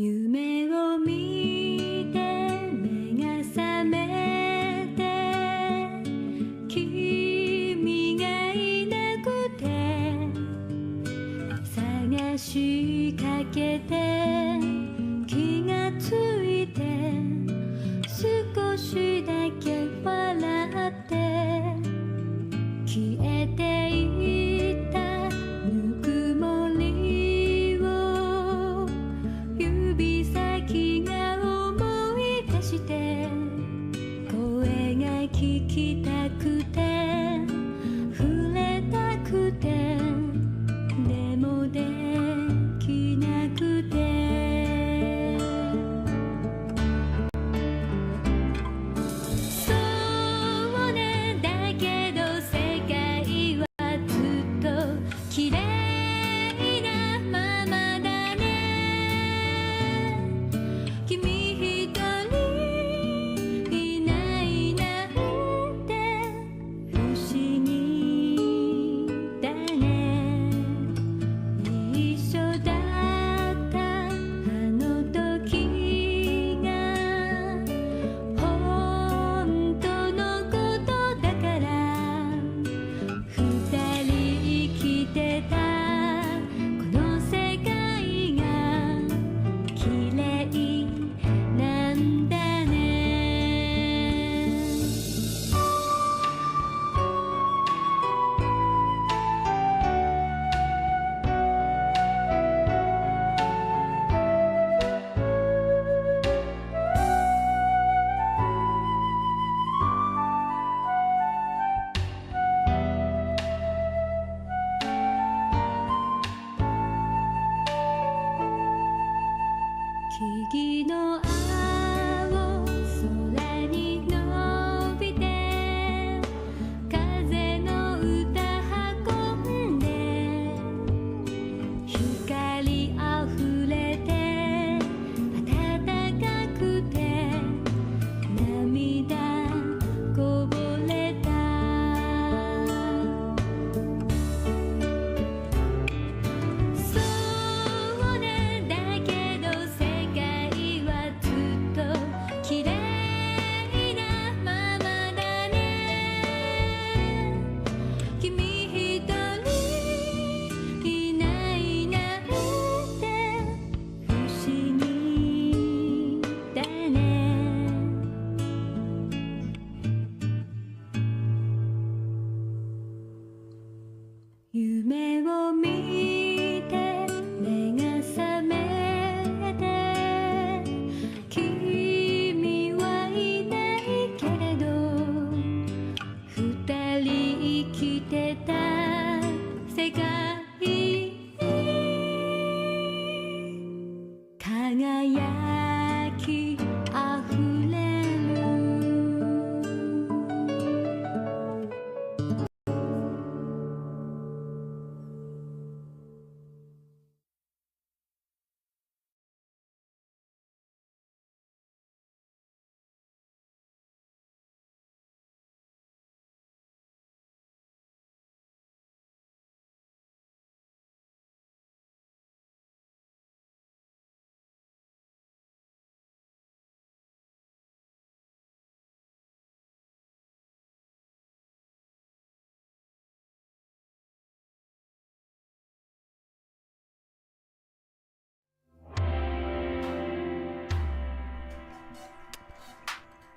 夢を見て目が覚めて君がいなくて探しかけて気がついて少しだけ笑って消えていったぬくもりを指先が思い出して声が聞きたくて触れたくてでもできなくてそうねだけど世界はずっと綺麗なままだね君一人いないなんて不思議だね一緒だったあの時が本当のことだから二人生きてたこの世界が綺麗なんだね木々の青空に伸びて風の歌運んで光あふれて暖かくて涙こぼれたそうねだけど世界はずっと綺麗なままだね君一人いないなんて不思議だね夢を見て目が覚めて君はいないけれど二人生きてた世界に輝きあふれる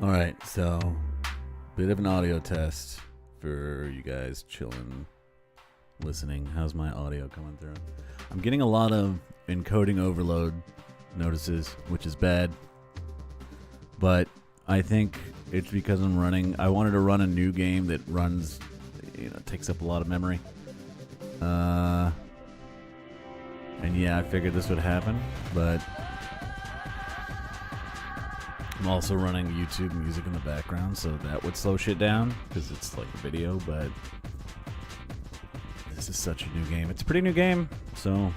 All right, so bit of an audio test for you guys chilling, listening. How's my audio coming through? I'm getting a lot of encoding overload notices, which is bad, but I think it's because I wanted to run a new game that runs, takes up a lot of memory. And yeah, I figured this would happen, but I'm also running YouTube music in the background, so that would slow shit down because it's like a video, but this is such a new game. It's a pretty new game, so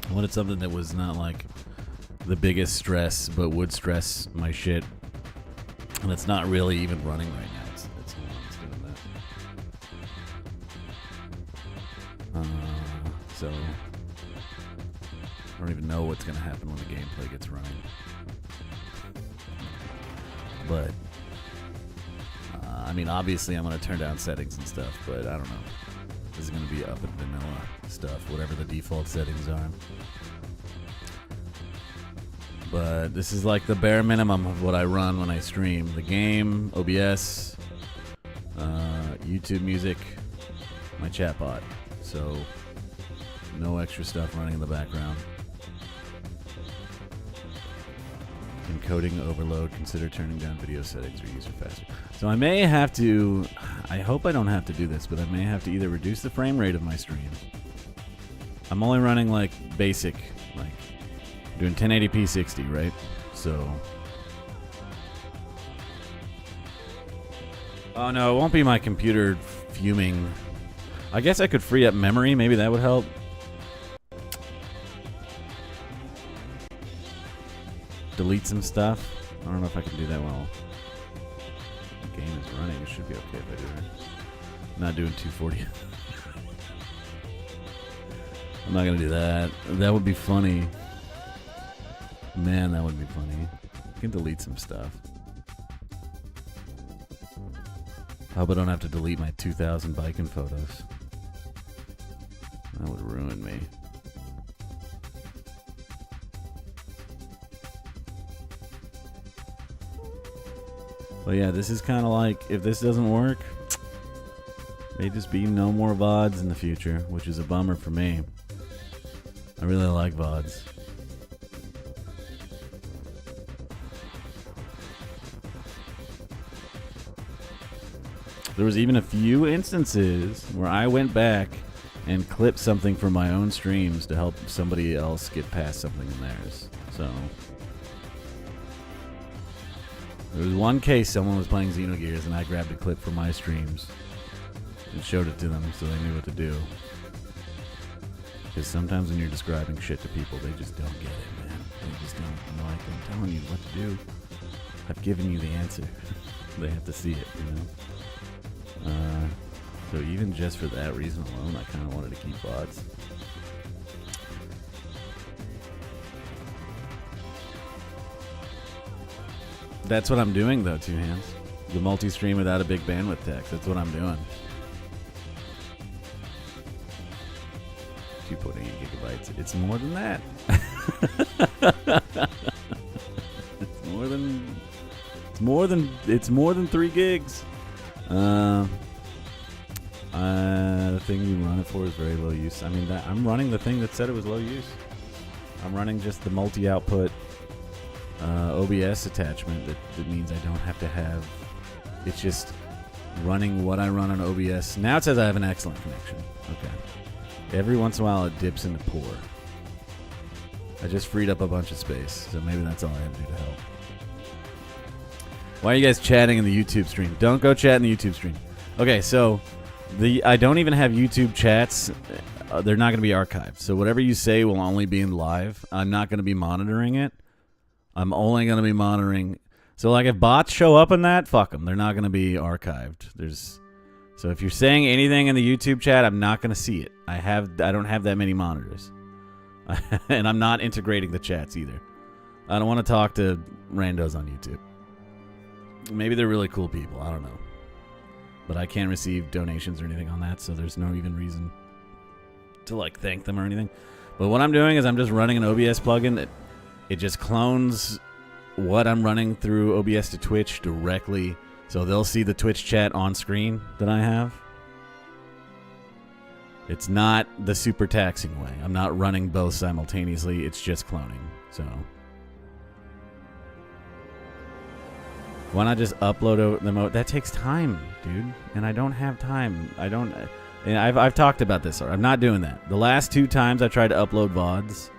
I wanted something that was not like the biggest stress, but would stress my shit. And it's not really even running right now. It's doing that. So I don't even know what's going to happen when the gameplay gets running. But, I mean, obviously I'm going to turn down settings and stuff, but I don't know. This is going to be up in vanilla stuff, whatever the default settings are. But this is like the bare minimum of what I run when I stream. The game, OBS, YouTube music, my chatbot. So no extra stuff running in the background. Encoding overload. Consider turning down video settings or user faster. So I may have to, I hope I don't have to do this, but I may have to either reduce the frame rate of my stream. I'm only running like basic, like doing 1080p 60, right? So, oh no, it won't be my computer fuming. I guess I could free up memory. Maybe that would help. Delete some stuff. I don't know if I can do that well. The game is running. It should be okay if I do it. I'm not doing 240. I'm not gonna do that. That would be funny. Man, that would be funny. I can delete some stuff. I hope I don't have to delete my 2000 biking photos. That would ruin me. But yeah, this is kind of like, if this doesn't work, may just be no more VODs in the future, which is a bummer for me. I really like VODs. There was even a few instances where I went back and clipped something from my own streams to help somebody else get past something in theirs. So there was one case someone was playing Xenogears and I grabbed a clip from my streams and showed it to them so they knew what to do. Because sometimes when you're describing shit to people, they just don't get it, man. They just don't. I'm like, I'm telling you what to do. I've given you the answer. They have to see it, you know? So even just for that reason alone, I kind of wanted to keep VODs. That's what I'm doing, though, Two Hands. The multi-stream without a big bandwidth tax. That's what I'm doing. 2.8 gigabytes. It's more than that. It's more than 3 gigs. The thing you run it for is very low use. I mean, I'm running the thing that said it was low use. I'm running just the multi-output OBS attachment that means I don't have to have. It's just running what I run on OBS. Now it says I have an excellent connection. Okay. Every once in a while it dips into poor. I just freed up a bunch of space, so maybe that's all I have to do to help. Why are you guys chatting in the YouTube stream? Don't go chat in the YouTube stream. Okay, so I don't even have YouTube chats. They're not going to be archived. So whatever you say will only be in live. I'm not going to be monitoring it. I'm only going to be monitoring. So like if bots show up in that, fuck them. They're not going to be archived. So if you're saying anything in the YouTube chat, I'm not going to see it. I don't have that many monitors. And I'm not integrating the chats either. I don't want to talk to randos on YouTube. Maybe they're really cool people. I don't know. But I can't receive donations or anything on that, so there's no even reason to like thank them or anything. But what I'm doing is I'm just running an OBS plugin that it just clones what I'm running through OBS to Twitch directly, so they'll see the Twitch chat on screen that I have. It's not the super taxing way. I'm not running both simultaneously. It's just cloning. So why not just upload the that takes time, dude, and I don't have time. And I've talked about this. I'm not doing that. The last 2 times I tried to upload VODs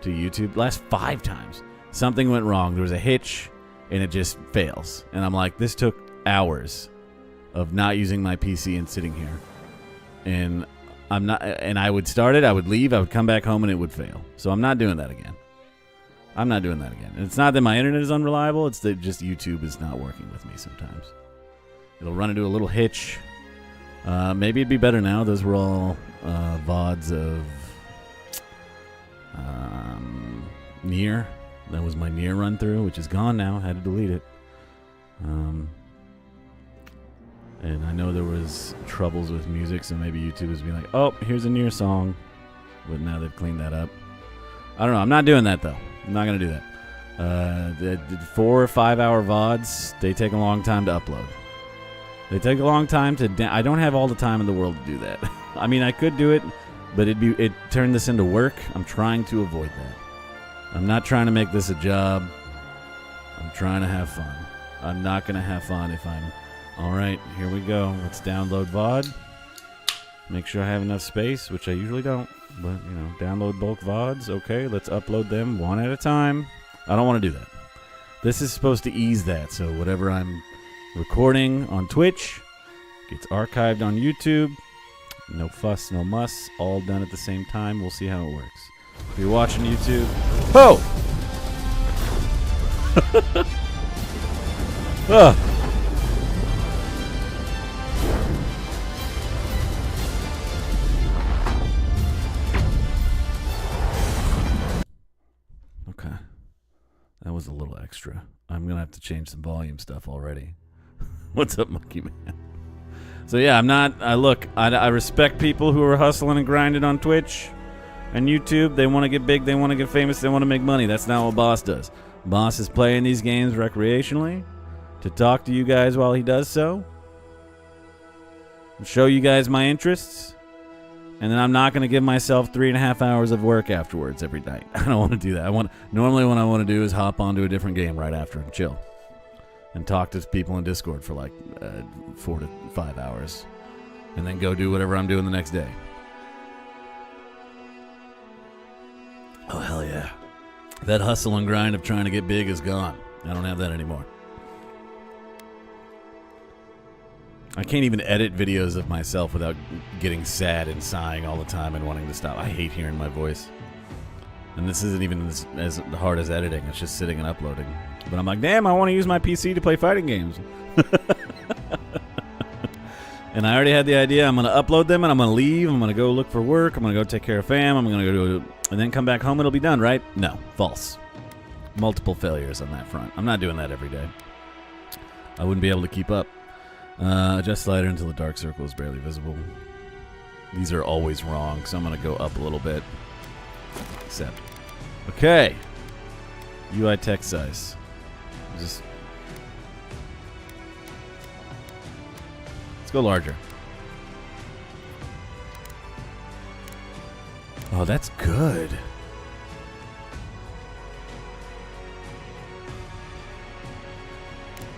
to YouTube, last 5 times, something went wrong. There was a hitch, and it just fails. And I'm like, this took hours of not using my PC and sitting here. And I'm not. And I would start it, I would leave, I would come back home, and it would fail. So I'm not doing that again. I'm not doing that again. And it's not that my internet is unreliable. It's that just YouTube is not working with me sometimes. It'll run into a little hitch. Maybe it'd be better now. Those were all VODs of Nier. That was my Nier run through, which is gone now. Had to delete it. And I know there was troubles with music, so maybe YouTube was being like, oh, here's a Nier song. But now they've cleaned that up. I don't know. I'm not doing that, though. I'm not going to do that. The 4 or 5 hour VODs, they take a long time to upload. They take a long time to... I don't have all the time in the world to do that. I mean, I could do it, but it turned this into work. I'm trying to avoid that. I'm not trying to make this a job. I'm trying to have fun. I'm not going to have fun if I'm... All right, here we go. Let's download VOD. Make sure I have enough space, which I usually don't. But, you know, download bulk VODs. Okay, let's upload them one at a time. I don't want to do that. This is supposed to ease that. So whatever I'm recording on Twitch gets archived on YouTube. No fuss, no muss. All done at the same time. We'll see how it works. If you're watching YouTube... Oh! Ah! Okay. That was a little extra. I'm going to have to change some volume stuff already. What's up, Monkey Man? So yeah, I respect people who are hustling and grinding on Twitch and YouTube. They want to get big, they want to get famous, they want to make money. That's not what Boss does. Boss is playing these games recreationally to talk to you guys while he does so. Show you guys my interests. And then I'm not going to give myself 3.5 hours of work afterwards every night. I don't want to do that. Normally what I want to do is hop onto a different game right after and chill. And talk to people in Discord for like 4 to 5 hours. And then go do whatever I'm doing the next day. Oh, hell yeah. That hustle and grind of trying to get big is gone. I don't have that anymore. I can't even edit videos of myself without getting sad and sighing all the time and wanting to stop. I hate hearing my voice. And this isn't even as hard as editing. It's just sitting and uploading. But I'm like, damn, I want to use my PC to play fighting games. And I already had the idea. I'm going to upload them and I'm going to leave. I'm going to go look for work. I'm going to go take care of fam. I'm going to go do and then come back home. It'll be done, right? No, false. Multiple failures on that front. I'm not doing that every day. I wouldn't be able to keep up. Adjust slider until the dark circle is barely visible. These are always wrong, so I'm going to go up a little bit. Accept. Okay. UI text size. Let's go larger. Oh, that's good.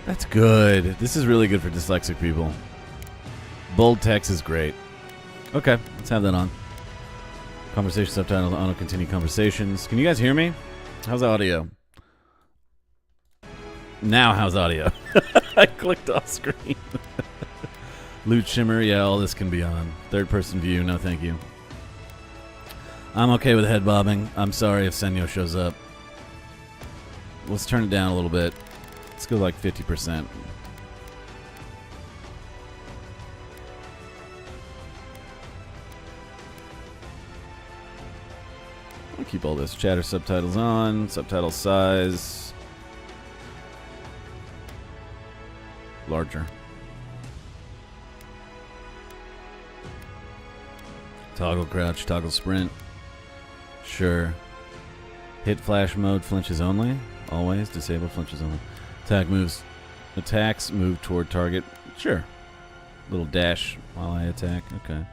That's good. This is really good for dyslexic people. Bold text is great. Okay, let's have that on. Conversation subtitle, auto continue conversations. Can you guys hear me? How's audio? Now how's audio? I clicked off screen. Loot shimmer, yeah, all this can be on. Third person view, no thank you. I'm okay with head bobbing. I'm sorry if Senyo shows up. Let's turn it down a little bit. Let's go like 50%. I'll keep all this. Chatter subtitles on. Subtitle size. Larger. Toggle crouch, toggle sprint. Sure. Hit flash mode, flinches only. Always. Disable flinches only. Attack moves. Attacks move toward target. Sure. Little dash while I attack. Okay.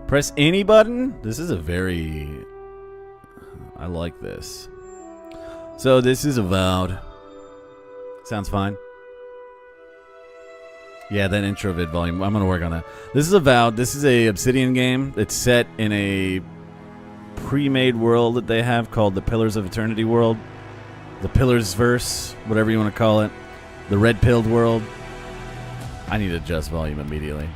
Press any button? This is a very... I like this. So this is Avowed. Sounds fine. Yeah, that intro vid volume. I'm going to work on that. This is Avowed. This is a Obsidian game. It's set in a pre-made world that they have called the Pillars of Eternity world. The Pillars verse, whatever you want to call it. The red-pilled world. I need to adjust volume immediately.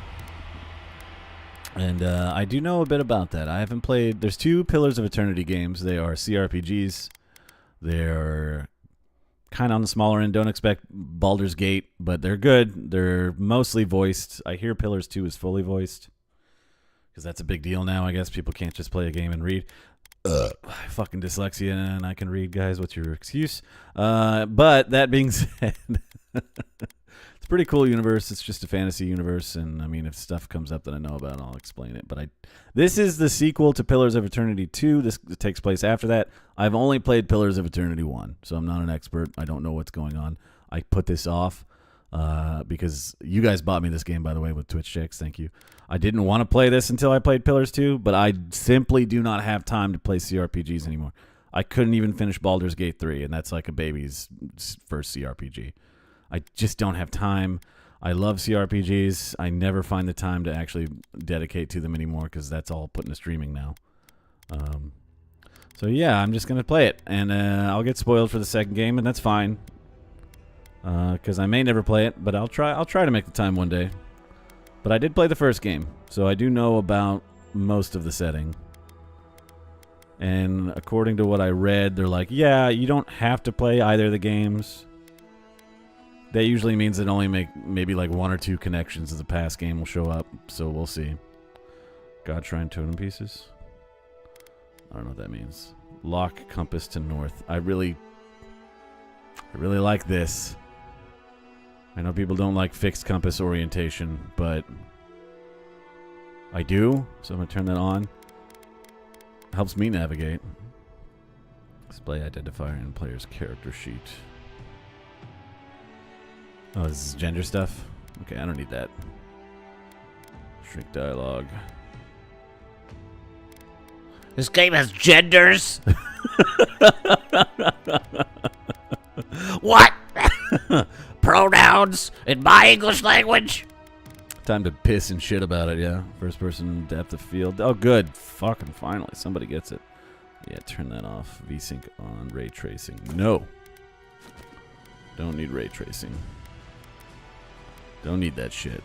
And I do know a bit about that. I haven't played... There's 2 Pillars of Eternity games. They are CRPGs. They're kind of on the smaller end. Don't expect Baldur's Gate, but they're good. They're mostly voiced. I hear Pillars 2 is fully voiced. because that's a big deal now. I guess people can't just play a game and read. Fucking dyslexia, and I can read, guys. What's your excuse? But that being said, it's a pretty cool universe. It's just a fantasy universe, and I mean, if stuff comes up that I know about, I'll explain it. But this is the sequel to Pillars of Eternity 2. This takes place after that. I've only played Pillars of Eternity 1, so I'm not an expert. I don't know what's going on. I put this off because you guys bought me this game, by the way, with Twitch checks. Thank you. I didn't want to play this until I played Pillars 2, but I simply do not have time to play CRPGs anymore. I couldn't even finish Baldur's Gate 3, and that's like a baby's first CRPG. I just don't have time. I love CRPGs. I never find the time to actually dedicate to them anymore because that's all put into streaming now. So yeah, I'm just going to play it, and I'll get spoiled for the second game, and that's fine. Because I may never play it, but I'll try to make the time one day. But I did play the first game, so I do know about most of the setting. And according to what I read, they're like, yeah, you don't have to play either of the games. That usually means that only maybe like 1 or 2 connections of the past game will show up, so we'll see. God Shrine Totem Pieces? I don't know what that means. Lock compass to north. I really like this. I know people don't like fixed compass orientation, but I do, so I'm going to turn that on. Helps me navigate. Display identifier in player's character sheet. Oh, this is gender stuff? Okay, I don't need that. Shrink dialogue. This game has genders? What? Pronouns in my English language? Time to piss and shit about it, yeah. First person depth of field. Oh, good. Fucking finally. Somebody gets it. Yeah, turn that off. VSync on. Ray tracing. No. Don't need ray tracing. Don't need that shit.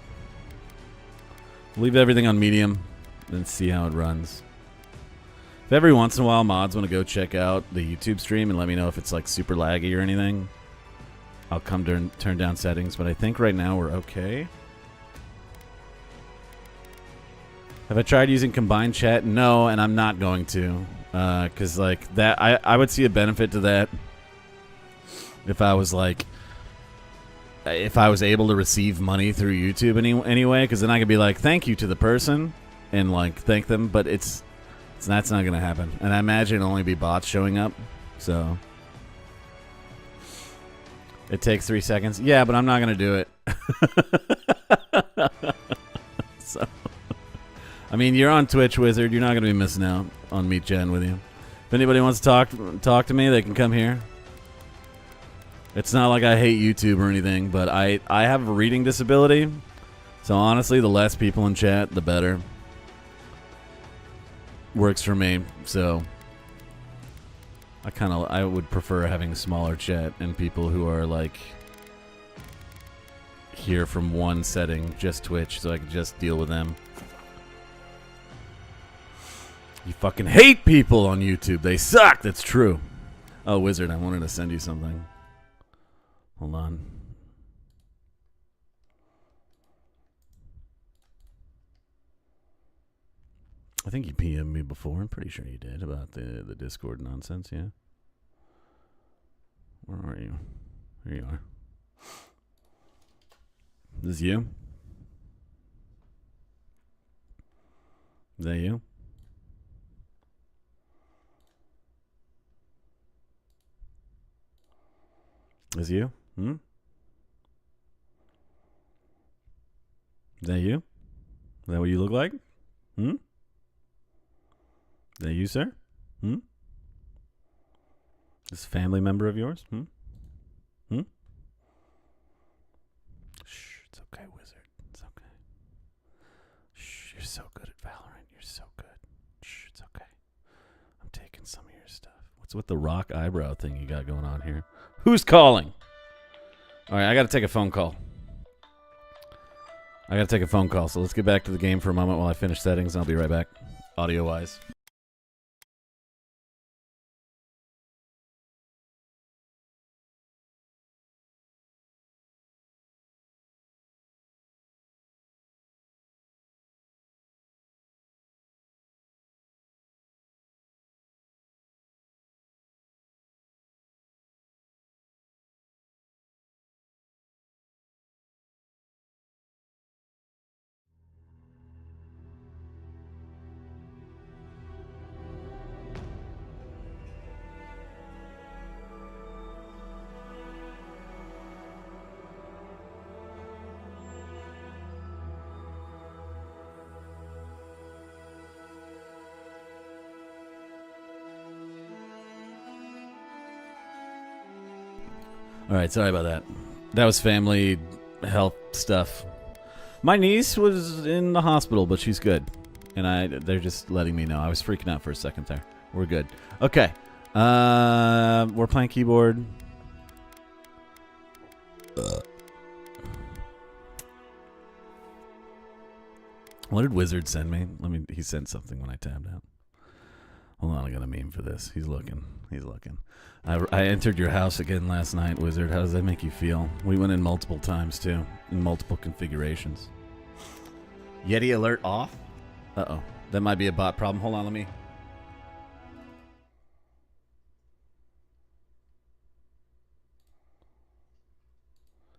Leave everything on medium, then see how it runs. If every once in a while mods want to go check out the YouTube stream and let me know if it's like super laggy or anything, I'll come turn down settings, but I think right now we're okay. Have I tried using combined chat? No, and I'm not going to. Because like that, I would see a benefit to that if I was like, if I was able to receive money through YouTube anyway, because then I could be like, thank you to the person and like thank them, but that's not going to happen. And I imagine it'll only be bots showing up, so it takes 3 seconds. Yeah, but I'm not going to do it. So, I mean, you're on Twitch, Wizard. You're not going to be missing out on me chatting with you. If anybody wants to talk to me, they can come here. It's not like I hate YouTube or anything, but I have a reading disability. So honestly, the less people in chat, the better. Works for me. So I would prefer having a smaller chat and people who are like here from one setting, just Twitch, so I can just deal with them. You fucking hate people on YouTube. They suck. That's true. Oh, Wizard, I wanted to send you something. Hold on. I think you PM'd me before. I'm pretty sure you did about the Discord nonsense, yeah? Where are you? Here you are. This is you? Is that you? Is you? Hmm? Is that you? Is that what you look like? Hmm? Is that you, sir? Hmm? This family member of yours? Hmm? Hmm? Shh, it's okay, Wizard. It's okay. Shh, you're so good at Valorant. You're so good. Shh, it's okay. I'm taking some of your stuff. What's with the rock eyebrow thing you got going on here? Who's calling? All right, I got to take a phone call. So let's get back to the game for a moment while I finish settings, and I'll be right back, audio-wise. All right, sorry about that. That was family health stuff. My niece was in the hospital, but she's good. And they're just letting me know. I was freaking out for a second there. We're good. Okay. We're playing keyboard. What did Wizard send me? He sent something when I tabbed out. Hold on, I got a meme for this. He's looking. I entered your house again last night, Wizard. How does that make you feel? We went in multiple times, too. In multiple configurations. Yeti alert off? Uh-oh. That might be a bot problem. Hold on, let me...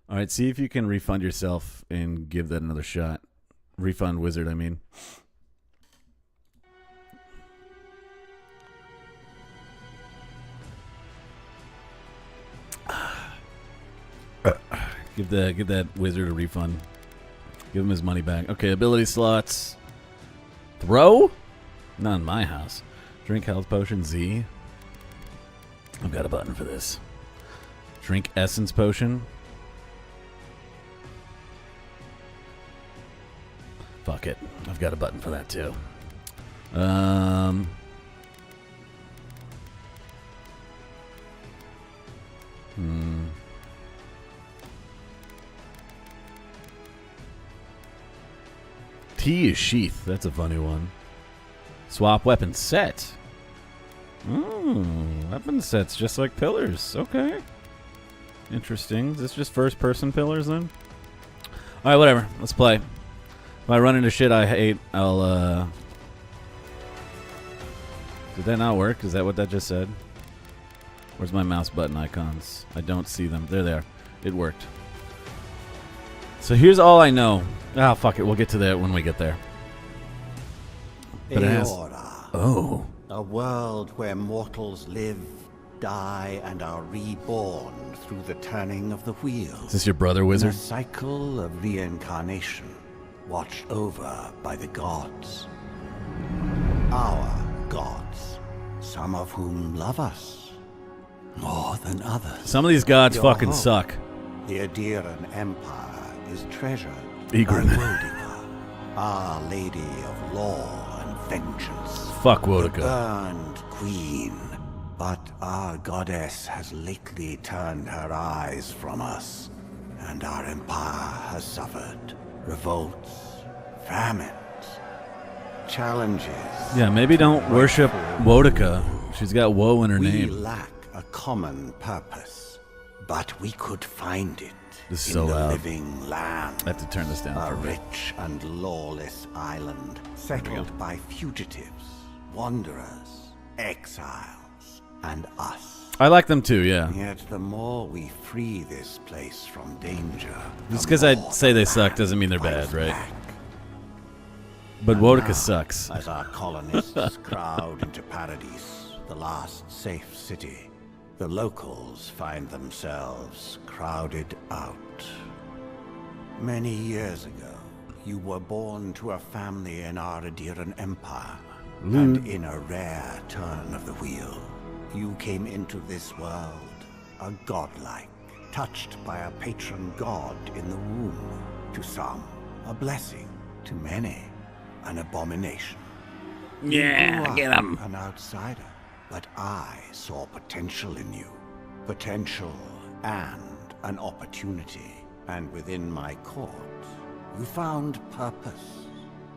All right, see if you can refund yourself and give that another shot. Refund Wizard, I mean. Give that Wizard a refund. Give him his money back. Okay, ability slots. Throw? Not in my house. Drink health potion Z. I've got a button for this. Drink essence potion. Fuck it. I've got a button for that too. T is sheath. That's a funny one. Swap weapon set. Weapon sets just like pillars. Okay. Interesting. Is this just first person pillars then? Alright, whatever. Let's play. If I run into shit I hate, I'll, Did that not work? Is that what that just said? Where's my mouse button icons? I don't see them. There they are. It worked. So here's all I know. Ah, fuck it. We'll get to that when we get there. But it has... Oh. A world where mortals live, die, and are reborn through the turning of the wheel. Is this your brother, Wizard? A cycle of reincarnation, watched over by the gods. Our gods, some of whom love us more than others. Some of these gods Your fucking home, suck. The Adiran Empire is treasured Egrin. by Wodica, Our Lady of Law and Vengeance. Fuck The Wodica. burned queen. But our goddess has lately turned her eyes from us, and our empire has suffered revolts, famines, challenges. Yeah, maybe don't worship Wodica. She's got woe in her We name. lack a common purpose, but we could find it This is in so the loud. living land. I have to turn this down. A for a bit. rich and lawless island settled by fugitives, wanderers, exiles, and us. I like them too, yeah. Yet the more we free this place from danger, Just the because I more say they the suck land doesn't mean they're fights bad, right? back. But And Wodica now, sucks. As our colonists crowd into Paradise, the last safe city, the locals find themselves crowded out. Many years ago, you were born to a family in our Adiran Empire, and in a rare turn of the wheel, you came into this world a godlike, touched by a patron god in the womb. To some, a blessing. To many, an abomination. Yeah, You get are 'em. an outsider, but I saw potential in you. Potential and an opportunity. And within my court, you found purpose.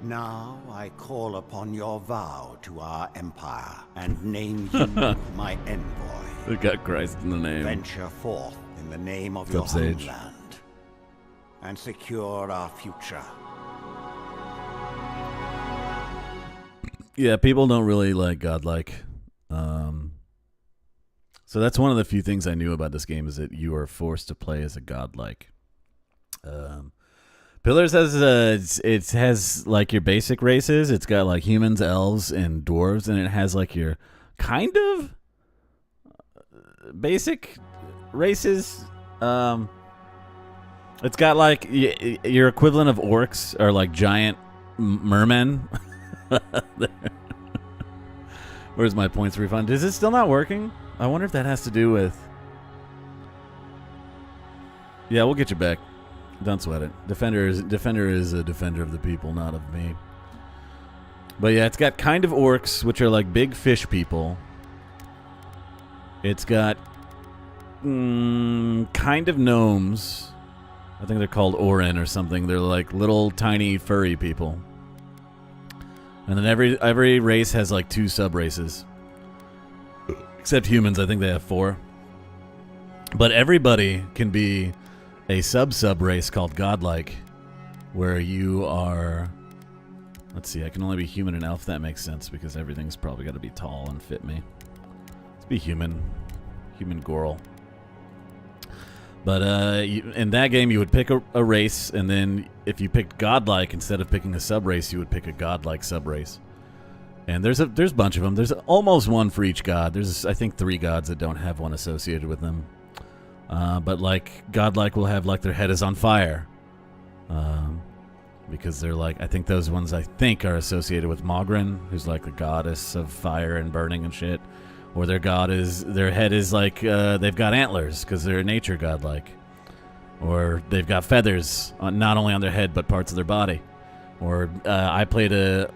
Now I call upon your vow to our empire and name you my envoy. We got Christ in the name. Venture forth in the name of What's your up, Sage? homeland and secure our future. Yeah, people don't really like godlike. So that's one of the few things I knew about this game is that you are forced to play as a godlike. Pillars has it has like your basic races. It's got like humans, elves, and dwarves, and it has like your kind of basic races. It's got like your equivalent of orcs or like giant mermen. Where's my points refund? Is it still not working? I wonder if that has to do with... Yeah, we'll get you back. Don't sweat it. Defender is a defender of the people, not of me. But yeah, it's got kind of orcs, which are like big fish people. It's got kind of gnomes. I think they're called Orin or something. They're like little tiny furry people. And then every race has like 2 sub-races. Except humans, I think they have 4. But everybody can be a sub-race called godlike, where you are... Let's see, I can only be human and elf. That makes sense, because everything's probably got to be tall and fit me. Let's be human. Human Goral. But in that game, you would pick a race, and then if you picked godlike, instead of picking a sub-race, you would pick a godlike sub-race. And there's a bunch of them. There's almost one for each god. There's, I think, 3 gods that don't have one associated with them. But like godlike will have like their head is on fire, because they're like, I think those ones I think are associated with Mogren, who's like the goddess of fire and burning and shit. Or their head is like they've got antlers because they're nature godlike. Or they've got feathers not only on their head but parts of their body. Or I played a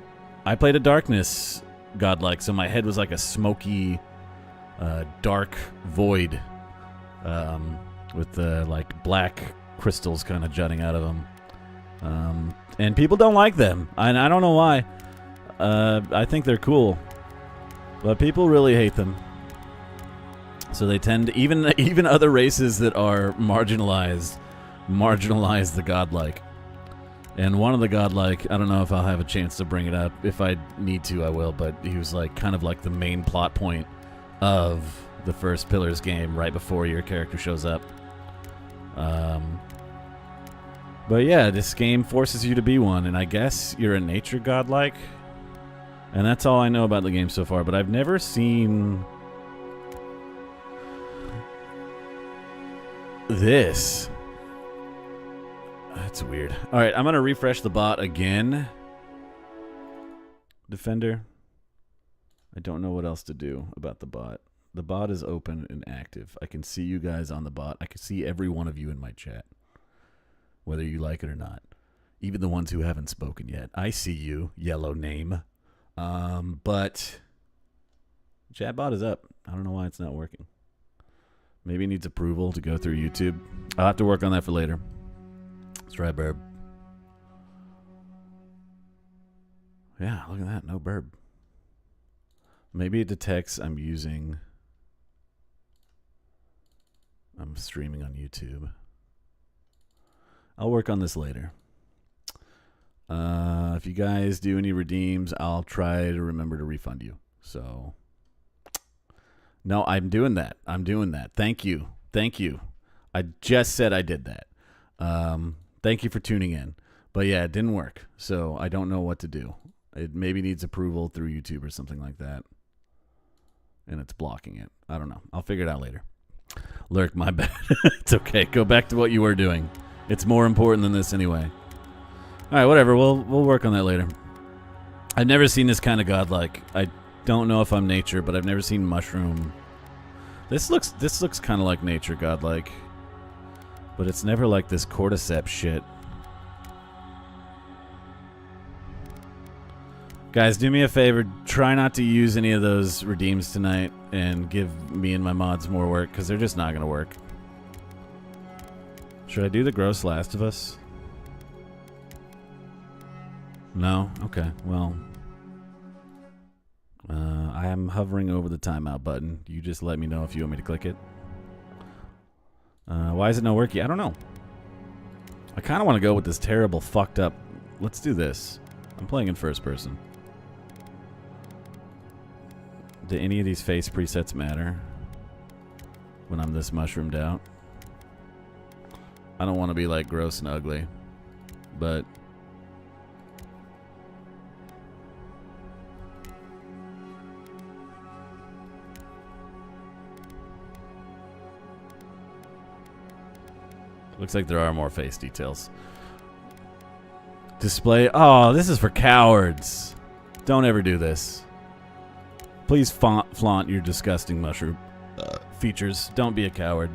darkness godlike, so my head was like a smoky, dark void. With the like black crystals kind of jutting out of them, and people don't like them. I don't know why. I think they're cool, but people really hate them. So they tend to, even other races that are marginalize the godlike. And one of the godlike, I don't know if I'll have a chance to bring it up. If I need to, I will. But he was like kind of like the main plot point of the first Pillars game right before your character shows up. But yeah, this game forces you to be one, and I guess you're a nature godlike. And that's all I know about the game so far, but I've never seen this. That's weird. Alright, I'm going to refresh the bot again. Defender. I don't know what else to do about the bot. The bot is open and active. I can see you guys on the bot. I can see every one of you in my chat, whether you like it or not. Even the ones who haven't spoken yet. I see you, yellow name. But chat bot is up. I don't know why it's not working. Maybe it needs approval to go through YouTube. I'll have to work on that for later. Let's try burb. Yeah, look at that. No burb. Maybe it detects I'm streaming on YouTube. I'll work on this later. If you guys do any redeems, I'll try to remember to refund you. So, no, I'm doing that. Thank you. I just said I did that. Thank you for tuning in. But yeah, it didn't work. So I don't know what to do. It maybe needs approval through YouTube or something like that. And it's blocking it. I don't know. I'll figure it out later. Lurk, my bad. It's okay. Go back to what you were doing. It's more important than this anyway. All right, whatever. We'll work on that later. I've never seen this kind of godlike. I don't know if I'm nature, but I've never seen mushroom. This looks kind of like nature godlike, but it's never like this cordyceps shit. Guys, do me a favor. Try not to use any of those redeems tonight and give me and my mods more work, because they're just not going to work. Should I do the gross Last of Us? No? Okay, well. I am hovering over the timeout button. You just let me know if you want me to click it. Why is it not working? I don't know. I kind of want to go with this terrible, fucked up. Let's do this. I'm playing in first person. Do any of these face presets matter when I'm this mushroomed out? I don't want to be like gross and ugly, but looks like there are more face details. Display. Oh, this is for cowards. Don't ever do this. Please flaunt your disgusting mushroom features. Don't be a coward.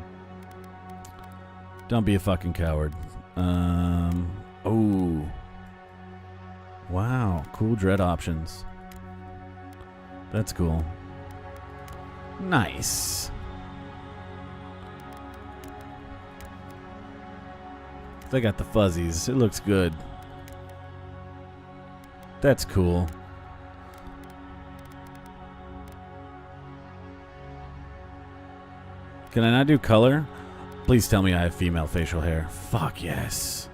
Don't be a fucking coward. Oh. Wow. Cool dread options. That's cool. Nice. They got the fuzzies. It looks good. That's cool. Can I not do color? Please tell me I have female facial hair. Fuck yes.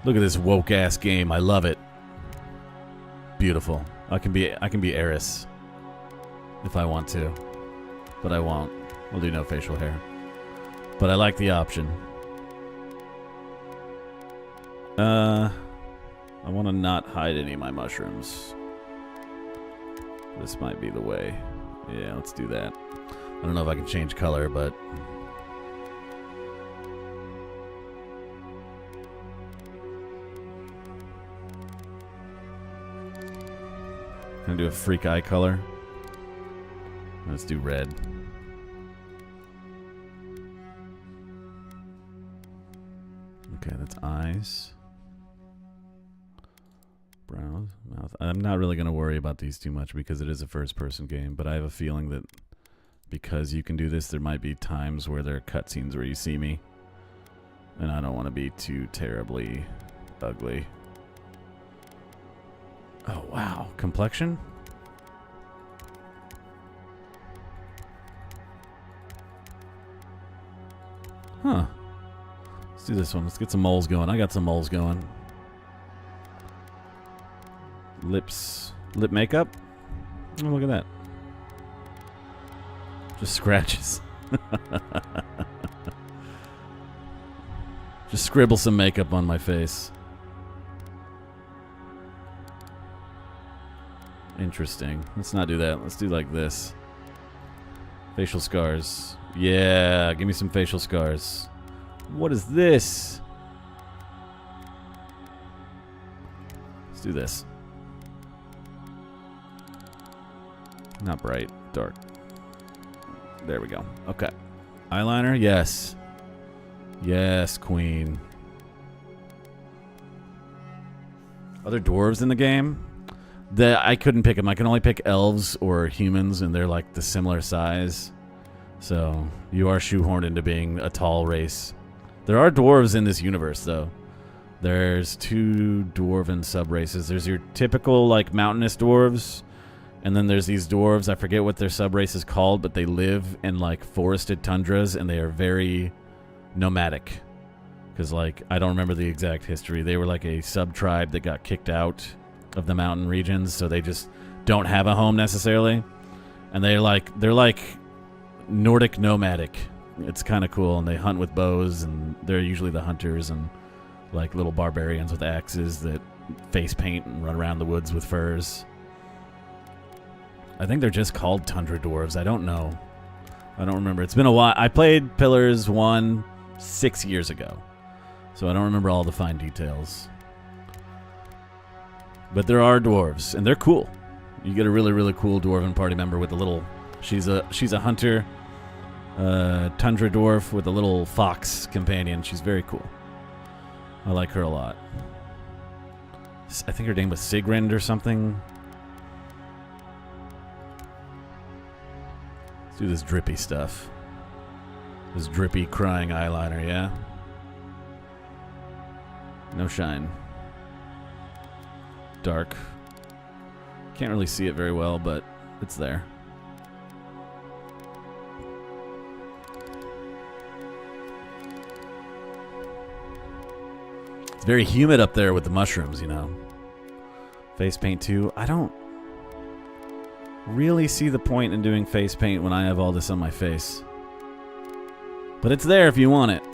Look at this woke ass game. I love it. Beautiful. I can be Eris if I want to, but I won't. We'll do no facial hair. But I like the option. I want to not hide any of my mushrooms. This might be the way. Yeah, let's do that. I don't know if I can change color, but... Can I do a freak eye color? Let's do red. Okay, that's eyes. Brows, mouth. I'm not really going to worry about these too much because it is a first-person game, but I have a feeling that because you can do this, there might be times where there are cutscenes where you see me, and I don't want to be too terribly ugly. Oh, wow. Complexion? Huh. Let's do this one. Let's get some moles going. I got some moles going. Lips. Lip makeup? Oh, look at that. Just scratches. Just scribble some makeup on my face. Interesting. Let's not do that. Let's do like this. Facial scars. Yeah, give me some facial scars. What is this? Let's do this. Not bright, dark. There we go. Okay. Eyeliner, yes. Yes, queen. Are there dwarves in the game? I couldn't pick them. I can only pick elves or humans, and they're like the similar size. So you are shoehorned into being a tall race. There are dwarves in this universe, though. There's 2 dwarven sub-races. There's your typical, like, mountainous dwarves, and then there's these dwarves. I forget what their sub-race is called, but they live in, like, forested tundras, and they are very nomadic. Because, like, I don't remember the exact history. They were, like, a sub-tribe that got kicked out of the mountain regions, so they just don't have a home necessarily. And they're like Nordic nomadic. It's kind of cool, and they hunt with bows, and they're usually the hunters and like little barbarians with axes that face paint and run around the woods with furs. I think they're just called tundra dwarves. I don't know. I don't remember. It's been a while. I played Pillars 1 6 years ago, so I don't remember all the fine details. But there are dwarves, and they're cool. You get a really, really cool dwarven party member with a little... She's a hunter, tundra dwarf with a little fox companion. She's very cool. I like her a lot. I think her name was Sigrind or something. Let's do this drippy stuff. This drippy, crying eyeliner, yeah? No shine. Dark. Can't really see it very well, but it's there. It's very humid up there with the mushrooms, you know. Face paint too. I don't really see the point in doing face paint when I have all this on my face. But it's there if you want it.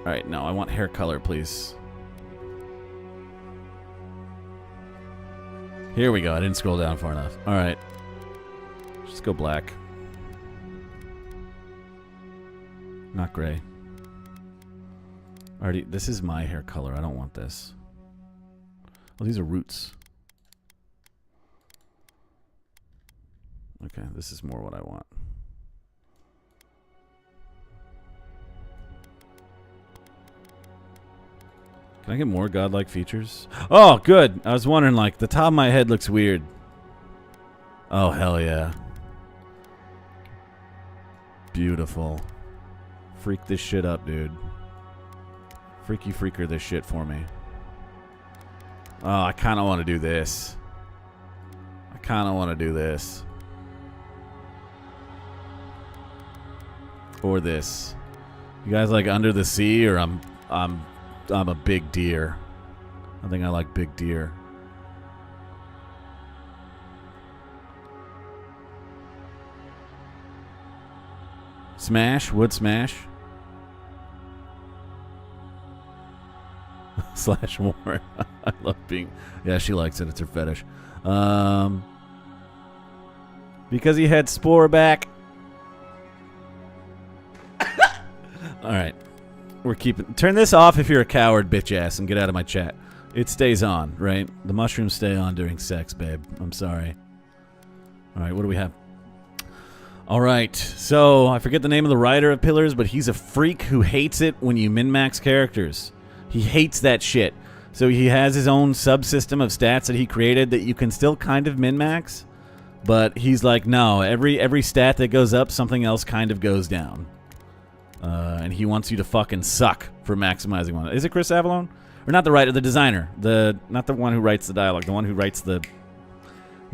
Alright, no, I want hair color, please. Here we go. I didn't scroll down far enough. Alright. Just go black. Not gray. Already, this is my hair color. I don't want this. Oh, these are roots. Okay, this is more what I want. Can I get more godlike features? Oh, good. I was wondering, like, the top of my head looks weird. Oh, hell yeah. Beautiful. Freak this shit up, dude. Freaky freaker this shit for me. Oh, I kind of want to do this. I kind of want to do this. Or this. You guys like Under the Sea, or I'm a big deer. I think I like big deer. Smash? Wood smash? Slash more. I love being... Yeah, she likes it. It's her fetish. Because he had Spore back. Alright. We're keeping... Turn this off if you're a coward, bitch ass, and get out of my chat. It stays on, right? The mushrooms stay on during sex, babe. I'm sorry. Alright, what do we have? Alright, so I forget the name of the writer of Pillars, but he's a freak who hates it when you min-max characters. He hates that shit. So he has his own subsystem of stats that he created that you can still kind of min-max, but he's like, no, every stat that goes up, something else kind of goes down. And he wants you to fucking suck for maximizing one. Is it Chris Avallone? Or not the writer, the designer. Not the one who writes the dialogue, the one who writes the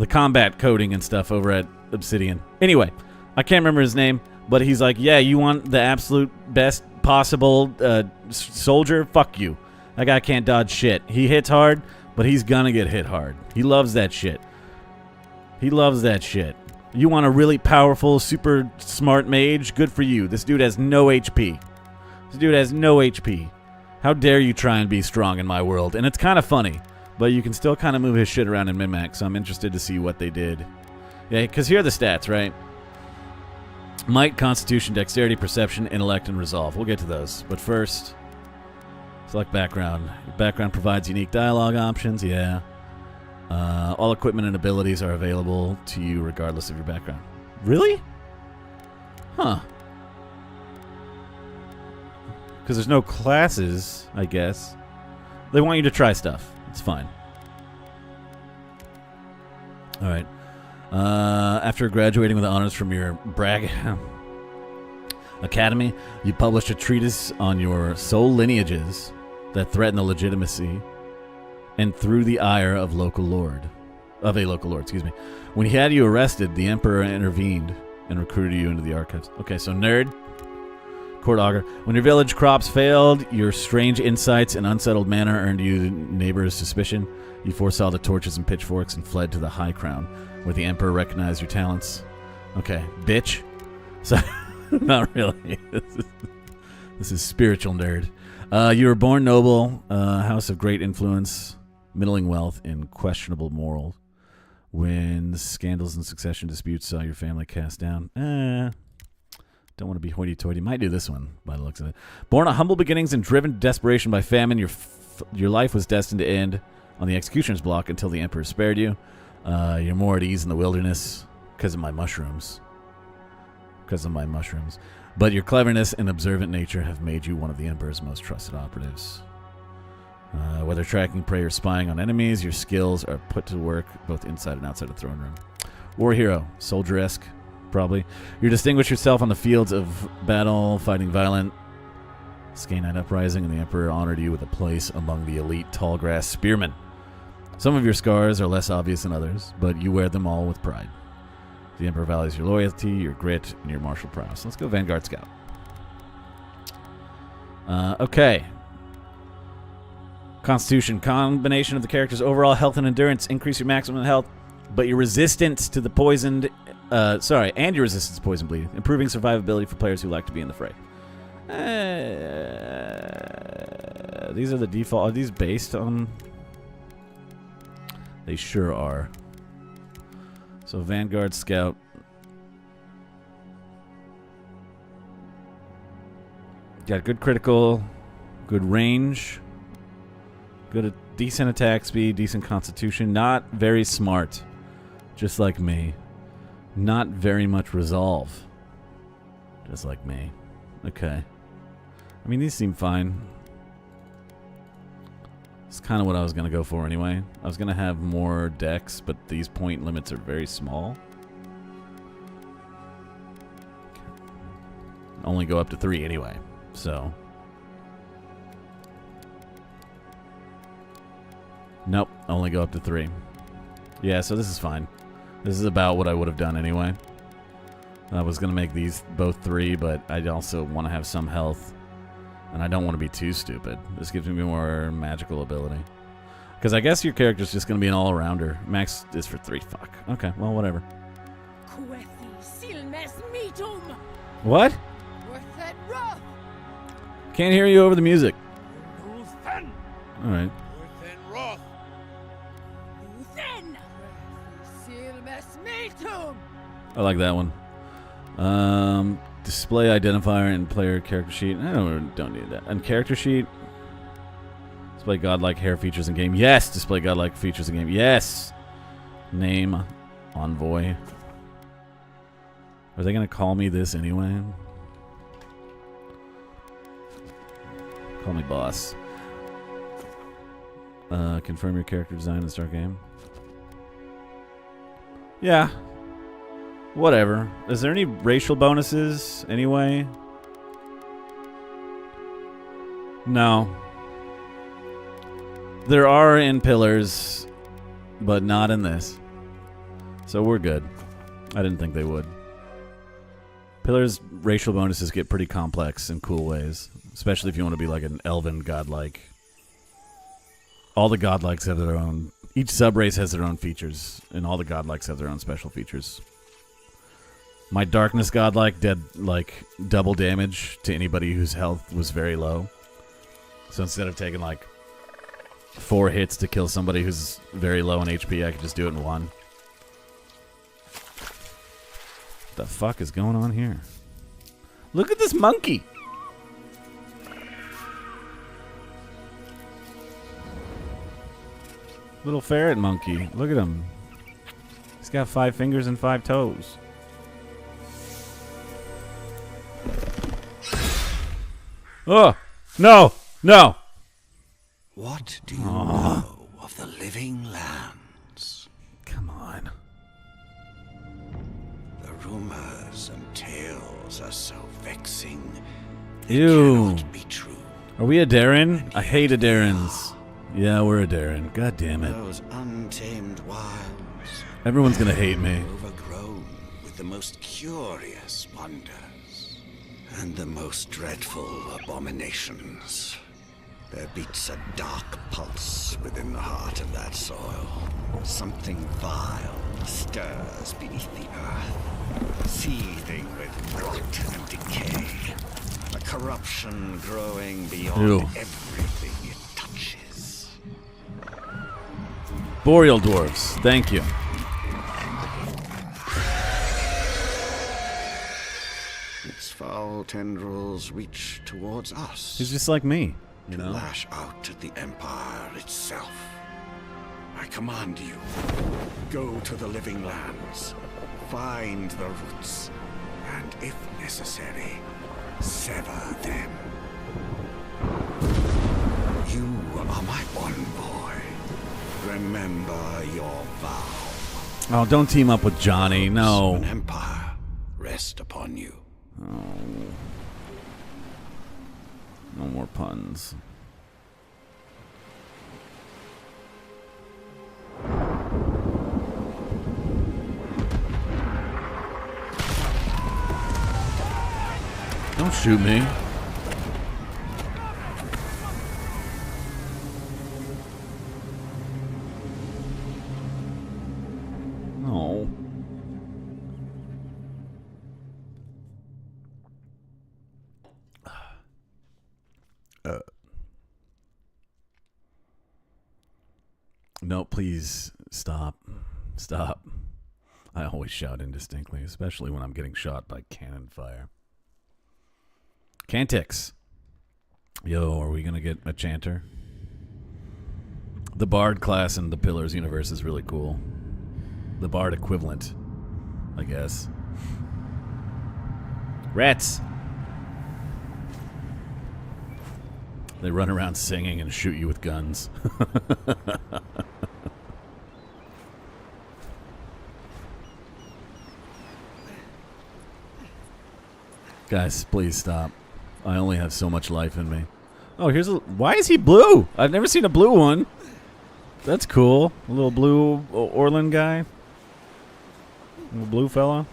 combat coding and stuff over at Obsidian. Anyway, I can't remember his name, but he's like, yeah, you want the absolute best possible soldier? Fuck you. That guy can't dodge shit. He hits hard, but he's gonna get hit hard. He loves that shit. He loves that shit. You want a really powerful, super smart mage? Good for you. This dude has no HP. This dude has no HP. How dare you try and be strong in my world? And it's kind of funny, but you can still kind of move his shit around in min-max, so I'm interested to see what they did. Yeah, because here are the stats, right? Might, Constitution, Dexterity, Perception, Intellect, and Resolve. We'll get to those. But first, select background. Your background provides unique dialogue options, yeah. All equipment and abilities are available to you regardless of your background. Really? Huh. Because there's no classes, I guess. They want you to try stuff. It's fine. Alright. After graduating with honors from your Bragg Academy, you published a treatise on your soul lineages that threaten the legitimacy and through the ire of a local lord. When he had you arrested, the Emperor intervened and recruited you into the archives. Okay, so nerd. Court augur. When your village crops failed, your strange insights and unsettled manner earned you neighbors' suspicion. You foresaw the torches and pitchforks and fled to the High Crown, where the Emperor recognized your talents. Okay, bitch. So, not really. This is spiritual nerd. You were born noble, house of great influence, middling wealth, and questionable morals. When scandals and succession disputes saw your family cast down. Don't want to be hoity-toity. Might do this one, by the looks of it. Born of humble beginnings and driven to desperation by famine, your life was destined to end on the executioner's block until the Emperor spared you. You're more at ease in the wilderness because of my mushrooms. But your cleverness and observant nature have made you one of the Emperor's most trusted operatives. Whether tracking prey or spying on enemies, your skills are put to work both inside and outside the throne room. War hero, soldier-esque, probably. You distinguish yourself on the fields of battle, fighting violent. Scanite Uprising, and the Emperor honored you with a place among the elite tallgrass spearmen. Some of your scars are less obvious than others, but you wear them all with pride. The Emperor values your loyalty, your grit, and your martial prowess. Let's go Vanguard Scout. Okay. Constitution. Combination of the character's overall health and endurance. Increase your maximum health, but your resistance to the poisoned... and your resistance to poison bleeding. Improving survivability for players who like to be in the fray. These are the default. Are these based on... They sure are. So Vanguard Scout. Got good critical, good range, decent attack speed, decent constitution. Not very smart, just like me. Not very much resolve, just like me. Okay. I mean, these seem fine. It's kind of what I was going to go for anyway. I was going to have more decks, but these point limits are very small. Only go up to 3 anyway, so. Nope, only go up to 3. Yeah, so this is fine. This is about what I would have done anyway. I was going to make these both 3, but I also want to have some health. And I don't want to be too stupid. This gives me more magical ability. Because I guess your character's just going to be an all-arounder. Max is for 3. Fuck. Okay, well, whatever. What? Can't hear you over the music. Alright. I like that one. Display identifier and player character sheet. I don't need that. And character sheet. Display godlike hair features in game. Yes! Display godlike features in game. Yes! Name. Envoy. Are they going to call me this anyway? Call me boss. Confirm your character design and start game. Yeah. Whatever. Is there any racial bonuses anyway? No. There are in Pillars, but not in this. So we're good. I didn't think they would. Pillars racial bonuses get pretty complex in cool ways, especially if you want to be like an elven godlike. All the godlikes have their own. Each subrace has their own features, and all the godlikes have their own special features. My darkness godlike did like double damage to anybody whose health was very low. So instead of taking like 4 hits to kill somebody who's very low on HP, I could just do it in 1. What the fuck is going on here? Look at this monkey! Little ferret monkey. Look at him. He's got 5 fingers and 5 toes. Oh! No! No! What do you know of the living lands? Come on. The rumors and tales are so vexing. Ew. Cannot be true. Are we a Darren? I hate a Darrens. Yeah, we're a Darren. God damn it. Those untamed wilds. Everyone's gonna hate me. Overgrown with the most curious wonders and the most dreadful abominations. There beats a dark pulse within the heart of that soil. Something vile stirs beneath the earth, seething with rot and decay. A corruption growing beyond Ew. everything it touches. Boreal dwarves. Thank you. Its foul tendrils reach towards us. He's just like me, you To know? lash out at the Empire itself. I command you, go to the living lands, find the roots, and if necessary, sever them. You are my one boy. Remember your vow. Oh, don't team up with Johnny. An No. empire rest upon you. Oh. No more puns. Don't shoot me. No. No, please stop. Stop. I always shout indistinctly, especially when I'm getting shot by cannon fire. Cantix. Yo, are we going to get a chanter? The Bard class in the Pillars universe is really cool. The Bard equivalent, I guess. Rats. They run around singing and shoot you with guns. Guys, please stop. I only have so much life in me. Oh, here's a... Why is he blue? I've never seen a blue one. That's cool. A little blue Orland guy. Little blue fella.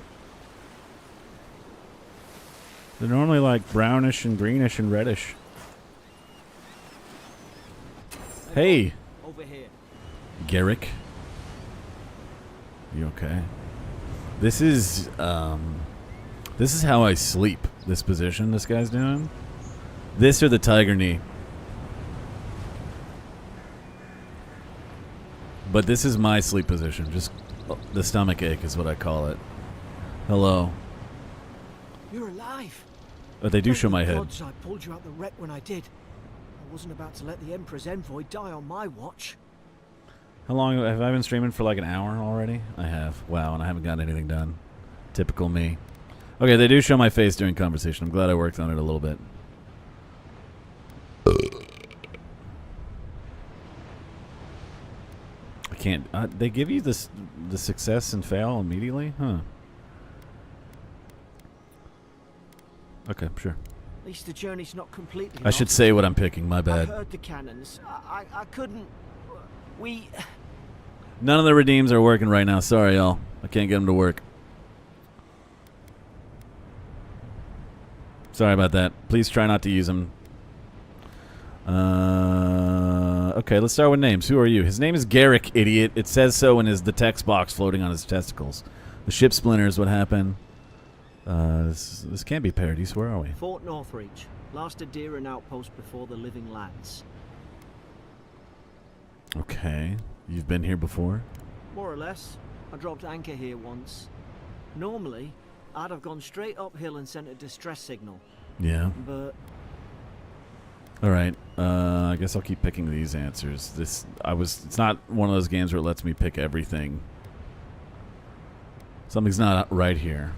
They're normally like brownish and greenish and reddish. Hey. Over here. Garrick. You okay? This is how I sleep. This position this guy's doing. This or the tiger knee. But this is my sleep position. Just the stomach ache is what I call it. Hello. You're alive. Oh, they do show my head. Gods, I pulled you out the wreck when I did. I wasn't about to let the Emperor's envoy die on my watch. How long have I been streaming for? Like an hour already? I have. Wow, and I haven't gotten anything done. Typical me. Okay, they do show my face during conversation. I'm glad I worked on it a little bit. I can't... they give you this the success and fail immediately? Huh. Okay, sure. At least the journey's not completely I should lost. say what I'm picking. My I bad. heard the cannons. I couldn't... We... None of the redeems are working right now. Sorry, y'all. I can't get them to work. Sorry about that. Please try not to use them. Okay, let's start with names. Who are you? His name is Garrick, idiot. It says so in the text box floating on his testicles. The ship splinters. What happened? This can't be Paradise. Where are we? Fort Northreach. Last Adira outpost before the living lands. Okay. You've been here before? More or less. I dropped anchor here once. Normally, I'd have gone straight uphill and sent a distress signal. Yeah. But... Alright. I guess I'll keep picking these answers. It's not one of those games where it lets me pick everything. Something's not right here.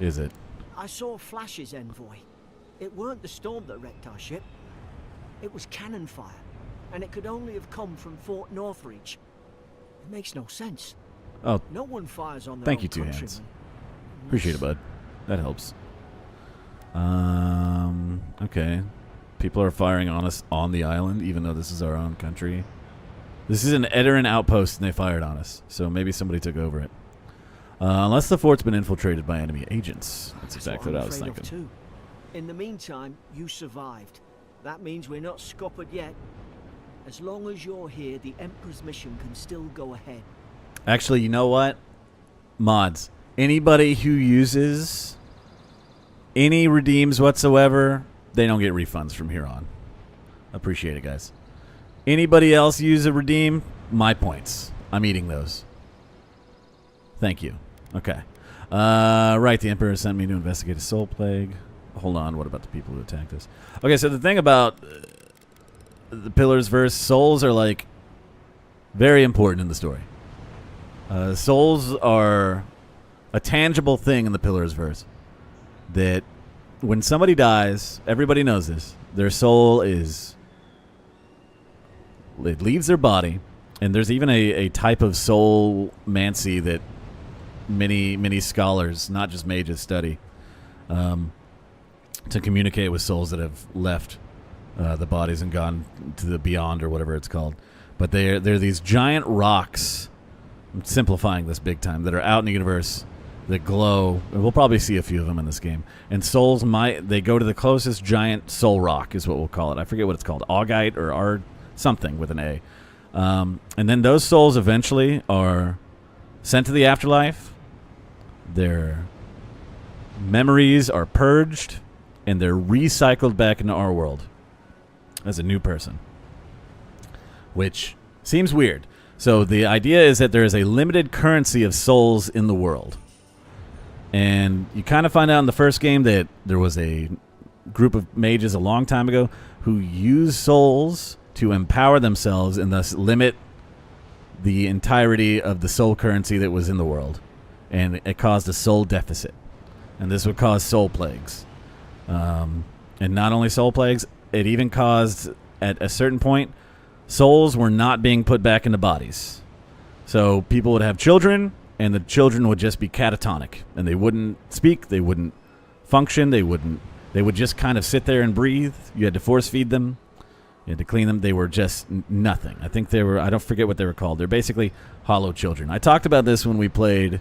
Is it? I saw flashes, envoy. It weren't the storm that wrecked our ship. It was cannon fire. And it could only have come from Fort Northreach. It makes no sense. Oh, No one fires on their thank own you, Two countrymen. Hands. Appreciate it, bud. That helps. Okay. People are firing on us on the island, even though this is our own country. This is an Edoran outpost, and they fired on us. So maybe somebody took over it. Unless the fort's been infiltrated by enemy agents. That's exactly what I was I'm afraid thinking. of too. In the meantime, you survived. That means we're not scuppered yet. As long as you're here, the Emperor's mission can still go ahead. Actually, you know what? Mods. Anybody who uses any redeems whatsoever, they don't get refunds from here on. Appreciate it, guys. Anybody else use a redeem? My points. I'm eating those. Thank you. Okay. Right, the Emperor sent me to investigate a soul plague. Hold on, what about the people who attacked us? Okay, so the thing about the Pillars verse, souls are like very important in the story. Souls are a tangible thing in the Pillars verse. That when somebody dies, everybody knows this. Their soul it leaves their body, and there's even a type of soul mancy that many scholars, not just mages, study to communicate with souls that have left the bodies and gone to the beyond or whatever it's called. But they're these giant rocks, I'm simplifying this big time, that are out in the universe that glow. We'll probably see a few of them in this game. And souls, they go to the closest giant soul rock is what we'll call it. I forget what it's called. Augite or something with an A. And then those souls eventually are sent to the afterlife. Their memories are purged, and they're recycled back into our world as a new person, which seems weird. So the idea is that there is a limited currency of souls in the world. And you kind of find out in the first game that there was a group of mages a long time ago who used souls to empower themselves and thus limit the entirety of the soul currency that was in the world. And it caused a soul deficit. And this would cause soul plagues. And not only soul plagues, it even caused, at a certain point, souls were not being put back into bodies. So people would have children, and the children would just be catatonic, and they wouldn't speak, they wouldn't function, they would just kind of sit there and breathe. You had to force feed them. You had to clean them. They were just nothing. I think they were, I don't forget what they were called. They're basically hollow children. I talked about this when we played,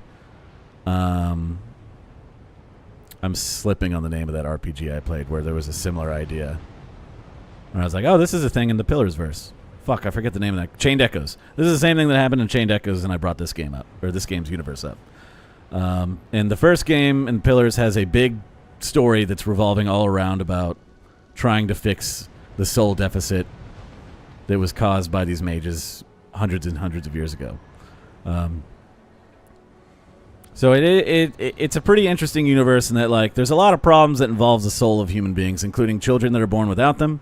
I'm slipping on the name of that RPG I played where there was a similar idea. And I was like, oh, this is a thing in the Pillars verse. Fuck, I forget the name of that. Chained Echoes. This is the same thing that happened in Chained Echoes, and I brought this game up, or this game's universe up. And the first game in Pillars has a big story that's revolving all around about trying to fix the soul deficit that was caused by these mages hundreds and hundreds of years ago. So it's a pretty interesting universe in that, like, there's a lot of problems that involves the soul of human beings, including children that are born without them.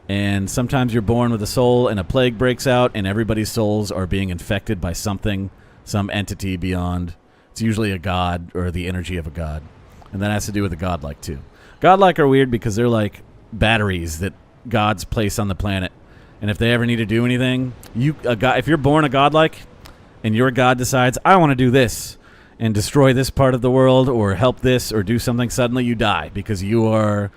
And sometimes you're born with a soul and a plague breaks out and everybody's souls are being infected by something, some entity beyond. It's usually a god or the energy of a god. And that has to do with the godlike too. Godlike are weird because they're like batteries that gods place on the planet. And if they ever need to do anything, if you're born a godlike and your god decides, I want to do this and destroy this part of the world or help this or do something, suddenly you die because you are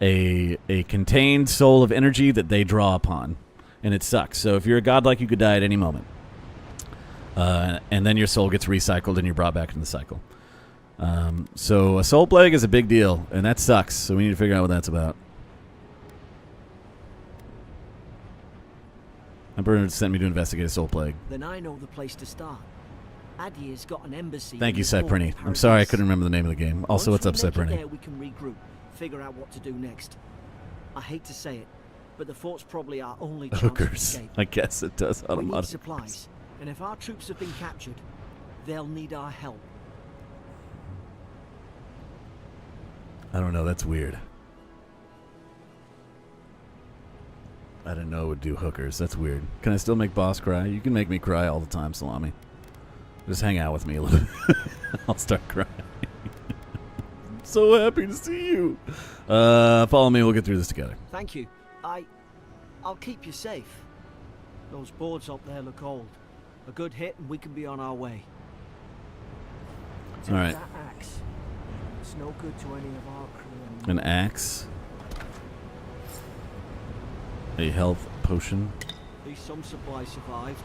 a contained soul of energy that they draw upon. And it sucks. So if you're a godlike, you could die at any moment. And then your soul gets recycled and you're brought back into the cycle. So a soul plague is a big deal, and that sucks. So we need to figure out what that's about. Emperor sent me to investigate a soul plague. Then I know the place to start. Adier's got an embassy. Thank you, Cyprini. I'm sorry I couldn't remember the name of the game. Also, what's up, Cyprini? We can regroup, figure out what to do next. I hate to say it, but the fort's probably our only chance Hookers. of escape. I guess it does. We need supplies, and if our troops have been captured, they'll need our help. I don't know. That's weird. I didn't know it would do hookers. That's weird. Can I still make boss cry? You can make me cry all the time, Salami. Just hang out with me a little bit. I'll start crying. I'm so happy to see you. Follow me. We'll get through this together. Thank you. I'll keep you safe. Those boards up there look old. A good hit and we can be on our way. All right. That axe. It's no good to any of our crew An anymore. axe. A health potion. At least some supplies survived.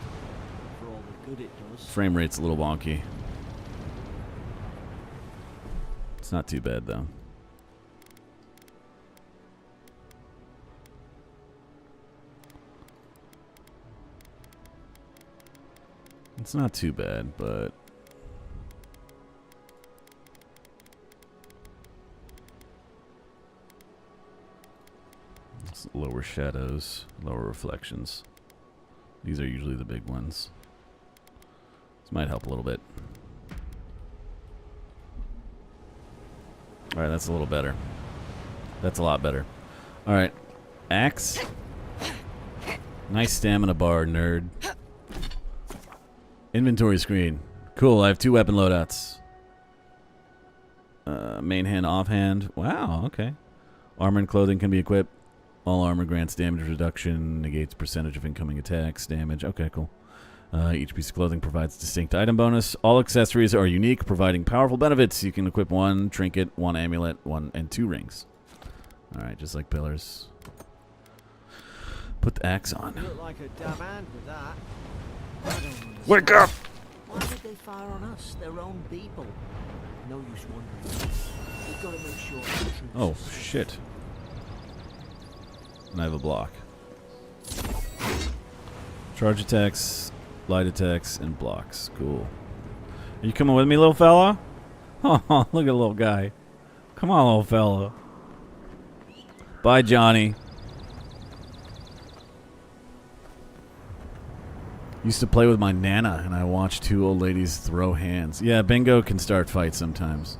For all the good it does. Frame rate's a little wonky. It's not too bad, though. It's not too bad, but... it's lower shadows, lower reflections. These are usually the big ones. This might help a little bit. Alright, that's a little better. That's a lot better. Alright. Axe. Nice stamina bar, nerd. Inventory screen. Cool, I have 2 weapon loadouts. Main hand, offhand. Wow, okay. Armor and clothing can be equipped. All armor grants damage reduction, negates percentage of incoming attacks, damage. Okay, cool. Each piece of clothing provides distinct item bonus. All accessories are unique, providing powerful benefits. You can equip 1 trinket, 1 amulet, 1 and 2 rings. Alright, just like pillars. Put the axe on. You look like a damn hand with that. I don't understand. Wake up! Why would they fire on us? Their own people. No use wondering. We've got to make sure the troops Oh, are safe. shit. And I have a block. Charge attacks, light attacks, and blocks. Cool. Are you coming with me, little fella? Oh, look at the little guy. Come on, little fella. Bye, Johnny. Used to play with my Nana, and I watched 2 old ladies throw hands. Yeah, bingo can start fights sometimes.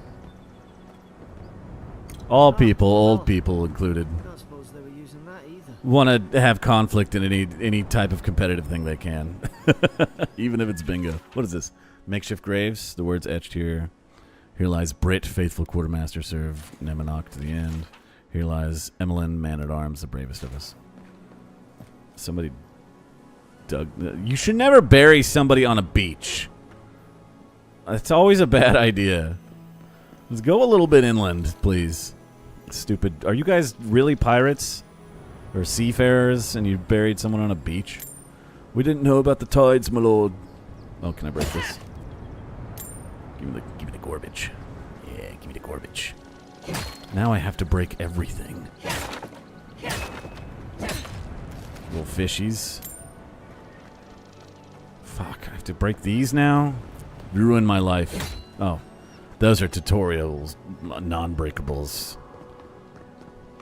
All people, old people included, I don't suppose they were using that either. want to have conflict in any type of competitive thing they can. Even if it's bingo. What is this? Makeshift graves. The words etched here. Here lies Brit, faithful quartermaster, serve Nemanok to the end. Here lies Emmeline, man-at-arms, the bravest of us. Somebody dug... You should never bury somebody on a beach. It's always a bad idea. Let's go a little bit inland, please. Stupid. Are you guys really pirates? Or seafarers, and you buried someone on a beach? We didn't know about the tides, my lord. Oh, can I break this? Give me the garbage. Yeah, give me the garbage. Now I have to break everything. Little fishies. Fuck, I have to break these now? Ruin my life. Oh, those are tutorials, non-breakables.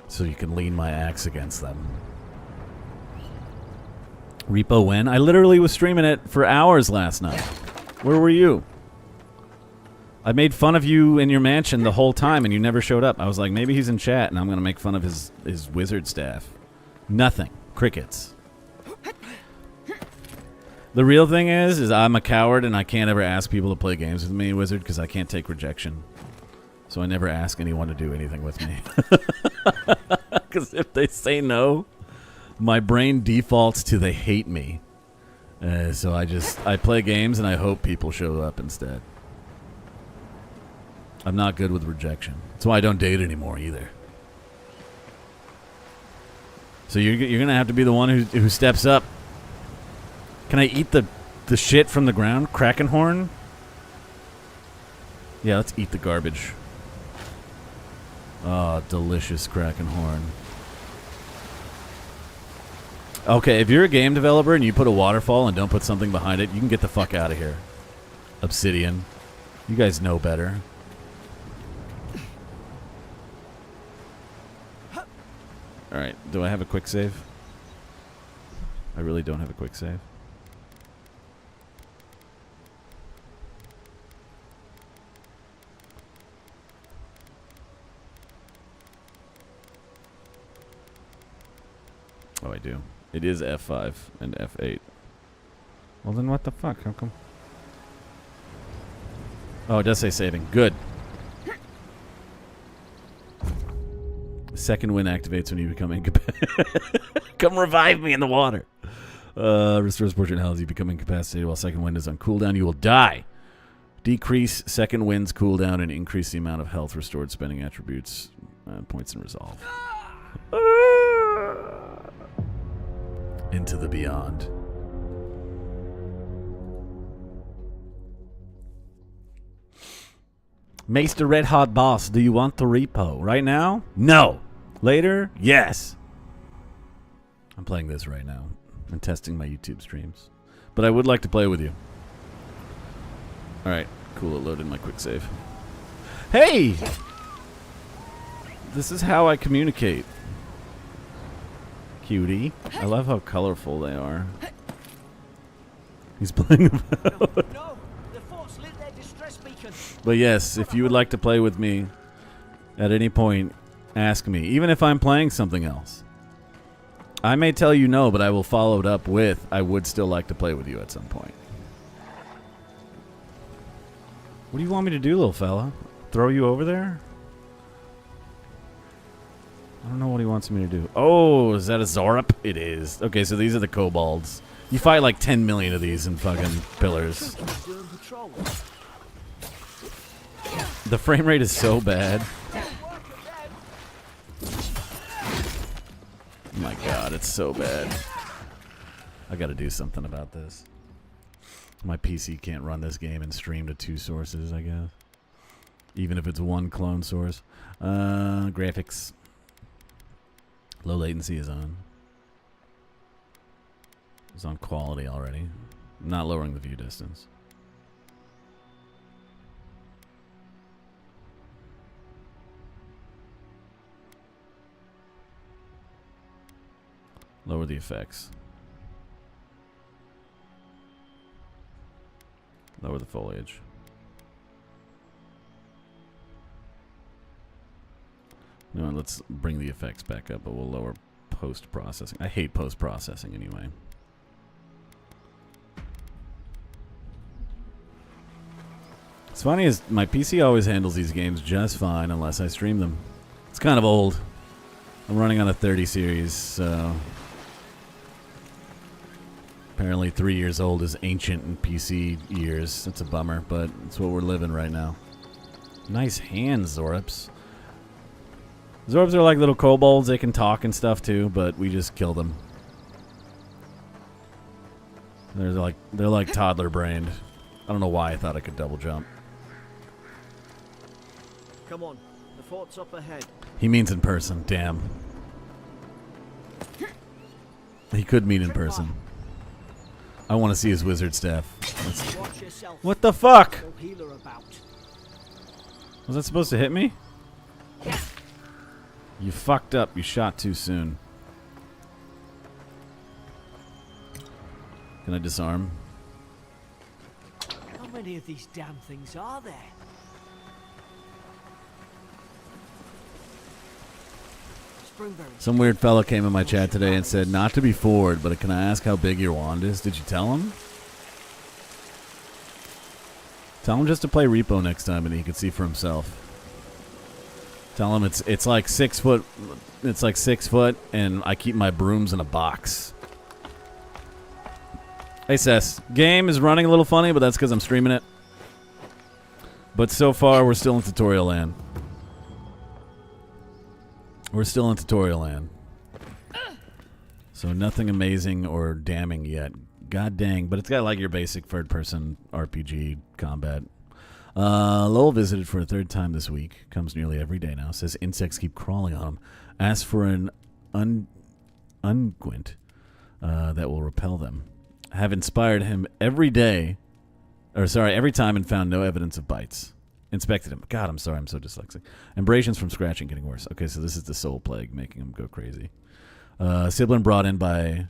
So you can lean my axe against them. Repo when? I literally was streaming it for hours last night. Where were you? I made fun of you in your mansion the whole time and you never showed up. I was like, maybe he's in chat and I'm going to make fun of his wizard staff. Nothing. Crickets. The real thing is I'm a coward and I can't ever ask people to play games with me, Wizard, because I can't take rejection. So I never ask anyone to do anything with me. Because if they say no, my brain defaults to they hate me. So I play games and I hope people show up instead. I'm not good with rejection. That's why I don't date anymore either. So you're going to have to be the one who steps up. Can I eat the shit from the ground? Krakenhorn? Yeah, let's eat the garbage. Oh, delicious Krakenhorn. Okay, if you're a game developer and you put a waterfall and don't put something behind it, you can get the fuck out of here. Obsidian. You guys know better. Alright, do I have a quick save? I really don't have a quick save. Oh, I do. It is F5 and F8. Well, then what the fuck? How come? Oh, it does say saving. Good. Second wind activates when you become incapacitated. Come revive me in the water. Restores portrait health. You become incapacitated while second wind is on cooldown. You will die. Decrease second wind's cooldown and increase the amount of health restored spending attributes. Points in resolve. Into the beyond. Maester RedHotBoss, do you want the repo? Right now? No. Later? Yes. I'm playing this right now. I'm testing my YouTube streams. But I would like to play with you. Alright, cool, it loaded my quick save. Hey! This is how I communicate. Cutie. I love how colorful they are. He's playing Avowed. No, the force lit their distress beacon. But yes, if you would like to play with me at any point, ask me. Even if I'm playing something else. I may tell you no, but I will follow it up with, I would still like to play with you at some point. What do you want me to do, little fella? Throw you over there? I don't know what he wants me to do. Oh, is that a Zorup? It is. Okay, so these are the kobolds. You fight like 10 million of these in fucking pillars. The frame rate is so bad. Oh my god, it's so bad. I gotta do something about this. My PC can't run this game and stream to 2 sources, I guess. Even if it's one clone source. Graphics. Low latency is on. It's on quality already. I'm not lowering the view distance. Lower the effects. Lower the foliage. No, let's bring the effects back up, but we'll lower post-processing. I hate post-processing anyway. What's funny is my PC always handles these games just fine unless I stream them. It's kind of old. I'm running on a 30 series, so apparently 3 years old is ancient in PC years. It's a bummer, but it's what we're living right now. Nice hands, Zorps. Zorps are like little kobolds. They can talk and stuff too, but we just kill them. They're like toddler brained. I don't know why I thought I could double jump. Come on, the fort's up ahead. He means in person. Damn. He could mean in person. I want to see his wizard staff. Watch yourself. What the fuck? No healer about. Was that supposed to hit me? You fucked up. You shot too soon. Can I disarm? How many of these damn things are there? Springberry. Some weird fella came in my chat today and said not to be forward, but can I ask how big your wand is? Did you tell him? Tell him just to play repo next time and he can see for himself. Tell him it's like 6 foot. It's like 6 foot, and I keep my brooms in a box. Hey, Sess. Game is running a little funny, but that's because I'm streaming it. But so far, we're still in tutorial land. We're still in tutorial land. So nothing amazing or damning yet. God dang. But it's got like your basic third-person RPG combat. Lowell visited for a 3rd time this week. Comes nearly every day now. Says insects keep crawling on him. Asks for an unguent that will repel them. Have inspired him every day. Every time and found no evidence of bites. Inspected him. God, I'm sorry. I'm so dyslexic. Abrasions from scratching getting worse. Okay, so this is the soul plague making him go crazy. Sibling brought in by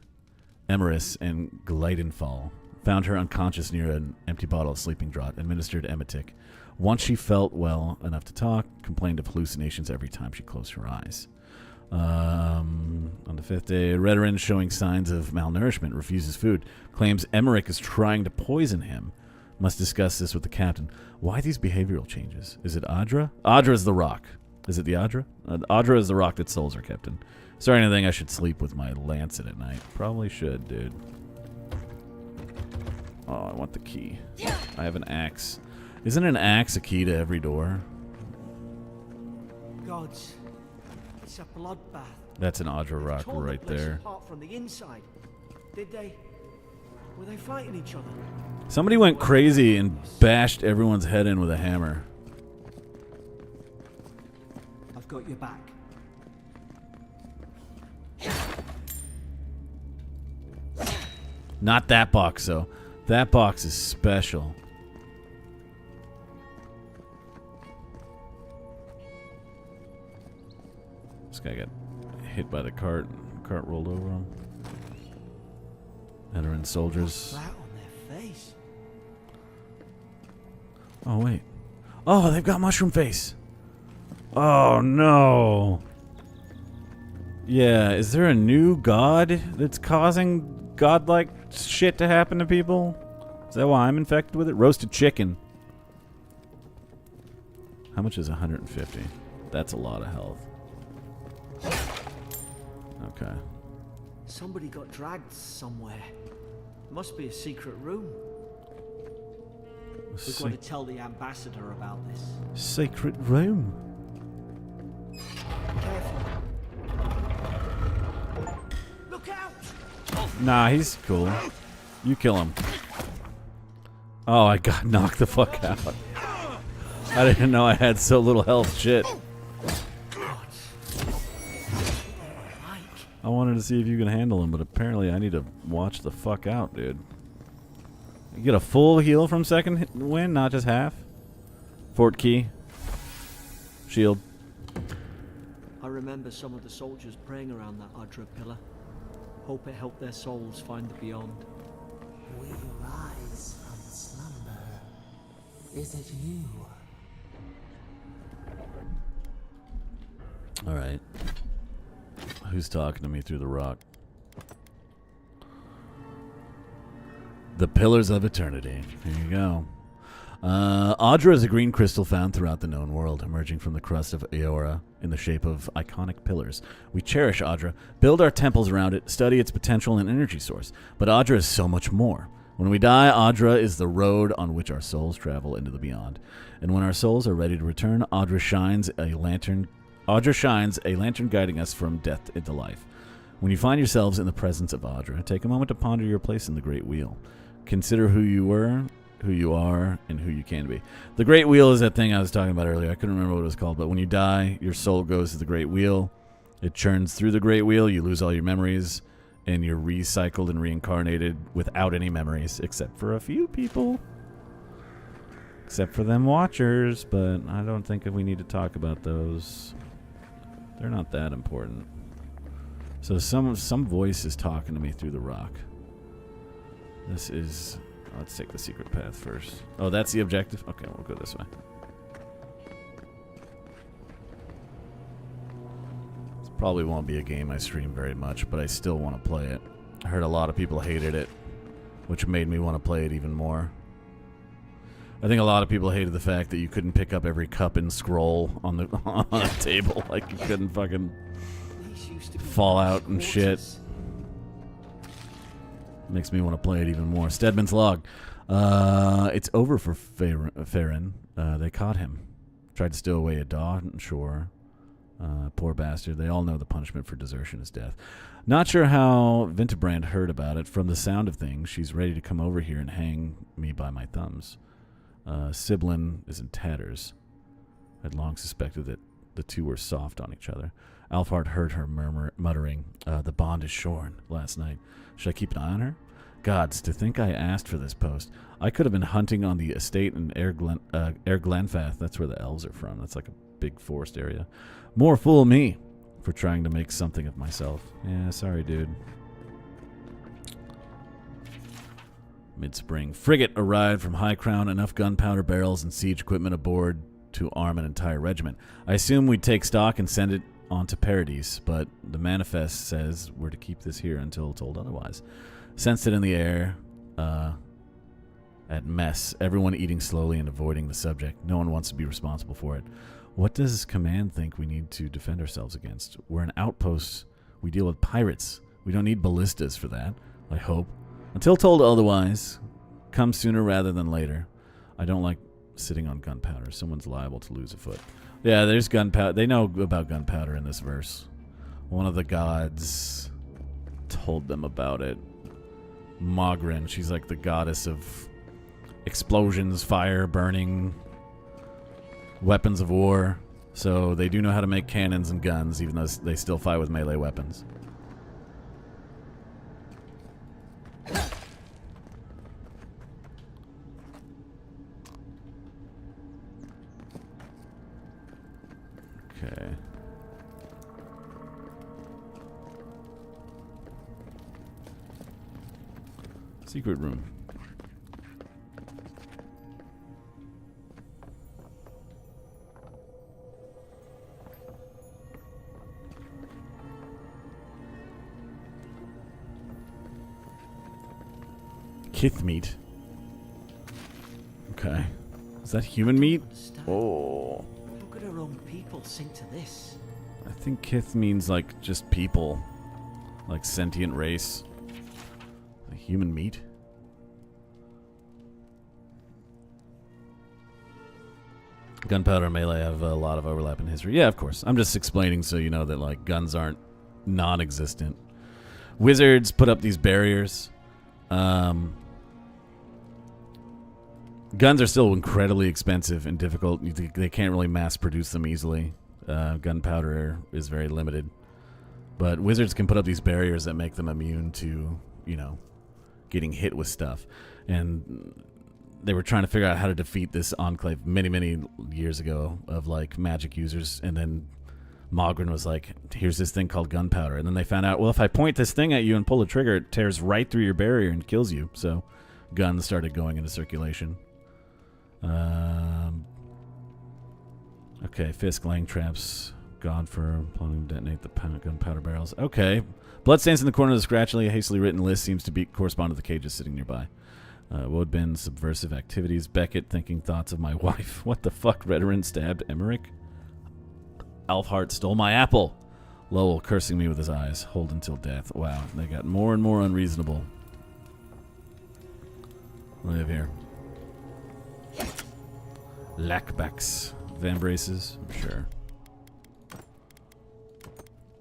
Emeris and Gleidenfall. Found her unconscious near an empty bottle of sleeping draught. Administered emetic. Once she felt well enough to talk, complained of hallucinations every time she closed her eyes. On the 5th day, Redoran showing signs of malnourishment, refuses food. Claims Emmerich is trying to poison him. Must discuss this with the captain. Why these behavioral changes? Is it Adra? Adra is the rock. Is it the Adra? Adra is the rock that souls her captain. Starting to think I should sleep with my lancet at night. Probably should, dude. Oh, I want the key. I have an axe. Isn't an axe a key to every door? Gods, it's a bloodbath. That's an Adra rock Tore the right place there. apart from the inside. Did they? Were they fighting each other? Somebody went crazy and bashed everyone's head in with a hammer. I've got your back. Not that box, though. That box is special. This guy got hit by the cart. Cart rolled over him. Veteran soldiers. Flat on their face. Oh, wait. Oh, they've got mushroom face. Oh, no. Yeah, is there a new god that's causing godlike shit to happen to people? Is that why I'm infected with it? Roasted chicken. How much is 150? That's a lot of health. Okay. Somebody got dragged somewhere. Must be a secret room. We've got to tell the ambassador about this. Sacred room. Careful. Look out! Nah, he's cool. You kill him. Oh, I got knocked the fuck out. I didn't know I had so little health. Shit. I wanted to see if you can handle him, but apparently I need to watch the fuck out, dude. You get a full heal from second win, not just half. Fort key. Shield. I remember some of the soldiers praying around that Adra pillar. Hope it helped their souls find the beyond. We rise from slumber. Is it you? Alright. Who's talking to me through the rock? The Pillars of Eternity. Here you go. Audra is a green crystal found throughout the known world, emerging from the crust of Eora in the shape of iconic pillars. We cherish Audra, build our temples around it, study its potential and energy source. But Audra is so much more. When we die, Audra is the road on which our souls travel into the beyond. And when our souls are ready to return, Audra shines a lantern guiding us from death into life. When you find yourselves in the presence of Audra, take a moment to ponder your place in the Great Wheel. Consider who you were, who you are, and who you can be. The Great Wheel is that thing I was talking about earlier. I couldn't remember what it was called, but when you die, your soul goes to the Great Wheel. It churns through the Great Wheel. You lose all your memories, and you're recycled and reincarnated without any memories, except for a few people. Except for them Watchers, but I don't think we need to talk about those. They're not that important. So some voice is talking to me through the rock. This is... Let's take the secret path first. Oh, that's the objective? Okay, we'll go this way. This probably won't be a game I stream very much, but I still want to play it. I heard a lot of people hated it, which made me want to play it even more. I think a lot of people hated the fact that you couldn't pick up every cup and scroll on the on a table. Like you couldn't fucking fall out and shit. Makes me want to play it even more. Stedman's log. It's over for Farron. They caught him. Tried to stow away a Dawn, sure. Poor bastard. They all know the punishment for desertion is death. Not sure how Vinterbrand heard about it. From the sound of things, she's ready to come over here and hang me by my thumbs. Siblin is in tatters. I'd long suspected that the two were soft on each other. Alfhard heard her muttering, the bond is shorn last night. Should I keep an eye on her? Gods, to think I asked for this post. I could have been hunting on the estate in Glenfath. That's where the elves are from. That's like a big forest area. More fool me for trying to make something of myself. Yeah, sorry, dude. Mid-spring. Frigate arrived from High Crown. Enough gunpowder barrels and siege equipment aboard to arm an entire regiment. I assume we'd take stock and send it on to Paradise, but the manifest says we're to keep this here until told otherwise. Sensed it in the air at mess. Everyone eating slowly and avoiding the subject. No one wants to be responsible for it. What does command think we need to defend ourselves against? We're an outpost. We deal with pirates. We don't need ballistas for that, I hope. Until told otherwise, come sooner rather than later. I don't like sitting on gunpowder. Someone's liable to lose a foot. Yeah, there's gunpowder. They know about gunpowder in this verse. One of the gods told them about it. Mogren, she's like the goddess of explosions, fire, burning, weapons of war. So they do know how to make cannons and guns, even though they still fight with melee weapons. Okay. Secret room. Kith meat. Okay. Is that human meat? Oh. How could our own people sink to this? I think Kith means like just people. Like sentient race. Human meat? Gunpowder and melee have a lot of overlap in history. Yeah, of course. I'm just explaining so you know that like guns aren't non-existent. Wizards put up these barriers. Guns are still incredibly expensive and difficult. They can't really mass produce them easily. Gunpowder is very limited. But wizards can put up these barriers that make them immune to, you know, getting hit with stuff. And they were trying to figure out how to defeat this enclave many years ago of like magic users. And then Mogren was like, here's this thing called gunpowder. And then they found out, well, if I point this thing at you and pull the trigger, it tears right through your barrier and kills you. So guns started going into circulation. Okay, Fisk laying traps. God for planning to detonate the gunpowder barrels. Okay. Bloodstains in the corner of the scratchily, hastily written list seems to correspond to the cages sitting nearby. Woodbin, subversive activities. Beckett, thinking thoughts of my wife. What the fuck? Redoran stabbed Emmerich. Alfhart stole my apple. Lowell, cursing me with his eyes. Hold until death. Wow, they got more and more unreasonable. What do we have here? Lackbacks. Vambraces. Sure.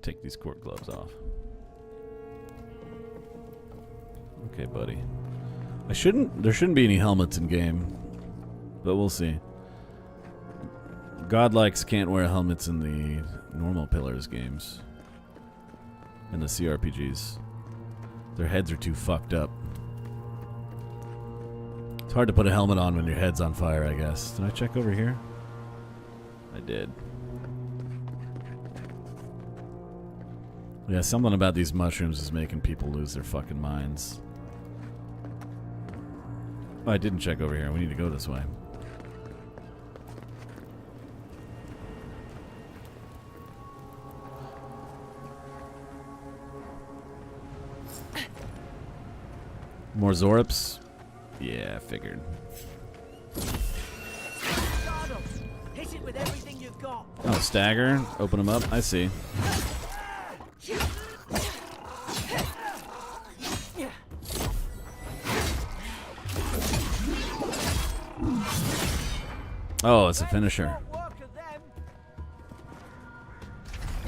Take these court gloves off. Okay, buddy. There shouldn't be any helmets in game, but we'll see. Godlikes can't wear helmets in the normal Pillars games. In the CRPGs. Their heads are too fucked up. It's hard to put a helmet on when your head's on fire, I guess. Did I check over here? I did. Yeah, something about these mushrooms is making people lose their fucking minds. Oh, I didn't check over here. We need to go this way. More Zorips? Yeah, I figured. Hit it with everything you've got. Oh, stagger. Open them up. I see. Oh, it's a finisher.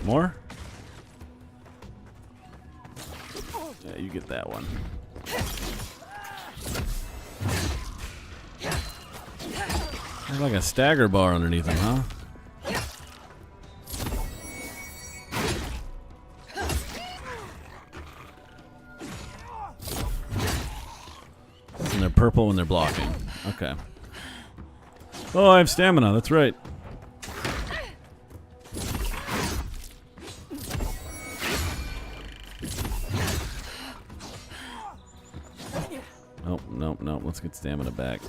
More? Yeah, you get that one. There's like a stagger bar underneath him, huh? And they're purple when they're blocking. Okay. Oh, I have stamina. That's right. Oh, no. Let's get stamina back.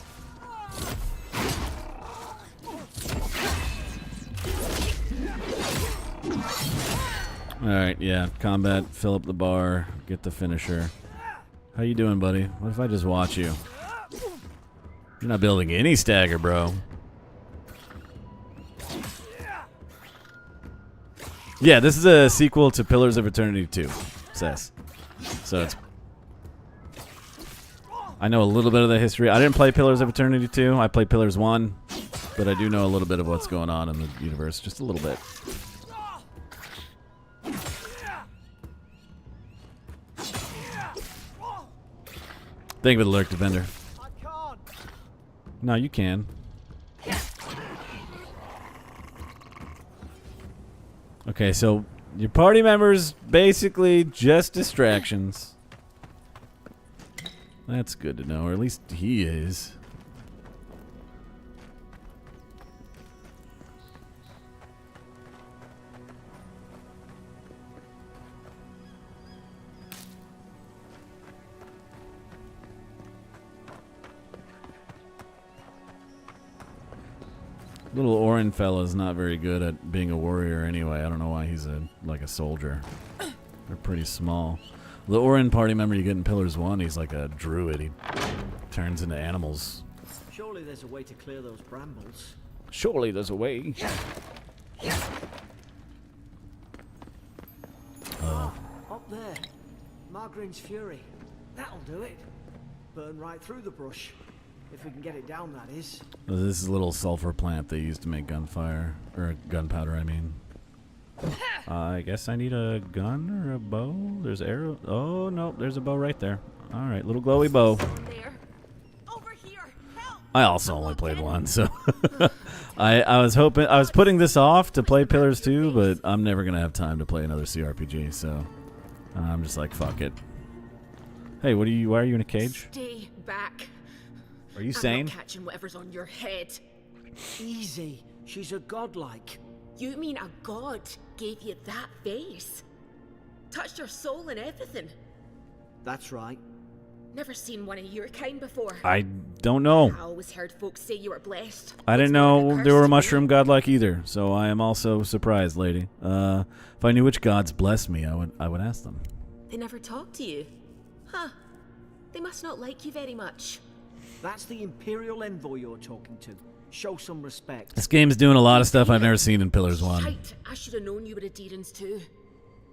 Alright, yeah. Combat, fill up the bar, get the finisher. How you doing, buddy? What if I just watch you? You're not building any stagger, bro. Yeah, this is a sequel to Pillars of Eternity 2, says. So it's... I know a little bit of the history. I didn't play Pillars of Eternity 2. I played Pillars 1. But I do know a little bit of what's going on in the universe. Just a little bit. Thank you for the lurk, Defender. No, you can. Okay, so your party members basically just distractions. That's good to know, or at least he is. Little Orin fella's not very good at being a warrior anyway. I don't know why he's like a soldier. They're pretty small. The Orin party member you get in Pillars 1, he's like a druid. He turns into animals. Surely there's a way to clear those brambles. Surely there's a way. Up there. Margarine's Fury. That'll do it. Burn right through the brush. If we can get it down, that is. This is a little sulfur plant they use to make gunfire. Or gunpowder, I mean. I guess I need a gun or a bow. There's arrow. Oh, no, there's a bow right there. Alright, little glowy bow. There. Over here. Help. I also only played one, so... I was hoping... I was putting this off to play Pillars 2, but I'm never going to have time to play another CRPG, so... I'm just like, fuck it. Hey, what are you... Why are you in a cage? Stay back. Are you I'm sane? not catching whatever's on your head. Easy. She's a godlike. You mean a god gave you that face? Touched your soul and everything? That's right. Never seen one of your kind before. I don't know. I always heard folks say you were blessed. I didn't It's more know than a there were curse to mushroom me. godlike either, so I am also surprised, lady. If I knew which gods blessed me, I would ask them. They never talk to you. Huh. They must not like you very much. That's the Imperial envoy you're talking to. Show some respect. This game's doing a lot of stuff I've never seen in Pillars 1. Shite, I should have known you were a Deerans too.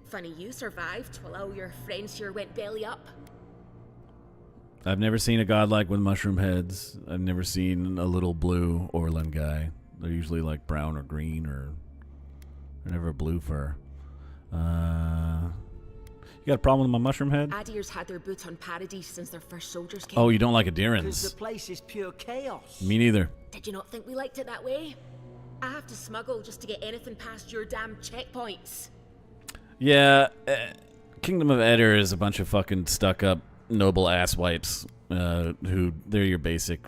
Funny you survived while all your friends here went belly up. I've never seen a godlike with mushroom heads. I've never seen a little blue Orlan guy. They're usually like brown or green, or they're never blue fur. You got a problem with my mushroom head? Adir's had their boots on Paradise since their first soldiers came. Oh, you don't like Because Adirans? the place is pure chaos. Me neither. Did you not think we liked it that way? I have to smuggle just to get anything past your damn checkpoints. Yeah, Kingdom of Edir is a bunch of fucking stuck-up noble asswipes who they're your basic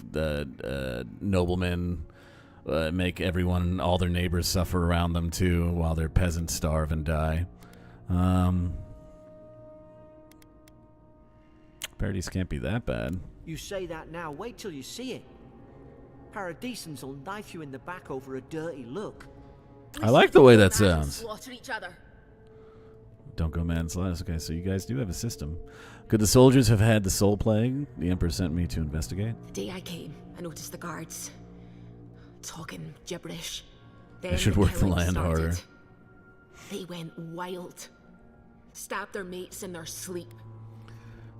noblemen. Make everyone, all their neighbors, suffer around them too, while their peasants starve and die. Paradise can't be that bad. You say that now, wait till you see it. Paradisans will knife you in the back over a dirty look. I like the way that Man, sounds. slaughter each other. Don't go man's last. Okay, so you guys do have a system. Could the soldiers have had the soul plague? The Emperor sent me to investigate. The day I came, I noticed the guards talking gibberish. They Then should work the killing land started. harder. They went wild. Stabbed their mates in their sleep.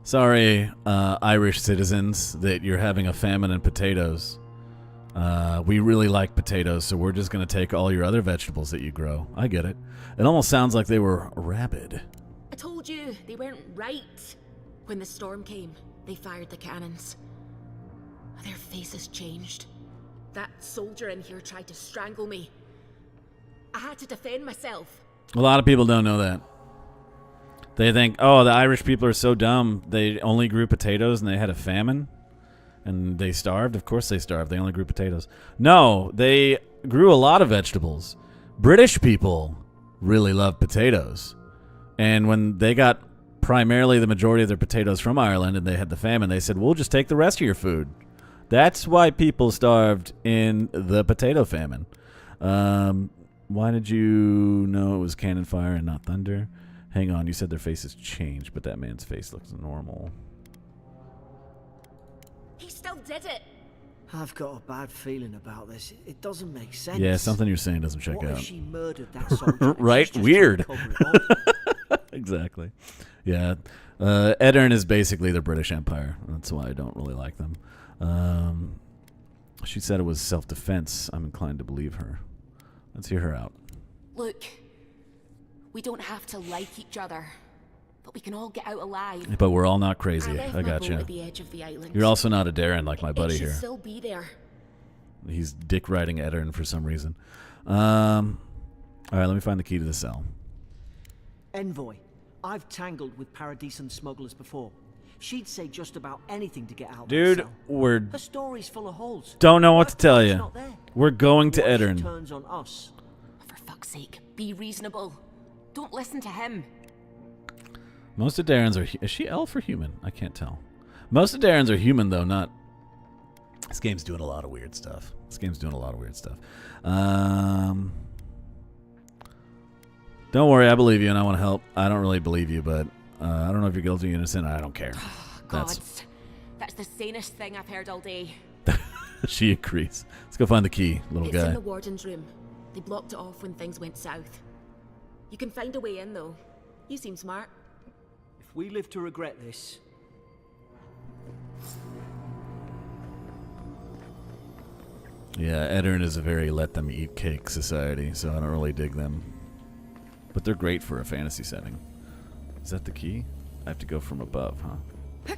Sorry, Irish citizens, that you're having a famine in potatoes. We really like potatoes, so we're just going to take all your other vegetables that you grow. I get it. It almost sounds like they were rabid. I told you, they weren't right. When the storm came, they fired the cannons. Their faces changed. That soldier in here tried to strangle me. I had to defend myself. A lot of people don't know that. They think, oh, the Irish people are so dumb. They only grew potatoes and they had a famine. And they starved? Of course they starved. They only grew potatoes. No, they grew a lot of vegetables. British people really love potatoes. And when they got primarily the majority of their potatoes from Ireland and they had the famine, they said, we'll just take the rest of your food. That's why people starved in the potato famine. Why did you know it was cannon fire and not thunder? Hang on, you said their faces changed, but that man's face looks normal. He still did it. I've got a bad feeling about this. It doesn't make sense. Yeah, something you're saying doesn't check What if out. she murdered that soldier? Right? She's just Weird. trying to cover it up? Exactly. Yeah. Edirn is basically the British Empire. That's why I don't really like them. She said it was self-defense. I'm inclined to believe her. Let's hear her out. Look, we don't have to like each other, but we can all get out alive. But we're all not crazy. left I my got boat you. at the edge of the island. You're also not a Darren like my buddy it should here. still be there. He's dick riding Edirn for some reason. All right, let me find the key to the cell. Envoy, I've tangled with Paradisan smugglers before. She'd say just about anything to get out of Dude, that cell. we're Her story's full of holes. don't know what to tell It's you. not there. We're going to What if she Edirn. turns on us? For fuck's sake, be reasonable. Don't listen to him. Most of Darren's are... Is she elf or human? I can't tell. Most of Darren's are human, though, not... This game's doing a lot of weird stuff. Don't worry, I believe you and I want to help. I don't really believe you, but I don't know if you're guilty or innocent. I don't care. Gods, that's the sanest thing I've heard all day. She agrees. Let's go find the key, little It's in guy. the warden's room. They blocked it off when things went south. You can find a way in, though. You seem smart. If we live to regret this, Yeah, Edirn is a very let-them-eat-cake society, so I don't really dig them. But they're great for a fantasy setting. Is that the key? I have to go from above, huh?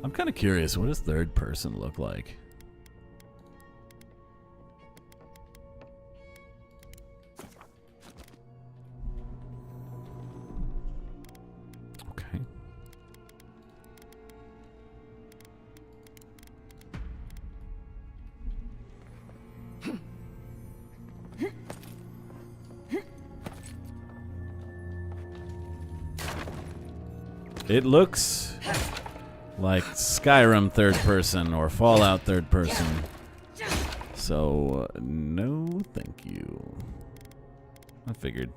I'm kind of curious. What does third person look like? Okay. It looks like Skyrim third person or Fallout third person. So, no thank you. I figured.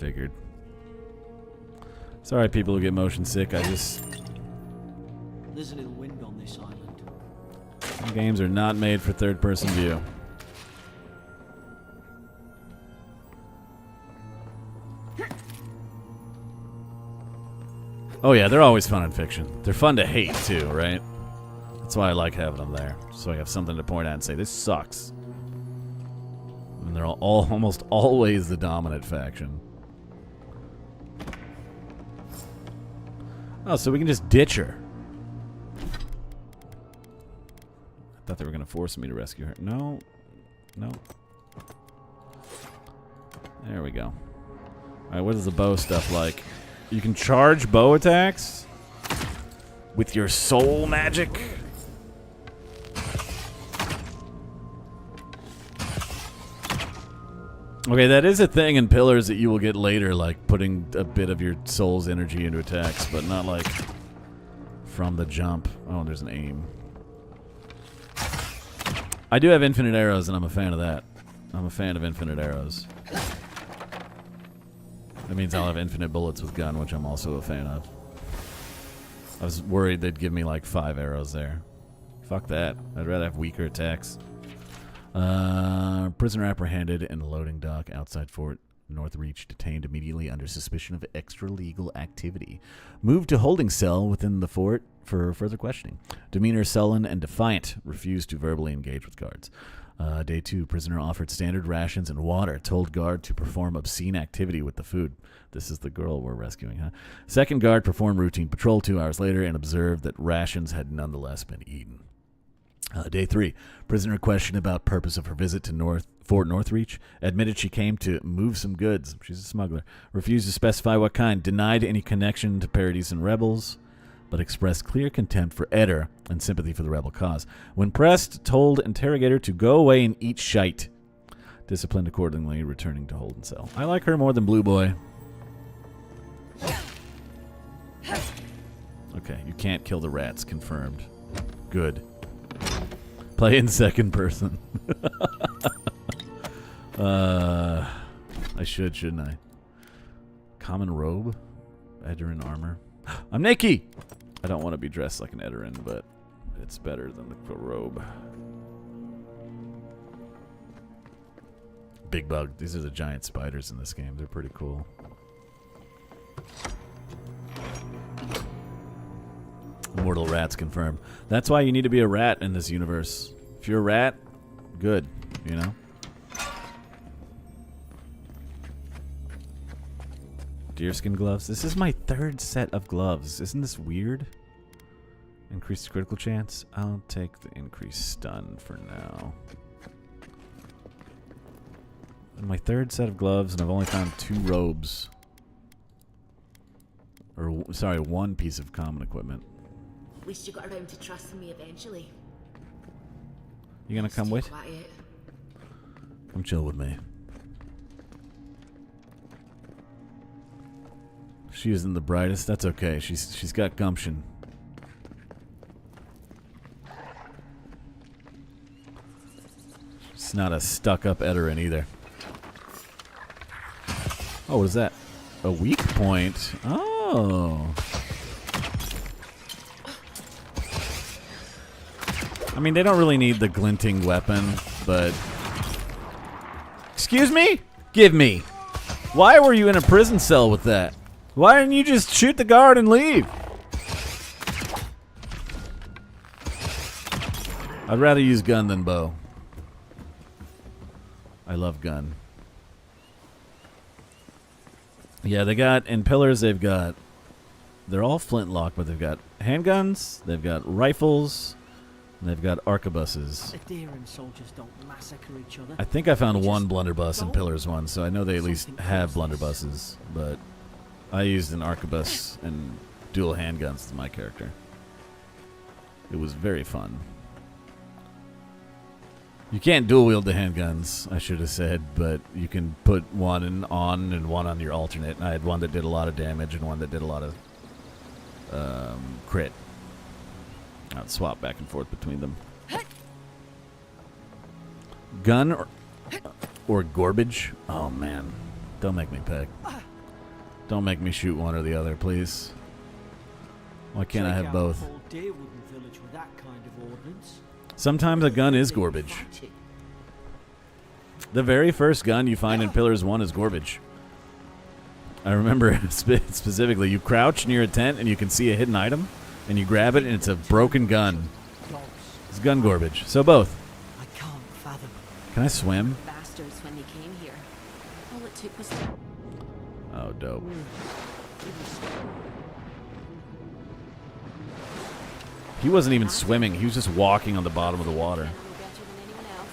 figured. Sorry, people who get motion sick. I just... There's a little wind on this island. Some games are not made for third-person view. Oh yeah, they're always fun in fiction. They're fun to hate, too, right? That's why I like having them there. So I have something to point out and say, this sucks. And they're almost always the dominant faction. Oh, so we can just ditch her. I thought they were going to force me to rescue her. No. No. There we go. Alright, what is the bow stuff like? You can charge bow attacks with your soul magic. Okay, that is a thing in Pillars that you will get later, like putting a bit of your soul's energy into attacks, but not like from the jump. Oh, there's an aim. I do have infinite arrows, and I'm a fan of that. I'm a fan of infinite arrows. That means I'll have infinite bullets with gun, which I'm also a fan of. I was worried they'd give me like 5 arrows there. Fuck that. I'd rather have weaker attacks. Prisoner apprehended in a loading dock outside Fort Northreach, detained immediately under suspicion of extra-legal activity. Moved to holding cell within the fort for further questioning. Demeanor sullen and defiant. Refused to verbally engage with guards. Day 2, prisoner offered standard rations and water. Told guard to perform obscene activity with the food. This is the girl we're rescuing, huh? Second guard performed routine patrol 2 hours later and observed that rations had nonetheless been eaten. Day 3, prisoner questioned about purpose of her visit to Fort Northreach. Admitted she came to move some goods. She's a smuggler. Refused to specify what kind. Denied any connection to Paradis rebels, but expressed clear contempt for Eder and sympathy for the rebel cause. When pressed, told interrogator to go away and eat shite. Disciplined accordingly, returning to hold and cell. I like her more than Blue Boy. Okay, you can't kill the rats. Confirmed. Good. Play in second person. I shouldn't I? Common robe? Edarin armor. I'm Nikki! I don't want to be dressed like an Edarin, but it's better than the robe. Big bug. These are the giant spiders in this game. They're pretty cool. Immortal rats confirmed. That's why you need to be a rat in this universe. If you're a rat, good, you know? Deerskin gloves. This is my 3rd set of gloves. Isn't this weird? Increased critical chance. I'll take the increased stun for now. And my 3rd set of gloves, and I've only found 2 robes. Or, sorry, 1 piece of common equipment. At least you got around to trusting me eventually. You gonna come with? Quiet. Come chill with me. She isn't the brightest. That's okay. She's got gumption. She's not a stuck-up Edarin either. Oh, what is that? A weak point. Oh. I mean, they don't really need the glinting weapon, but... Excuse me? Give me. Why were you in a prison cell with that? Why didn't you just shoot the guard and leave? I'd rather use gun than bow. I love gun. Yeah, they got, in Pillars, they've got, they're all flintlock, but they've got handguns, they've got rifles, and they've got arquebuses. The Deering soldiers don't massacre each other. I think I found 1 blunderbuss in Pillars 1, so I know they at least have blunderbusses, but I used an arquebus and dual handguns to my character. It was very fun. You can't dual wield the handguns, I should have said, but you can put one on and one on your alternate. And I had one that did a lot of damage and one that did a lot of crit. I'd swap back and forth between them. Gun or garbage? Oh man, don't make me pick. Don't make me shoot one or the other, please. Why can't I have both? Sometimes a gun is garbage. The very first gun you find in Pillars 1 is garbage. I remember specifically, you crouch near a tent and you can see a hidden item, and you grab it and it's a broken gun. It's gun garbage. So both. I can't fathom. Can I swim? Bastards when they came here. All it took was... Oh, dope. He wasn't even swimming. He was just walking on the bottom of the water. Better than anyone else.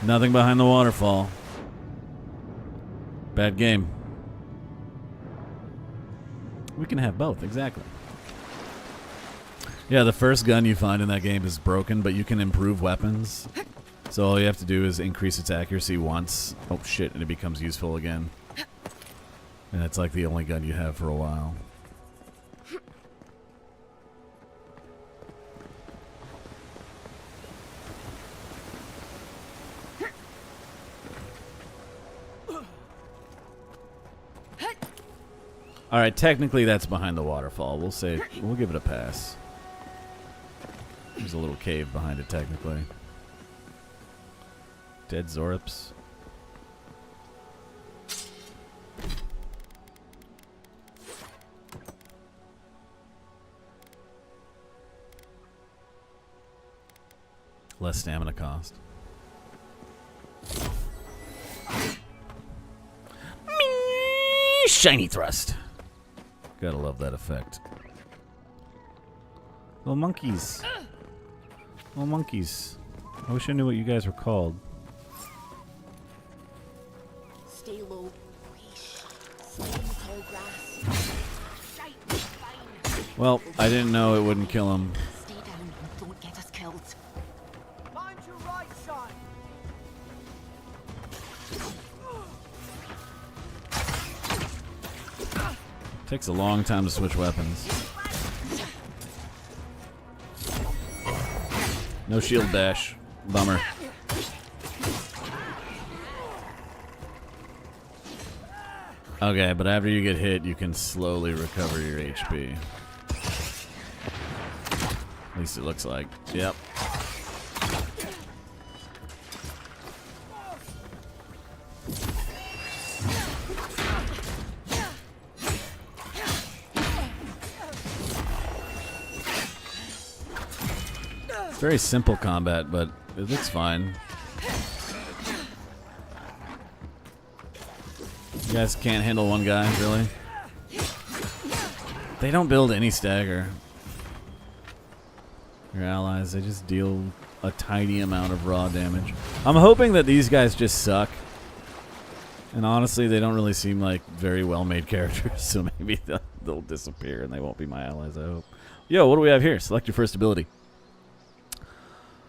Nothing behind the waterfall. Bad game. We can have both, exactly. Yeah, the first gun you find in that game is broken, but you can improve weapons. So all you have to do is increase its accuracy once. Oh shit, and it becomes useful again. And it's like the only gun you have for a while. Alright, technically that's behind the waterfall. We'll give it a pass. There's a little cave behind it, technically. Dead Zorips. Less stamina cost. Shiny thrust. Gotta love that effect. Little monkeys. Little monkeys. I wish I knew what you guys were called. Stay low. Stay in the tall grass. Shite, fine. Well, I didn't know it wouldn't kill him. Stay down and don't get us killed. Mind your right side. Takes a long time to switch weapons. No shield bash. Bummer. Okay, but after you get hit, you can slowly recover your HP. At least it looks like. Yep. Very simple combat, but it looks fine. You guys can't handle one guy, really? They don't build any stagger. Your allies, they just deal a tiny amount of raw damage. I'm hoping that these guys just suck. And honestly, they don't really seem like very well-made characters, so maybe they'll disappear and they won't be my allies, I hope. Yo, what do we have here? Select your first ability.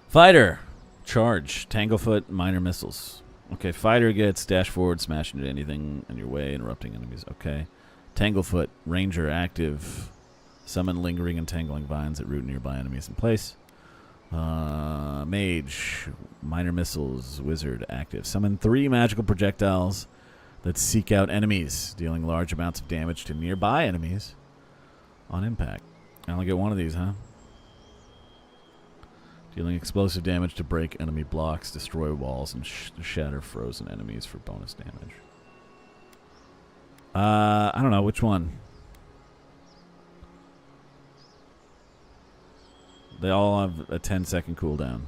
Fighter. Charge. Tanglefoot. Minor missiles. Okay, fighter gets dash forward, smash into anything in your way, interrupting enemies. Okay. Tanglefoot. Ranger. Active. Summon lingering and tangling vines that root nearby enemies in place. Mage. Minor missiles. Wizard. Active. Summon 3 magical projectiles that seek out enemies, dealing large amounts of damage to nearby enemies on impact. I only get one of these, huh? Dealing explosive damage to break enemy blocks, destroy walls, and shatter frozen enemies for bonus damage. I don't know. Which one? They all have a 10-second cooldown.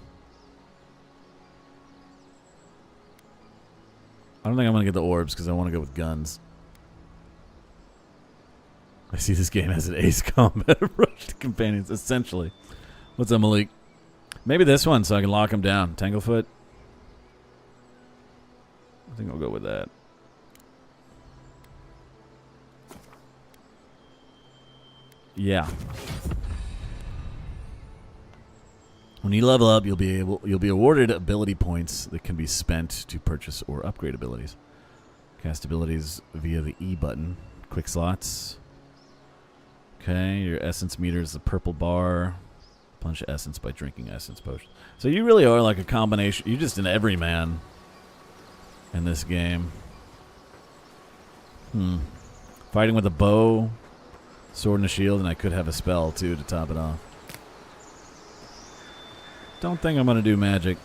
I don't think I'm going to get the orbs because I want to go with guns. I see this game has an ace combat approach to companions, essentially. What's up, Malik? Maybe this one so I can lock him down. Tanglefoot. I think I'll go with that. Yeah. When you level up, you'll be awarded ability points that can be spent to purchase or upgrade abilities. Cast abilities via the E button. Quick slots. Okay, your essence meter is the purple bar. Punch essence by drinking essence potion. So you really are like a combination. You're just an everyman. in this game. Fighting with a bow, sword and a shield, and I could have a spell too to top it off. Don't think I'm gonna do magic.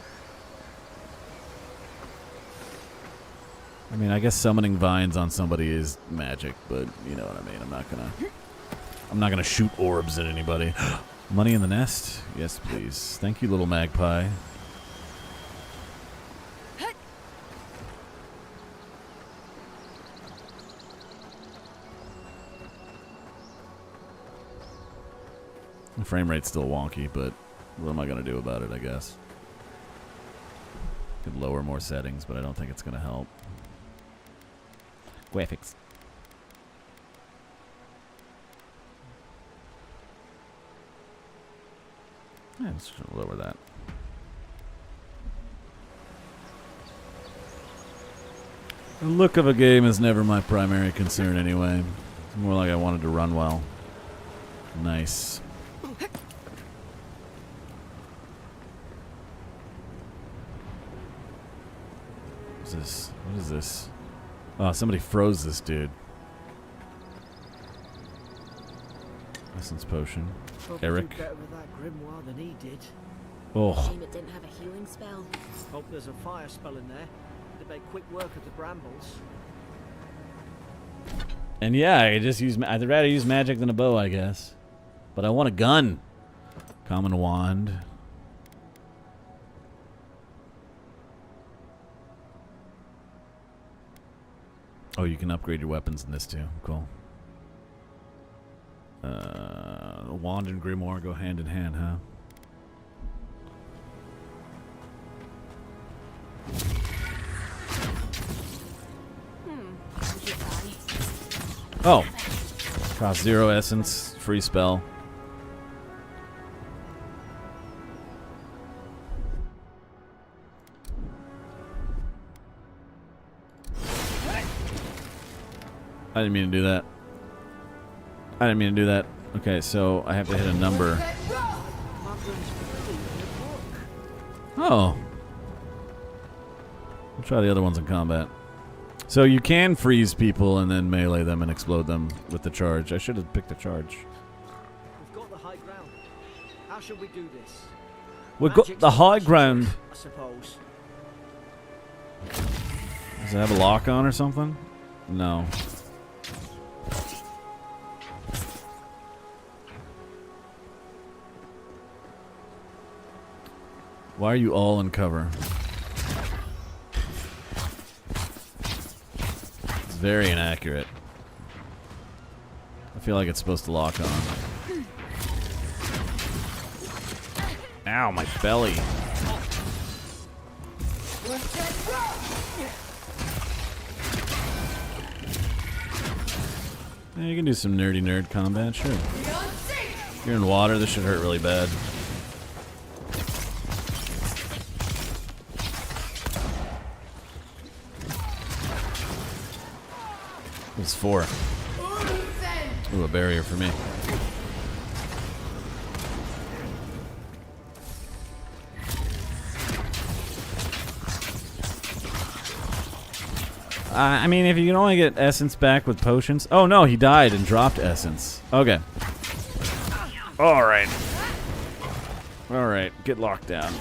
I mean, I guess summoning vines on somebody is magic, but you know what I mean. I'm not gonna shoot orbs at anybody. Money in the nest? Yes, please. Thank you, little magpie. The frame rate's still wonky, but what am I gonna do about it, I guess? Could lower more settings, but I don't think it's gonna help. Graphics. Yeah, let's lower that. The look of a game is never my primary concern anyway. It's more like I wanted to run well. Nice. What's this? What is this? Oh, somebody froze this dude. Essence potion. Probably Eric. do better with that grimoire than he did. Oh, Shame it didn't have a healing spell. Hope there's a fire spell in there. To make quick work of the brambles. and yeah, I just use. I'd rather use magic than a bow, I guess. But I want a gun. Common wand. Oh, you can upgrade your weapons in this too. Cool. Wand and grimoire go hand in hand, huh? Oh. Cost 0 essence, free spell. I didn't mean to do that. I didn't mean to do that. Okay, so I have to hit a number. Oh. I'll try the other ones in combat. So you can freeze people and then melee them and explode them with the charge. I should have picked the charge. We've got the high ground. How should we do this? We've got the high ground. I suppose. Does it have a lock on or something? No. Why are you all in cover? It's very inaccurate. I feel like it's supposed to lock on. Ow, my belly. Yeah, you can do some nerdy nerd combat, sure. If you're in water, this should hurt really bad. It's 4. Ooh, a barrier for me. I mean, if you can only get essence back with potions. Oh no, he died and dropped essence. Okay. Alright. Alright, get locked down.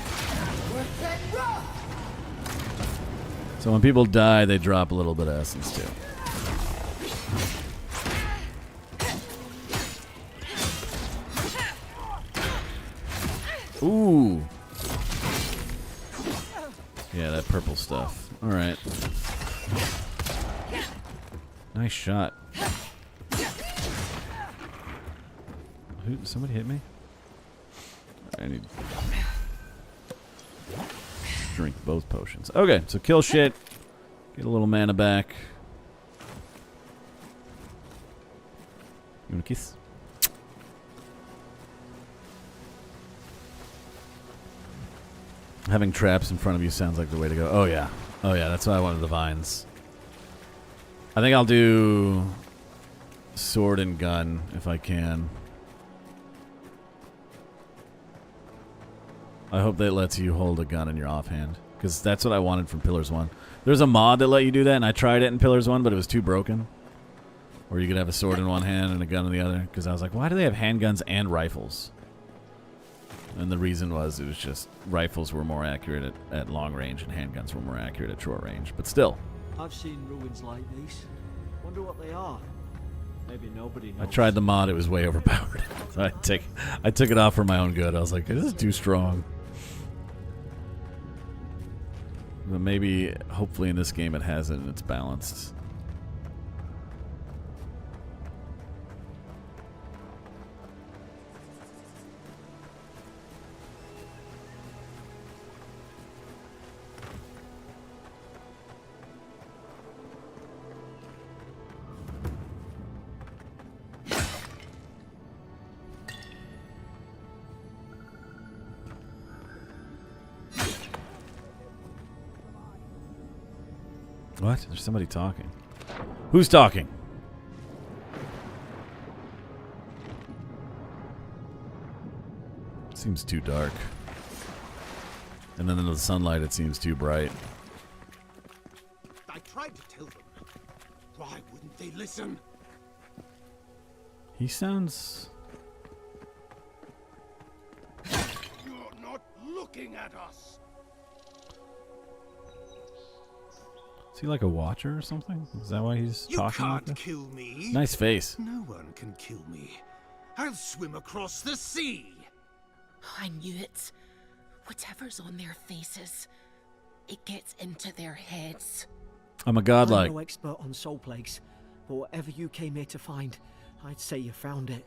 So when people die, they drop a little bit of essence too. Ooh. Yeah, that purple stuff. Alright. Nice shot. Somebody hit me? I need to drink both potions. Okay, so kill shit. Get a little mana back. You want a kiss? Having traps in front of you sounds like the way to go. Oh yeah. Oh yeah, that's why I wanted the vines. I think I'll do sword and gun if I can. I hope that lets you hold a gun in your offhand. because that's what I wanted from Pillars 1. There's a mod that let you do that, and I tried it in Pillars 1, but it was too broken. Where you could have a sword in one hand and a gun in the other. Because I was like, why do they have handguns and rifles? And the reason was it was just rifles were more accurate at long range and handguns were more accurate at short range. But still. I've seen ruins like these. Wonder what they are. Maybe nobody knows. I tried the mod, it was way overpowered. So I took it off for my own good. I was like, this is too strong. But maybe, hopefully in this game it has it and it's balanced. What? There's somebody talking. Who's talking? Seems too dark. And then in the sunlight it seems too bright. I tried to tell them. Why wouldn't they listen? He sounds... You're not looking at us. Is he like a watcher or something? Is that why he's talking like You this? can't kill me. Nice face. No one can kill me. I'll swim across the sea. I knew it. Whatever's on their faces, it gets into their heads. I'm a godlike. I'm no expert on soul plagues, but whatever you came here to find, I'd say you found it.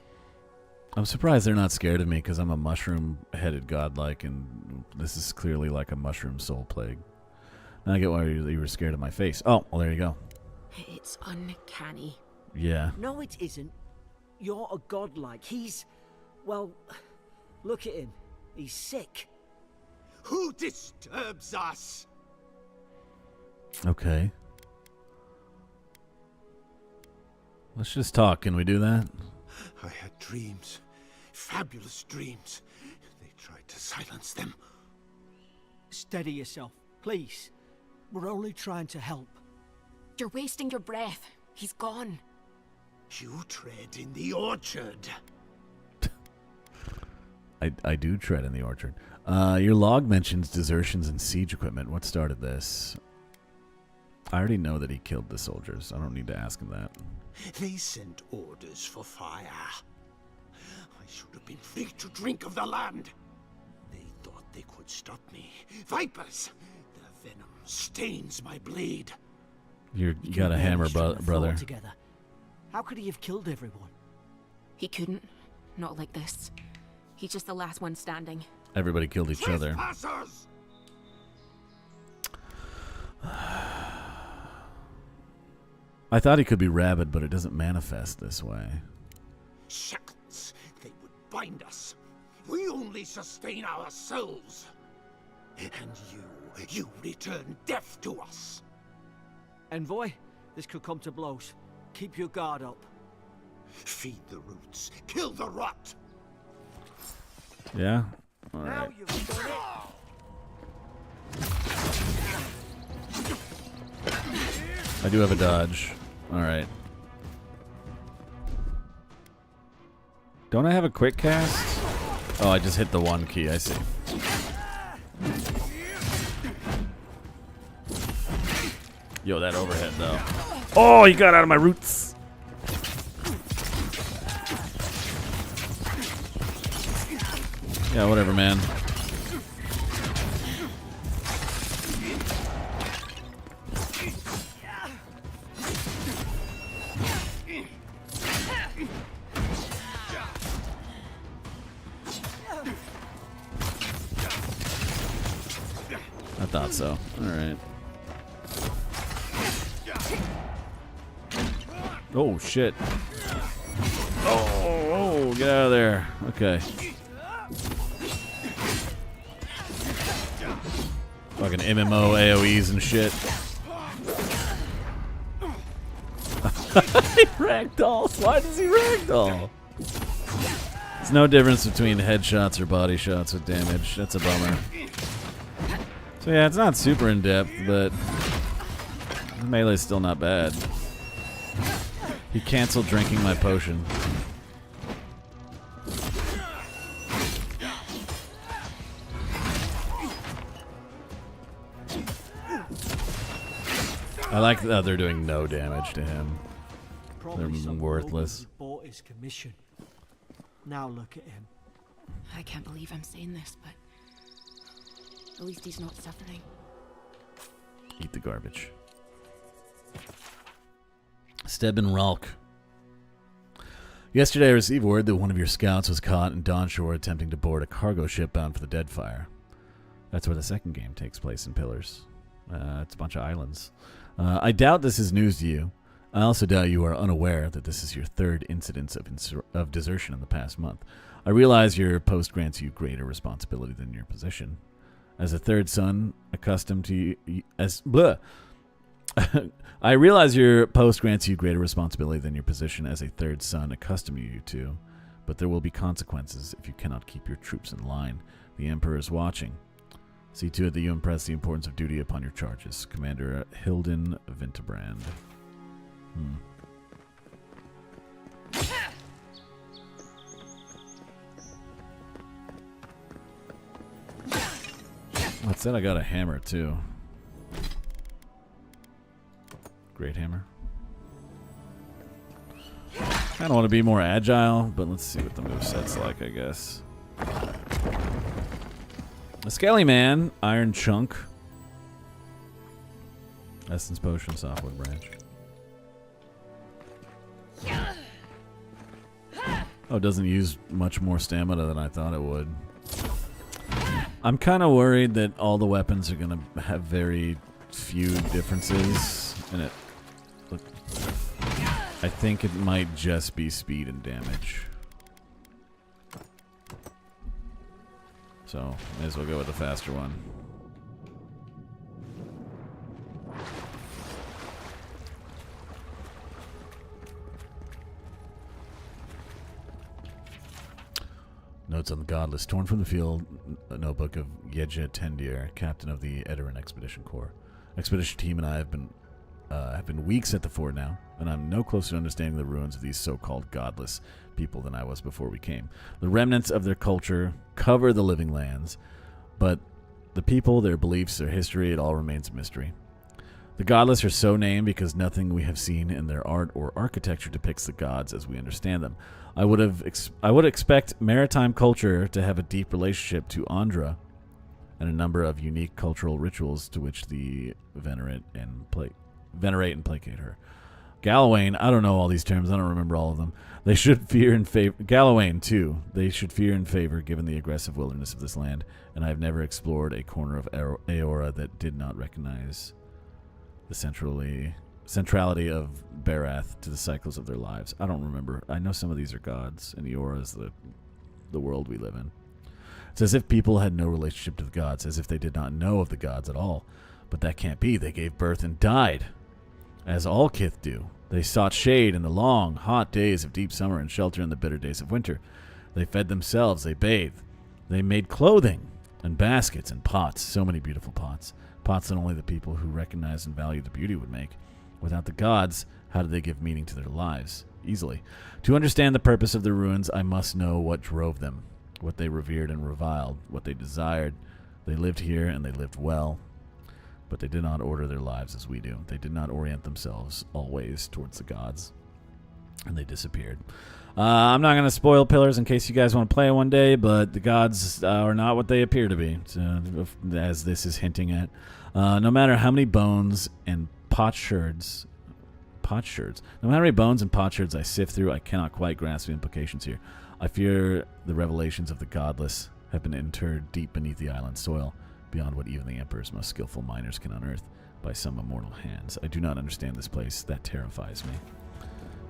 I'm surprised they're not scared of me because I'm a mushroom-headed godlike, and this is clearly like a mushroom soul plague. Now I get why you were scared of my face. Oh, well, there you go. It's uncanny. Yeah. No, it isn't. You're a godlike. He's... well, look at him. He's sick. Who disturbs us? Okay. Let's just talk. Can we do that? I had dreams. Fabulous dreams. They tried to silence them. Steady yourself, please. We're only trying to help. You're wasting your breath. He's gone. You tread in the orchard. I do tread in the orchard. Your log mentions desertions and siege equipment. What started this? I already know that he killed the soldiers. I don't need to ask him that. They sent orders for fire. I should have been free to drink of the land. They thought they could stop me. Vipers! Their venom stains my blade. You got a hammer, brother. Together. How could he have killed everyone? He couldn't. Not like this. He's just the last one standing. Everybody killed each other. Trespassers! I thought he could be rabid, but it doesn't manifest this way. Shackles. They would bind us. We only sustain ourselves. And you return death to us. Envoy, this could come to blows. Keep your guard up. Feed the roots. Kill the rot. Yeah? All Now right. you've done it. I do have a dodge. All right. Don't I have a quick cast? Oh, I just hit the one key. I see. Yo, that overhead, though. Oh, you got out of my roots. Yeah, whatever, man. I thought so. All right. Oh, shit. Oh, get out of there. Okay. Fucking MMO AoEs and shit. He ragdolls. Why does he ragdoll? There's no difference between headshots or body shots with damage. That's a bummer. So yeah, it's not super in depth, but the melee's still not bad. He canceled drinking my potion. I like that they're doing no damage to him. Probably They're some worthless. noble who bought his commission. Now look at him. I can't believe I'm saying this, but at least he's not suffering. Eat the garbage. Stebin Ralk. Yesterday I received word that one of your scouts was caught in Dawnshore attempting to board a cargo ship bound for the Deadfire. That's where the second game takes place in Pillars. It's a bunch of islands. I doubt this is news to you. I also doubt you are unaware that this is your third incidence of desertion in the past month. I realize your post grants you greater responsibility than your position. As a third son, accustomed to I realize your post grants you greater responsibility than your position as a third son accustomed you to, but there will be consequences if you cannot keep your troops in line. The Emperor is watching. See to it that you impress the importance of duty upon your charges. Commander Hilden Vinterbrand. That said, I got a hammer too. Great hammer. Kind of want to be more agile, but let's see what the moveset's like, I guess. A Scaly Man, Iron Chunk. Essence Potion, Softwood Branch. Oh, it doesn't use much more stamina than I thought it would. I'm kind of worried that all the weapons are going to have very few differences in it. I think it might just be speed and damage. So, may as well go with the faster one. Notes on the Godless. Torn from the field, a notebook of Yeja Tendir, captain of the Edoran Expedition Corps. Expedition team and I have been weeks at the fort now, and I'm no closer to understanding the ruins of these so-called godless people than I was before we came. The remnants of their culture cover the living lands, but the people, their beliefs, their history, it all remains a mystery. The godless are so named because nothing we have seen in their art or architecture depicts the gods as we understand them. I would expect maritime culture to have a deep relationship to Andra and a number of unique cultural rituals to which they venerate and placate her. Galawain, I don't know all these terms, I don't remember all of them. They should fear and favor Galawain too. They should fear and favor given the aggressive wilderness of this land, and I have never explored a corner of Aora that did not recognize the centrality of Barath to the cycles of their lives. I don't remember. I know some of these are gods, and Eora is the world we live in. It's as if people had no relationship to the gods, as if they did not know of the gods at all. But that can't be. They gave birth and died, as all Kith do. They sought shade in the long, hot days of deep summer and shelter in the bitter days of winter. They fed themselves. They bathed. They made clothing and baskets and pots. So many beautiful pots. Pots that only the people who recognize and value the beauty would make. Without the gods, how did they give meaning to their lives? Easily. To understand the purpose of the ruins, I must know what drove them, what they revered and reviled, what they desired. They lived here and they lived well, but they did not order their lives as we do. They did not orient themselves always towards the gods, and they disappeared. I'm not going to spoil Pillars in case you guys want to play it one day, but the gods are not what they appear to be, as this is hinting at. No matter how many bones and potsherds, no matter how many bones and potsherds I sift through, I cannot quite grasp the implications here. I fear the revelations of the godless have been interred deep beneath the island's soil, beyond what even the Emperor's most skillful miners can unearth by some immortal hands. I do not understand this place. That terrifies me.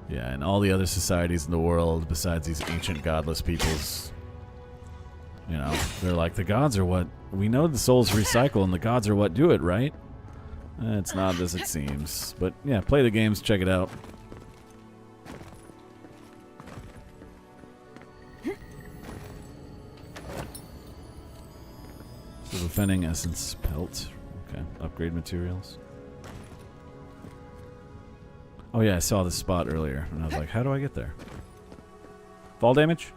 Yeah, and all the other societies in the world, besides these ancient godless peoples, you know, they're like, the gods are what... We know the souls recycle, and the gods are what do it, right? It's not as it seems. But, yeah, play the games, check it out. defending essence pelt. Okay, upgrade materials. Oh yeah, I saw this spot earlier, and I was like, how do I get there? Fall damage?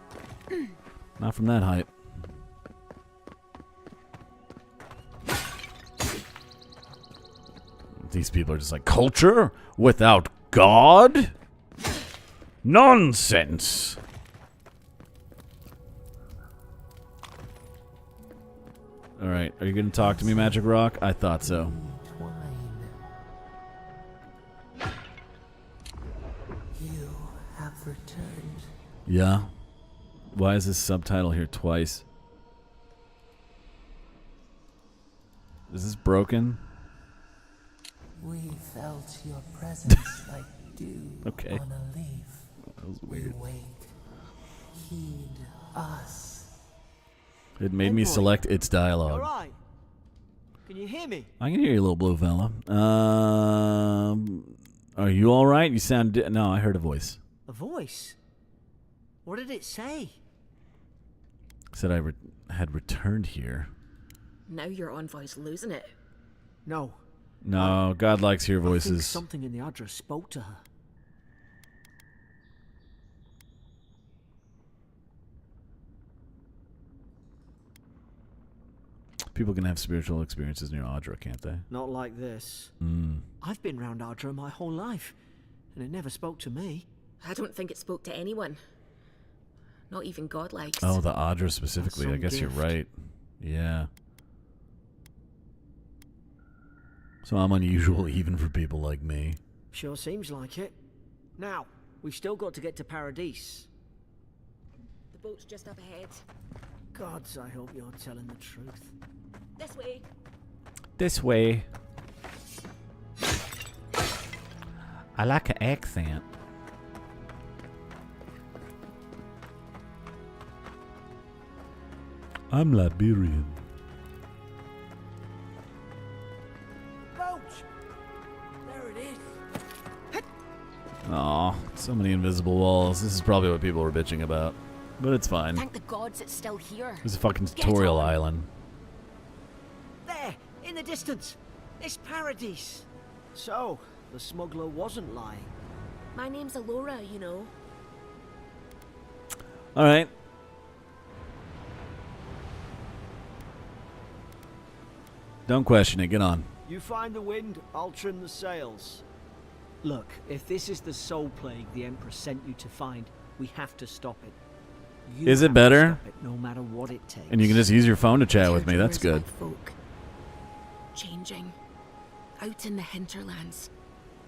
Not from that height. These people are just like, culture without God? Nonsense! Alright, are you gonna talk to me, Magic Rock? I thought so. You have returned. Yeah? Why is this subtitle here twice? Is this broken? We felt your presence like dew Okay. on a leaf. That was weird. We wake. Heed us. It made me select its dialogue. Alright. Can you hear me? I can hear you, little blue fella. Are you all right? You sound... no, I heard a voice. A voice? What did it say? Said I had returned here. Now your envoy's losing it. No. No, God likes to hear I think voices. something in the address spoke to her. People can have spiritual experiences near Audra, can't they? Not like this. Mm. I've been round Ardra my whole life, and it never spoke to me. I don't think it spoke to anyone. Not even God likes. Oh, the Audra specifically. That's I guess some you're gift. right. Yeah. So I'm unusual even for people like me. Sure seems like it. Now, we've still got to get to Paradise. The boat's just up ahead. Gods, I hope you're telling the truth. This way. This way. I like an accent. I'm Liberian. Boat! There it is. Aw, so many invisible walls. This is probably what people were bitching about. But it's fine. Thank the gods it's still here. It's a fucking Get tutorial on. island. There, in the distance. It's Paradise. So, the smuggler wasn't lying. My name's Alora, you know. Alright. Don't question it. Get on. You find the wind, I'll trim the sails. Look, if this is the soul plague the Emperor sent you to find, we have to stop it. You Is it have to better? stop it, no matter what it takes. And you can just use your phone to chat with me. Heard That's rumors good. about folk changing. Out in the hinterlands.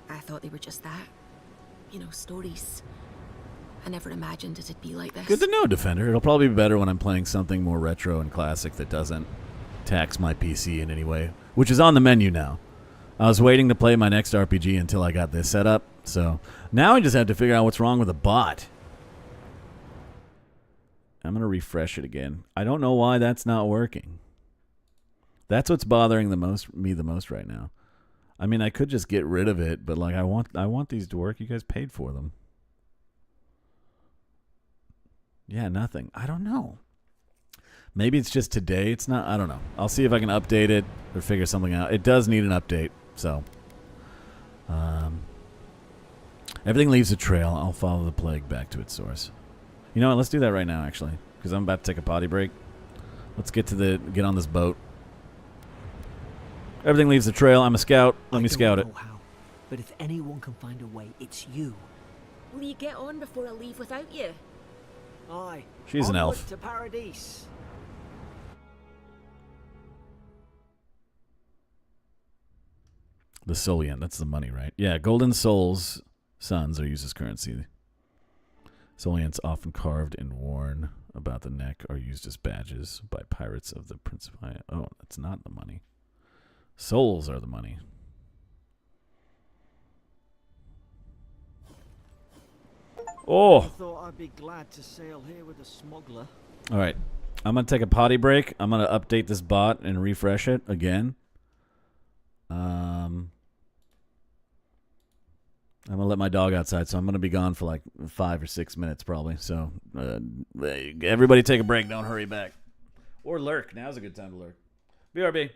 I thought they were just that. You know, stories. I never imagined it'd be like this. Good to know, Defender. It'll probably be better when I'm playing something more retro and classic that doesn't tax my PC in any way, which is on the menu now. I was waiting to play my next RPG until I got this set up, so now I just have to figure out what's wrong with the bot. I'm going to refresh it again. I don't know why that's not working. That's what's bothering me the most right now. I mean, I could just get rid of it, but like I want these to work. You guys paid for them. Yeah, nothing. I don't know. Maybe it's just today. It's not. I don't know. I'll see if I can update it or figure something out. It does need an update, so. Everything leaves a trail. I'll follow the plague back to its source. You know what? Let's do that right now, actually, because I'm about to take a potty break. Let's get on this boat. Everything leaves a trail. I'm a scout. Let me scout it. I don't know how, but if anyone can find a way, it's you. Will you get on before I leave without you? Aye. She's an Onward elf. to Paradise. The Solian. That's the money, right? Yeah, golden souls, sons are used as currency. Solians often carved and worn about the neck are used as badges by pirates of the Principality. Oh, that's not the money. Souls are the money. Oh! I thought I'd be glad to sail here with a smuggler. All right. I'm going to take a potty break. I'm going to update this bot and refresh it again. I'm going to let my dog outside, so I'm going to be gone for like 5 or 6 minutes probably. So everybody take a break. Don't hurry back. Or lurk. Now's a good time to lurk. BRB.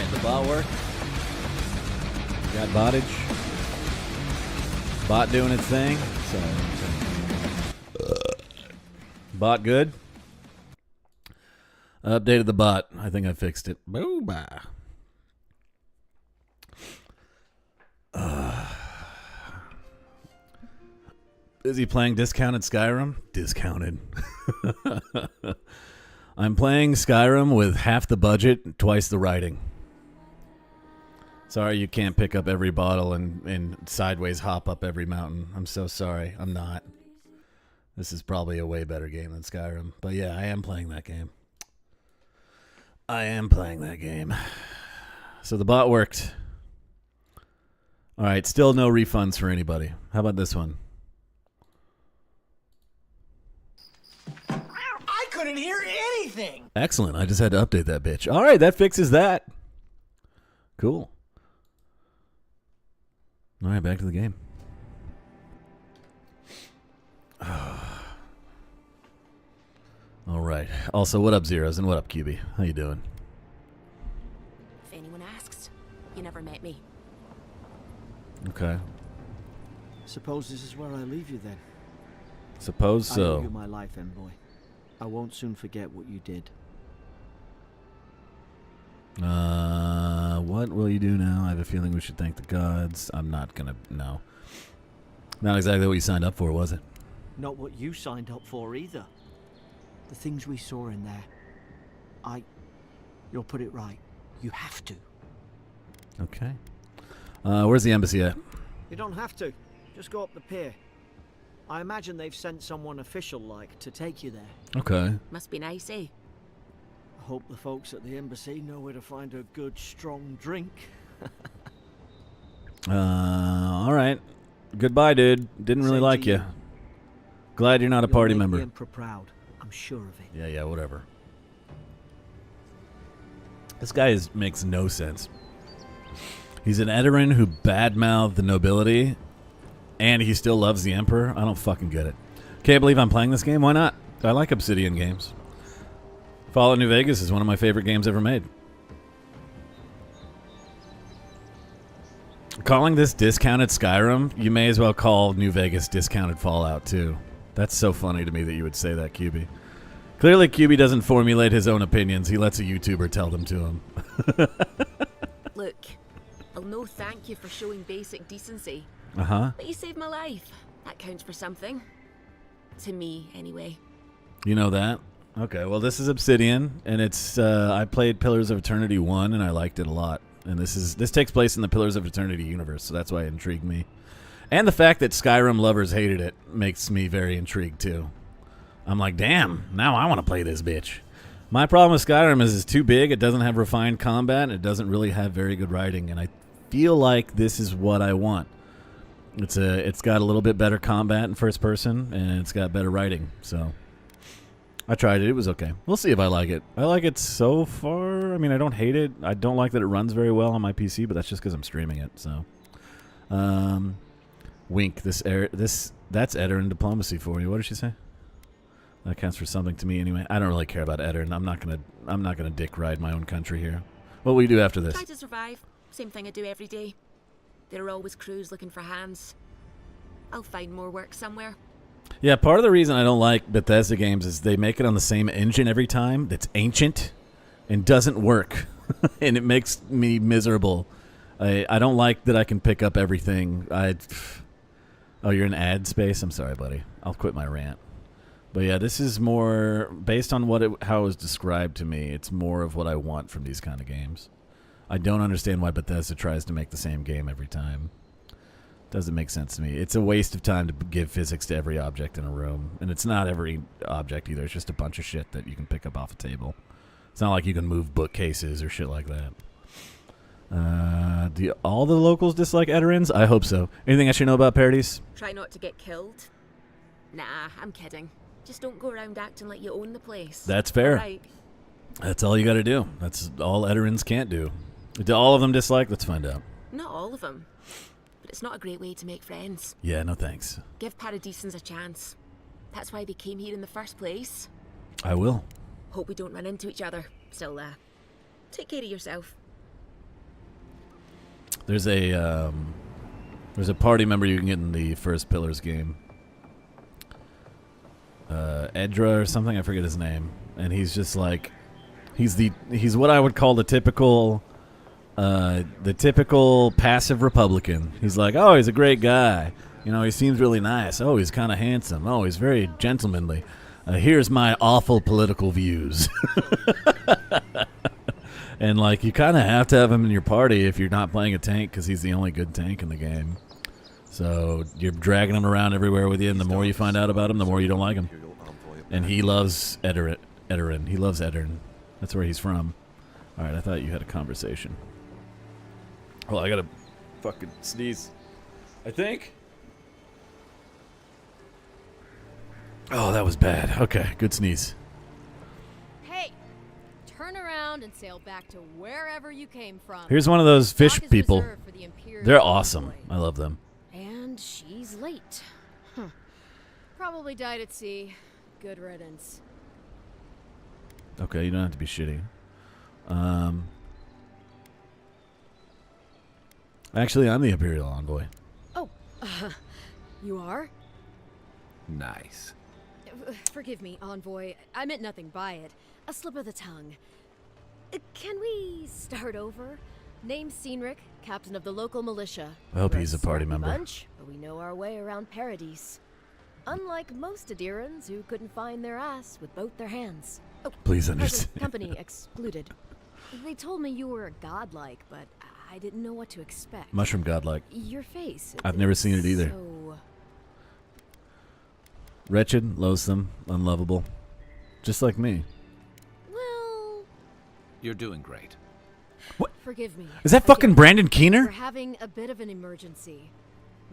Alright, the bot work. Got bottage. Bot doing its thing. Bot good. Updated the bot. I think I fixed it. Boo-bah. Busy playing discounted Skyrim? Discounted. I'm playing Skyrim with half the budget, twice the writing. Sorry you can't pick up every bottle and sideways hop up every mountain. I'm so sorry. I'm not. This is probably a way better game than Skyrim. But yeah, I am playing that game. So the bot worked. Alright, still no refunds for anybody. How about this one? I couldn't hear anything! Excellent. I just had to update that bitch. Alright, that fixes that. Cool. Alright, back to the game. Alright. Also, what up, Zeros? And what up, QB? How you doing? If anyone asks, you never met me. Okay. Suppose this is where I leave you then. Suppose I owe so. you my life, envoy. I won't soon forget what you did. What will you do now? I have a feeling we should thank the gods. I'm not gonna... No. Not exactly what you signed up for, was it? Not what you signed up for either. The things we saw in there. You'll put it right. You have to. Okay. Where's the embassy at? You don't have to. Just go up the pier. I imagine they've sent someone official-like to take you there. Okay. Must be nice, eh? I hope the folks at the embassy know where to find a good, strong drink. Alright. Goodbye, dude. Didn't really Same like to you. Glad you're not a You'll party make member. the Emperor proud. I'm sure of it. Yeah, whatever. This guy makes no sense. He's an Edarin who badmouthed the nobility, and he still loves the Emperor. I don't fucking get it. Can't believe I'm playing this game. Why not? I like Obsidian games. Fallout New Vegas is one of my favorite games ever made. Calling this discounted Skyrim, you may as well call New Vegas discounted Fallout too. That's so funny to me that you would say that, QB. Clearly, QB doesn't formulate his own opinions. He lets a YouTuber tell them to him. Look, I'll no thank you for showing basic decency. Uh-huh. But you saved my life. That counts for something. To me, anyway. You know that? Okay, well, this is Obsidian, and it's, I played Pillars of Eternity 1, and I liked it a lot. And this takes place in the Pillars of Eternity universe, so that's why it intrigued me. And the fact that Skyrim lovers hated it makes me very intrigued, too. I'm like, damn, now I want to play this bitch. My problem with Skyrim is it's too big, it doesn't have refined combat, and it doesn't really have very good writing, and I feel like this is what I want. It's got a little bit better combat in first person, and it's got better writing, so... I tried it. It was okay. We'll see if I like it. I like it so far. I mean, I don't hate it. I don't like that it runs very well on my PC, but that's just because I'm streaming it. So, wink. That's Edarin diplomacy for you. What did she say? That counts for something to me, anyway. I don't really care about Edarin. I'm not gonna dick ride my own country here. What will you do after this? Try to survive. Same thing I do every day. There are always crews looking for hands. I'll find more work somewhere. Yeah, part of the reason I don't like Bethesda games is they make it on the same engine every time that's ancient and doesn't work. And it makes me miserable. I don't like that I can pick up everything. Oh, you're in ad space? I'm sorry, buddy. I'll quit my rant. But yeah, this is more, based on how it was described to me, it's more of what I want from these kind of games. I don't understand why Bethesda tries to make the same game every time. Doesn't make sense to me. It's a waste of time to give physics to every object in a room. And it's not every object either. It's just a bunch of shit that you can pick up off a table. It's not like you can move bookcases or shit like that. Do all the locals dislike Edarins? I hope so. Anything I should know about Parodies? Try not to get killed. Nah, I'm kidding. Just don't go around acting like you own the place. That's fair. Right. That's all you got to do. That's all Edarins can't do. Do all of them dislike? Let's find out. Not all of them. But it's not a great way to make friends. Yeah, no thanks. Give Paradisans a chance. That's why they came here in the first place. I will. Hope we don't run into each other. Still, take care of yourself. There's a party member you can get in the first Pillars game. Edra or something, I forget his name. And he's just like, he's what I would call the typical passive Republican. He's like, oh, he's a great guy. You know, he seems really nice. Oh, he's kind of handsome. Oh, he's very gentlemanly. Here's my awful political views. And, like, you kind of have to have him in your party if you're not playing a tank because he's the only good tank in the game. So you're dragging him around everywhere with you, and the more you find out about him, the more you don't like him. And he loves Edorin. He loves Edorin. That's where he's from. All right, I thought you had a conversation. Well, I got to fucking sneeze. I think. Oh, that was bad. Okay, good sneeze. Hey, turn around and sail back to wherever you came from. Here's one of those fish Dock is people. reserved for the Imperial They're awesome. Envoy. I love them. And she's late. Huh. Probably died at sea. Good riddance. Okay, you don't have to be shitty. Actually, I'm the Imperial Envoy. Oh, you are? Nice. Forgive me, Envoy. I meant nothing by it. A slip of the tongue. Can we start over? Name's Cynric, captain of the local militia. I hope We're he's a party sloppy member. Bunch, but we know our way around Paradise. Unlike most Adirans who couldn't find their ass with both their hands. Oh, Please present understand. company excluded. They told me you were godlike, but I didn't know what to expect. Mushroom godlike. Your face. I've never seen it either. So Wretched, loathsome, unlovable. Just like me. well, You're doing great. forgive me. Is that fucking Again, Brandon We're Keener? having a bit of an emergency.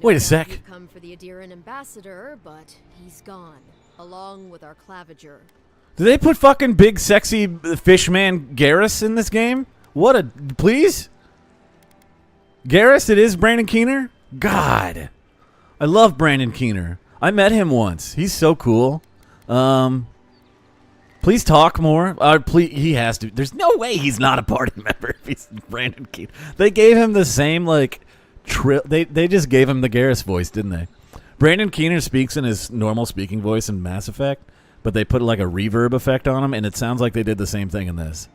Wait a doubt sec. You've come for the Adiran ambassador, but he's gone, along with our claviger. Did they put fucking big sexy fishman Garrus in this game? What a... Please? Garrus, it is Brandon Keener? God. I love Brandon Keener. I met him once. He's so cool. Please talk more. Please, he has to. There's no way he's not a party member if he's Brandon Keener. They gave him the same, like... They just gave him the Garrus voice, didn't they? Brandon Keener speaks in his normal speaking voice in Mass Effect, but they put like a reverb effect on him, and it sounds like they did the same thing in this.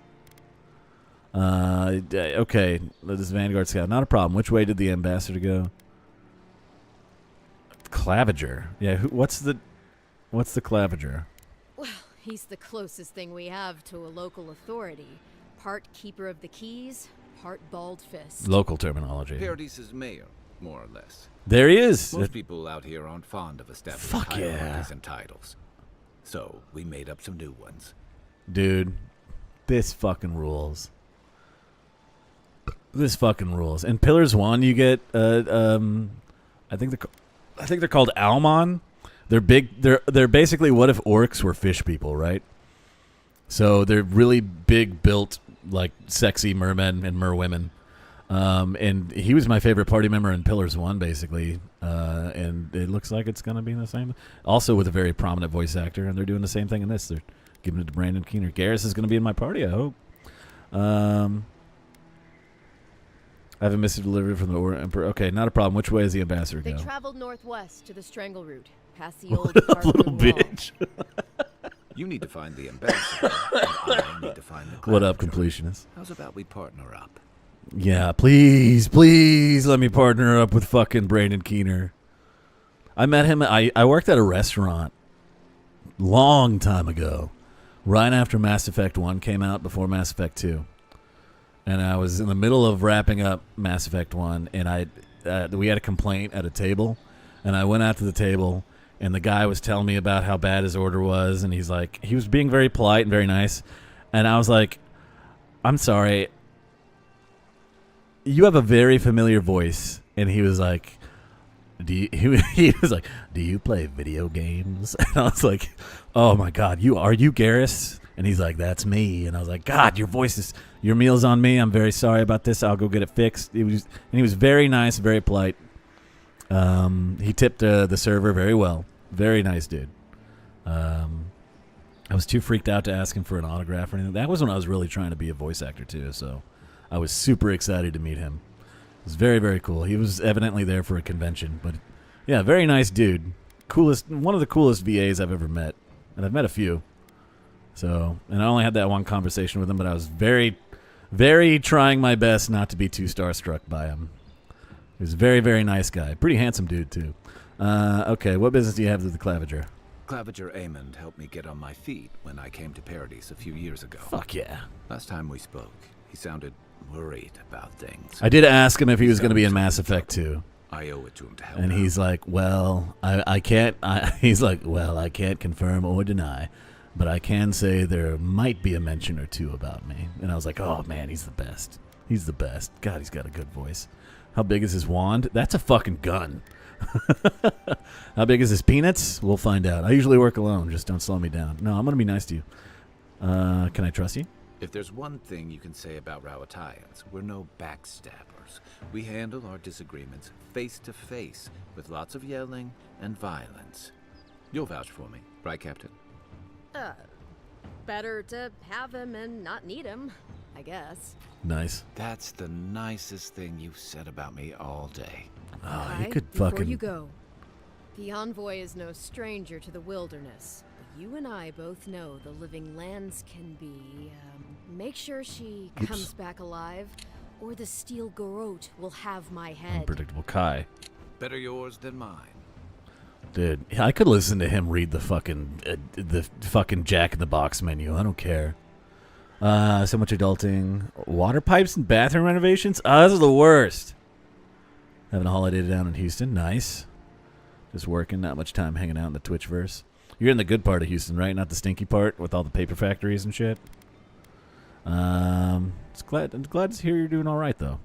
Okay, this is Vanguard Scout. Not a problem. Which way did the ambassador go? Claviger. Yeah, what's the Claviger? Well, he's the closest thing we have to a local authority. Part keeper of the keys, part bald fist. Local terminology. Paradise's mayor, more or less. There he is. Most people out here aren't fond of established Fuck yeah. hierarchies and titles. So we made up some new ones. Dude, this fucking rules. This fucking rules. In Pillars 1, you get I think they're called Almon. They're big. They're basically what if orcs were fish people, right? So they're really big built, like sexy mermen and merwomen. And he was my favorite party member in Pillars 1, basically. And it looks like it's going to be the same. Also with a very prominent voice actor, and they're doing the same thing in this. They're giving it to Brandon Keener. Garrus is going to be in my party, I hope. I have a message delivered from the Emperor. Okay, not a problem. Which way is the ambassador They go? traveled northwest to the Strangle Route, past the old What up, Dark little Moon Wall. bitch? You need to find the ambassador, and I need to find the What up, Claviger. completionist? How's about we partner up? Yeah, please let me partner up with fucking Brandon Keener. I met him. I worked at a restaurant long time ago, right after Mass Effect 1 came out, before Mass Effect 2. And I was in the middle of wrapping up Mass Effect 1, and we had a complaint at a table, and I went out to the table, and the guy was telling me about how bad his order was, and he was being very polite and very nice, and I was like, I'm sorry, you have a very familiar voice. And he was like, he was like, do you play video games? And I was like, oh my God, are you Garrus? And he's like, that's me. And I was like, God, your meal's on me. I'm very sorry about this. I'll go get it fixed. He was very nice, very polite. He tipped the server very well. Very nice dude. I was too freaked out to ask him for an autograph or anything. That was when I was really trying to be a voice actor too. So I was super excited to meet him. was very, very cool. He was evidently there for a convention, but yeah, very nice dude. One of the coolest VAs I've ever met, and I've met a few. So, and I only had that one conversation with him, but I was very, very trying my best not to be too starstruck by him. He was a very, very nice guy. Pretty handsome dude, too. Okay, what business do you have with the Claviger? Claviger Amond helped me get on my feet when I came to Paradise a few years ago. Fuck yeah. Last time we spoke, he sounded worried about things. I did ask him if he was going to be in Mass Effect 2. I owe it to him to help. And he's like, well, I can't. He's like, well, I can't confirm or deny, but I can say there might be a mention or two about me. And I was like, oh man, he's the best. He's the best. God, he's got a good voice. How big is his wand? That's a fucking gun. How big is his peanuts? We'll find out. I usually work alone. Just don't slow me down. No, I'm going to be nice to you. Can I trust you? If there's one thing you can say about Rowatayans, we're no backstabbers. We handle our disagreements face to face with lots of yelling and violence. You'll vouch for me, right, Captain? Better to have him and not need him, I guess. Nice. That's the nicest thing you've said about me all day. Oh, you could Before fucking... you go, the Envoy is no stranger to the wilderness. But you and I both know the living lands can be... make sure she comes back alive, or the Steel Garrote will have my head. Unpredictable Kai. Better yours than mine. Dude, I could listen to him read the fucking Jack in the Box menu. I don't care. So much adulting. Water pipes and bathroom renovations? This is the worst. Having a holiday down in Houston. Nice. Just working. Not much time hanging out in the Twitchverse. You're in the good part of Houston, right? Not the stinky part with all the paper factories and shit. I'm glad to hear you're doing all right, though.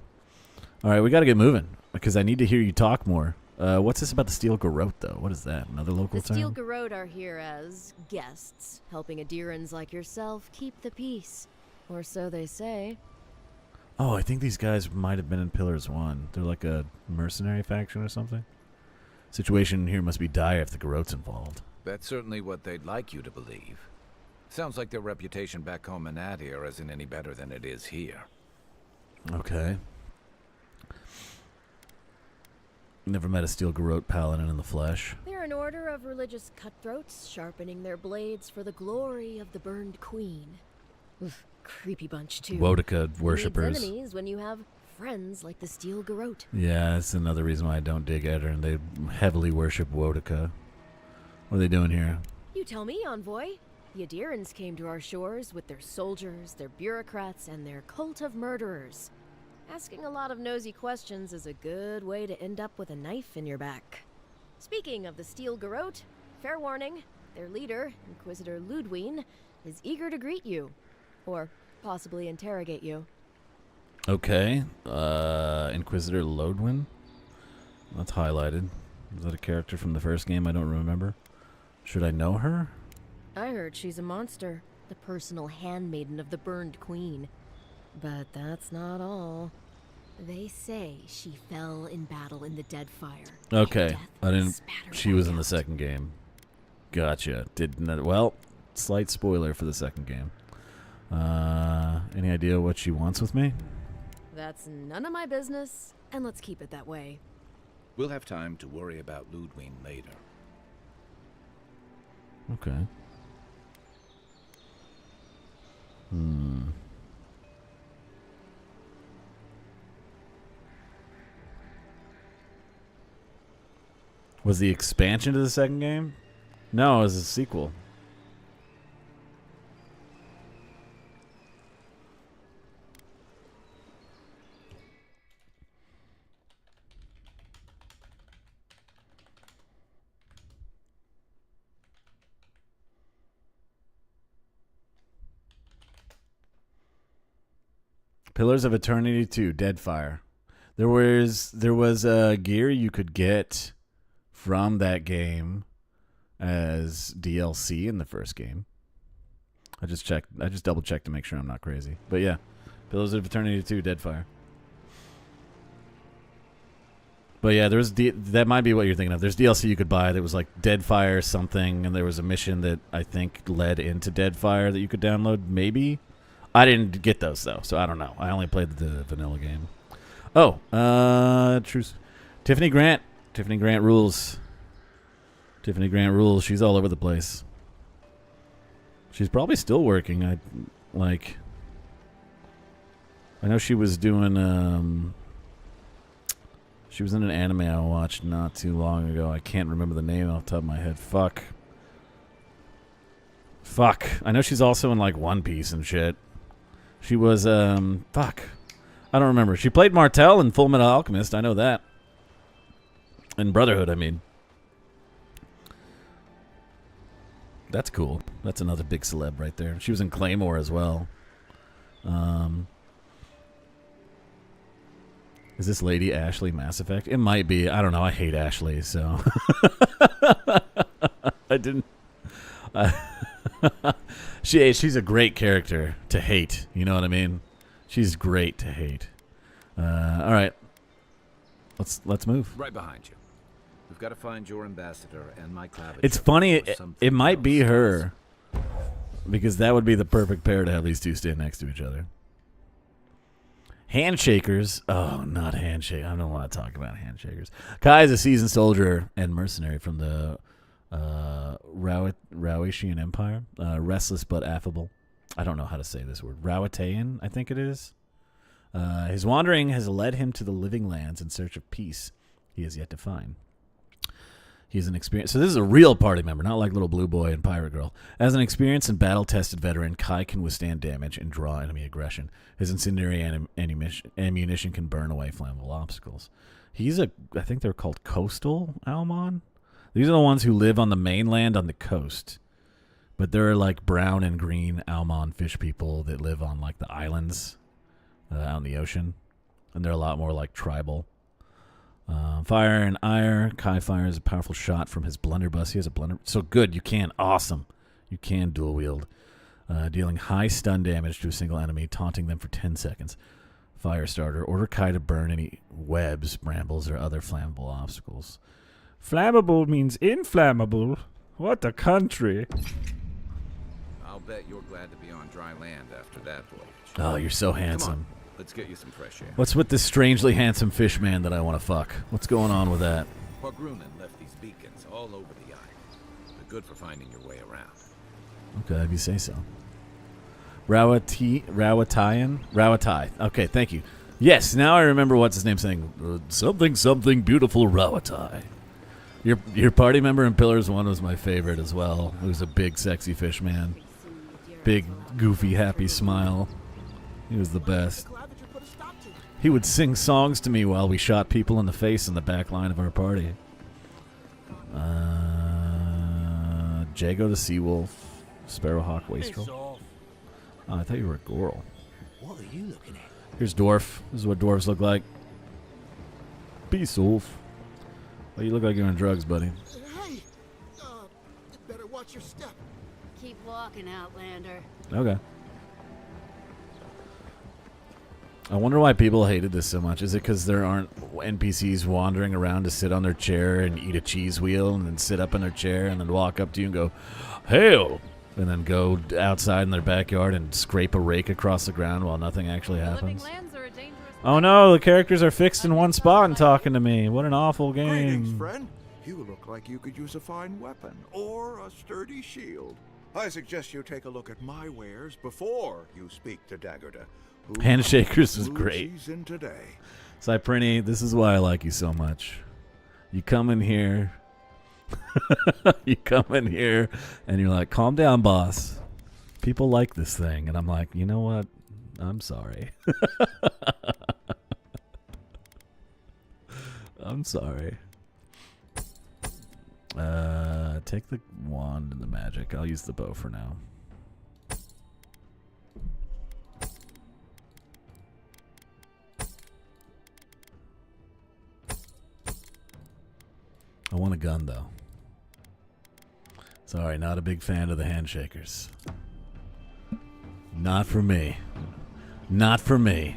All right, we got to get moving because I need to hear you talk more. What's this about the Steel Garrote, though? What is that? Another local The term? Steel Garrote are here as guests, helping Adirans like yourself keep the peace. Or so they say. Oh, I think these guys might have been in Pillars 1. They're like a mercenary faction or something. Situation here must be dire if the Garrote's involved. That's certainly what they'd like you to believe. Sounds like their reputation back home in Adir isn't any better than it is here. Okay. Never met a Steel Garrote paladin in the flesh. They're an order of religious cutthroats, sharpening their blades for the glory of the burned queen. Oof, creepy bunch, too. Wodica worshippers. Needs enemies when you have friends like the Steel Garrote. Yeah, that's another reason why I don't dig Edirn. They heavily worship Wodica. What are they doing here? You tell me, Envoy. The Adirans came to our shores with their soldiers, their bureaucrats, and their cult of murderers. Asking a lot of nosy questions is a good way to end up with a knife in your back. Speaking of the Steel Garrote, fair warning, their leader, Inquisitor Ludwine, is eager to greet you. Or possibly interrogate you. Okay. Inquisitor Lodwin? That's highlighted. Is that a character from the first game I don't remember? Should I know her? I heard she's a monster, the personal handmaiden of the burned queen. But that's not all. They say she fell in battle in the Deadfire. Okay. I didn't... She was in the second game. Gotcha. Well, slight spoiler for the second game. Any idea what she wants with me? That's none of my business, and let's keep it that way. We'll have time to worry about Ludwine later. Okay. Was the expansion to the second game? No, it was a sequel. Pillars of Eternity 2, Deadfire. There was gear you could get from that game as DLC in the first game. I just double checked to make sure I'm not crazy. But yeah, Pillars of Eternity 2, Deadfire. But yeah, that might be what you're thinking of. There's DLC you could buy that was like Deadfire something, and there was a mission that I think led into Deadfire that you could download, maybe. I didn't get those, though, so I don't know. I only played the vanilla game. Oh, truce. Tiffany Grant. Tiffany Grant rules. Tiffany Grant rules. She's all over the place. She's probably still working. I know she was doing she was in an anime I watched not too long ago. I can't remember the name off the top of my head. Fuck. I know she's also in like One Piece and shit. She was fuck. I don't remember. She played Martell in Full Metal Alchemist. I know that. In Brotherhood, I mean. That's cool. That's another big celeb right there. She was in Claymore as well. Is this lady Ashley Mass Effect? It might be. I don't know. I hate Ashley, so I didn't. She's a great character to hate. You know what I mean? She's great to hate. All right, let's move. Right behind you. We've got to find your ambassador and my clavicle. It's funny. It might be her, because that would be the perfect pair to have these two stand next to each other. Handshakers. Oh, not handshake. I don't want to talk about handshakers. Kai is a seasoned soldier and mercenary from the Rauitian Empire. Restless but affable. I don't know how to say this word. Rauitian, I think it is. His wandering has led him to the living lands in search of peace he has yet to find. He's an experienced... So this is a real party member, not like Little Blue Boy and Pirate Girl. As an experienced and battle-tested veteran, Kai can withstand damage and draw enemy aggression. His incendiary ammunition can burn away flammable obstacles. He's a... I think they're called coastal Almon? These are the ones who live on the mainland on the coast. But there are like brown and green Almon fish people that live on like the islands out in the ocean. And they're a lot more like tribal. Fire and ire. Kai fires a powerful shot from his blunderbuss. He has a blunder. So good. You can. Awesome. You can dual wield. Dealing high stun damage to a single enemy, taunting them for 10 seconds. Firestarter. Order Kai to burn any webs, brambles, or other flammable obstacles. Flammable means inflammable. What a country. I'll bet you're glad to be on dry land after that voyage. Oh, you're so handsome. Come on. Let's get you some fresh air. What's with this strangely handsome fish man that I want to fuck? What's going on with that? Pogrunen left these beacons all over the island. They're good for finding your way around. Okay, if you say so. Rauatai. Okay, thank you. Yes, now I remember what's his name saying. Something beautiful Rauatai. Your party member in Pillars 1 was my favorite as well. He was a big, sexy fish man. Big, goofy, happy smile. He was the best. He would sing songs to me while we shot people in the face in the back line of our party. Jago the Seawolf. Sparrowhawk Wastrel. Oh, I thought you were a Goral. What are you looking at? Here's Dwarf. This is what dwarves look like. Peace, Wolf. Well, you look like you're on drugs, buddy. Hey! Better watch your step. Keep walking, Outlander. Okay. I wonder why people hated this so much. Is it because there aren't NPCs wandering around to sit on their chair and eat a cheese wheel and then sit up in their chair and then walk up to you and go, "Hail!" and then go outside in their backyard and scrape a rake across the ground while nothing actually happens? Oh no, the characters are fixed in one spot and talking to me. What an awful Greetings, game. friend. You look like you could use a fine weapon or a sturdy shield. I suggest you take a look at my wares before you speak to Daggerda. Handshakers was great. She's in today. Cyprini, this is why I like you so much. You come in here. You come in here and you're like, calm down, boss. People like this thing. And I'm like, you know what? I'm sorry. I'm sorry. Take the wand and the magic. I'll use the bow for now. I want a gun, though. Sorry, not a big fan of the handshakers. Not for me. Not for me.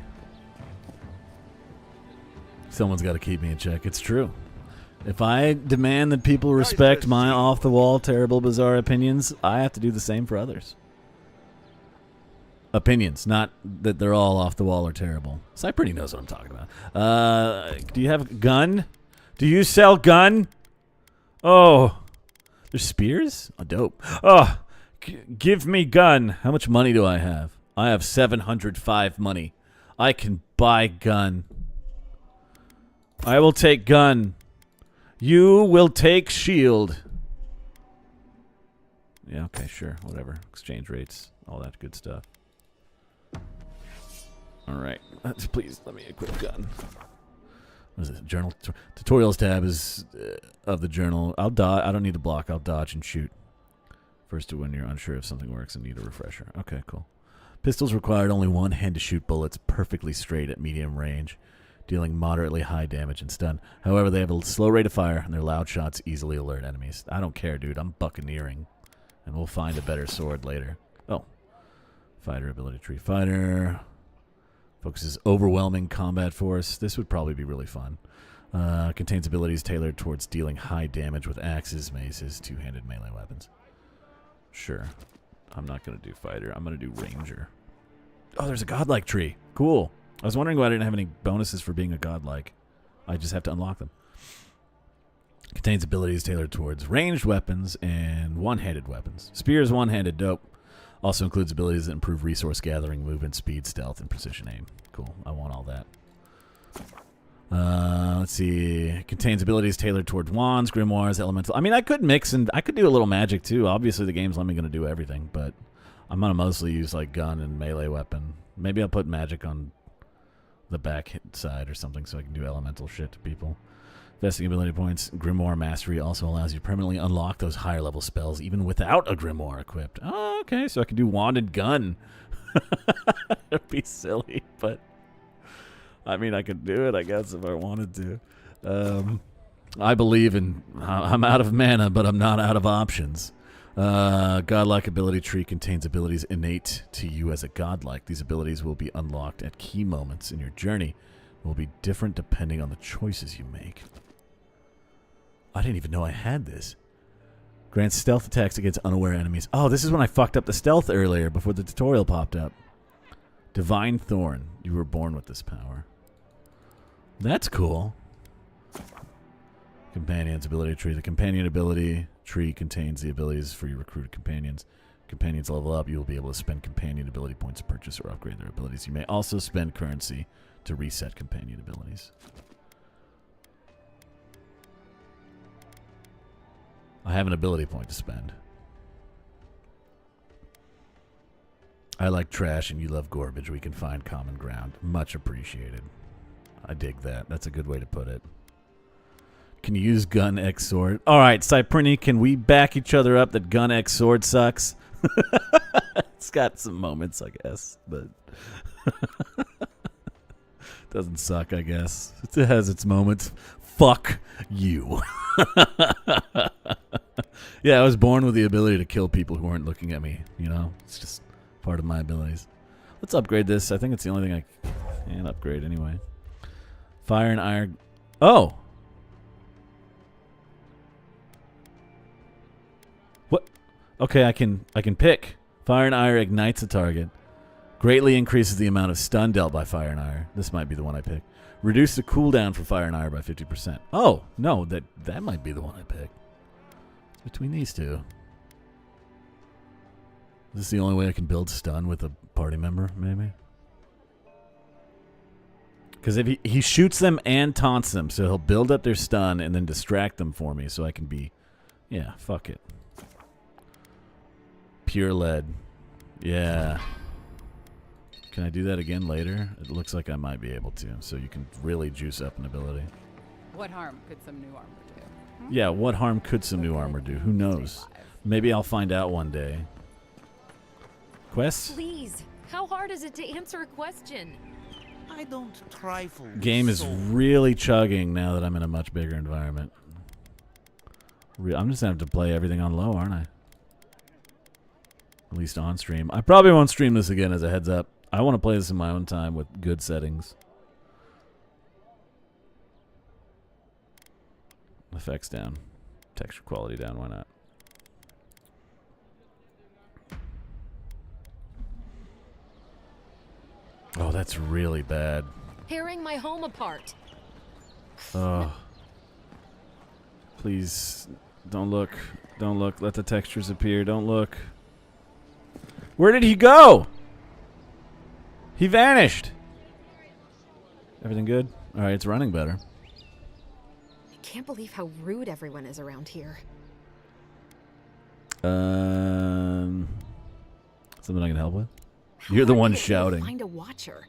Someone's got to keep me in check. It's true. If I demand that people respect my off-the-wall, terrible, bizarre opinions, I have to do the same for others. opinions, not that they're all off the wall or terrible. Cypress knows what I'm talking about. Do you have a gun? Do you sell gun? Oh, there's spears? Oh, dope. Oh, give me gun. How much money do I have? I have 705 money. I can buy gun. I will take gun. You will take shield. Yeah, okay, sure. Whatever. Exchange rates. All that good stuff. Alright. Please, let me equip gun. What is it? Journal. Tutorials tab is of the journal. I'll dodge. I don't need to block. I'll dodge and shoot. First to when you're unsure if something works and need a refresher. Okay, cool. Pistols required only one hand to shoot bullets perfectly straight at medium range, dealing moderately high damage and stun. However, they have a slow rate of fire, and their loud shots easily alert enemies. I don't care, dude. I'm buccaneering. And we'll find a better sword later. Oh. Fighter ability tree. Fighter. Focuses overwhelming combat force. This would probably be really fun. Contains abilities tailored towards dealing high damage with axes, maces, two-handed melee weapons. Sure. I'm not going to do fighter. I'm going to do ranger. Oh, there's a godlike tree. Cool. I was wondering why I didn't have any bonuses for being a godlike. I just have to unlock them. Contains abilities tailored towards ranged weapons and one-handed weapons. Spears one-handed, dope. Also includes abilities that improve resource gathering, movement, speed, stealth, and precision aim. Cool. I want all that. Let's see. Contains abilities tailored towards wands, grimoires, elemental. I mean, I could mix and I could do a little magic too. Obviously, the game's let me gonna do everything, but I'm gonna mostly use like gun and melee weapon. Maybe I'll put magic on the back side or something so I can do elemental shit to people. Vesting ability points. Grimoire Mastery also allows you to permanently unlock those higher level spells even without a grimoire equipped. Oh, okay, so I can do wand and gun. That'd be silly, but I mean, I could do it, I guess, if I wanted to. I believe in... I'm out of mana, but I'm not out of options. Godlike ability tree contains abilities innate to you as a godlike. These abilities will be unlocked at key moments in your journey. Will be different depending on the choices you make. I didn't even know I had this. Grants stealth attacks against unaware enemies. Oh, this is when I fucked up the stealth earlier before the tutorial popped up. Divine Thorn. You were born with this power. That's cool. Companion's ability tree. The companion ability tree contains the abilities for your recruited companions. Companions level up, you will be able to spend companion ability points to purchase or upgrade their abilities. You may also spend currency to reset companion abilities. I have an ability point to spend. I like trash and you love garbage. We can find common ground. Much appreciated. I dig that. That's a good way to put it. Can you use gun X sword? Alright, Cyprini, can we back each other up that gun X sword sucks? It's got some moments, I guess, but doesn't suck, I guess. It has its moments. Fuck you. Yeah, I was born with the ability to kill people who weren't looking at me, you know? It's just part of my abilities. Let's upgrade this. I think it's the only thing I can upgrade anyway. Fire and iron. Oh! What? Okay, I can pick. Fire and Ire ignites a target. Greatly increases the amount of stun dealt by Fire and Ire. This might be the one I pick. Reduce the cooldown for Fire and Ire by 50%. Oh, no, that might be the one I pick. It's between these two. Is this the only way I can build stun with a party member, maybe? Because if he shoots them and taunts them, so he'll build up their stun and then distract them for me so I can be... Yeah, fuck it. Pure lead. Yeah. Can I do that again later? It looks like I might be able to, so you can really juice up an ability. What harm could some new armor do? Yeah, what harm could some new armor do? Who knows? Maybe I'll find out one day. Quests? Please, how hard is it to answer a question? I don't trifle. Game is really chugging now that I'm in a much bigger environment. I'm just going to have to play everything on low, aren't I? At least on stream. I probably won't stream this again as a heads up. I want to play this in my own time with good settings. Effects down. Texture quality down, why not? Oh, that's really bad. Tearing my home apart. Oh. Please, don't look. Don't look. Let the textures appear. Don't look. Where did he go? He vanished. Everything good? All right, it's running better. I can't believe how rude everyone is around here. Something I can help with? You're the one shouting. Find a watcher.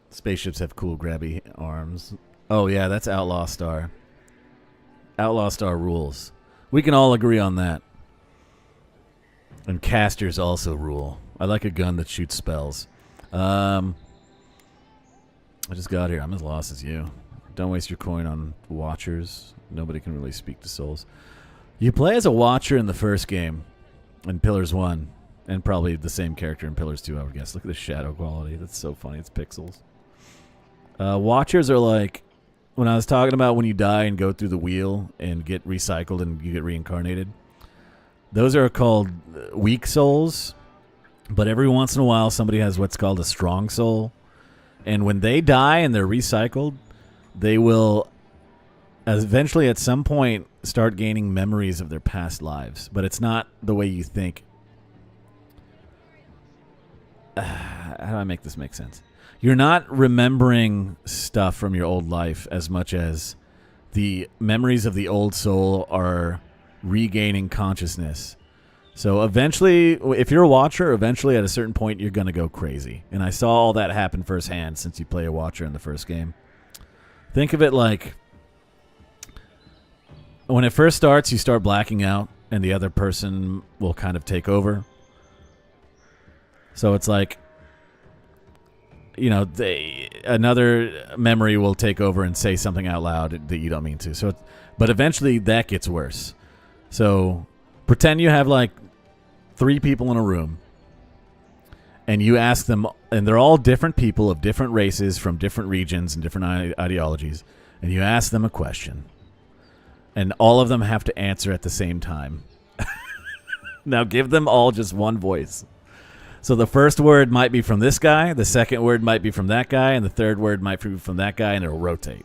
Spaceships have cool grabby arms. Oh yeah, that's Outlaw Star. Outlaw Star rules. We can all agree on that. And casters also rule. I like a gun that shoots spells. I just got here. I'm as lost as you. Don't waste your coin on watchers. Nobody can really speak to souls. You play as a watcher in the first game, in Pillars 1, and probably the same character in Pillars 2, I would guess. Look at the shadow quality. That's so funny. It's pixels. Watchers are like, when I was talking about when you die and go through the wheel and get recycled and you get reincarnated, those are called weak souls, but every once in a while somebody has what's called a strong soul, and when they die and they're recycled, they will eventually at some point start gaining memories of their past lives, but it's not the way you think. How do I make this make sense? You're not remembering stuff from your old life as much as the memories of the old soul are regaining consciousness. So eventually, if you're a watcher, eventually at a certain point you're going to go crazy. And I saw all that happen firsthand since you play a watcher in the first game. Think of it like when it first starts, you start blacking out and the other person will kind of take over. So it's like, you know, another memory will take over and say something out loud that you don't mean to. So, but eventually that gets worse. So pretend you have like 3 people in a room and you ask them, and they're all different people of different races from different regions and different ideologies, and you ask them a question and all of them have to answer at the same time. Now give them all just one voice. So the first word might be from this guy, the second word might be from that guy, and the third word might be from that guy, and it'll rotate.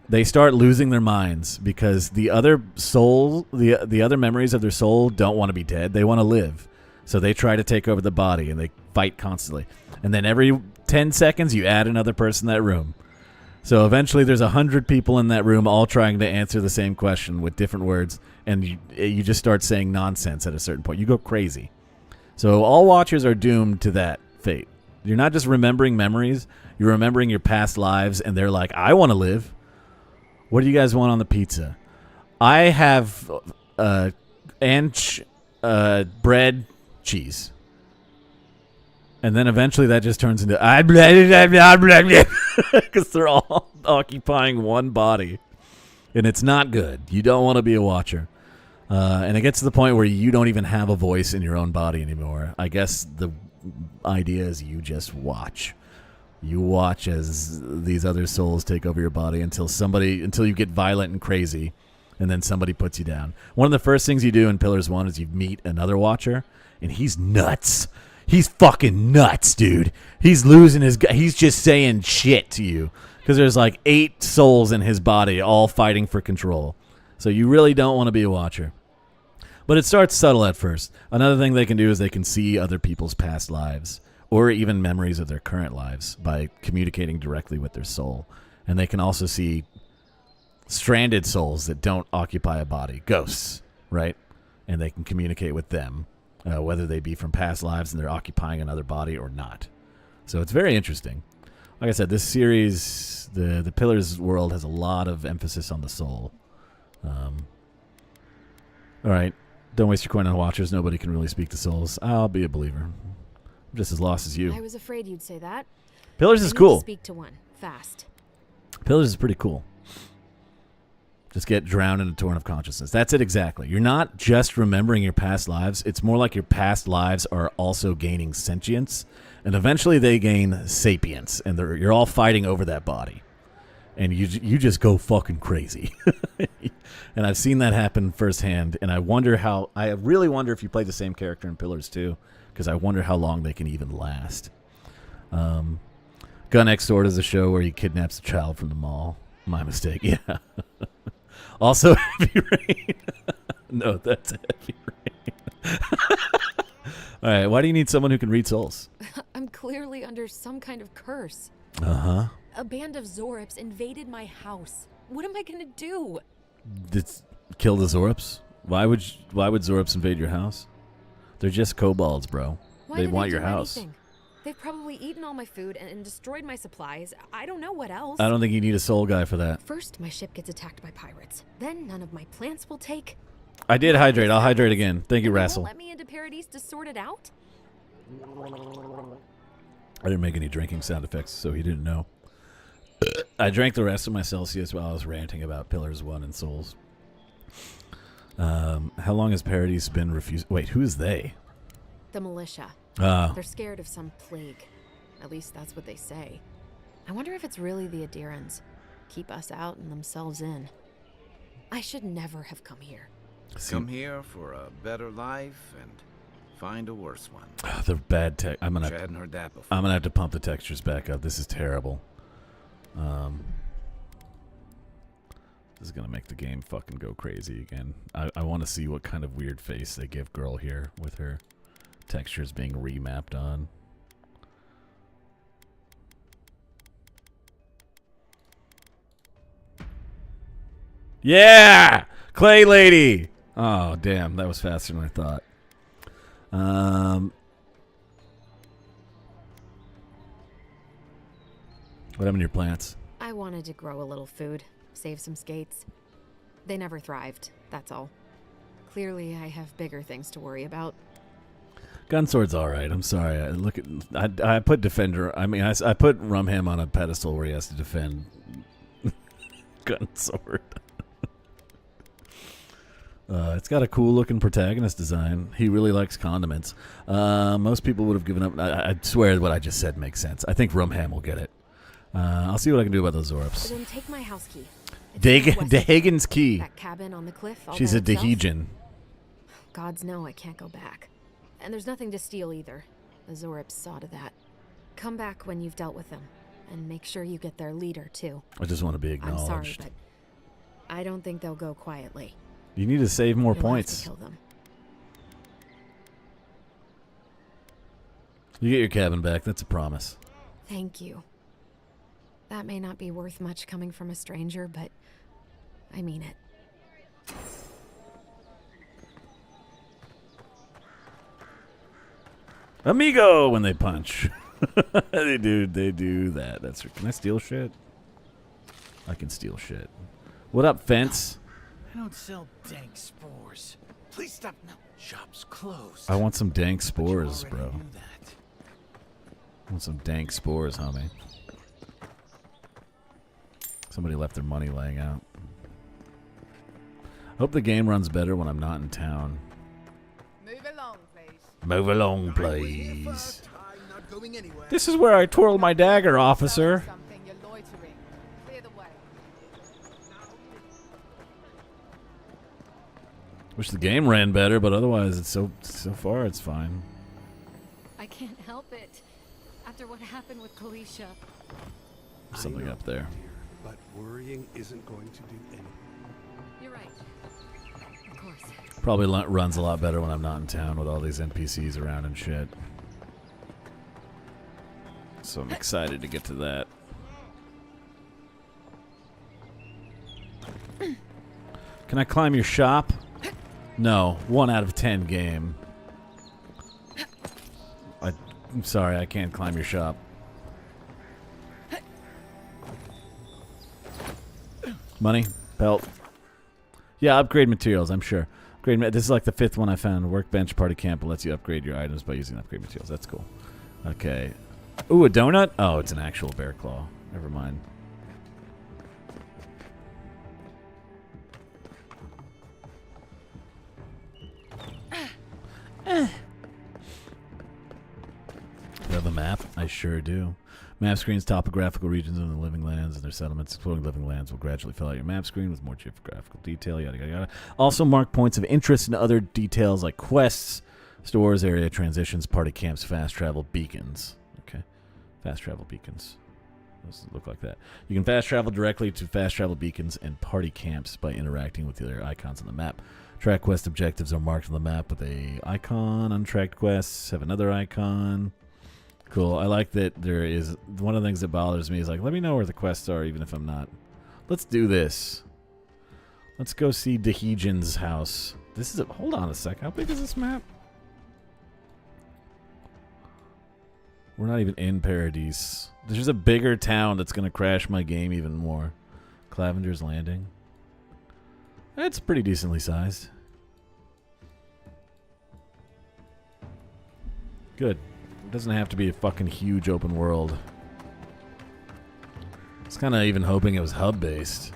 They start losing their minds because the other soul, the other memories of their soul don't want to be dead. They want to live. So they try to take over the body, and they fight constantly. And then every 10 seconds, you add another person in that room. So eventually there's 100 people in that room all trying to answer the same question with different words, and you just start saying nonsense at a certain point. You go crazy. So all watchers are doomed to that fate. You're not just remembering memories. You're remembering your past lives, and they're like, I want to live. What do you guys want on the pizza? I have bread, cheese. And then eventually that just turns into because they're all occupying one body. And it's not good. You don't want to be a watcher. And it gets to the point where you don't even have a voice in your own body anymore. I guess the idea is you just watch. You watch as these other souls take over your body until you get violent and crazy, and then somebody puts you down. One of the first things you do in Pillars 1 is you meet another watcher, and he's nuts. He's fucking nuts, dude. He's losing his... He's just saying shit to you because there's like 8 souls in his body all fighting for control. So you really don't want to be a watcher. But it starts subtle at first. Another thing they can do is they can see other people's past lives or even memories of their current lives by communicating directly with their soul. And they can also see stranded souls that don't occupy a body, ghosts, right? And they can communicate with them, whether they be from past lives and they're occupying another body or not. So it's very interesting. Like I said, this series, the Pillars world, has a lot of emphasis on the soul. All right. Don't waste your coin on watchers. Nobody can really speak to souls. I'll be a believer. I'm just as lost as you. I was afraid you'd say that. Pillars is cool. Speak to one fast. Pillars is pretty cool. Just get drowned in a torrent of consciousness. That's it exactly. You're not just remembering your past lives. It's more like your past lives are also gaining sentience, and eventually they gain sapience, and you're all fighting over that body. and you just go fucking crazy. And I've seen that happen firsthand, and I really wonder if you play the same character in Pillars 2, because I wonder how long they can even last. Gun Next Door is a show where he kidnaps a child from the mall. My mistake, yeah. Also, Heavy Rain. No, that's Heavy Rain. All right, why do you need someone who can read souls? I'm clearly under some kind of curse. Uh-huh. A band of Zorips invaded my house. What am I gonna do? Kill the Zorips? Why would Zorips invade your house? They're just kobolds, bro. They want your house. Anything? They've probably eaten all my food and destroyed my supplies. I don't know what else. I don't think you need a soul guy for that. First, my ship gets attacked by pirates. Then none of my plants will take. I did hydrate. I'll hydrate again. Thank you, Rassel. Let me into Paradise to sort it out? I didn't make any drinking sound effects, so he didn't know. I drank the rest of my Celsius while I was ranting about Pillars 1 and Souls. How long has Paradise been refused? Wait, who is they? The militia. They're scared of some plague. At least that's what they say. I wonder if it's really the Adirans. Keep us out and themselves in. I should never have come here. Come here for a better life and find a worse one. The bad tech. I'm gonna have to pump the textures back up. This is terrible. This is gonna make the game fucking go crazy again. I want to see what kind of weird face they give girl here with her textures being remapped on. Yeah! Clay Lady! Oh, damn. That was faster than I thought. What happened to your plants? I wanted to grow a little food, save some skates. They never thrived, that's all. Clearly, I have bigger things to worry about. Gunsword's all right. I'm sorry. I put Defender. I mean, I put Rumham on a pedestal where he has to defend Gunsword. It's got a cool looking protagonist design. He really likes condiments. Most people would have given up. I swear what I just said makes sense. I think Rumham will get it. I'll see what I can do about those Zorips. Then take my house key. Dehagen's key. That cabin on the cliff. She's a Dehegan. Gods know I can't go back. And there's nothing to steal either. The Zorips saw to that. Come back when you've dealt with them. And make sure you get their leader, too. I just want to be acknowledged. I'm sorry, but I don't think they'll go quietly. You need to save more You'll points. have to kill them. You get your cabin back. That's a promise. Thank you. That may not be worth much coming from a stranger, but I mean it. Amigo when they punch. They do that. That's can I steal shit? I can steal shit. What up, Fence? I don't sell dank spores. Please stop now. Shop's closed. I want some dank spores, But you already bro. knew that. I want some dank spores, homie. Somebody left their money laying out. Hope the game runs better when I'm not in town. Move along, please. Move along, please. This is where I twirl my dagger, officer. Something, you're loitering. Clear the way. Wish the game ran better, but otherwise, it's so far it's fine. I can't help it. After what happened with Kalisha. Something up there. But worrying isn't going to do anything. You're right. Of course. Probably runs a lot better when I'm not in town with all these NPCs around and shit. So I'm excited to get to that. Can I climb your shop? No. 1 out of 10 game. I'm sorry, I can't climb your shop. Money? Belt? Yeah, upgrade materials, I'm sure. This is like the 5th one I found. Workbench party camp lets you upgrade your items by using upgrade materials. That's cool. Okay. Ooh, a donut? Oh, it's an actual bear claw. Never mind. Do I have a map? I sure do. Map screens, topographical regions of the living lands and their settlements. Exploring living lands will gradually fill out your map screen with more geographical detail, yada, yada, yada. Also mark points of interest and other details like quests, stores, area transitions, party camps, fast travel beacons. Okay. Fast travel beacons. Those look like that. You can fast travel directly to fast travel beacons and party camps by interacting with the other icons on the map. Track quest objectives are marked on the map with a icon. Untracked quests have another icon. Cool. I like that there is... One of the things that bothers me is like, let me know where the quests are even if I'm not. Let's do this. Let's go see Dahejan's house. This is a... Hold on a sec. How big is this map? We're not even in Paradise. There's a bigger town that's going to crash my game even more. Clavenger's Landing. It's pretty decently sized. Good. It doesn't have to be a fucking huge open world. I was kind of even hoping it was hub-based.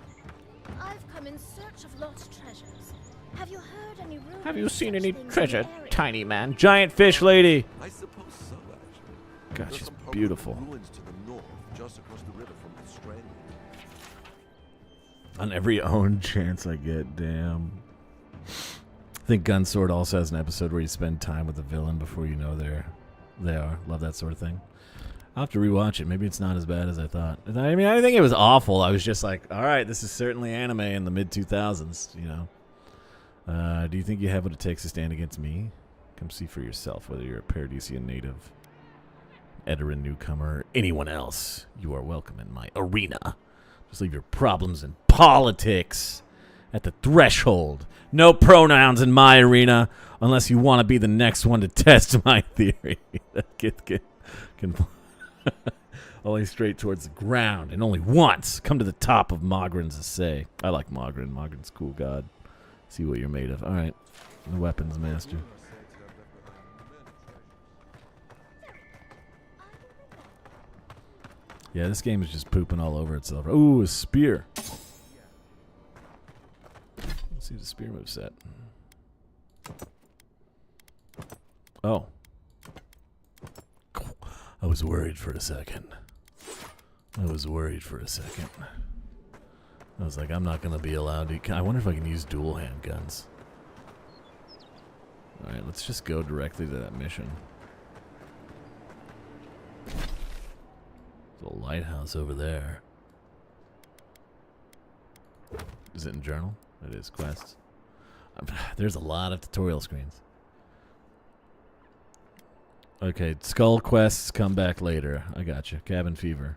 I've come in search of lost treasures. Have you heard any rumors? Have you seen any treasure, tiny man? Giant fish lady! I suppose so, actually. God, There's she's some powerful beautiful. ruins to the north, just across the river from Australia. On every own chance I get, damn. I think Gunsword also has an episode where you spend time with the villain before you know they are. Love that sort of thing. I'll have to rewatch it. Maybe it's not as bad as I thought. I mean, I think it was awful. I was just like, all right, this is certainly anime in the mid-2000s, you know. Do you think you have what it takes to stand against me? Come see for yourself whether you're a Paradisian native, Edoran newcomer, or anyone else. You are welcome in my arena. Just leave your problems and politics at the threshold. No pronouns in my arena unless you want to be the next one to test my theory. Can only straight towards the ground and only once. Come to the top of Mogren's essay. I like Mogren. Mogren's cool god. See what you're made of. All right. The weapons master. Yeah, this game is just pooping all over itself. Ooh, a spear. Let's see the spear moveset. Oh. I was worried for a second. I was like, I'm not going to be allowed to... I wonder if I can use dual handguns. Alright, let's just go directly to that mission. There's a lighthouse over there. Is it in journal? It is quests. There's a lot of tutorial screens. Okay, skull quests come back later. I got you. Cabin fever.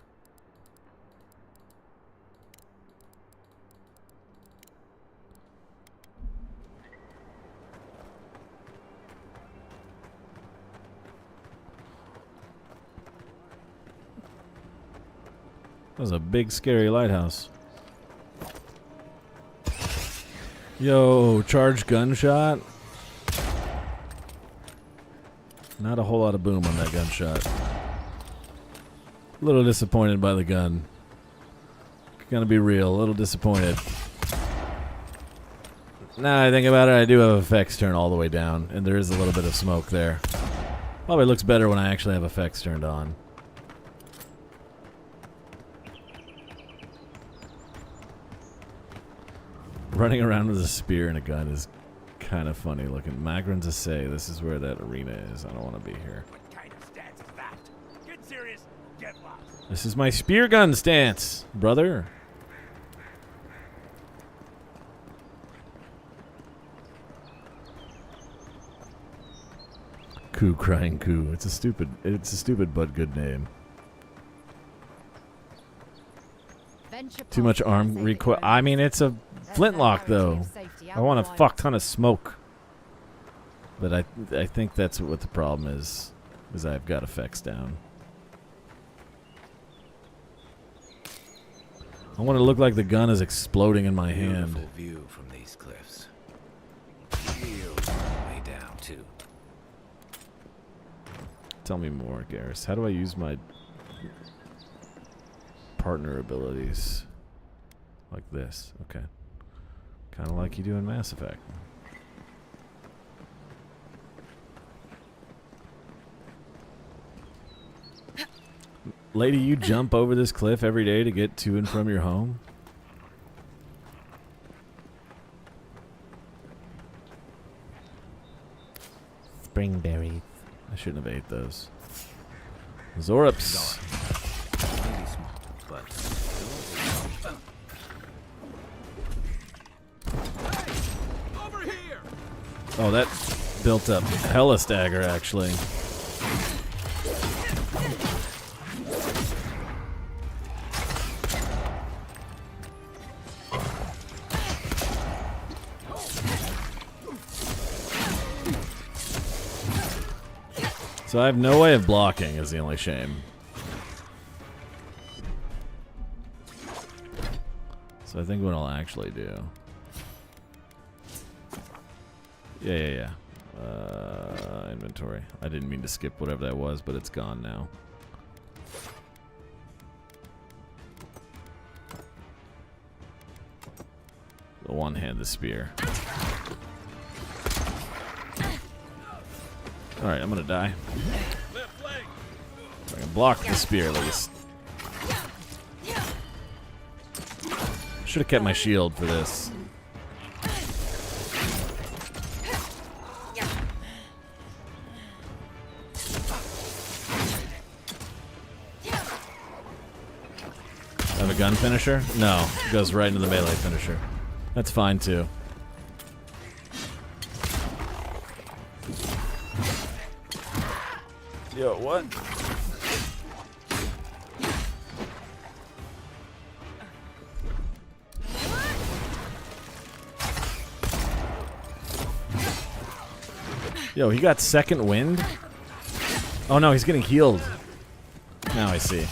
That was a big, scary lighthouse. Yo, charged gunshot. Not a whole lot of boom on that gunshot. A little disappointed by the gun. Gonna be real, a little disappointed. Now I think about it, I do have effects turned all the way down, and there is a little bit of smoke there. Probably looks better when I actually have effects turned on. Running around with a spear and a gun is kind of funny looking. Magren's essay. This is where that arena is. I don't want to be here. What kind of stance is that? Get serious, get lost. This is my spear gun stance, brother. Coo crying coo. It's a stupid but good name. Too much arm recoil. I mean, it's a flintlock though. I want a fuck ton of smoke. But I think that's what the problem is I've got effects down. I want to look like the gun is exploding in my hand. Beautiful view from these cliffs. Shield way down too. Tell me more, Garrus. How do I use my partner abilities? Like this. Okay. Kind of like you do in Mass Effect. Lady, you jump over this cliff every day to get to and from your home? Springberries. I shouldn't have ate those. Zorups. Maybe small, but over here. Oh, that built up hella stagger, actually. So I have no way of blocking is the only shame. So I think what I'll actually do... Yeah. Inventory. I didn't mean to skip whatever that was, but it's gone now. The one-handed spear. Alright, I'm gonna die. I can block the spear at least. Should have kept my shield for this. I have a gun finisher? No, it goes right into the melee finisher. That's fine too. Yo, what? Yo, he got second wind? Oh no, he's getting healed. Now I see.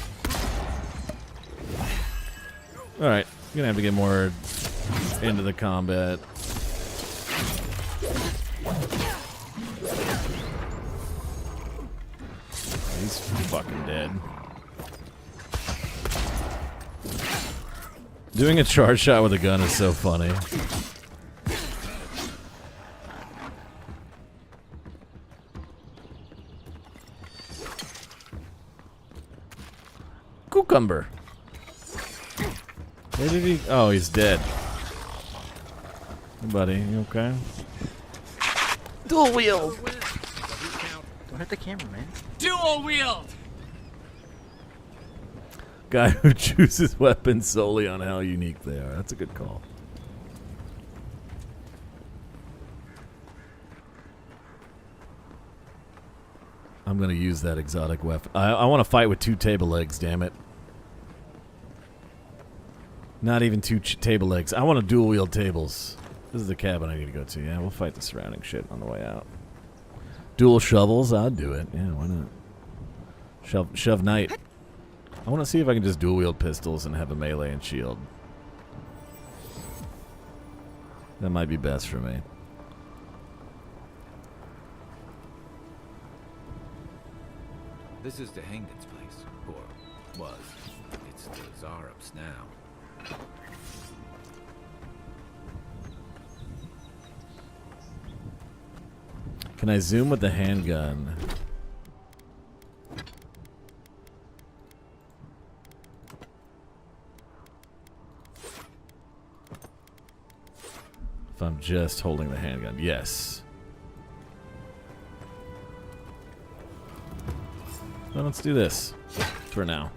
Alright, I'm gonna have to get more into the combat. He's fucking dead. Doing a charge shot with a gun is so funny. Cucumber. Where did he? Oh, he's dead. Hey, buddy, you okay? Dual wield. Don't hit the camera, man. Dual wield. Guy who chooses weapons solely on how unique they are. That's a good call. I'm gonna use that exotic weapon. I want to fight with 2 table legs. Damn it! Not even 2 table legs. I want to dual wield tables. This is the cabin I need to go to. Yeah, we'll fight the surrounding shit on the way out. Dual shovels. I'd do it. Yeah, why not? Shove knight. I want to see if I can just dual wield pistols and have a melee and shield. That might be best for me. This is the Hangen's place, or was. It's the Zarups now. Can I zoom with the handgun? If I'm just holding the handgun, yes. Well, let's do this for now.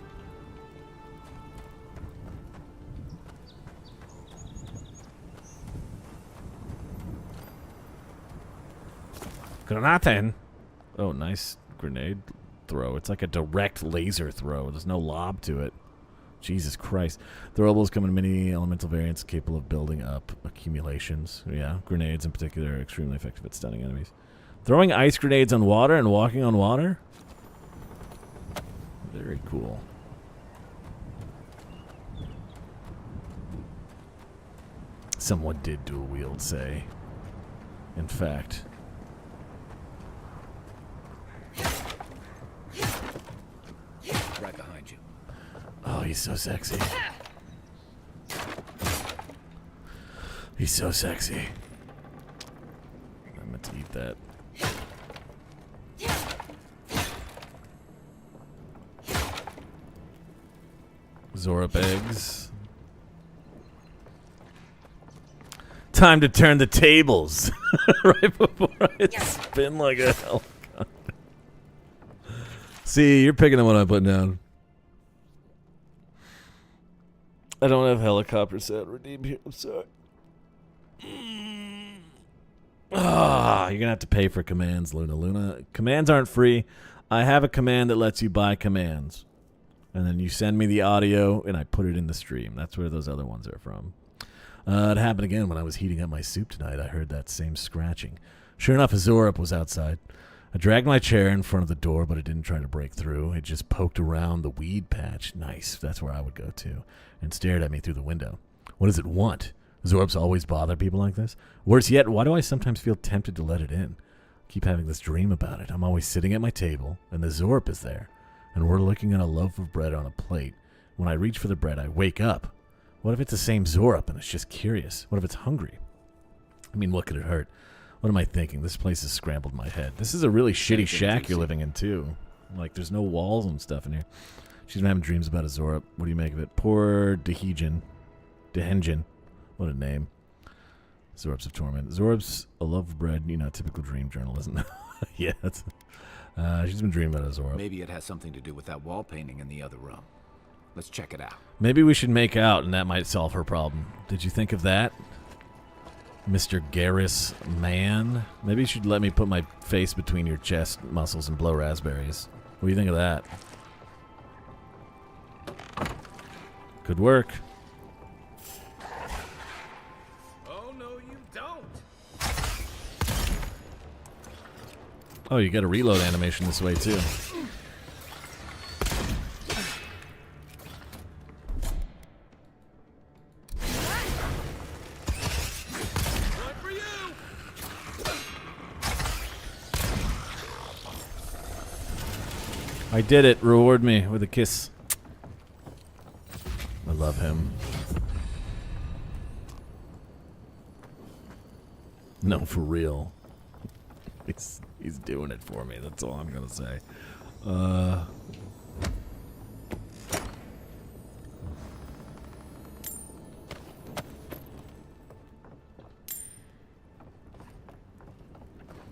Granaten. Oh, nice grenade throw. It's like a direct laser throw. There's no lob to it. Jesus Christ. Throwables come in many elemental variants capable of building up accumulations. Yeah, grenades in particular are extremely effective at stunning enemies. Throwing ice grenades on water and walking on water? Very cool. Someone did dual wield, say. In fact. Right behind you. Oh, he's so sexy. He's so sexy. I meant to eat that. Zorp eggs. Time to turn the tables. Right before I spin like a helicopter. See, you're picking up what I'm putting down. I don't have helicopter set redeemed here. I'm sorry. You're gonna have to pay for commands, Luna. Luna, commands aren't free. I have a command that lets you buy commands. And then you send me the audio, and I put it in the stream. That's where those other ones are from. It happened again when I was heating up my soup tonight. I heard that same scratching. Sure enough, a Zorup was outside. I dragged my chair in front of the door, but it didn't try to break through. It just poked around the weed patch. Nice, that's where I would go to. And stared at me through the window. What does it want? Zorups always bother people like this? Worse yet, why do I sometimes feel tempted to let it in? I keep having this dream about it. I'm always sitting at my table, and the Zorup is there. And we're looking at a loaf of bread on a plate. When I reach for the bread, I wake up. What if it's the same Zorup and it's just curious? What if it's hungry? I mean, what could it hurt? What am I thinking? This place has scrambled my head. This is a really shitty shack you're living in, too. Like, there's no walls and stuff in here. She's been having dreams about a Zorup. What do you make of it? Poor Dehenjin. What a name. Zorups of Torment. Zorups, a love of bread, typical dream journalism. Yeah, that's... she's been dreaming about a Zorup. Maybe it has something to do with that wall painting in the other room. Let's check it out. Maybe we should make out, and that might solve her problem. Did you think of that, Mr. Garrus Man? Maybe you should let me put my face between your chest muscles and blow raspberries. What do you think of that? Could work. Oh, no, you don't. Oh, you got a reload animation this way, too. I did it. Reward me with a kiss. I love him. No, for real. He's doing it for me. That's all I'm gonna say.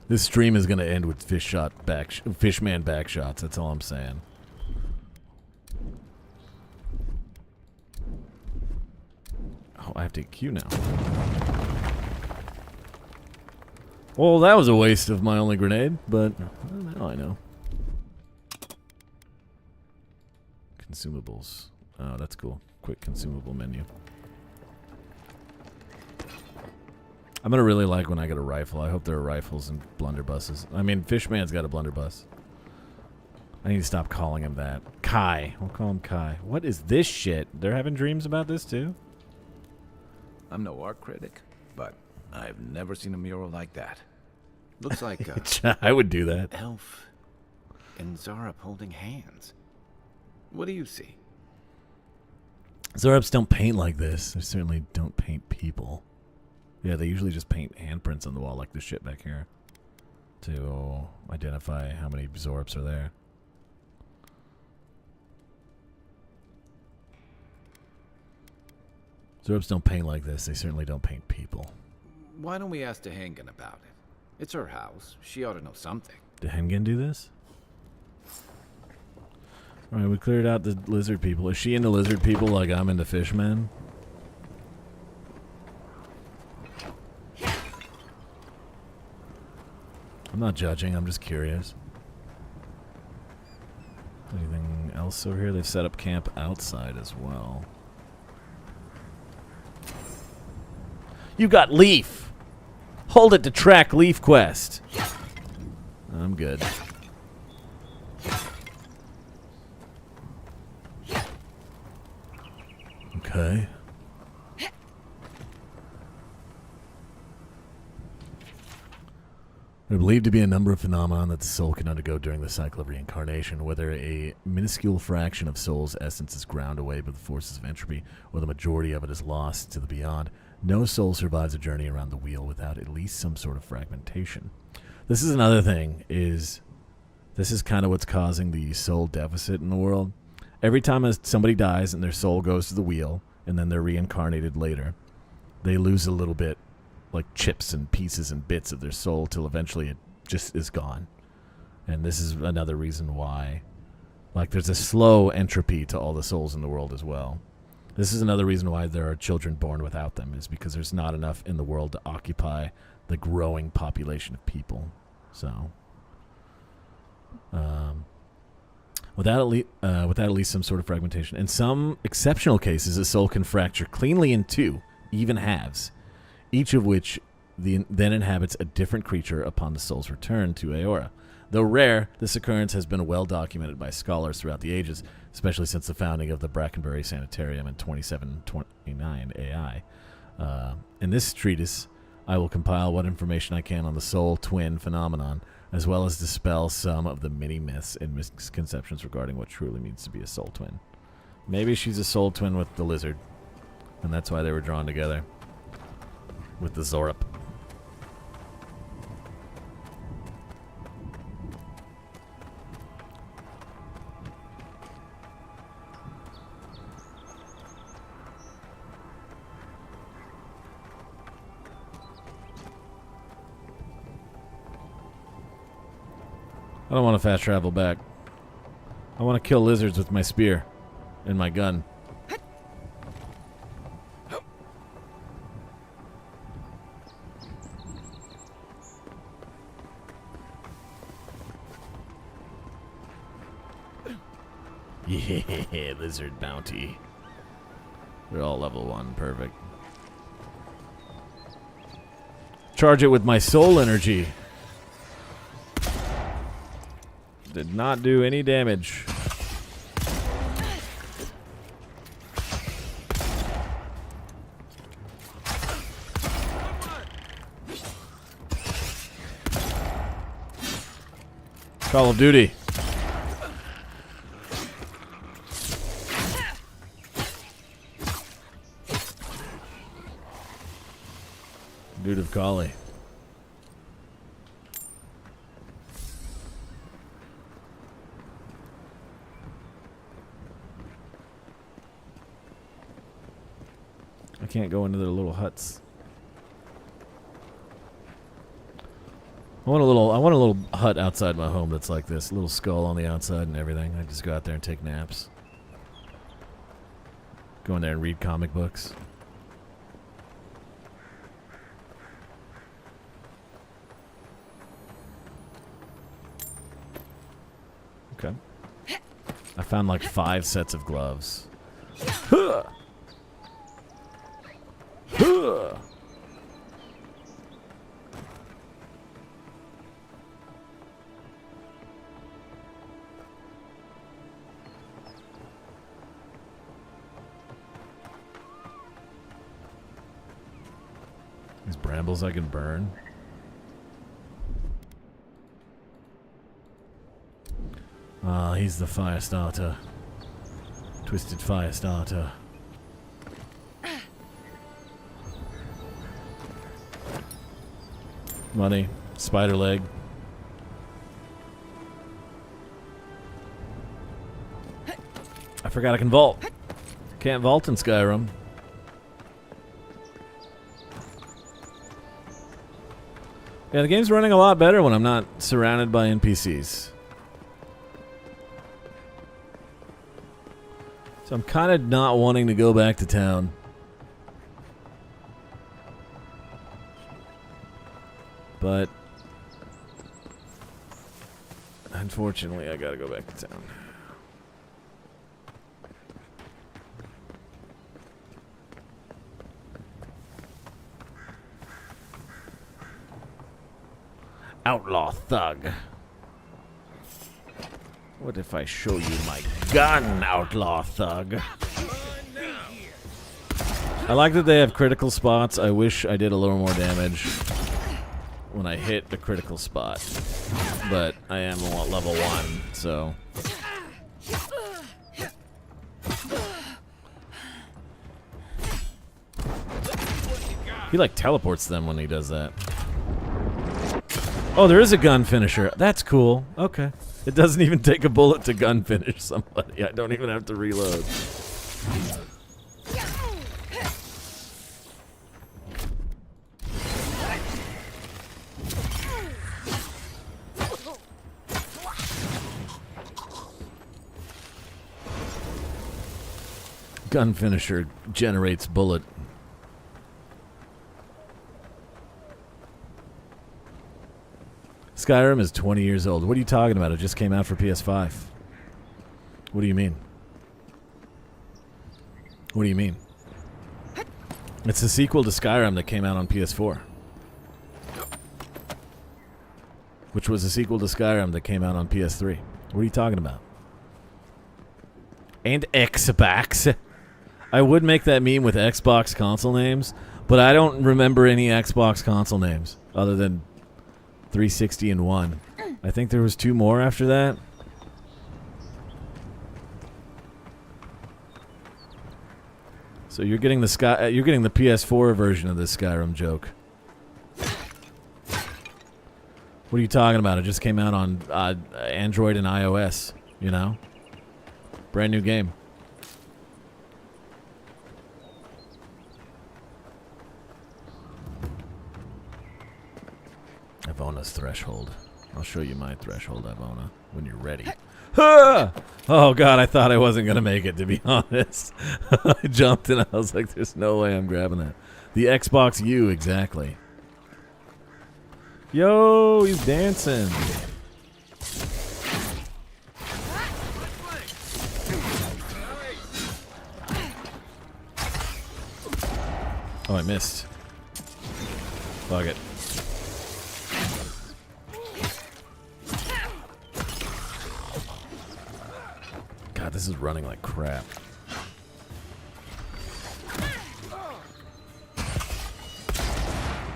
This stream is going to end with Fishman back shots. That's all I'm saying. Oh, I have to queue now. Well, that was a waste of my only grenade, but now I know. Consumables. Oh, that's cool. Quick consumable menu. I'm going to really like when I get a rifle. I hope there are rifles and blunderbusses. I mean, Fishman's got a blunderbuss. I need to stop calling him that. Kai. We'll call him Kai. What is this shit? They're having dreams about this, too? I'm no art critic, but I've never seen a mural like that. Looks like I would do that. Elf and Zorup holding hands. What do you see? Zorups don't paint like this. They certainly don't paint people. Yeah, they usually just paint handprints on the wall like this shit back here to identify how many Zorups are there. Zorups don't paint like this. They certainly don't paint people. Why don't we ask Dehengen about it? It's her house. She ought to know something. Dehengen do this? Alright, we cleared out the lizard people. Is she into lizard people like I'm into fishmen? I'm not judging, I'm just curious. Anything else over here? They've set up camp outside as well. You got Leaf! Hold it to track Leaf quest. I'm good. Okay. There are believed to be a number of phenomena that the soul can undergo during the cycle of reincarnation, whether a minuscule fraction of soul's essence is ground away by the forces of entropy, or the majority of it is lost to the beyond. No soul survives a journey around the wheel without at least some sort of fragmentation. This is another thing, this is kind of what's causing the soul deficit in the world. every time somebody dies and their soul goes to the wheel, and then they're reincarnated later, they lose a little bit, like chips and pieces and bits of their soul, till eventually it just is gone. And this is another reason why, like, there's a slow entropy to all the souls in the world as well. This is another reason why there are children born without them, is because there's not enough in the world to occupy the growing population of people. So, without at least some sort of fragmentation. In some exceptional cases, a soul can fracture cleanly in two, even halves, each of which then inhabits a different creature upon the soul's return to Aora. Though rare, this occurrence has been well documented by scholars throughout the ages, especially since the founding of the Brackenbury Sanitarium in 2729 AI. In this treatise, I will compile what information I can on the soul twin phenomenon, as well as dispel some of the many myths and misconceptions regarding what truly means to be a soul twin. Maybe she's a soul twin with the lizard, and that's why they were drawn together with the Zorup. I don't want to fast travel back. I want to kill lizards with my spear and my gun. Yeah, lizard bounty. They're all level 1, perfect. Charge it with my soul energy. Did not do any damage. Call of Duty. Dude of Kali. I can't go into their little huts. I want a little hut outside my home that's like this, little skull on the outside and everything. I just go out there and take naps. Go in there and read comic books. Okay. I found like 5 sets of gloves. Huh! Huh! These brambles I can burn. Ah, he's the fire starter. Twisted fire starter. Money. Spider leg. I forgot I can vault. Can't vault in Skyrim. Yeah, the game's running a lot better when I'm not surrounded by NPCs. So I'm kind of not wanting to go back to town. But unfortunately, I gotta go back to town. Outlaw thug. What if I show you my gun, outlaw thug? I like that they have critical spots. I wish I did a little more damage when I hit the critical spot. But I am on level 1, so... He like teleports them when he does that. Oh, there is a gun finisher. That's cool. Okay. It doesn't even take a bullet to gun finish somebody. I don't even have to reload. Gun finisher generates bullet. Skyrim is 20 years old. What are you talking about? It just came out for PS5. What do you mean? What do you mean? It's a sequel to Skyrim that came out on PS4. Which was a sequel to Skyrim that came out on PS3. What are you talking about? And Xbox. I would make that meme with Xbox console names, but I don't remember any Xbox console names other than 360 and 1. I think there was 2 more after that. So you're getting the PS4 version of this Skyrim joke. What are you talking about? It just came out on Android and iOS, you know? Brand new game. Ivona's threshold. I'll show you my threshold, Ivona, when you're ready. Ah! Oh god, I thought I wasn't gonna make it, to be honest. I jumped and I was like, there's no way I'm grabbing that. The Xbox U, exactly. Yo, he's dancing. Oh, I missed. Fuck it. God, this is running like crap.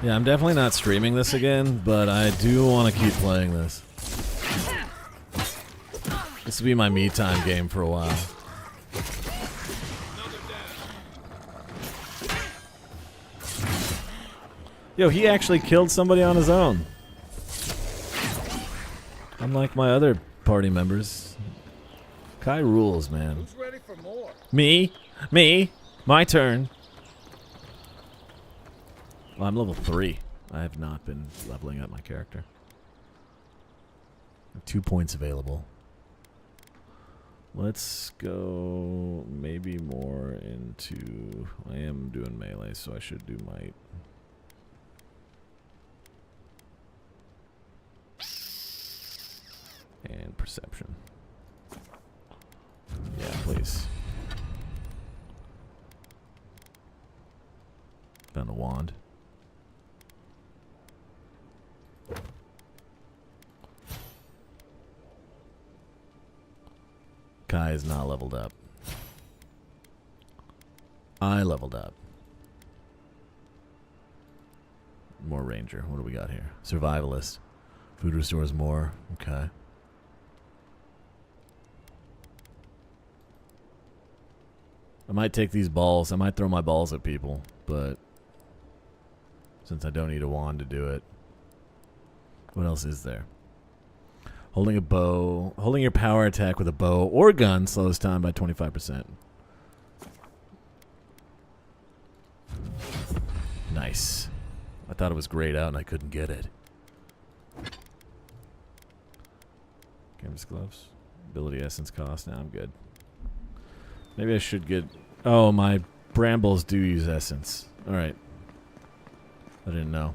Yeah, I'm definitely not streaming this again, but I do want to keep playing this. This will be my me time game for a while. Yo, he actually killed somebody on his own. Unlike my other party members. Kai rules, man. Who's ready for more? Me? Me? My turn. Well, I'm level 3. I have not been leveling up my character. I have 2 points available. Let's go maybe more into... I am doing melee, so I should do might. And perception. Yeah, please. Found a wand. Kai is not leveled up. I leveled up. More ranger. What do we got here? Survivalist. Food restores more. Okay. I might take these balls. I might throw my balls at people, but since I don't need a wand to do it. What else is there? Holding a bow. Holding your power attack with a bow or gun slows time by 25%. Nice. I thought it was grayed out and I couldn't get it. Canvas gloves. Ability essence cost. Now I'm good. Maybe I should get... Oh, my brambles do use essence. Alright. I didn't know.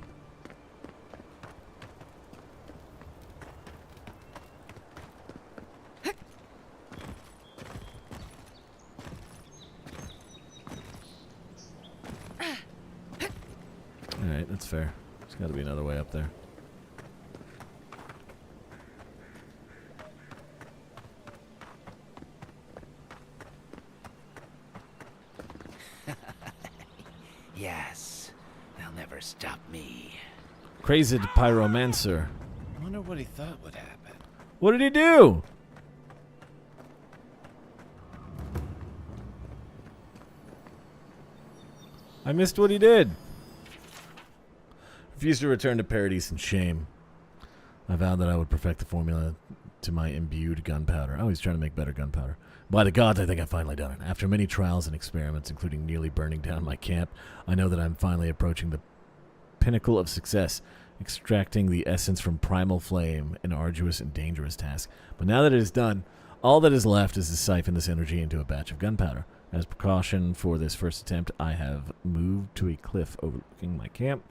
Alright, that's fair. There's got to be another way up there. Yes, they'll never stop me. Crazed pyromancer. I wonder what he thought would happen. What did he do? I missed what he did. Refused to return to Paradise in shame. I vowed that I would perfect the formula to my imbued gunpowder. Oh, he's trying to make better gunpowder. By the gods, I think I've finally done it. After many trials and experiments, including nearly burning down my camp, I know that I'm finally approaching the pinnacle of success, extracting the essence from primal flame, an arduous and dangerous task. But now that it is done, all that is left is to siphon this energy into a batch of gunpowder. As precaution for this first attempt, I have moved to a cliff overlooking my camp.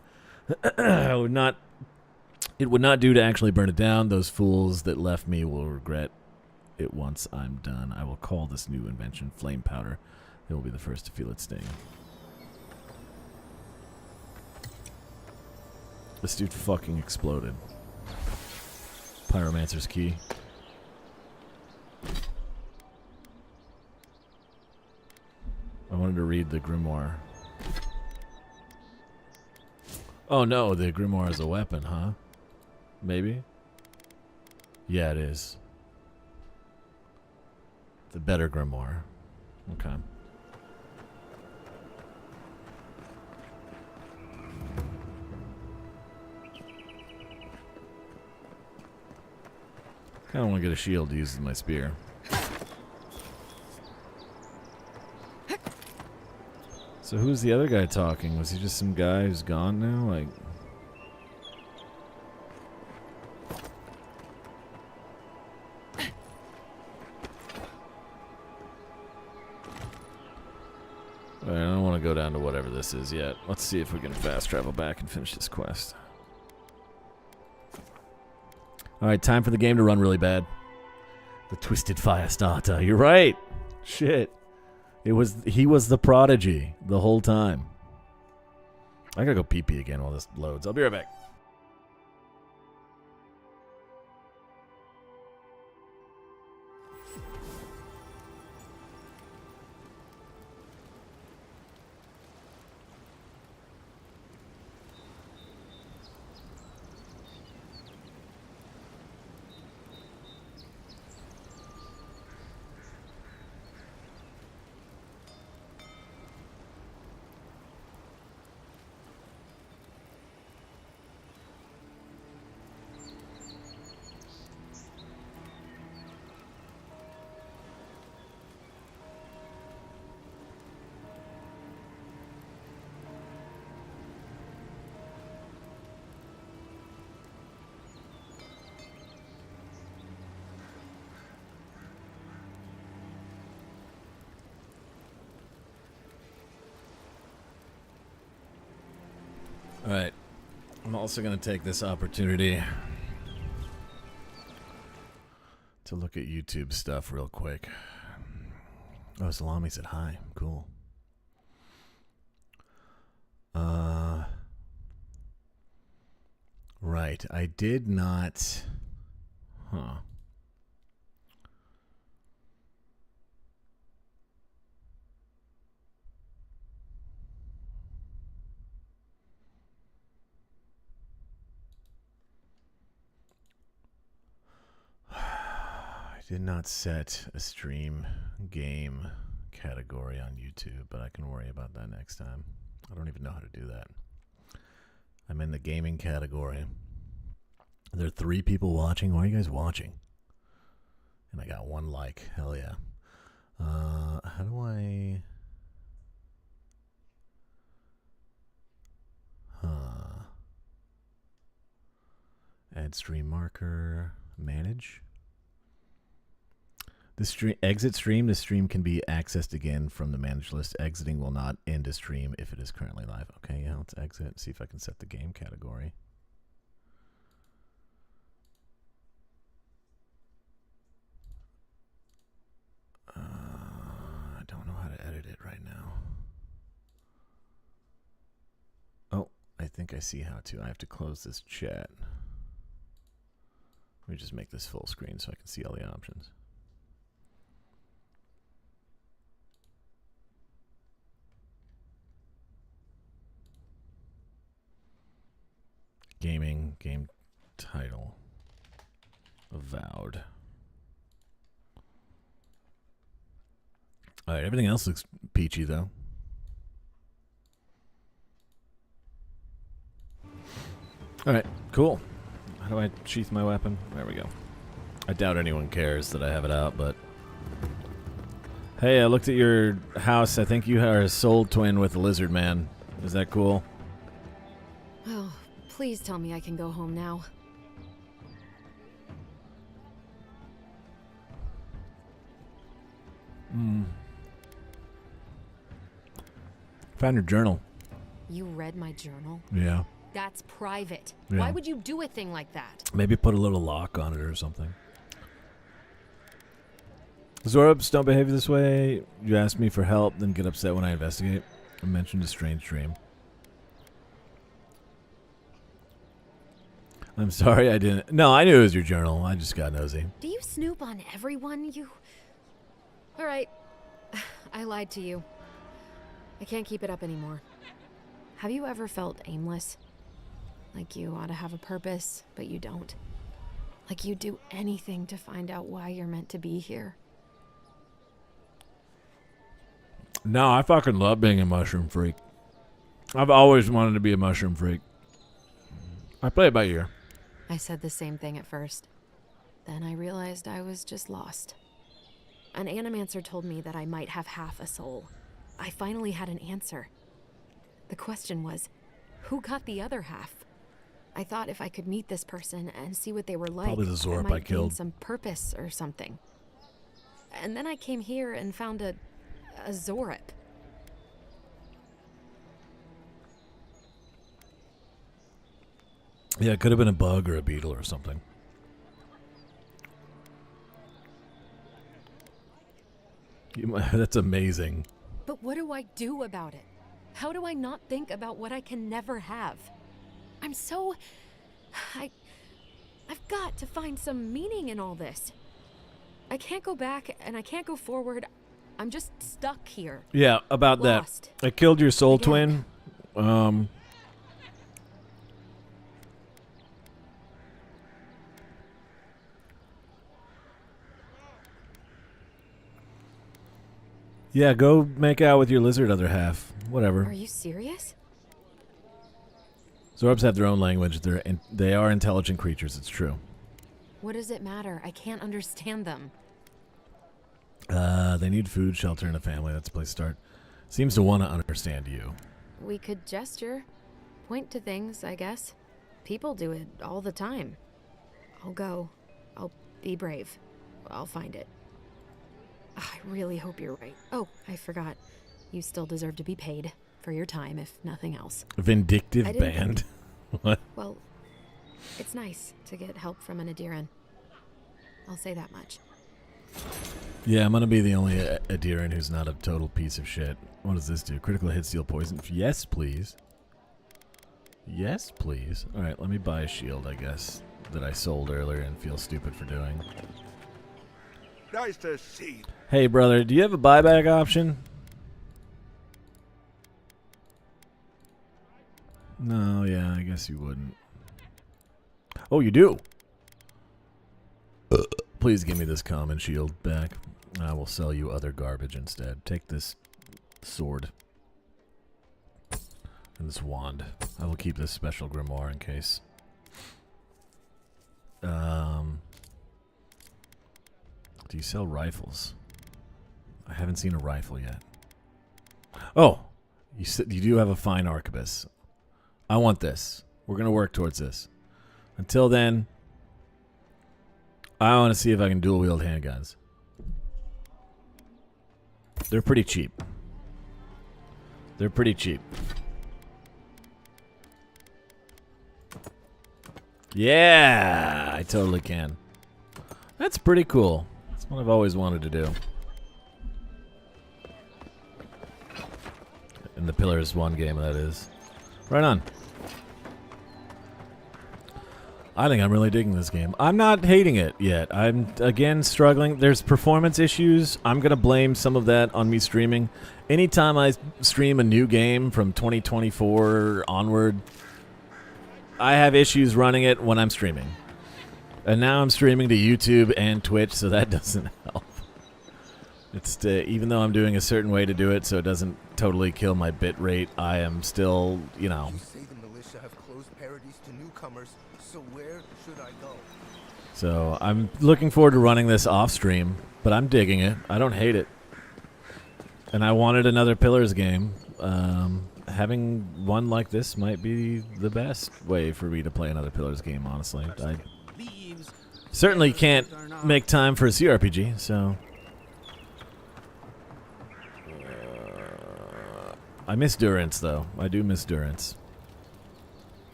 It would not do to actually burn it down. Those fools that left me will regret it once I'm done. I will call this new invention flame powder. They will be the first to feel its sting. This dude fucking exploded. Pyromancer's key. I wanted to read the grimoire. Oh no, the grimoire is a weapon, huh? Maybe? Yeah, it is. The better grimoire. Okay. I don't want to get a shield to use as my spear. So who's the other guy talking? Was he just some guy who's gone now? Like... Alright, I don't want to go down to whatever this is yet. Let's see if we can fast travel back and finish this quest. Alright, time for the game to run really bad. The Twisted Fire Starter. You're right! Shit. He was the prodigy the whole time. I gotta go pee-pee again while this loads. I'll be right back. Alright. I'm also going to take this opportunity to look at YouTube stuff real quick. Oh, Salami said hi. Cool. Right. I did not... Huh. I did not set a stream game category on YouTube, but I can worry about that next time. I don't even know how to do that. I'm in the gaming category. There are 3 people watching. Why are you guys watching? And I got 1 like. Hell yeah. How do I... Add stream marker. Manage. The stream exit stream. The stream can be accessed again from the manage list. Exiting will not end a stream if it is currently live. Okay, yeah, let's exit. See if I can set the game category. I don't know how to edit it right now. Oh, I think I see how to. I have to close this chat. Let me just make this full screen so I can see all the options. Gaming, game title, Avowed. All right, everything else looks peachy though. All right, cool. How do I sheath my weapon? There we go. I doubt anyone cares that I have it out, but... Hey, I looked at your house. I think you are a soul twin with the lizard man. Is that cool? Oh, please tell me I can go home now. Found your journal. You read my journal? Yeah. That's private. Yeah. Why would you do a thing like that? Maybe put a little lock on it or something. Zorobs, don't behave this way. You ask me for help, then get upset when I investigate. I mentioned a strange dream. I'm sorry I didn't... No, I knew it was your journal. I just got nosy. Do you snoop on everyone? Alright. I lied to you. I can't keep it up anymore. Have you ever felt aimless? Like you ought to have a purpose, but you don't? Like you'd do anything to find out why you're meant to be here? No, I fucking love being a mushroom freak. I've always wanted to be a mushroom freak. I play it by ear. I said the same thing at first. Then I realized I was just lost. An animancer told me that I might have half a soul. I finally had an answer. The question was, who got the other half? I thought if I could meet this person and see what they were like, Probably the Zorp I might I killed. gain some purpose or something. And then I came here and found a Zorp. Yeah, it could have been a bug or a beetle or something. That's amazing. But what do I do about it? How do I not think about what I can never have? I'm so... I've got to find some meaning in all this. I can't go back and I can't go forward. I'm just stuck here. Yeah, about Lost. that. I killed your soul twin. Yeah, go make out with your lizard other half. Whatever. Are you serious? Zorbs have their own language. They are intelligent creatures. It's true. What does it matter? I can't understand them. They need food, shelter, and a family. That's a place to start. Seems to want to understand you. We could gesture. Point to things, I guess. People do it all the time. I'll go. I'll be brave. I'll find it. I really hope you're right. Oh, I forgot. You still deserve to be paid for your time, if nothing else. Vindictive band. What? Well, it's nice to get help from an Adiran. I'll say that much. Yeah, I'm gonna be the only Adiran who's not a total piece of shit. What does this do? Critical hit, steal poison. Yes, please. Yes, please. All right, let me buy a shield, I guess, that I sold earlier and feel stupid for doing. Nice to see you. Hey, brother, do you have a buyback option? No, yeah, I guess you wouldn't. Oh, you do? Please give me this common shield back. I will sell you other garbage instead. Take this sword. And this wand. I will keep this special grimoire in case. Do you sell rifles? I haven't seen a rifle yet. Oh! You do have a fine arquebus. I want this. We're going to work towards this. Until then, I want to see if I can dual wield handguns. They're pretty cheap. They're pretty cheap. Yeah, I totally can. That's pretty cool. That's what I've always wanted to do. In the Pillars 1 game, that is. Right on. I think I'm really digging this game. I'm not hating it yet. I'm, again, struggling. There's performance issues. I'm going to blame some of that on me streaming. Anytime I stream a new game from 2024 onward, I have issues running it when I'm streaming. And now I'm streaming to YouTube and Twitch, so that doesn't help. It's even though I'm doing a certain way to do it so it doesn't totally kill my bit rate, I am still, you know... You say the militia have closed Paradise to newcomers, so where should I go? So I'm looking forward to running this off stream, but I'm digging it. I don't hate it. And I wanted another Pillars game. Having one like this might be the best way for me to play another Pillars game, honestly. I certainly can't make time for a CRPG, so... I miss Durance, though. I do miss Durance.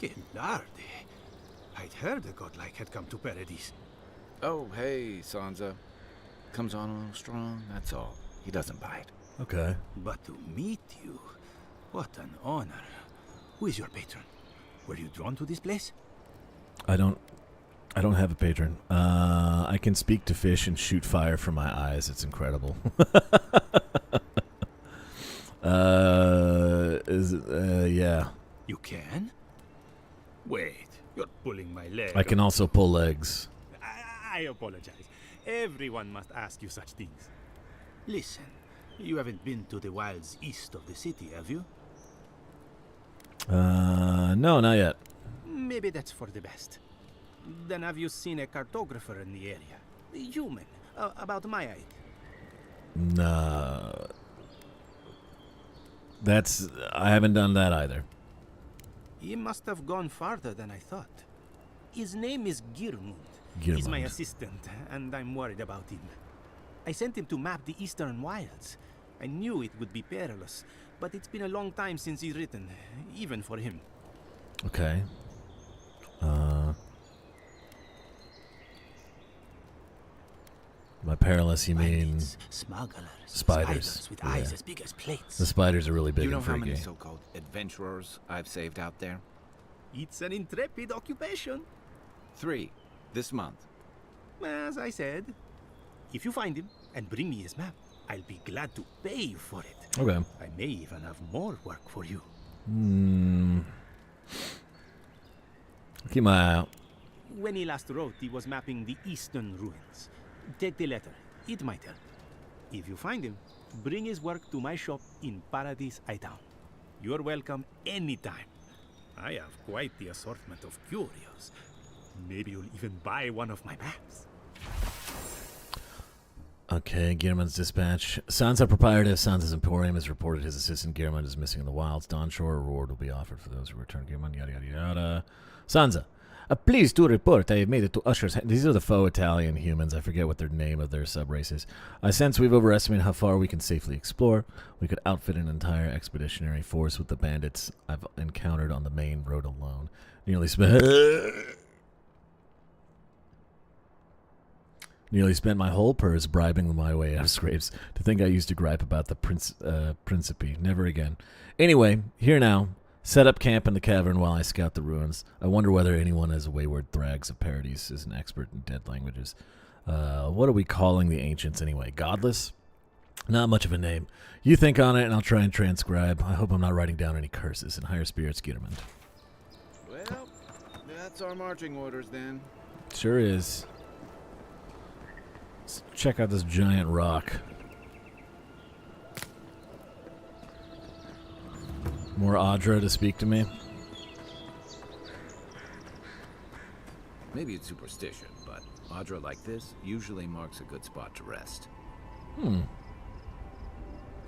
Gilardi. I'd heard a godlike had come to Paradise. Oh, hey, Sansa. Comes on a little strong, that's all. He doesn't bite. Okay. But to meet you, what an honor. Who is your patron? Were you drawn to this place? I don't have a patron. I can speak to fish and shoot fire from my eyes. It's incredible. Yeah. You can? Wait, you're pulling my leg. I can also pull legs. I apologize. Everyone must ask you such things. Listen, you haven't been to the wilds east of the city, have you? No, not yet. Maybe that's for the best. Then have you seen a cartographer in the area? A human, about my height. No. I haven't done that either. He must have gone farther than I thought. His name is Girmund. He's my assistant, and I'm worried about him. I sent him to map the eastern wilds. I knew it would be perilous, but it's been a long time since he's written, even for him. Okay. By perilous, you mean smugglers, spiders with eyes as big as plates. The spiders are really big You know and how freaky. many so-called adventurers I've saved out there? It's an intrepid occupation. 3 this month. As I said, if you find him and bring me his map, I'll be glad to pay you for it. Okay. I may even have more work for you. Keep my eye out. When he last wrote, he was mapping the eastern ruins. Take the letter. It might help. If you find him, bring his work to my shop in Paradise Town. You're welcome anytime. I have quite the assortment of curios. Maybe you'll even buy one of my maps. Okay, Gearman's dispatch. Sansa proprietor of Sansa's Emporium has reported his assistant Gearman is missing in the wilds. Dawnshore, a reward will be offered for those who return Gearman, yada yada yada. Sansa, pleased to report I have made it to Usher's. These are the faux Italian humans. I forget what their name of their subrace is. I sense we've overestimated how far we can safely explore. We could outfit an entire expeditionary force with the bandits I've encountered on the main road alone. Nearly spent my whole purse bribing my way out of scrapes. To think I used to gripe about the Principe. Never again. Anyway, here now. Set up camp in the cavern while I scout the ruins. I wonder whether anyone as wayward thrags of Paradise is an expert in dead languages. What are we calling the ancients anyway? Godless? Not much of a name. You think on it and I'll try and transcribe. I hope I'm not writing down any curses. In higher spirits, Gitterman. Well, that's our marching orders then. Sure is. Let's check out this giant rock. More Audra to speak to me. Maybe it's superstition, but Audra like this usually marks a good spot to rest. Audra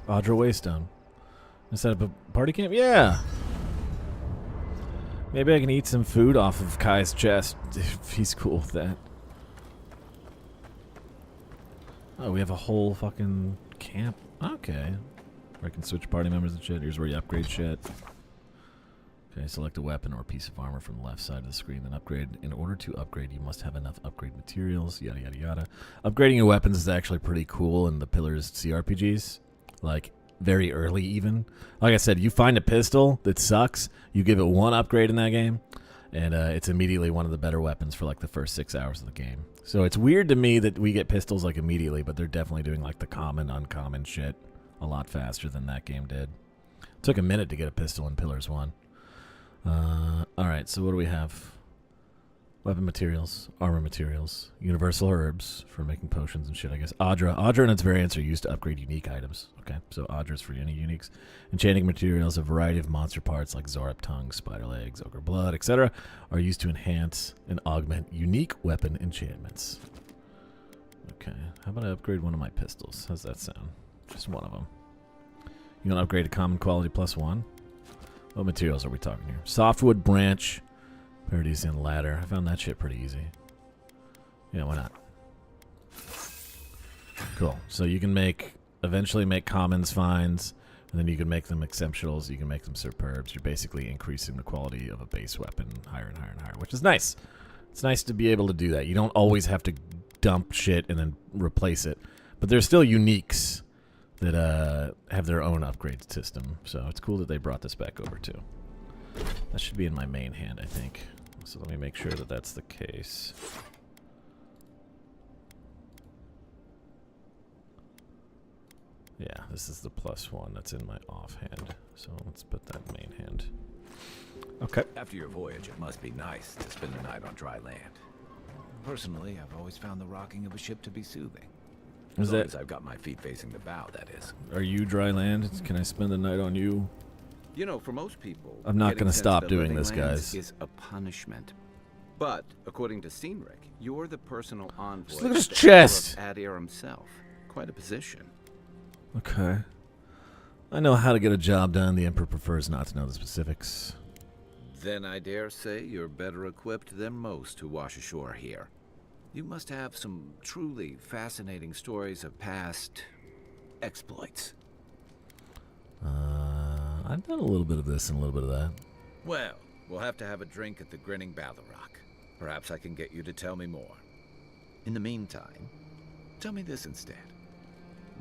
Waystone. I set up a party camp? Yeah. Maybe I can eat some food off of Kai's chest if he's cool with that. Oh, we have a whole fucking camp. Okay. Where I can switch party members and shit. Here's where you upgrade shit. Okay, select a weapon or piece of armor from the left side of the screen, then upgrade. In order to upgrade, you must have enough upgrade materials, yada yada yada. Upgrading your weapons is actually pretty cool in the Pillars CRPGs. Like, very early even. Like I said, you find a pistol that sucks, you give it one upgrade in that game, and it's immediately one of the better weapons for like the first 6 hours of the game. So it's weird to me that we get pistols like immediately, but they're definitely doing like the common, uncommon shit a lot faster than that game did. It took a minute to get a pistol in Pillars 1. Alright, so what do we have? Weapon materials, armor materials, universal herbs for making potions and shit, I guess. Audra and its variants are used to upgrade unique items. Okay, so Audra's for any uniques. Enchanting materials, a variety of monster parts like Zorap tongue, spider legs, ogre blood, etc. are used to enhance and augment unique weapon enchantments. Okay, how about I upgrade one of my pistols? How's that sound? Just one of them. You want to upgrade a common quality +1? What materials are we talking here? Softwood branch, Paradisian ladder. I found that shit pretty easy. Yeah, why not? Cool. So you can eventually make commons finds, and then you can make them exceptionals, you can make them superbs. You're basically increasing the quality of a base weapon higher and higher and higher, which is nice. It's nice to be able to do that. You don't always have to dump shit and then replace it. But there's still uniques that have their own upgrade system. So it's cool that they brought this back over too. That should be in my main hand, I think. So let me make sure that that's the case. Yeah, this is the +1 that's in my offhand. So let's put that main hand. Okay. After your voyage, it must be nice to spend the night on dry land. Personally, I've always found the rocking of a ship to be soothing. As long as I've got my feet facing the bow, that is. Are you dry land? Can I spend the night on you? You know, for most people, I'm not going to stop doing this, lands guys. Is a punishment. But according to Steenrick, you're the personal envoy. Just look at his of the chest. Emperor of Adir himself. Quite a position. Okay. I know how to get a job done. The Emperor prefers not to know the specifics. Then I dare say you're better equipped than most who wash ashore here. You must have some truly fascinating stories of past exploits. I've done a little bit of this and a little bit of that. Well, we'll have to have a drink at the Grinning Ballarrock. Perhaps I can get you to tell me more. In the meantime, tell me this instead.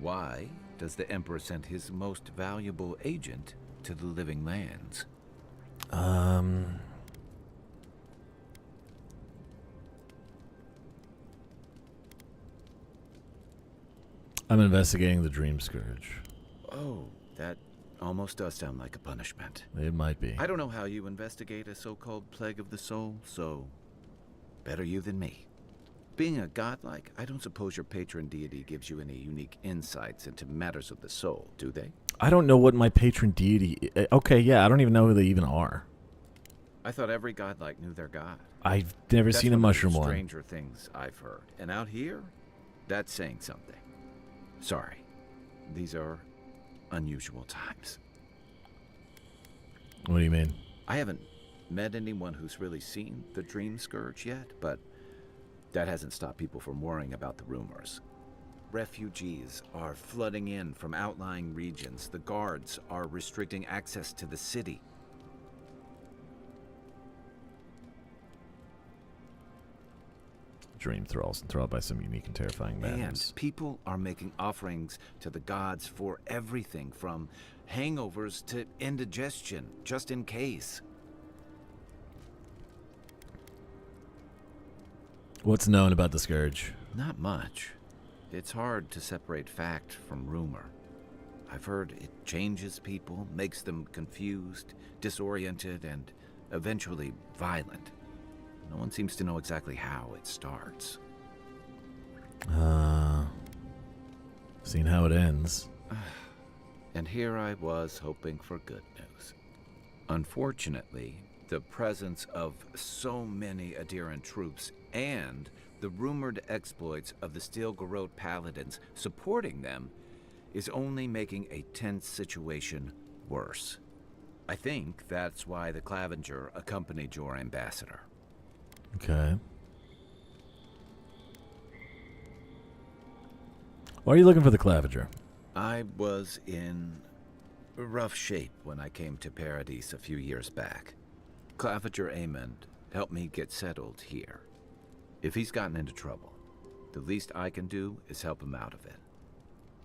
Why does the Emperor send his most valuable agent to the Living Lands? I'm investigating the Dream Scourge. Oh, that almost does sound like a punishment. It might be. I don't know how you investigate a so-called plague of the soul, so better you than me. Being a godlike, I don't suppose your patron deity gives you any unique insights into matters of the soul, do they? I don't know what my patron deity... Okay, yeah, I don't even know who they even are. I thought every godlike knew their god. I've never seen a mushroom one. Stranger things I've heard. And out here, that's saying something. Sorry. These are unusual times. What do you mean? I haven't met anyone who's really seen the Dream Scourge yet, but that hasn't stopped people from worrying about the rumors. Refugees are flooding in from outlying regions. The guards are restricting access to the city. Dream thralls enthralled by some unique and terrifying madness. And people are making offerings to the gods for everything from hangovers to indigestion, just in case. What's known about the Scourge? Not much. It's hard to separate fact from rumor. I've heard it changes people, makes them confused, disoriented, and eventually violent. No one seems to know exactly how it starts. Seen how it ends. And here I was hoping for good news. Unfortunately, the presence of so many Adiran troops and the rumored exploits of the Steel Garrote Paladins supporting them is only making a tense situation worse. I think that's why the Clavenger accompanied your ambassador. Okay. Why are you looking for the Clavenger? I was in rough shape when I came to Paradise a few years back. Clavenger Amond helped me get settled here. If he's gotten into trouble, the least I can do is help him out of it.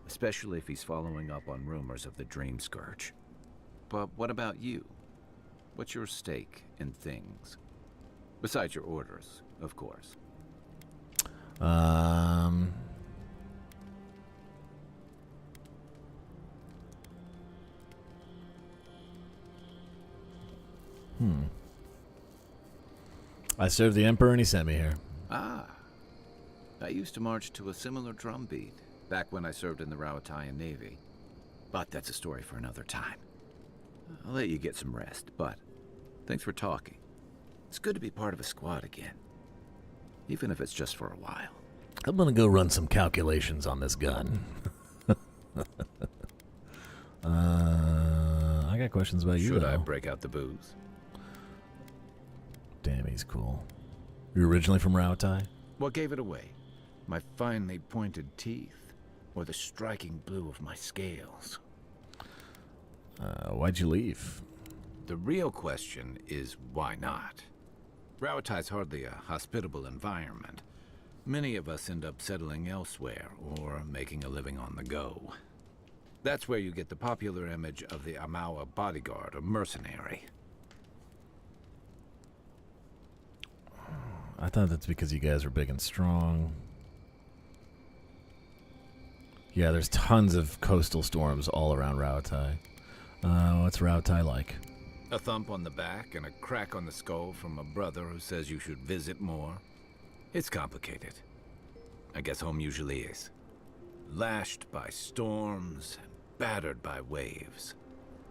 Especially if he's following up on rumors of the Dream Scourge. But what about you? What's your stake in things? Besides your orders, of course. I served the Emperor and he sent me here. Ah. I used to march to a similar drum beat back when I served in the Rowatayan Navy. But that's a story for another time. I'll let you get some rest, but thanks for talking. It's good to be part of a squad again. Even if it's just for a while. I'm gonna go run some calculations on this gun. I got questions about you, Should though. I break out the booze? Damn, he's cool. You're originally from Rautai? What gave it away? My finely pointed teeth? Or the striking blue of my scales? Why'd you leave? The real question is why not? Rowatai's hardly a hospitable environment. Many of us end up settling elsewhere or making a living on the go. That's where you get the popular image of the Amawa bodyguard or mercenary. I thought that's because you guys were big and strong. Yeah, there's tons of coastal storms all around Rautai. What's Rautai like? A thump on the back and a crack on the skull from a brother who says you should visit more. It's complicated. I guess home usually is. Lashed by storms and battered by waves.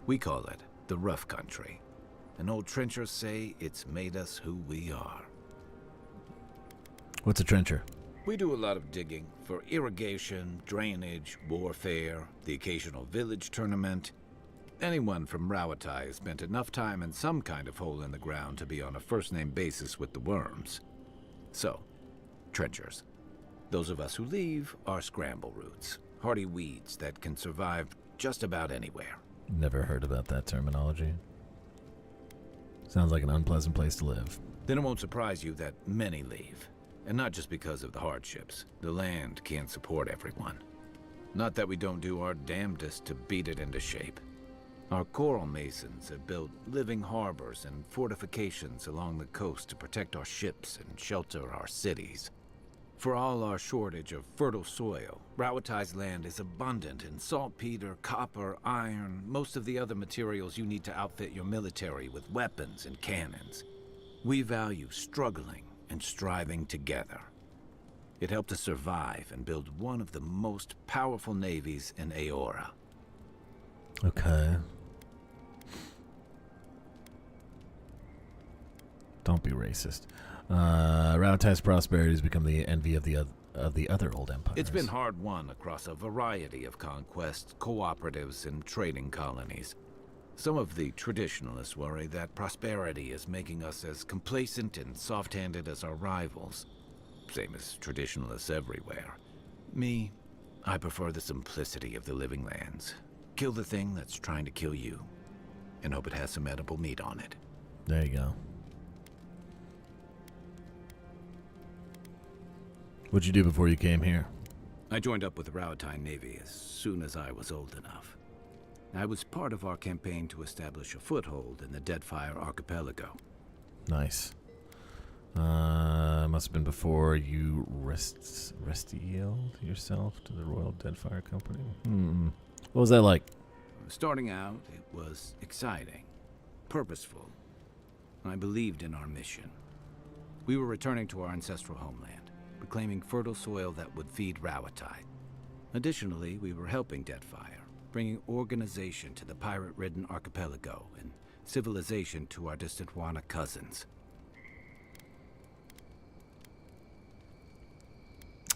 We call it the rough country. And old trenchers say it's made us who we are. What's a trencher? We do a lot of digging for irrigation, drainage, warfare, the occasional village tournament. Anyone from Rauatai has spent enough time in some kind of hole in the ground to be on a first-name basis with the worms. So, trenchers. Those of us who leave are scramble roots, hardy weeds that can survive just about anywhere. Never heard about that terminology. Sounds like an unpleasant place to live. Then it won't surprise you that many leave. And not just because of the hardships. The land can't support everyone. Not that we don't do our damnedest to beat it into shape. Our coral masons have built living harbors and fortifications along the coast to protect our ships and shelter our cities. For all our shortage of fertile soil, Rauatai's land is abundant in saltpeter, copper, iron, most of the other materials you need to outfit your military with weapons and cannons. We value struggling and striving together. It helped us survive and build one of the most powerful navies in Aora. Okay. Don't be racist. Rautai's prosperity has become the envy of the other old empires. It's been hard won across a variety of conquests, cooperatives, and trading colonies. Some of the traditionalists worry that prosperity is making us as complacent and soft-handed as our rivals. Same as traditionalists everywhere. Me, I prefer the simplicity of the living lands. Kill the thing that's trying to kill you, and hope it has some edible meat on it. There you go. What'd you do before you came here? I joined up with the Rauatai Navy as soon as I was old enough. I was part of our campaign to establish a foothold in the Deadfire Archipelago. Nice. Must have been before you restialed yourself to the Royal Deadfire Company. What was that like? Starting out, it was exciting, purposeful. I believed in our mission. We were returning to our ancestral homeland, reclaiming fertile soil that would feed Rauatai. Additionally, we were helping Deadfire, bringing organization to the pirate-ridden archipelago and civilization to our distant Wana cousins.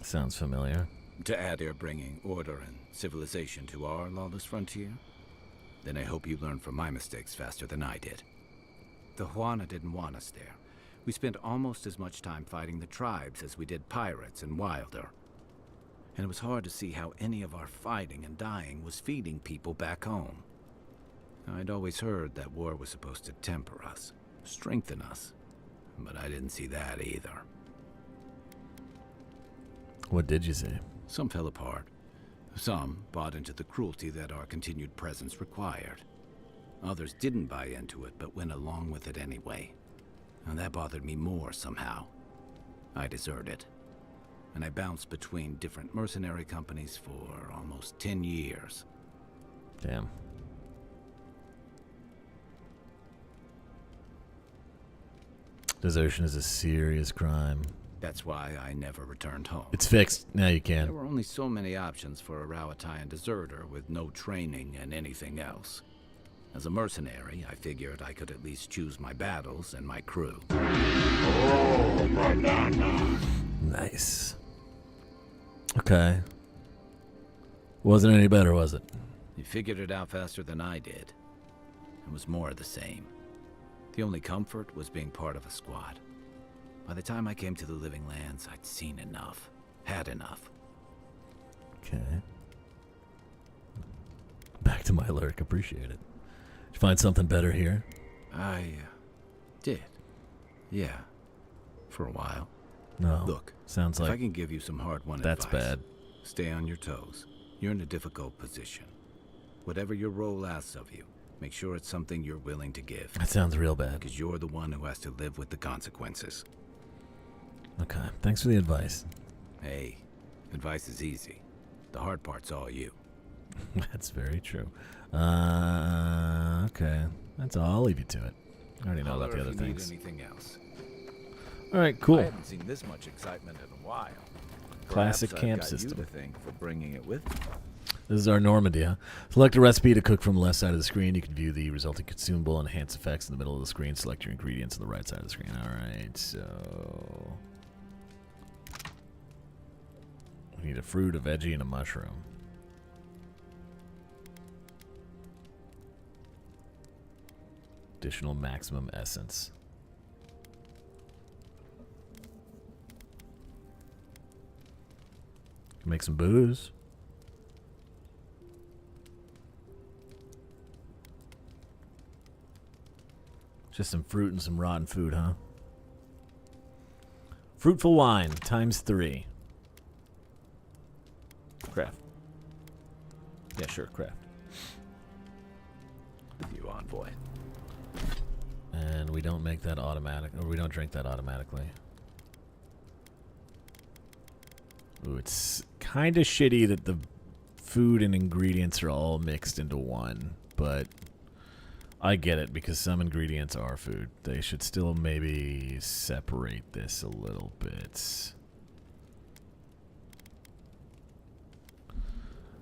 Sounds familiar. To add they're bringing order and civilization to our lawless frontier? Then I hope you learn from my mistakes faster than I did. The Huana didn't want us there. We spent almost as much time fighting the tribes as we did pirates and Wilder. And it was hard to see how any of our fighting and dying was feeding people back home. I'd always heard that war was supposed to temper us, strengthen us, but I didn't see that either. What did you see? Some fell apart. Some bought into the cruelty that our continued presence required. Others didn't buy into it, but went along with it anyway. And that bothered me more somehow. I deserted. And I bounced between different mercenary companies for almost 10 years. Damn. Desertion is a serious crime. That's why I never returned home. It's fixed. Now you can. There were only so many options for a Rawatayan deserter with no training and anything else. As a mercenary, I figured I could at least choose my battles and my crew. Oh, banana. Nice. Okay. Wasn't any better, was it? You figured it out faster than I did. It was more of the same. The only comfort was being part of a squad. By the time I came to the Living Lands, I'd seen enough. Had enough. Okay. Back to my lyric. Appreciate it. Did you find something better here? I did. Yeah. For a while. No. Look, sounds like if I can give you some hard-won that's advice, bad. Stay on your toes. You're in a difficult position. Whatever your role asks of you, make sure it's something you're willing to give. That sounds real bad. Because you're the one who has to live with the consequences. Okay. Thanks for the advice. Hey, advice is easy. The hard part's all you. That's very true. Okay. That's all. I'll leave you to it. I already know about the other things. Anything else. All right, cool. I haven't seen this much excitement in a while. Classic Perhaps camp I've got system. You to thank for bringing it with me. This is our Normandy, huh? Select a recipe to cook from the left side of the screen. You can view the resulting consumable and enhance effects in the middle of the screen. Select your ingredients on the right side of the screen. All right, so we need a fruit, a veggie, and a mushroom. Additional maximum essence. Make some booze. Just some fruit and some rotten food, huh? Fruitful wine times 3. Craft. Yeah, sure, craft. With you, envoy. And we don't make that automatic, or we don't drink that automatically. Ooh, it's kind of shitty that the food and ingredients are all mixed into one, but I get it because some ingredients are food. They should still maybe separate this a little bit.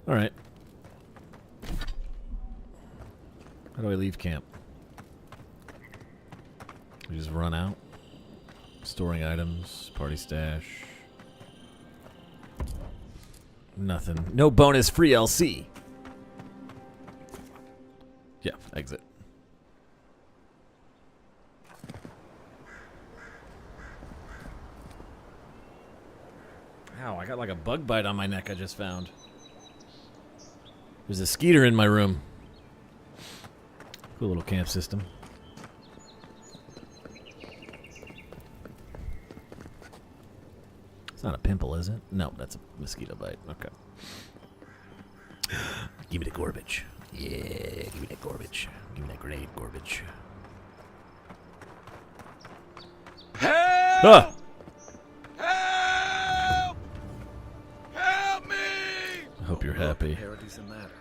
All right. How do I leave camp? We just run out. Storing items, party stash. Nothing. No bonus free LC. Yeah, exit. Ow, I got like a bug bite on my neck I just found. There's a skeeter in my room. Cool little camp system. It's not a pimple, is it? No, that's a mosquito bite. Okay. Give me the garbage. Yeah, give me that garbage. Give me that grenade garbage. Help! Ah! Help! Help me! I hope you're happy. Parodies and ladder.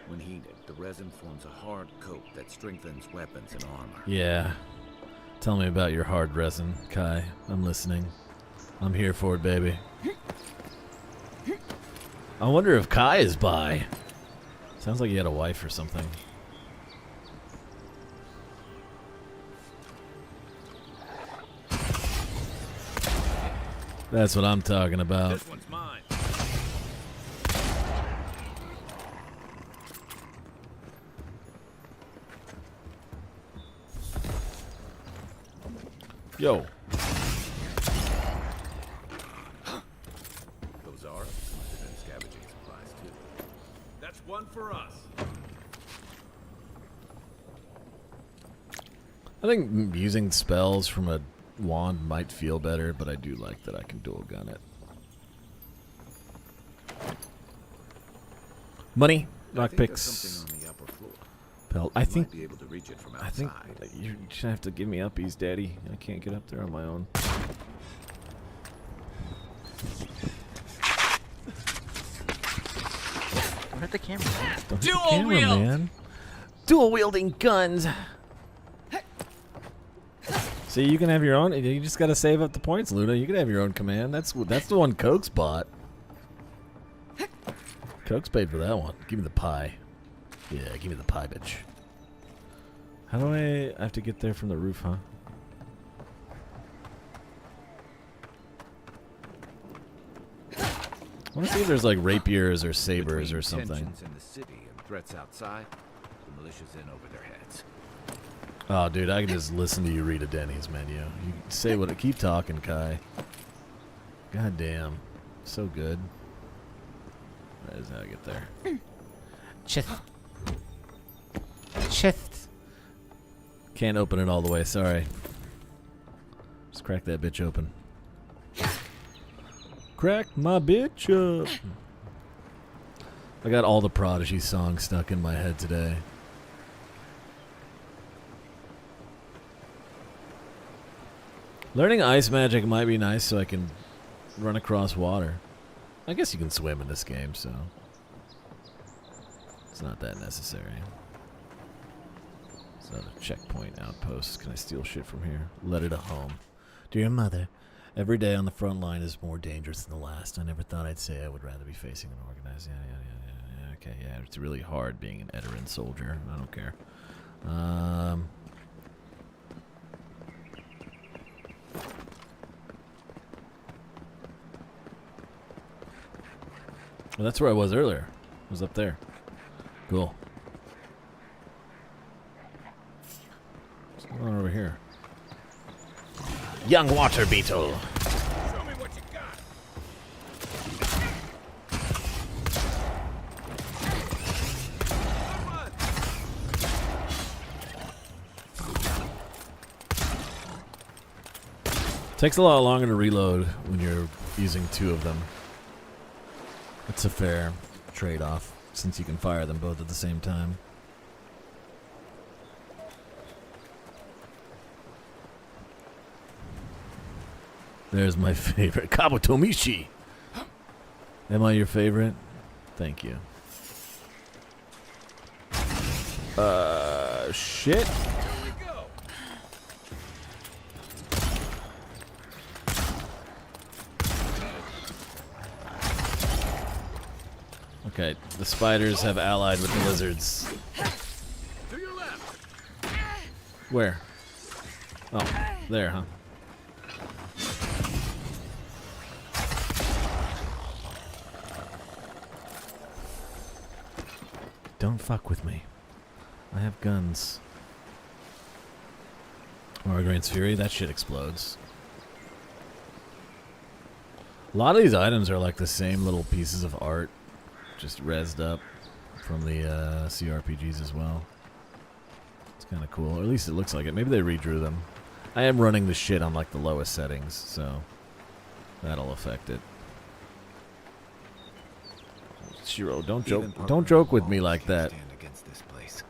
When heated, the resin forms a hard coat that strengthens weapons and armor. Yeah. Tell me about your hard resin, Kai. I'm listening. I'm here for it, baby. I wonder if Kai is by. Sounds like he had a wife or something. That's what I'm talking about. This one's mine. Yo. Those are included in scavenging supplies too. That's one for us. I think using spells from a wand might feel better, but I do like that I can dual gun it. Money, lockpicks, pelt. I think be able to reach it from I think outside. you're gonna have to give me uppies, Daddy. I can't get up there on my own. Don't hit the camera. Don't hit the camera, man. Dual wielding guns. See, you can have your own. You just got to save up the points, Luna. You can have your own command. That's the one Coke's bought. Coke's paid for that one. Give me the pie. Yeah, give me the pie, bitch. How do I have to get there from the roof, huh? I want to see if there's like rapiers or sabers or something. Tensions in the city and threats outside, the militia's in over their heads. Oh, dude, I can just listen to you read a Denny's menu. You say what? Keep talking, Kai. God damn, so good. That is how I get there. Chest. Chest. Can't open it all the way. Sorry. Just crack that bitch open. Crack my bitch up. I got all the Prodigy songs stuck in my head today. Learning ice magic might be nice so I can run across water. I guess you can swim in this game, so it's not that necessary. It's not a checkpoint outpost. Can I steal shit from here? Let it at home. Dear mother, every day on the front line is more dangerous than the last. I never thought I'd say I would rather be facing an organized. Yeah. Okay, yeah, it's really hard being an Eteran soldier. I don't care. Well, that's where I was earlier. I was up there. Cool. What's going on over here? Young water beetle. Show me what you got. Takes a lot longer to reload when you're using two of them. It's a fair trade-off, since you can fire them both at the same time. There's my favorite. Kabutomishi! Am I your favorite? Thank you. Shit. Okay, the spiders have allied with the lizards. To your left. Where? Oh, there, huh? Don't fuck with me. I have guns. Margrain's Fury, that shit explodes. A lot of these items are like the same little pieces of art, just rezzed up from the CRPGs as well. It's kind of cool, or at least it looks like it. Maybe they redrew them. I am running the shit on like the lowest settings, so that'll affect it. Shiro, don't joke with me like that. Stand against this place.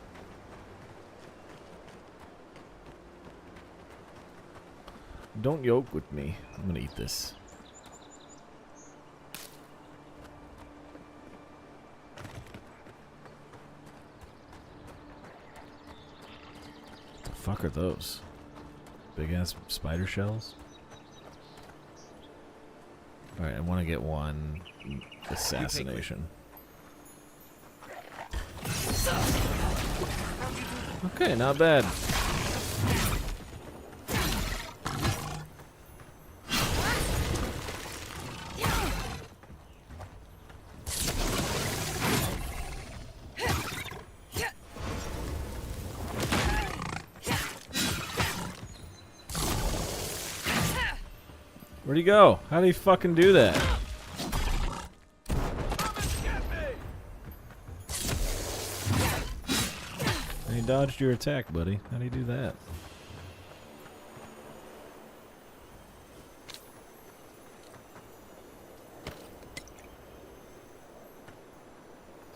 Don't joke with me. I'm gonna eat this. The fuck are those? Big ass spider shells? Alright, I want to get one assassination. Okay, not bad. Where'd he go? How did he fucking do that? He dodged your attack, buddy. How'd he do that?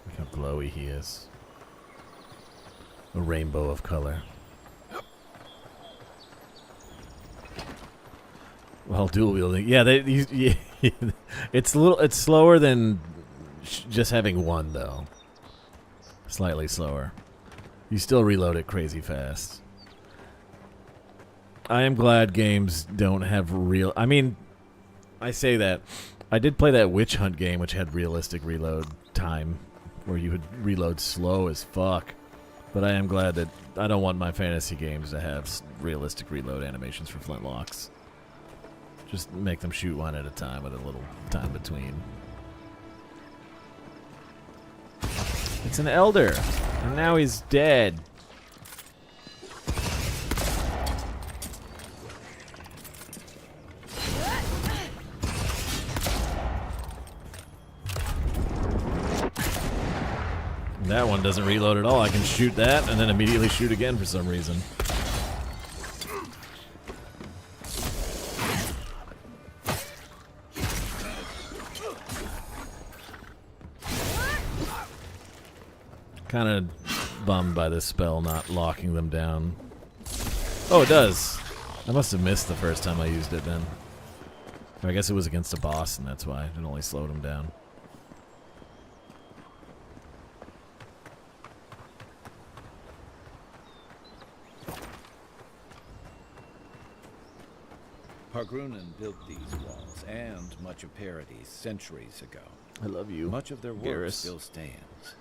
Look how glowy he is. A rainbow of color. Well, dual wielding. Yeah, it's it's slower than just having one, though. Slightly slower. You still reload it crazy fast. I am glad games don't have real... I mean, I say that. I did play that Witch Hunt game, which had realistic reload time, where you would reload slow as fuck. But I am glad that I don't want my fantasy games to have realistic reload animations for flintlocks. Just make them shoot one at a time with a little time between. It's an elder, and now he's dead. That one doesn't reload at all. I can shoot that and then immediately shoot again for some reason. Kind of bummed by this spell not locking them down. Oh, it does. I must have missed the first time I used it then. I guess it was against a boss and that's why it only slowed him down. Hargrunnen built these walls and much of Paradis centuries ago. I love you. Much of their work Garrus. still stands.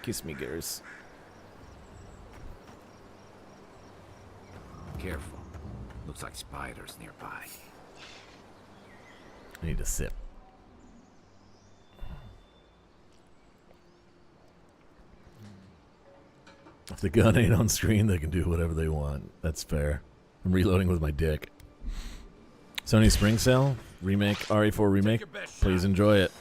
Kiss me, Garrus. Careful. Looks like spiders nearby. I need a sip. If the gun ain't on screen, they can do whatever they want. That's fair. I'm reloading with my dick. Sony Spring Sale remake, RE4 remake. Please enjoy it.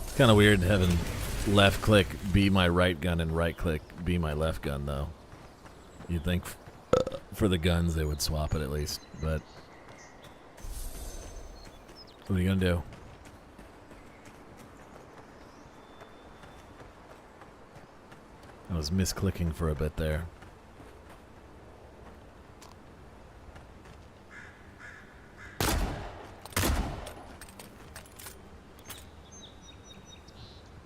It's kind of weird having left click be my right gun and right click be my left gun, though. You'd think for the guns they would swap it at least, but what are you gonna do? I was misclicking for a bit there.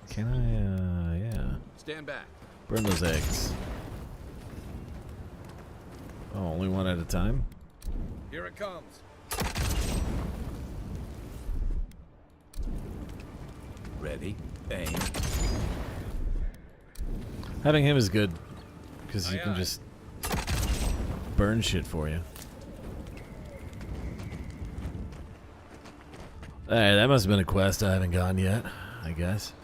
Can I, yeah. Stand back. Burn those eggs. Oh, only one at a time? Here it comes. Ready, aim. Having him is good, because you can just burn shit for you. Hey, that must have been a quest I haven't gotten yet, I guess.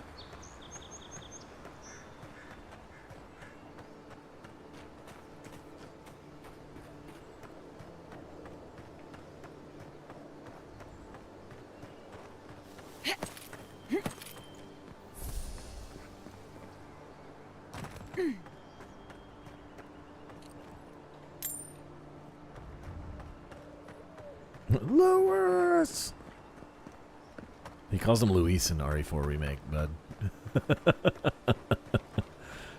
Lewis! He calls him Luis in RE4 remake, bud.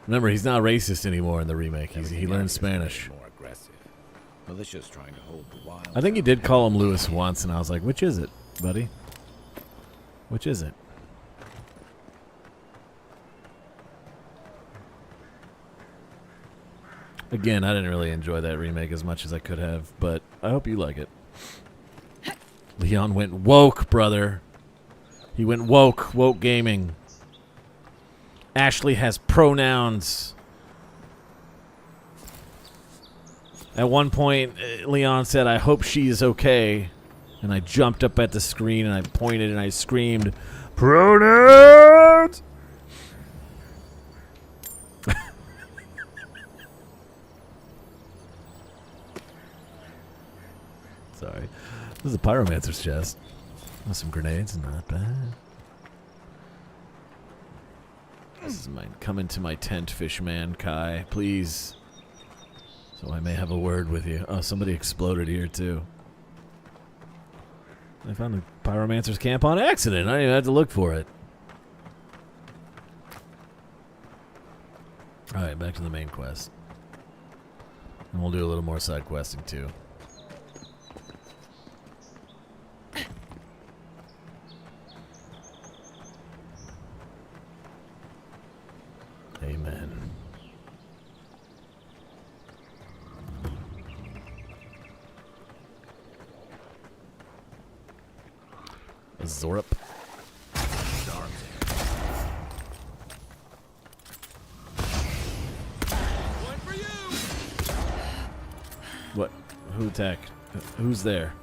Remember, he's not racist anymore in the remake. He learned Spanish. More aggressive. Militia's trying to hold the wild. I think he did call him Lewis once, and I was like, which is it, buddy? Which is it? Again, I didn't really enjoy that remake as much as I could have, but I hope you like it. Leon went woke, brother. He went woke. Woke gaming. Ashley has pronouns. At one point, Leon said, I hope she is okay. And I jumped up at the screen and I pointed and I screamed, pronouns! Sorry. This is a pyromancer's chest. With some grenades, not bad. This is mine. Come into my tent, fishman Kai, please. So I may have a word with you. Oh, somebody exploded here too. I found the pyromancer's camp on accident. I didn't even have to look for it. Alright, back to the main quest. And we'll do a little more side questing too. Amen. Zorup. What? Who attacked? Who's there?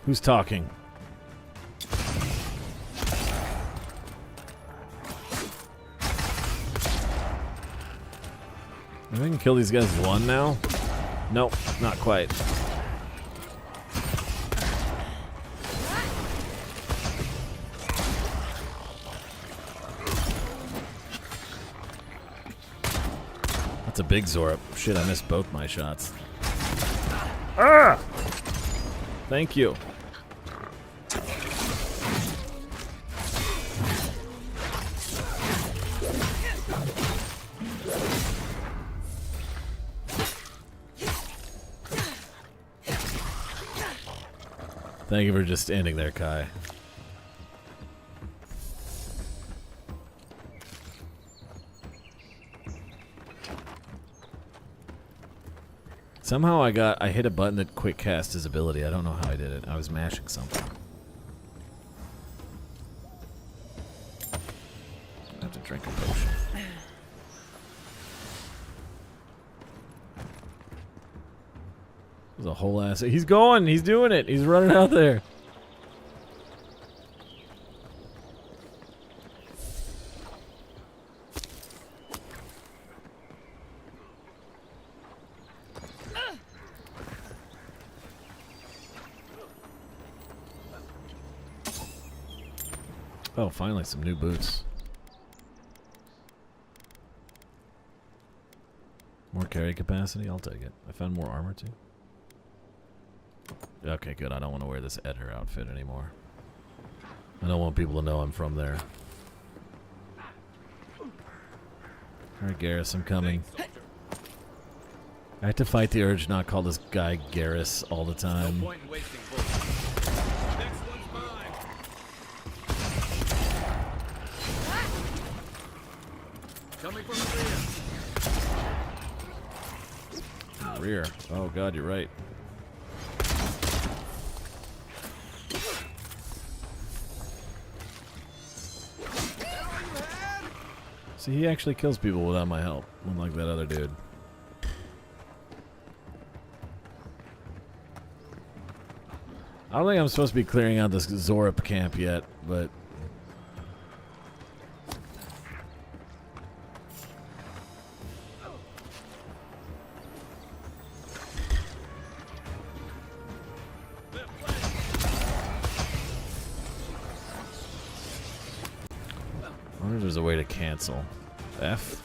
Who's talking? I can kill these guys one now? Nope, not quite. That's a big Zorup. Shit, I missed both my shots. Ah! Thank you. Thank you for just standing there, Kai. Somehow I hit a button that quick cast his ability. I don't know how I did it. I was mashing something. I have to drink a potion. There's a whole ass. He's going. He's doing it. He's running out there. Oh, finally some new boots. More carry capacity? I'll take it. I found more armor too. Okay, good. I don't want to wear this Edher outfit anymore. I don't want people to know I'm from there. Alright, Garrus, I'm coming. I have to fight the urge not call this guy Garrus all the time. No point in wasting bullets. Next one's mine. Coming from the rear. Rear. Oh god, you're right. See, he actually kills people without my help, unlike that other dude. I don't think I'm supposed to be clearing out this Zorup camp yet, but... I wonder if there's a way to cancel. F?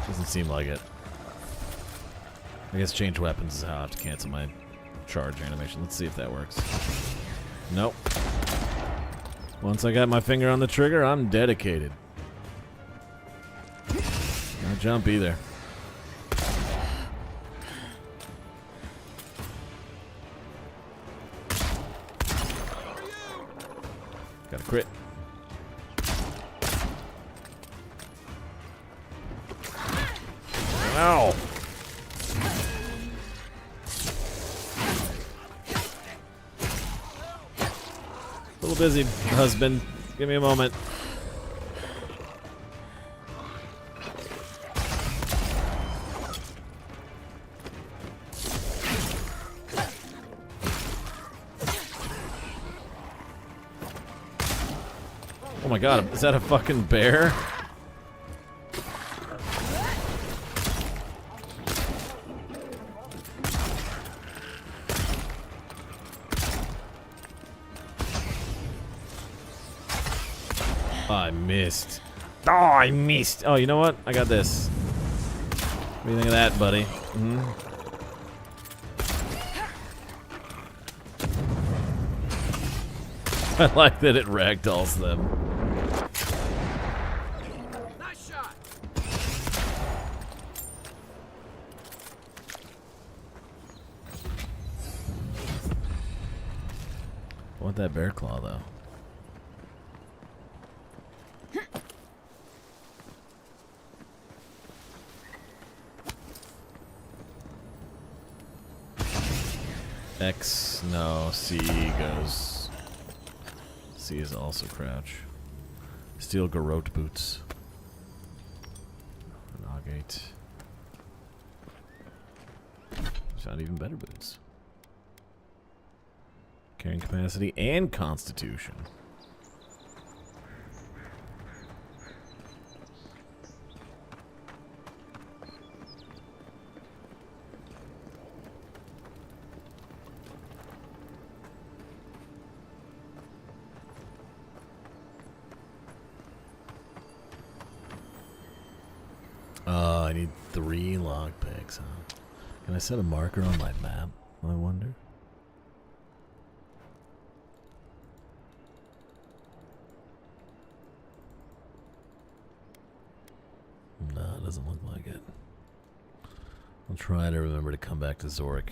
Doesn't seem like it. I guess change weapons is how I have to cancel my charge animation. Let's see if that works. Nope. Once I got my finger on the trigger, I'm dedicated. Not jump either. Got a crit. Ow! A little busy, husband. Give me a moment. Oh my god, is that a fucking bear? I missed. Oh, I missed. Oh, you know what? I got this. What do you think of that, buddy? Mm-hmm. I like that it ragdolls them. Nice shot. want that bear claw though. X, no, C goes. C is also crouch. Steel garrote boots. Nogate. Sound even better boots. Carrying capacity and constitution. I need 3 lockpicks, huh? Can I set a marker on my map, I wonder? No, it doesn't look like it. I'll try to remember to come back to Zorip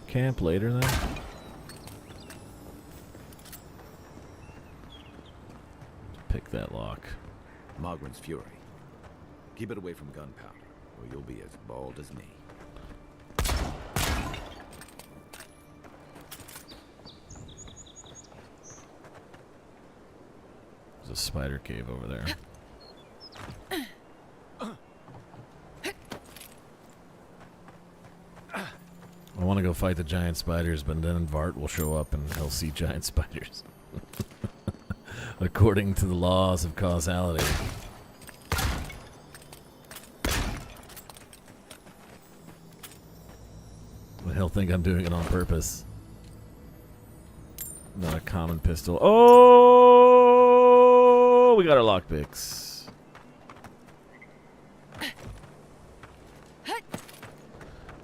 camp later then. Pick that lock. Mogren's Fury. Keep it away from gunpowder, or you'll be as bald as me. There's a spider cave over there. I want to go fight the giant spiders, but then Vart will show up and he'll see giant spiders. According to the laws of causality. But he'll think I'm doing it on purpose. Not a common pistol. Oh, we got our lockpicks.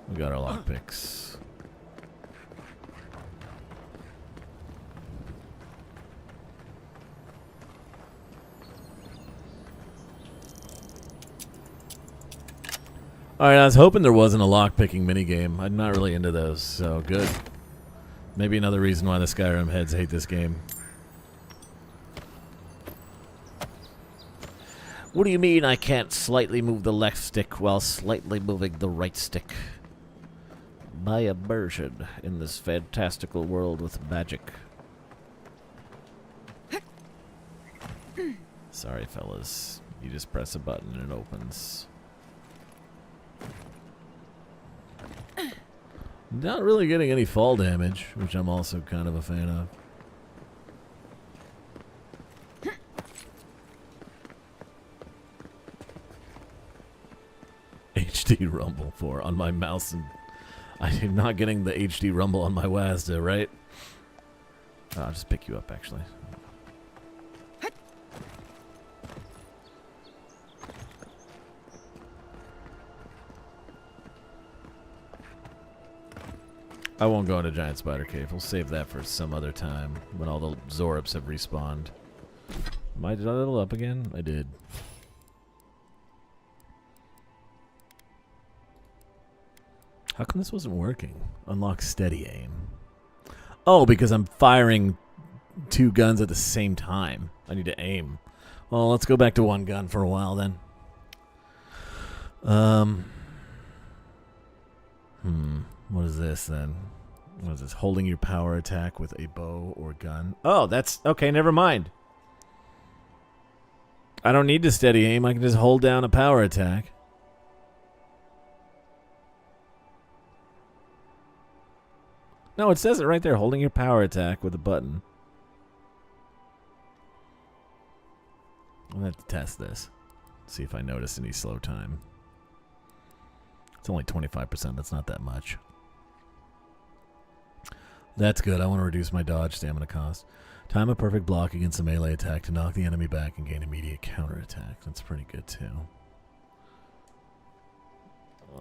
We got our lockpicks. Alright, I was hoping there wasn't a lockpicking minigame. I'm not really into those, so good. Maybe another reason why the Skyrim heads hate this game. What do you mean I can't slightly move the left stick while slightly moving the right stick? My immersion in this fantastical world with magic. Sorry, fellas. You just press a button and it opens. Not really getting any fall damage, which I'm also kind of a fan of. HD rumble for on my mouse, and I'm not getting the HD rumble on my WASD, right? I'll just pick you up, actually. I won't go into Giant Spider Cave. We'll save that for some other time when all the Zorips have respawned. Did I level up again? I did. How come this wasn't working? Unlock steady aim. Oh, because I'm firing 2 guns at the same time. I need to aim. Well, let's go back to 1 gun for a while then. What is this then? What is this? Holding your power attack with a bow or gun. Oh, that's... Okay, never mind. I don't need to steady aim. I can just hold down a power attack. No, it says it right there. Holding your power attack with a button. I'm going to have to test this. See if I notice any slow time. It's only 25%. That's not that much. That's good. I want to reduce my dodge stamina cost. Time a perfect block against a melee attack to knock the enemy back and gain immediate counterattack. That's pretty good too.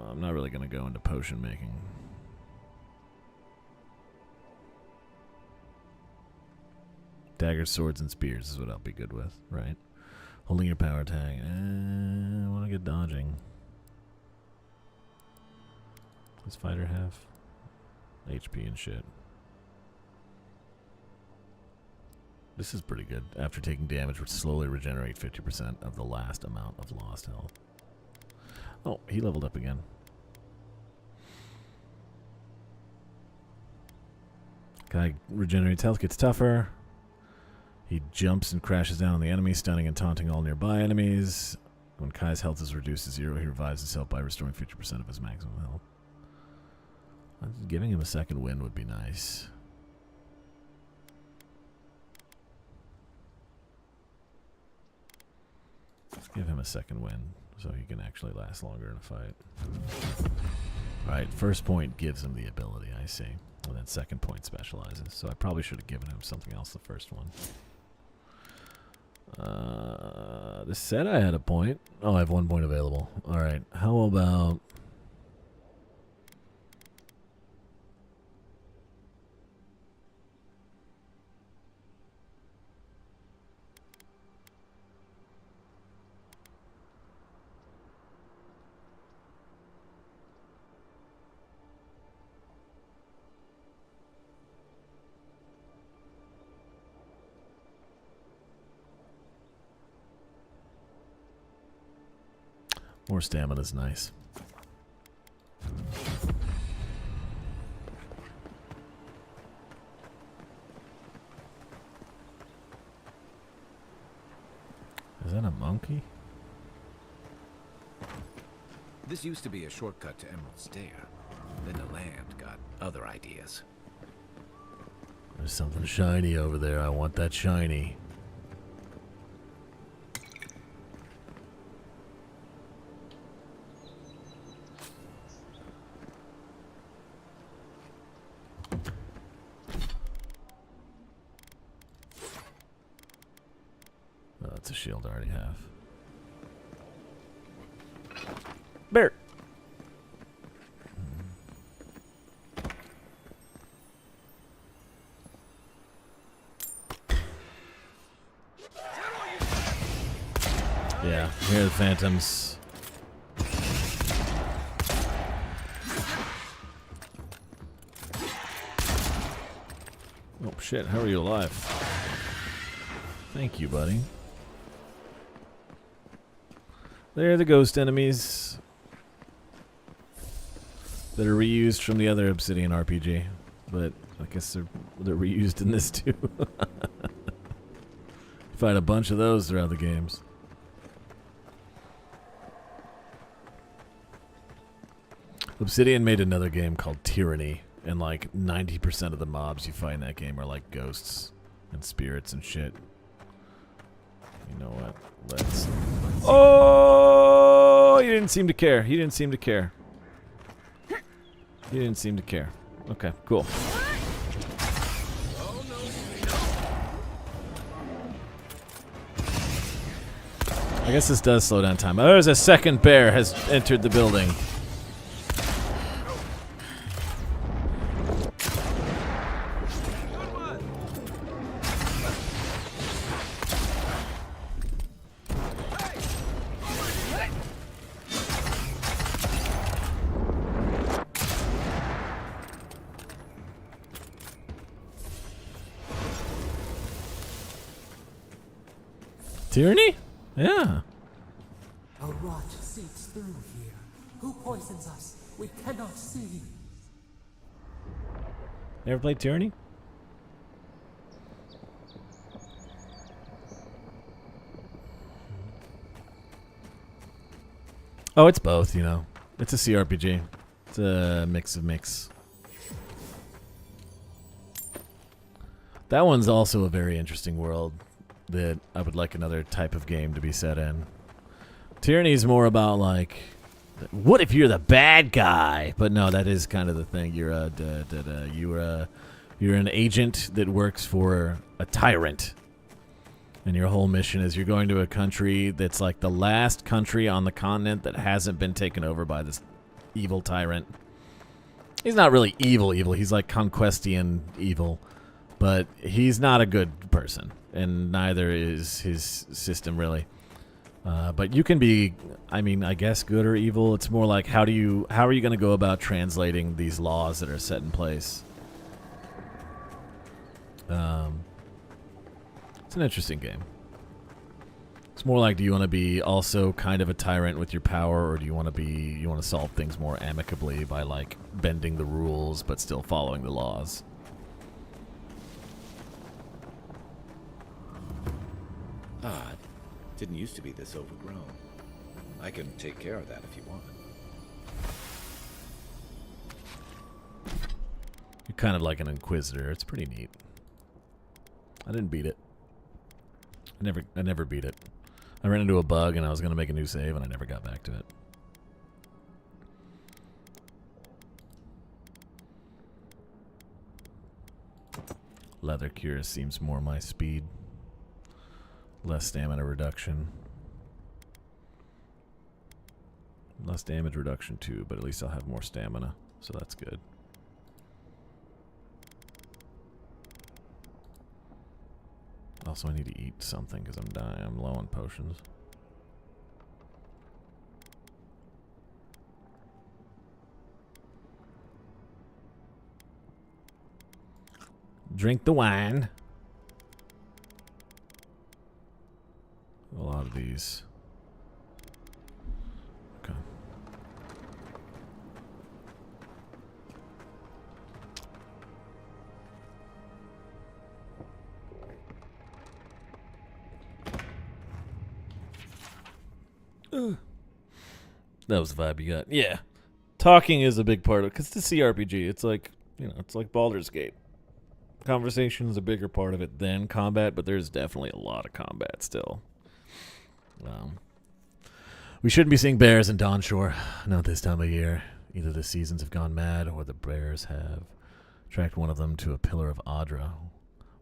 I'm not really going to go into potion making. Daggers, swords, and spears is what I'll be good with, right? Holding your power attack. I want to get dodging. Does fighter have? HP and shit. This is pretty good. After taking damage, would slowly regenerate 50% of the last amount of lost health. Oh, he leveled up again. Guy regenerates health, gets tougher. He jumps and crashes down on the enemy, stunning and taunting all nearby enemies. When Kai's health is reduced to 0, he revives himself by restoring 50% of his maximum health. Giving him a second wind would be nice. Let's give him a second wind so he can actually last longer in a fight. Alright, first point gives him the ability, I see. And then second point specializes. So I probably should have given him something else the first one. This said I had a point. Oh, I have 1 point available. Alright, how about... more stamina is nice. Is that a monkey? This used to be a shortcut to Emerald Stair. Then the land got other ideas. There's something shiny over there. I want that shiny. Oh, that's a shield I already have. Bear! Yeah, here are the phantoms. Oh shit, how are you alive? Thank you, buddy. They're the ghost enemies that are reused from the other Obsidian RPG, but I guess they're reused in this too. Fight a bunch of those throughout the games. Obsidian made another game called Tyranny, and like 90% of the mobs you fight in that game are like ghosts and spirits and shit. You know what? Let's... Oh! He didn't seem to care. He didn't seem to care. He didn't seem to care. Okay, cool. I guess this does slow down time. Oh, there's a second bear has entered the building. Tyranny? Yeah. A rot seeps through here. Who poisons us? We cannot see. Never played Tyranny? Oh, it's both, you know. It's a CRPG. It's a mix of mix. That one's also a very interesting world that I would like another type of game to be set in. Tyranny is more about like, what if you're the bad guy? But no, that is kind of the thing. You're an agent that works for a tyrant, and your whole mission is you're going to a country that's like the last country on the continent that hasn't been taken over by this evil tyrant. He's not really evil. He's like Conquestian evil, but he's not a good person. And neither is his system, really. But you can be, I mean, I guess good or evil. It's more like how are you going to go about translating these laws that are set in place? It's an interesting game. It's more like, do you want to be also kind of a tyrant with your power, or do you want to solve things more amicably by like bending the rules but still following the laws? Odd. Didn't used to be this overgrown. I can take care of that if you want. You're kind of like an inquisitor. It's pretty neat. I didn't beat it. I never beat it. I ran into a bug and I was going to make a new save and I never got back to it. Leather cure seems more my speed. Less stamina reduction. Less damage reduction too, but at least I'll have more stamina, so that's good. Also, I need to eat something because I'm dying. I'm low on potions. Drink the wine. A lot of these. Okay. That was the vibe you got. Yeah. Talking is a big part of it, because it's a CRPG. It's like, you know, it's like Baldur's Gate. Conversation is a bigger part of it than combat, but there's definitely a lot of combat still. We shouldn't be seeing bears in Dawnshore. Not this time of year. Either the seasons have gone mad, or the bears have tracked one of them to a pillar of Audra.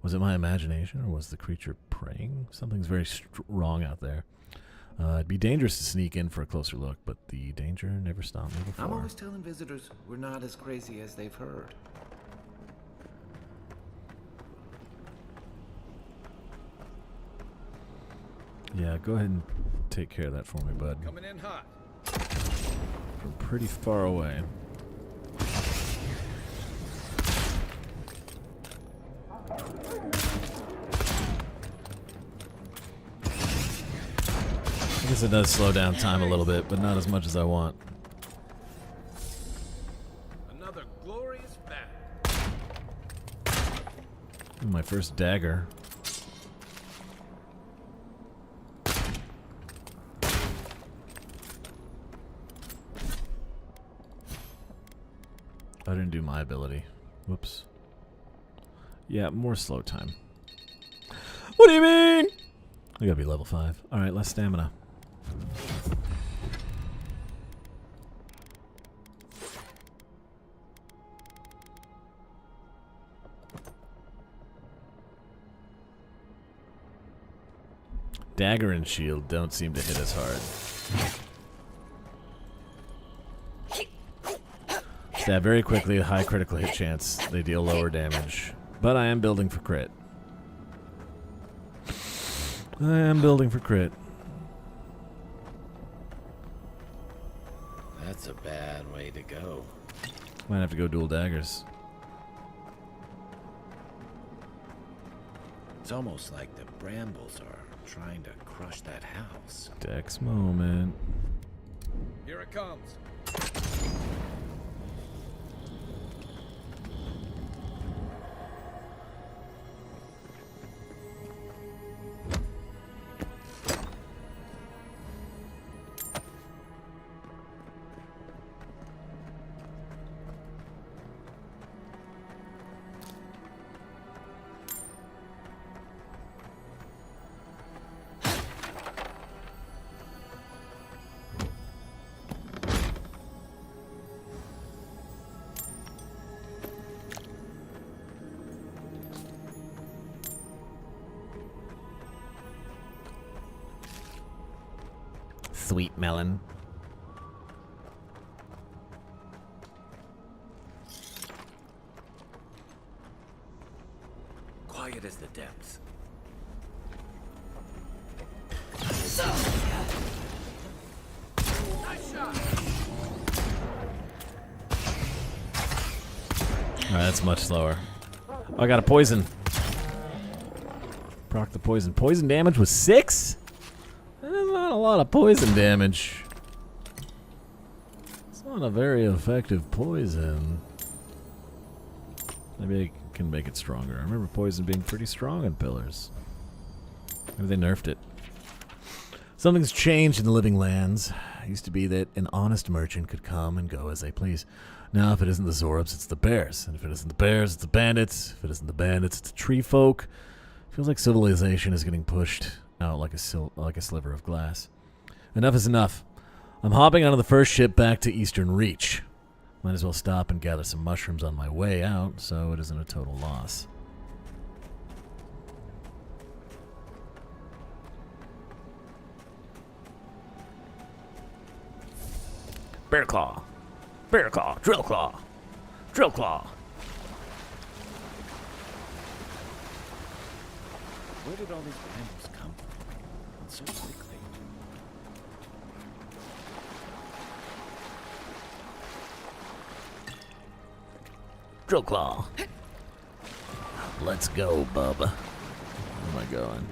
Was it my imagination, or was the creature preying? Something's very wrong out there. It'd be dangerous to sneak in for a closer look, but the danger never stopped me before. I'm always telling visitors we're not as crazy as they've heard. Yeah, go ahead and take care of that for me, bud. Coming in hot. From pretty far away. I guess it does slow down time a little bit, but not as much as I want. Another glorious battle. My first dagger. I didn't do my ability. Whoops. Yeah, more slow time. What do you mean? I gotta be level 5. Alright, less stamina. Dagger and shield don't seem to hit as hard. Stab very quickly, a high critical hit chance. They deal lower damage. But I am building for crit. I am building for crit. That's a bad way to go. Might have to go dual daggers. It's almost like the brambles are trying to crush that house. Dex moment. Here it comes. Sweet melon. Quiet as the depths. Alright, that's much slower. Oh, I got a poison. Proc the poison. Poison damage was 6? That's not a lot of poison damage. It's not a very effective poison. Maybe I can make it stronger. I remember poison being pretty strong in Pillars. Maybe they nerfed it. Something's changed in the Living Lands. It used to be that an honest merchant could come and go as they please. Now, if it isn't the Zorubs, it's the bears. And if it isn't the bears, it's the bandits. If it isn't the bandits, it's the tree folk. Feels like civilization is getting pushed out like a sliver of glass. Enough is enough. I'm hopping onto the first ship back to Eastern Reach. Might as well stop and gather some mushrooms on my way out, so it isn't a total loss. Bear claw. Bear claw. Drill claw. Drill claw. Where did all these brambles come from? And so quickly. Drill claw. Let's go, bub. Where am I going?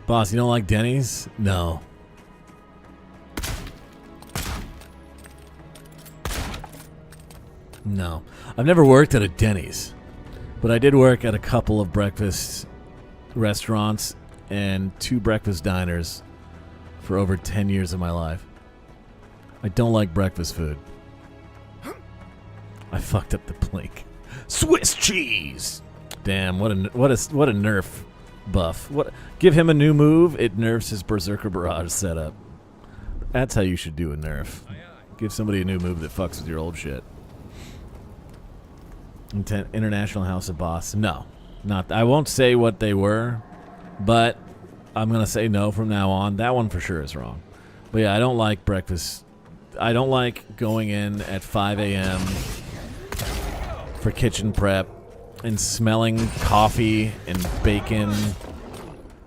Boss, you don't like Denny's? No. No. I've never worked at a Denny's. But I did work at a couple of breakfast restaurants and 2 breakfast diners for over 10 years of my life. I don't like breakfast food. I fucked up the blink. Swiss cheese! Damn, what a nerf buff. What? Give him a new move, it nerfs his Berserker Barrage setup. That's how you should do a nerf. Give somebody a new move that fucks with your old shit. International House of Boss. No. Not. I won't say what they were, but I'm going to say no from now on. That one for sure is wrong. But yeah, I don't like breakfast. I don't like going in at 5 a.m. for kitchen prep and smelling coffee and bacon.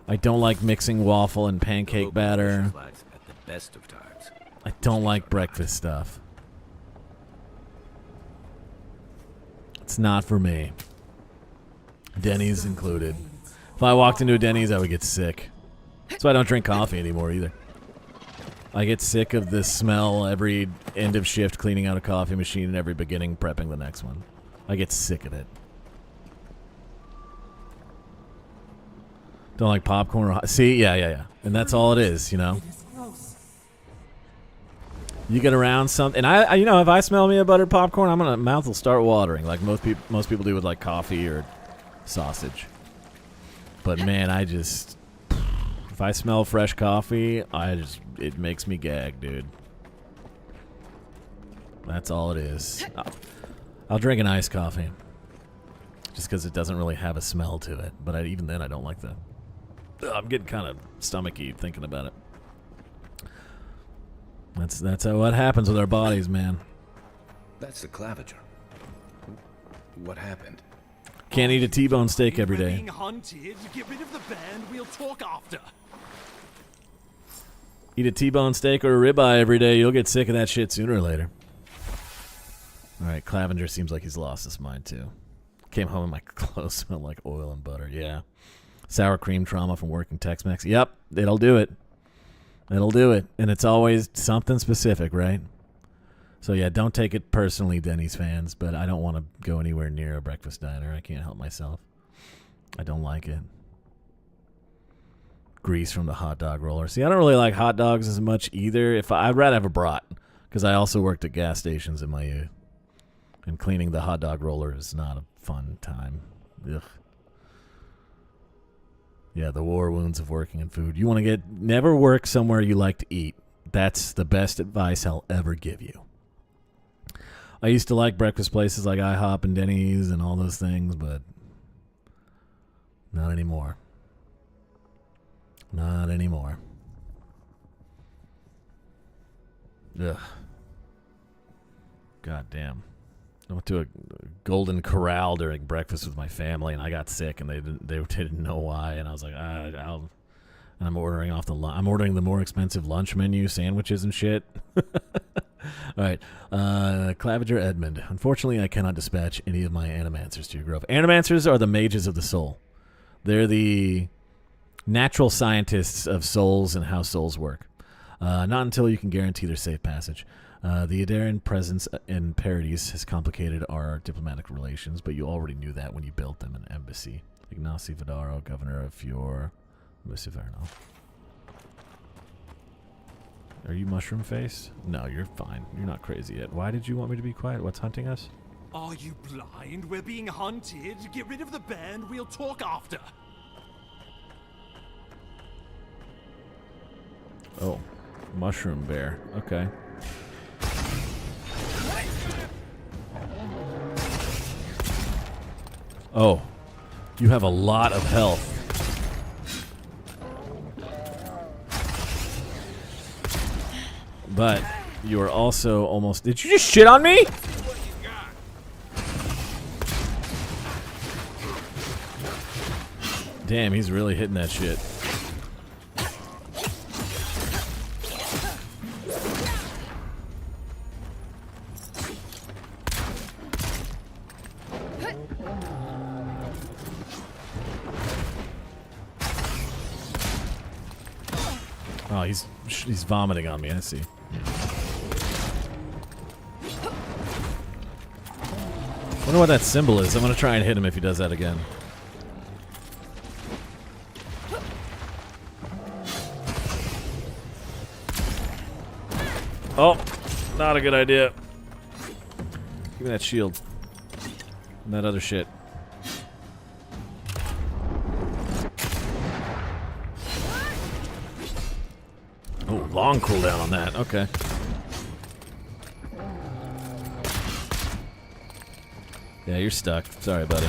I don't like mixing waffle and pancake batter. At the best of times. I don't like breakfast stuff. It's not for me. Denny's included. If I walked into a Denny's, I would get sick. That's why I don't drink coffee anymore either. I get sick of the smell every end of shift cleaning out a coffee machine and every beginning prepping the next one. I get sick of it. Don't like popcorn or hot. See, yeah. And that's all it is, you know. You get around something, and I you know, if I smell me a buttered popcorn, my mouth will start watering, like most people do with like coffee or sausage. But man, if I smell fresh coffee, it makes me gag, dude. That's all it is. I'll drink an iced coffee, just because it doesn't really have a smell to it. But even then, I don't like the. I'm getting kind of stomachy thinking about it. That's what happens with our bodies, man. That's the claviger. What happened? Can't eat a T-bone steak every day. Being hunted. Get rid of the band. We'll talk after. Eat a T-bone steak or a ribeye every day. You'll get sick of that shit sooner or later. All right, Clavenger seems like he's lost his mind too. Came home and my clothes smelled like oil and butter. Yeah. Sour cream trauma from working Tex-Mex. Yep, it'll do it. It'll do it. And it's always something specific, right? So yeah, don't take it personally, Denny's fans, but I don't want to go anywhere near a breakfast diner. I can't help myself. I don't like it. Grease from the hot dog roller. See, I don't really like hot dogs as much either. I'd rather have a brat, because I also worked at gas stations in my youth. And cleaning the hot dog roller is not a fun time. Ugh. Yeah, the war wounds of working in food. You want to never work somewhere you like to eat. That's the best advice I'll ever give you. I used to like breakfast places like IHOP and Denny's and all those things, but not anymore. Not anymore. Ugh. God damn. I went to a Golden Corral during breakfast with my family, and I got sick, and they didn't know why, and I was like, I'm ordering off I'm ordering the more expensive lunch menu, sandwiches and shit. All right, Claviger Edmund. Unfortunately, I cannot dispatch any of my animancers to your grove. Animancers are the mages of the soul. They're the natural scientists of souls and how souls work. Not until you can guarantee their safe passage. The Adaran presence in Paradise has complicated our diplomatic relations, but you already knew that when you built them an embassy. Ignacy Vidaro, governor of Fior Musiverno. Are you mushroom face? No, you're fine. You're not crazy yet. Why did you want me to be quiet? What's hunting us? Are you blind? We're being hunted. Get rid of the band. We'll talk after. Oh, mushroom bear. Okay. Oh, you have a lot of health. But you are also almost... Did you just shit on me? Damn, he's really hitting that shit. Oh, he's vomiting on me, I see. Wonder what that symbol is. I'm gonna try and hit him if he does that again. Oh, not a good idea. Give me that shield. And that other shit. Oh, long cooldown on that. Okay. Yeah, you're stuck. Sorry, buddy.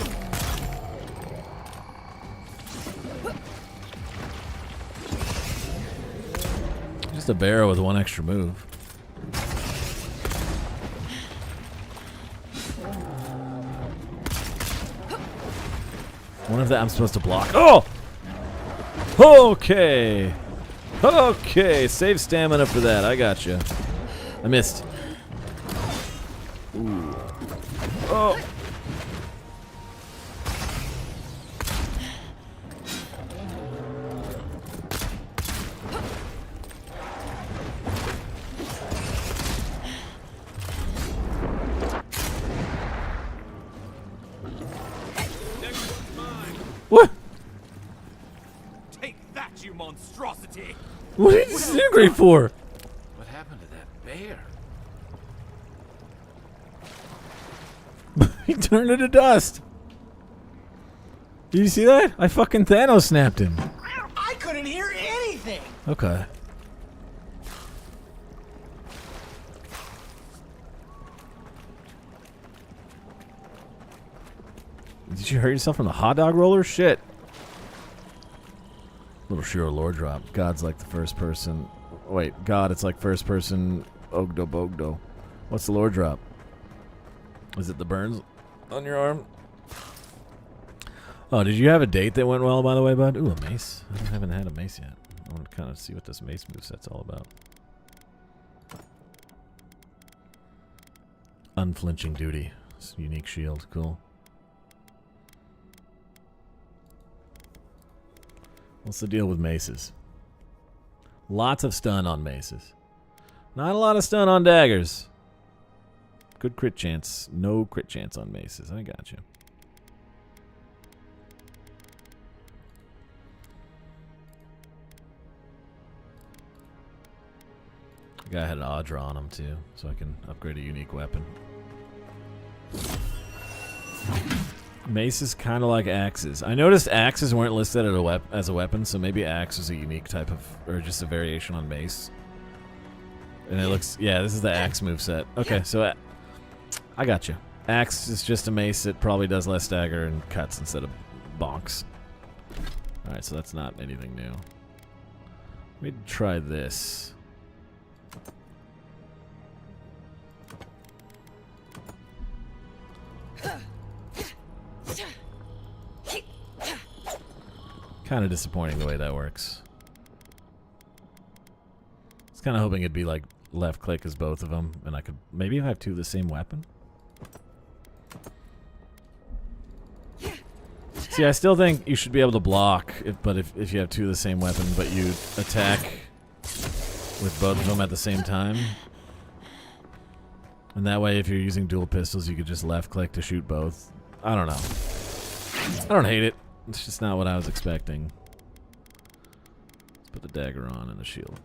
Just a barrow with one extra move. One of that I'm supposed to block. Oh! Okay. Okay, save stamina for that. I gotcha. I missed. Ooh. Oh. What? Take that, you monstrosity! What did you disintegrate for? What happened to that bear? He turned into dust. Did you see that? I fucking Thanos snapped him. I couldn't hear anything! Okay. Did you hurt yourself from the hot dog roller? Shit. Little Shiro lore drop. God's like the first person. Wait, God, it's like first person Ogdo Bogdo. What's the lore drop? Is it the burns on your arm? Oh, did you have a date that went well, by the way, bud? Ooh, a mace. I haven't had a mace yet. I want to kind of see what this mace moveset's all about. Unflinching duty. It's a unique shield. Cool. What's the deal with maces? Lots of stun on maces. Not a lot of stun on daggers. Good crit chance. No crit chance on maces. I got you. The guy had an Audra on him too, so I can upgrade a unique weapon. Mace is kind of like axes. I noticed axes weren't listed as a weapon, so maybe axe is a unique type of, or just a variation on mace. And it looks, yeah, this is the axe moveset. Okay, so I got you. Axe is just a mace that probably does less stagger and cuts instead of bonks. Alright, so that's not anything new. Let me try this. Kind of disappointing the way that works. I was kind of hoping it'd be like left click as both of them, and I could maybe have two of the same weapon. See, I still think you should be able to block, if you have two of the same weapon, but you attack with both of them at the same time. And that way, if you're using dual pistols, you could just left click to shoot both. I don't know. I don't hate it. It's just not what I was expecting. Let's put the dagger on and the shield.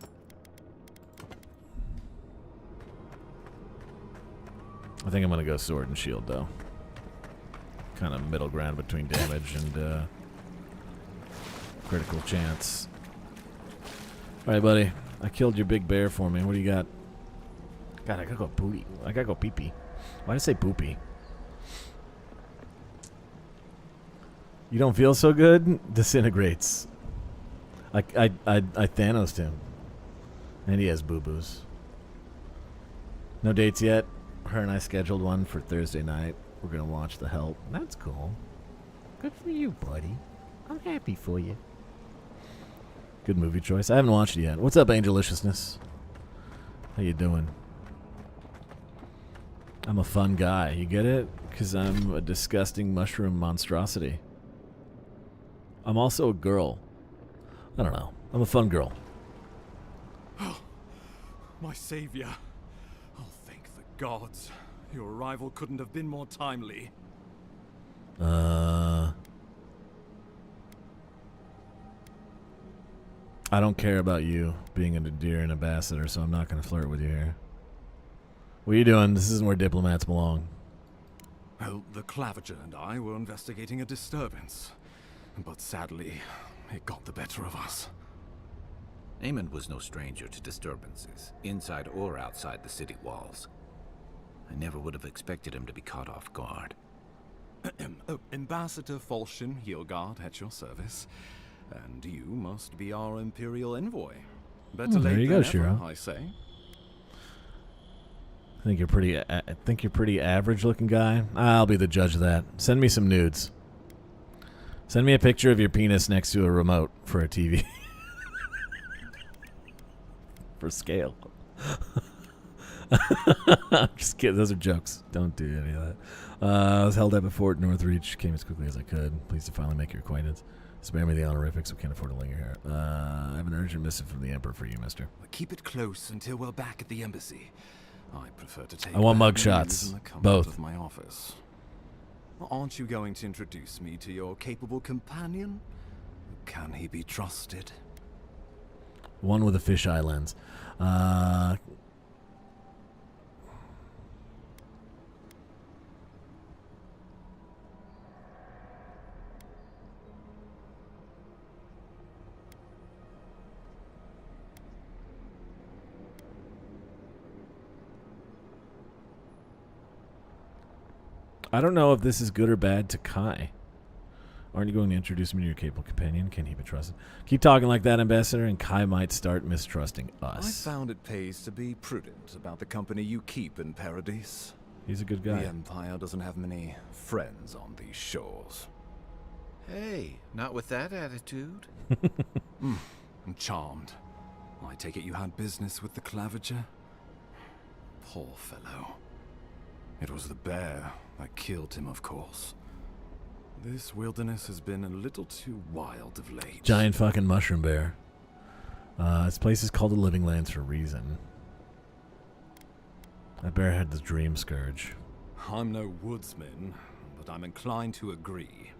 I think I'm going to go sword and shield, though. Kind of middle ground between damage and critical chance. Alright, buddy. I killed your big bear for me. What do you got? God, I gotta go poopy. I gotta go pee-pee. Why did I say poopy? You don't feel so good? Disintegrates. I Thanos'd him. And he has boo-boos. No dates yet. Her and I scheduled one for Thursday night. We're gonna watch The Help. That's cool. Good for you, buddy. I'm happy for you. Good movie choice. I haven't watched it yet. What's up, Angeliciousness? How you doing? I'm a fun guy. You get it? Because I'm a disgusting mushroom monstrosity. I'm also a girl. I don't know. I'm a fun girl. Oh, my savior. Oh, thank the gods. Your arrival couldn't have been more timely. I don't care about you being a Deer ambassador, so I'm not going to flirt with you here. What are you doing? This isn't where diplomats belong. Well, the Clavager and I were investigating a disturbance. But sadly, it got the better of us. Eamon was no stranger to disturbances, inside or outside the city walls. I never would have expected him to be caught off guard. Ambassador Falchion Heelguard at your service. And you must be our Imperial envoy. Better there late you than go, Shiro. ever, I say. I think you're pretty average-looking guy. I'll be the judge of that. Send me some nudes. Send me a picture of your penis next to a remote for a TV. For scale. I'm just kidding. Those are jokes. Don't do any of that. I was held up at Fort Northreach. Came as quickly as I could. Pleased to finally make your acquaintance. Spare me the honorifics. We can't afford to linger here. I have an urgent missive from the Emperor for you, mister. Keep it close until we're back at the embassy. I prefer to take I want bad mugshots. news in the comfort Both. of my office. Aren't you going to introduce me to your capable companion? Can he be trusted? One with a fisheye lens. I don't know if this is good or bad to Kai. Aren't you going to introduce me to your capable companion? Can he be trusted? Keep talking like that, Ambassador, and Kai might start mistrusting us. I found it pays to be prudent about the company you keep in Paradise. He's a good guy. The Empire doesn't have many friends on these shores. Hey, not with that attitude. I'm charmed. I take it you had business with the Clavager? Poor fellow. It was the bear that killed him, of course. This wilderness has been a little too wild of late. Giant fucking mushroom bear. This place is called the Living Lands for a reason. That bear had the dream scourge. I'm no woodsman, but I'm inclined to agree.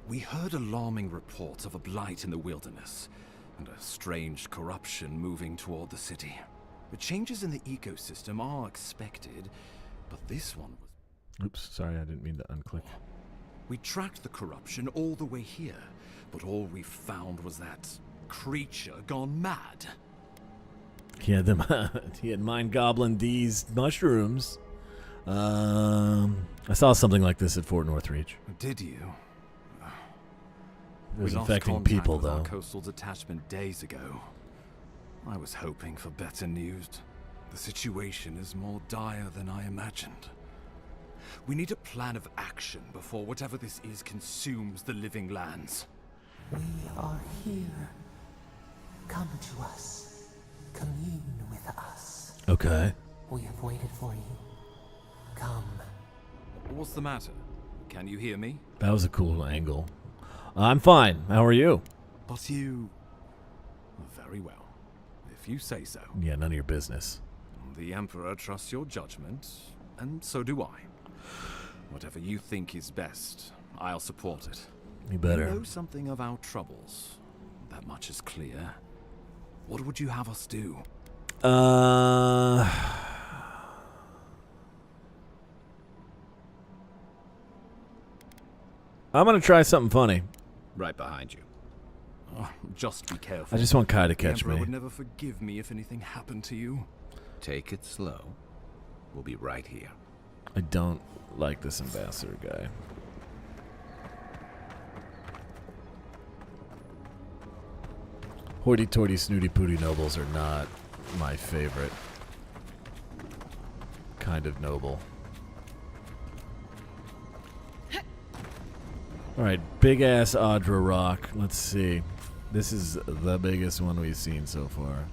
We heard alarming reports of a blight in the wilderness, and a strange corruption moving toward the city. The changes in the ecosystem are expected, but this one was... Oops, sorry, I didn't mean to unclick. We tracked the corruption all the way here, but all we found was that creature gone mad. He had them. He had Mind Goblin D's mushrooms. I saw something like this at Fort Northreach. Did you? It was We lost infecting contact people, with our though. coastal detachment days ago. I was hoping for better news. The situation is more dire than I imagined. We need a plan of action before whatever this is consumes the living lands. We are here. Come to us. Commune with us. Okay. We have waited for you. Come. What's the matter? Can you hear me? That was a cool angle. I'm fine. How are you? But you... Very well. If you say so. Yeah, none of your business. The Emperor trusts your judgment, and so do I. Whatever you think is best, I'll support it. You better. You know something of our troubles. That much is clear. What would you have us do? I'm gonna try something funny. Right behind you. Oh, just be careful. I just want Kai to catch the Emperor me. would never forgive me if anything happened to you. Take it slow. We'll be right here. I don't like this ambassador guy. Hoity-toity, snooty-pooty nobles are not my favorite kind of noble. Alright, big-ass Audra rock. Let's see. This is the biggest one we've seen so far.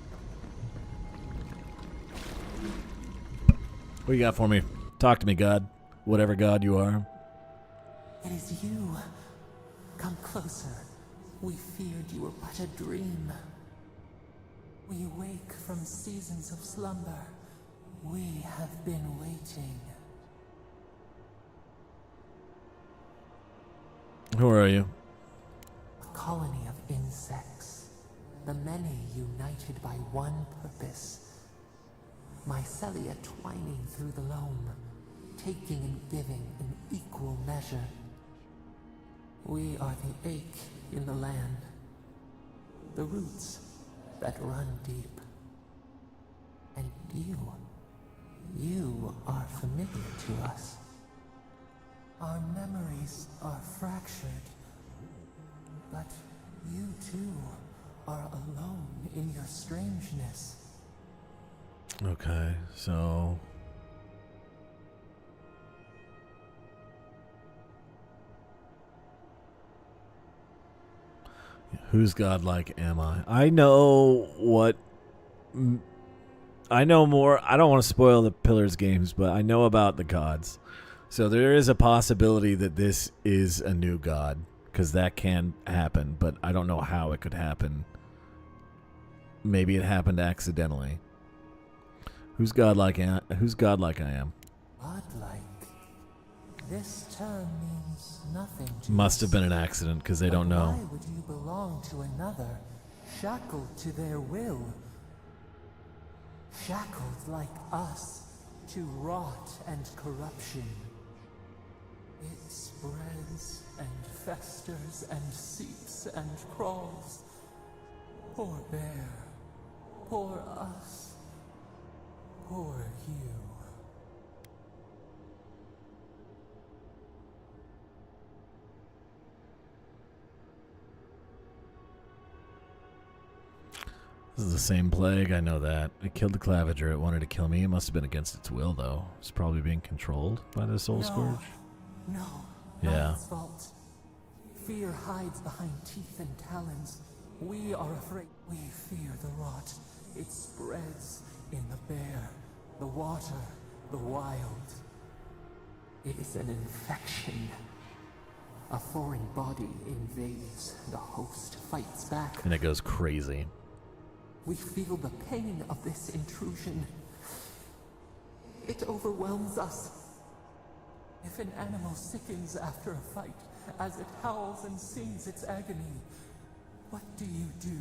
What you got for me? Talk to me, God. Whatever God you are. It is you. Come closer. We feared you were but a dream. We wake from seasons of slumber. We have been waiting. Who are you? A colony of insects. The many united by one purpose. Mycelia twining through the loam, taking and giving in equal measure. We are the ache in the land, the roots that run deep. And you are familiar to us. Our memories are fractured, but you too are alone in your strangeness. Okay, so... Whose godlike am I? I know what... I know more... I don't want to spoil the Pillars games, but I know about the gods. So there is a possibility that this is a new god, because that can happen, but I don't know how it could happen. Maybe it happened accidentally. Who's godlike I am? Godlike? This term means nothing to Must have us. been an accident, because they don't know. Why would you belong to another, shackled to their will? Shackled like us to rot and corruption. It spreads and festers and seeps and crawls. Poor bear. Poor us. Poor you. This is the same plague, I know that. It killed the Claviger, it wanted to kill me. It must have been against its will, though. It's probably being controlled by the Soul Scourge. No, yeah. not its fault. Fear hides behind teeth and talons. We are afraid. We fear the rot. It spreads in the bear, the water, the wild. It is an infection. A foreign body invades, the host fights back. And it goes crazy. We feel the pain of this intrusion. It overwhelms us. If an animal sickens after a fight, as it howls and sings its agony, what do you do?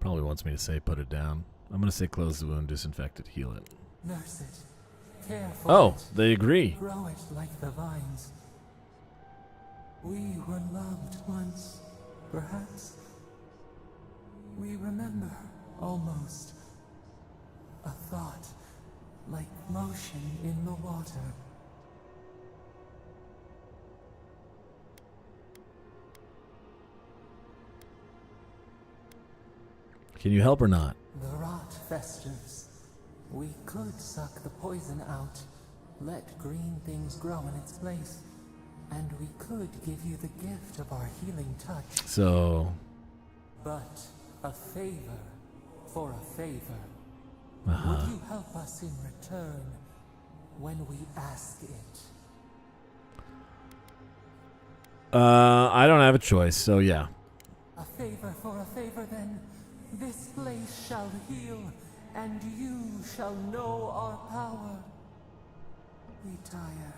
Probably wants me to say put it down. I'm going to say close the wound, disinfect it, heal it. Nurse it. Care for Oh, it. they agree. Grow it like the vines. We were loved once, perhaps. We remember, almost. A thought, like motion in the water. Can you help or not? The rot festers. We could suck the poison out, let green things grow in its place, and we could give you the gift of our healing touch. So... But a favor for a favor. Uh-huh. Would you help us in return when we ask it? I don't have a choice, so yeah. A favor for a favor then. This place shall heal, and you shall know our power. Retire.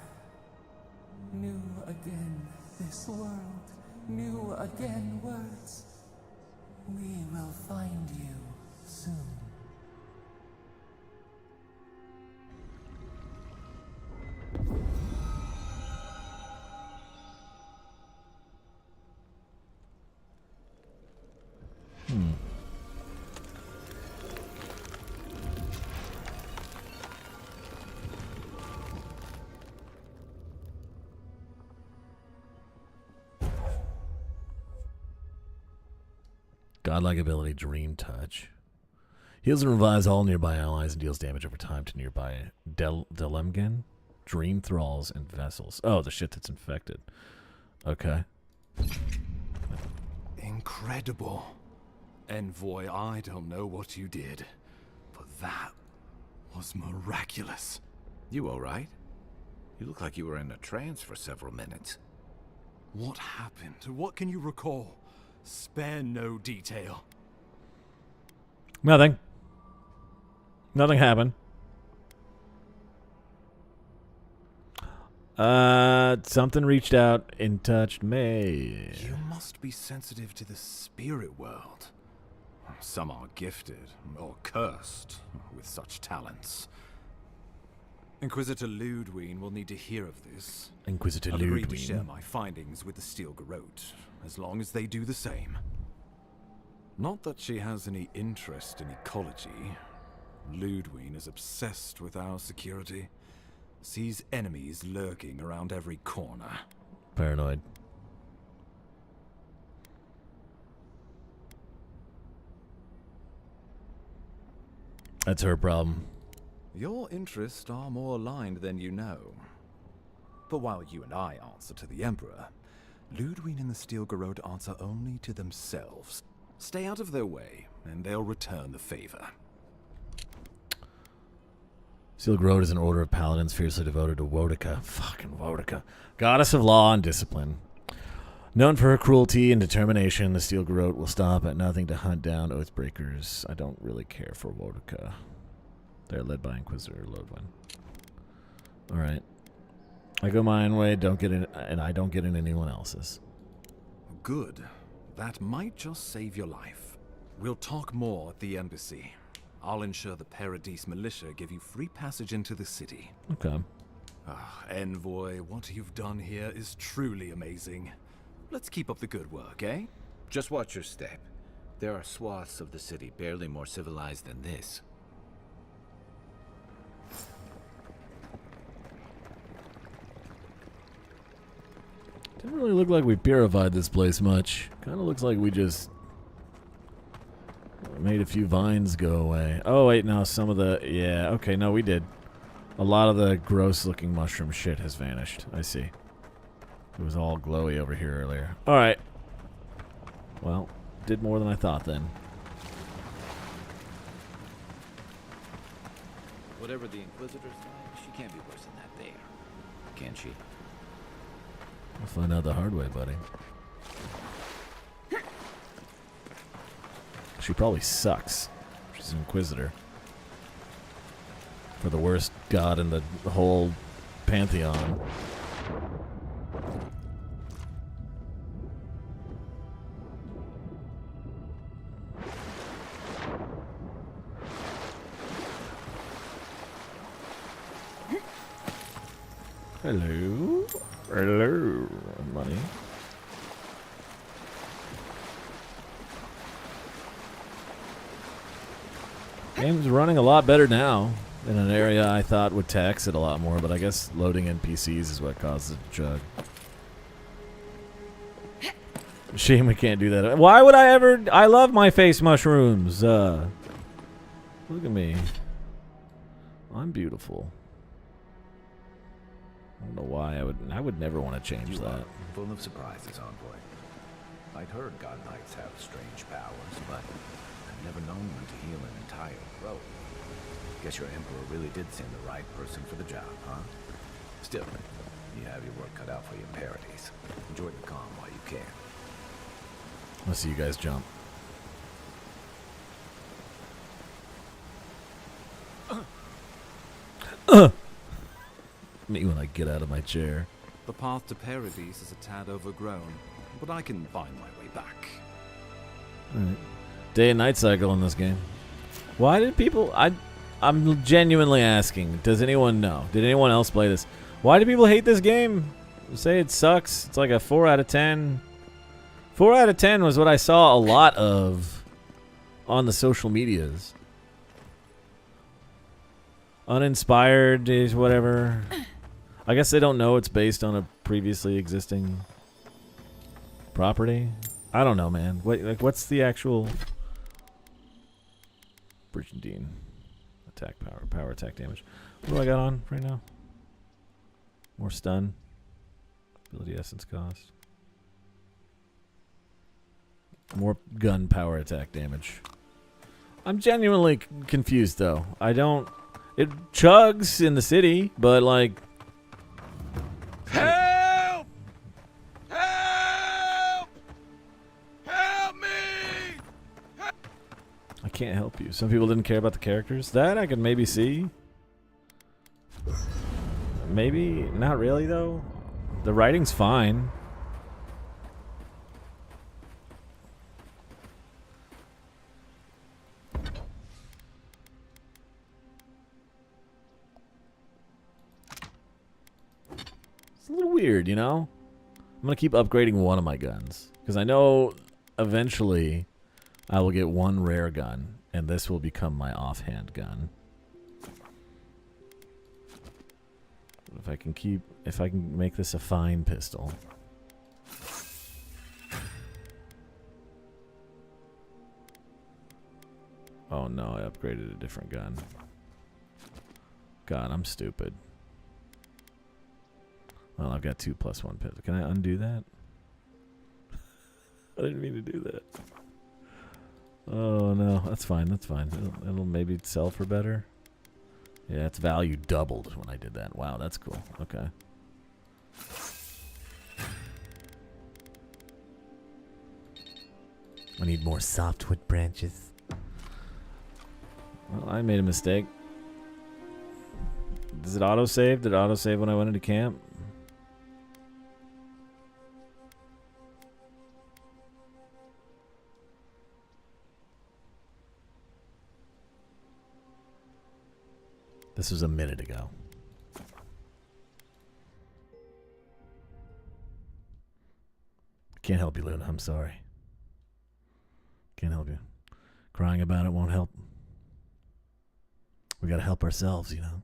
New again this world, new again words. We will find you soon. Godlike ability, Dream Touch. Heals and revives all nearby allies and deals damage over time to nearby Delemgen, Dream Thralls, and Vessels. Oh, the shit that's infected. Okay. Incredible. Envoy, I don't know what you did, but that was miraculous. You all right? You look like you were in a trance for several minutes. What happened? What can you recall? Spare no detail. Nothing. Nothing happened. Something reached out and touched me. You must be sensitive to the spirit world. Some are gifted, or cursed, with such talents. Inquisitor Ludwine will need to hear of this. Inquisitor I've agreed to Ludwine. share my findings with the Steel Garrote, as long as they do the same. Not that she has any interest in ecology. Ludwine is obsessed with our security. Sees enemies lurking around every corner. Paranoid. That's her problem. Your interests are more aligned than you know. But while you and I answer to the Emperor, Ludwine and the Steel Garrote answer only to themselves. Stay out of their way, and they'll return the favor. Steel Garrote is an order of paladins fiercely devoted to Wodica. Fucking Wodica. Goddess of law and discipline. Known for her cruelty and determination, the Steel Garrote will stop at nothing to hunt down Oathbreakers. I don't really care for Wodica. They're led by Inquisitor Ludwine. Alright. I go my own way, don't get in, and I don't get in anyone else's. Good. That might just save your life. We'll talk more at the embassy. I'll ensure the Paradise militia give you free passage into the city. Okay. Envoy, what you've done here is truly amazing. Let's keep up the good work, eh? Just watch your step. There are swaths of the city barely more civilized than this. Didn't really look like we purified this place much. Kind of looks like we just made a few vines go away. Oh, wait, no, some of the... Yeah, okay, no, we did. A lot of the gross-looking mushroom shit has vanished. I see. It was all glowy over here earlier. Alright. Well, did more than I thought then. Whatever the Inquisitor's like, she can't be worse than that there. Can she? We'll find out the hard way, buddy. She probably sucks. She's an Inquisitor. For the worst god in the whole pantheon. Hello. Hello, money. Game's running a lot better now in an area I thought would tax it a lot more, but I guess loading NPCs is what causes it to chug. Shame we can't do that. Why would I ever? I love my face mushrooms. Look at me. I'm beautiful. I don't know why I would never want to change that. Full of surprises, envoy. I'd heard God Knights have strange powers, but I've never known them to heal an entire row. Guess your Emperor really did send the right person for the job, huh? Still, you have your work cut out for your parodies. Enjoy the calm while you can. Let's see you guys jump. Me when I get out of my chair. The path to Paradise is a tad overgrown, but I can find my way back. Alright. Day and night cycle in this game. Why did people... I'm genuinely asking. Does anyone know? Did anyone else play this? Why do people hate this game? Say it sucks. It's like a 4 out of 10. 4 out of 10 was what I saw a lot of on the social medias. Uninspired is whatever. I guess they don't know it's based on a previously existing property. I don't know, man. What's the actual... Brigandine. Attack power attack damage. What do I got on right now? More stun. Ability essence cost. More gun power attack damage. I'm genuinely confused though. I don't... It chugs in the city, but like... Help! Help! Help me! I can't help you. Some people didn't care about the characters. That I could maybe see. Maybe not really though. The writing's fine. It's a little weird, you know? I'm gonna keep upgrading one of my guns because I know eventually I will get one rare gun and this will become my offhand gun. If I can make this a fine pistol. Oh no, I upgraded a different gun. God, I'm stupid. Well, I've got 2+1 pistol. Can I undo that? I didn't mean to do that. Oh no, that's fine, that's fine. It'll maybe sell for better. Yeah, its value doubled when I did that. Wow, that's cool. Okay. I need more softwood branches. Well, I made a mistake. Does it autosave? Did it autosave when I went into camp? This was a minute ago. Can't help you, Luna. I'm sorry. Can't help you. Crying about it won't help. We gotta help ourselves, you know.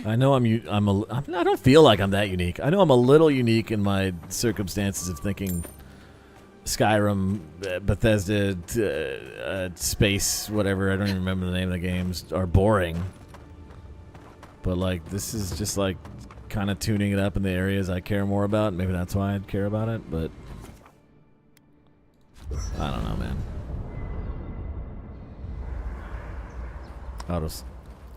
I know I don't feel like I'm that unique. I know I'm a little unique in my circumstances of thinking Skyrim, Bethesda, Space, whatever, I don't even remember the name of the games, are boring. But like, this is just like kind of tuning it up in the areas I care more about. Maybe that's why I'd care about it, but I don't know, man.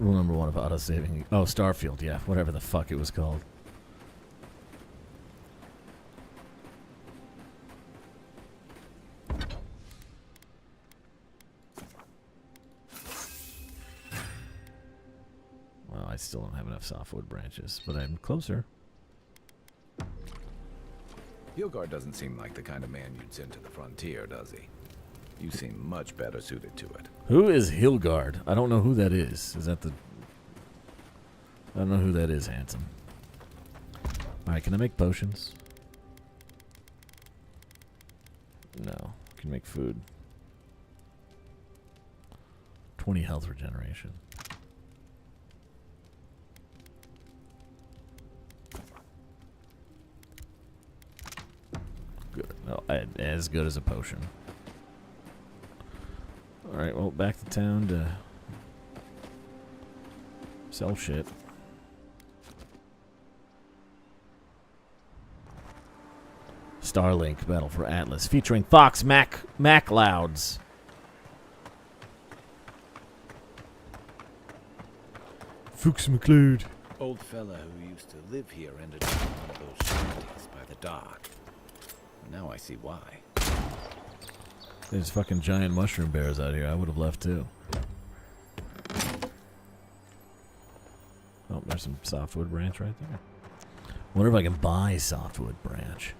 Rule number 1 of auto-saving. Oh, Starfield, yeah, whatever the fuck it was called. Well, I still don't have enough softwood branches, but I'm closer. Hilgard doesn't seem like the kind of man you'd send to the frontier, does he? You seem much better suited to it. Who is Hilgard? I don't know who that is. Is that the... I don't know who that is, handsome. Alright, can I make potions? No. Can make food. 20 health regeneration. as good as a potion. Alright, well, back to town to sell shit. Starlink Battle for Atlas, featuring Fox MacLeods. Fox McLeod. Old fella who used to live here ended up in one of those shanties by the dock. Now I see why. There's fucking giant mushroom bears out here. I would have left too. Oh, there's some softwood branch right there. Wonder if I can buy softwood branch.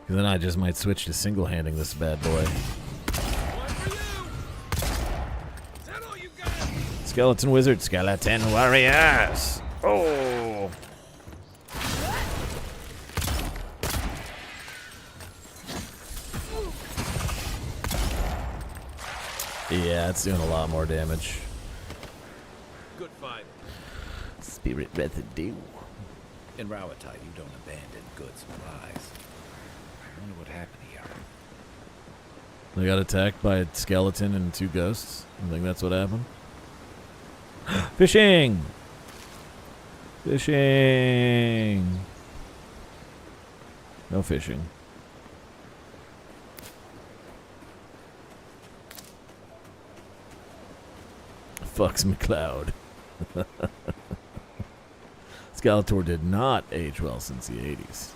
Because then I just might switch to single-handing this bad boy. Skeleton wizard, skeleton warriors. Oh. Yeah, it's doing a lot more damage. Good fight. Spirit residue. In Rawatai, you don't abandon good supplies. I wonder what happened here. They got attacked by a skeleton and 2 ghosts. I think that's what happened. Fishing! Fishing! No fishing. Fucks McLeod. Skeletor did not age well since the 80s.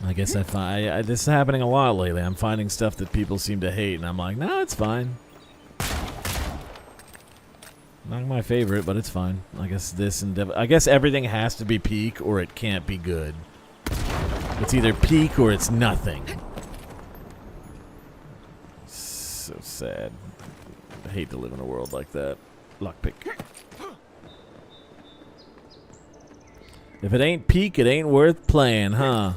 I guess this is happening a lot lately. I'm finding stuff that people seem to hate, and I'm like, no, it's fine. Not my favorite, but it's fine. I guess this and I guess everything has to be peak or it can't be good. It's either peak or it's nothing. So sad. I hate to live in a world like that. Lockpick. If it ain't peak, it ain't worth playing, huh?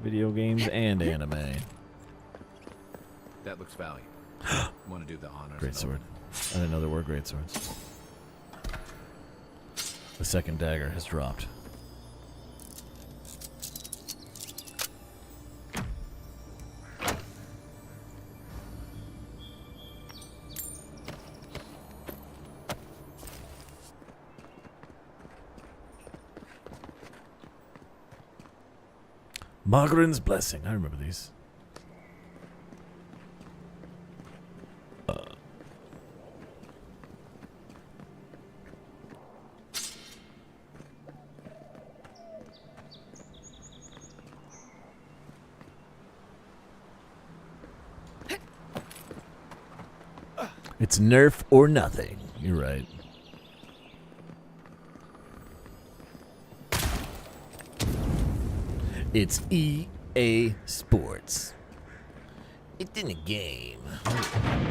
Video games and anime. That looks valuable. Want to do the honors? Great sword. I didn't know there were great swords. The second dagger has dropped. Margarin's Blessing. I remember these. It's nerf or nothing. You're right. It's EA Sports. It's in a game.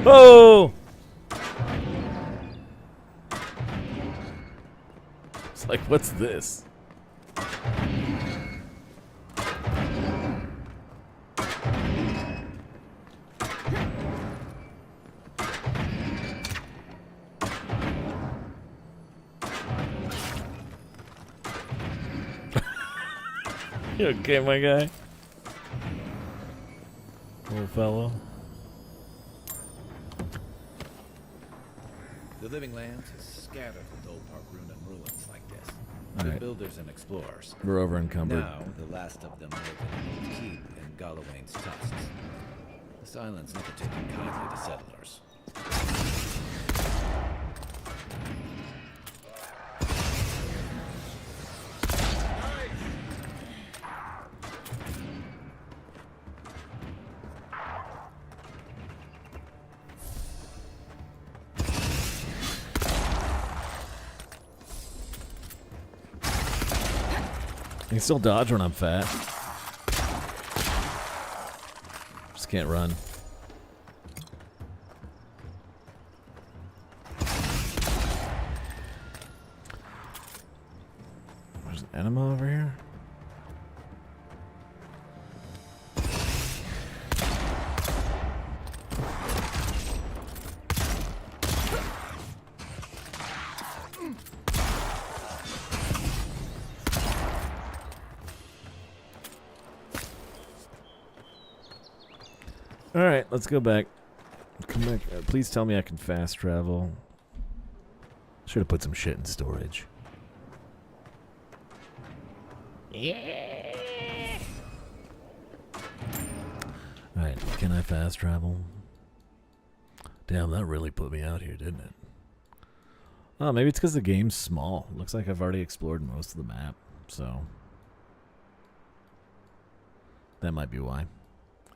Oh! It's like, what's this? You okay, my guy? Little fellow. The living lands is scattered with old Park Rune and ruins like this. All The right. builders and explorers. We're over encumbered. Now, the last of them live in an old keep in Gallowayne's tusks. The Silence never taken kindly to settlers. I can still dodge when I'm fat. Just can't run. There's an enema over here. Alright, let's go back. Come back. Please tell me I can fast travel. Should have put some shit in storage. Yeah. Alright, can I fast travel? Damn, that really put me out here, didn't it? Oh, maybe it's because the game's small. Looks like I've already explored most of the map, so... that might be why.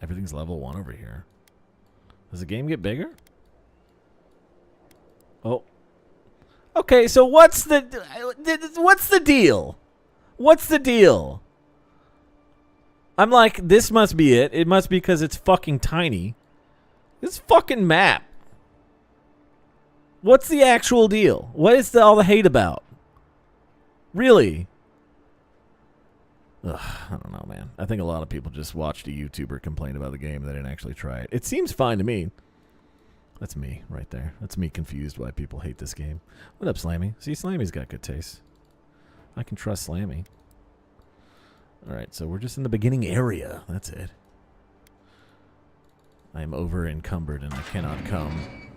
Everything's level 1 over here. Does the game get bigger? Oh. Okay, so what's the deal? What's the deal? I'm like, this must be it. It must be because it's fucking tiny. This fucking map. What's the actual deal? What is all the hate about? Really? Ugh, I don't know, man. I think a lot of people just watched a YouTuber complain about the game and they didn't actually try it. It seems fine to me. That's me right there. That's me confused why people hate this game. What up, Slammy? See, Slammy's got good taste. I can trust Slammy. Alright, so we're just in the beginning area. That's it. I am over encumbered and I cannot come.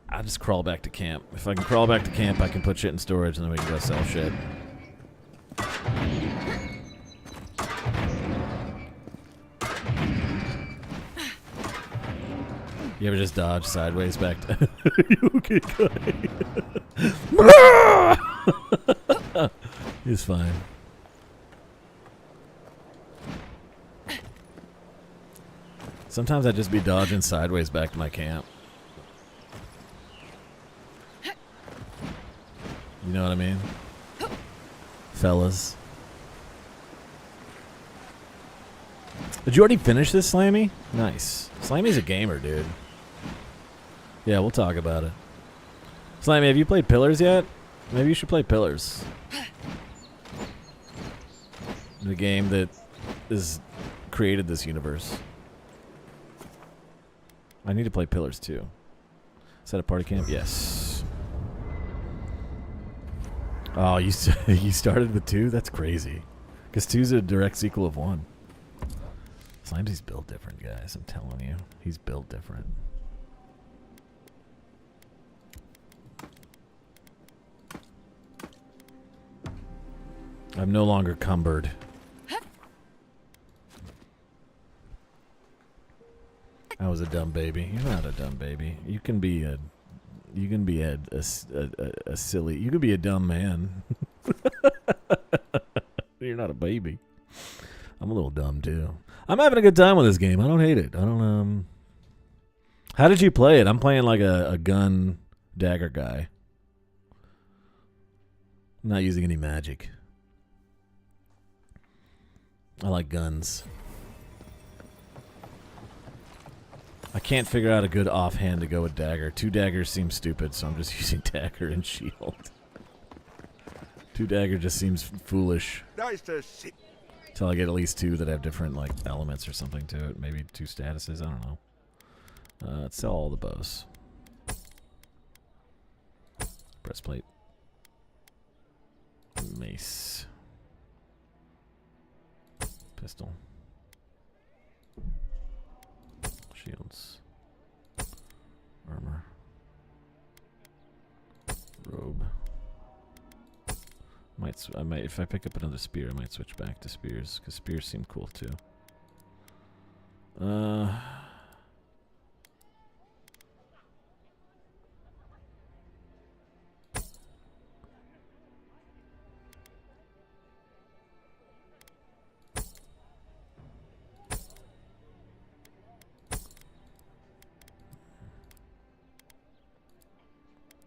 I just crawl back to camp. If I can crawl back to camp, I can put shit in storage and then we can go sell shit. You ever just dodge sideways back to... you okay, guy? He's fine. Sometimes I'd just be dodging sideways back to my camp. You know what I mean? Fellas. Did you already finish this, Slammy? Nice. Slammy's a gamer, dude. Yeah, we'll talk about it. Slammy, have you played Pillars yet? Maybe you should play Pillars. The game that has created this universe. I need to play Pillars too. Is that a party camp? Yes. Oh, you started with 2? That's crazy. Because 2's a direct sequel of 1. Slimesy's built different, guys. I'm telling you. He's built different. I'm no longer cumbered. I was a dumb baby. You're not a dumb baby. You can be a silly. You can be a dumb man. You're not a baby. I'm a little dumb too. I'm having a good time with this game. I don't hate it. I don't How did you play it? I'm playing like a gun dagger guy. I'm not using any magic. I like guns. I can't figure out a good offhand to go with dagger. 2 daggers seem stupid, so I'm just using dagger and shield. 2 dagger just seems foolish. Nice to see. Until I get at least 2 that have different like elements or something to it. Maybe 2 statuses. I don't know. Let's sell all the bows. Breastplate. Mace. Pistol. Shields. Armor. Robe. I might if I pick up another spear, I might switch back to spears because spears seem cool too.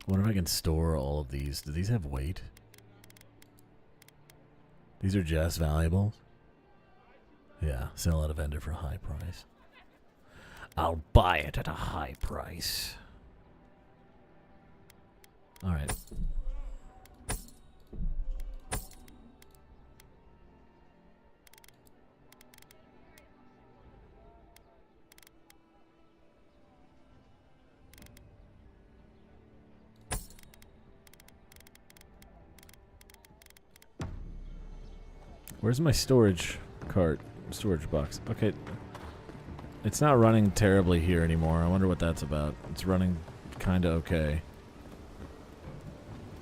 I wonder if I can store all of these. Do these have weight? These are just valuables? Yeah, sell at a vendor for a high price. I'll buy it at a high price. Alright. Where's my storage cart. Storage box. Okay. It's not running terribly here anymore. I wonder what that's about. It's running kind of okay.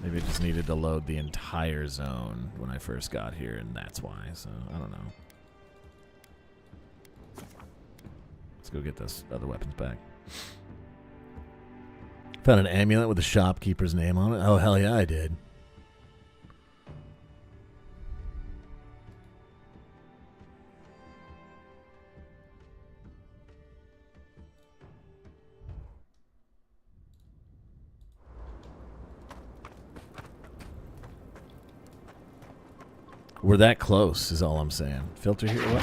Maybe it just needed to load the entire zone when I first got here, and that's why. So, I don't know. Let's go get those other weapons back. Found an amulet with the shopkeeper's name on it. Oh, hell yeah, I did. We're that close, is all I'm saying. Filter Hero, what?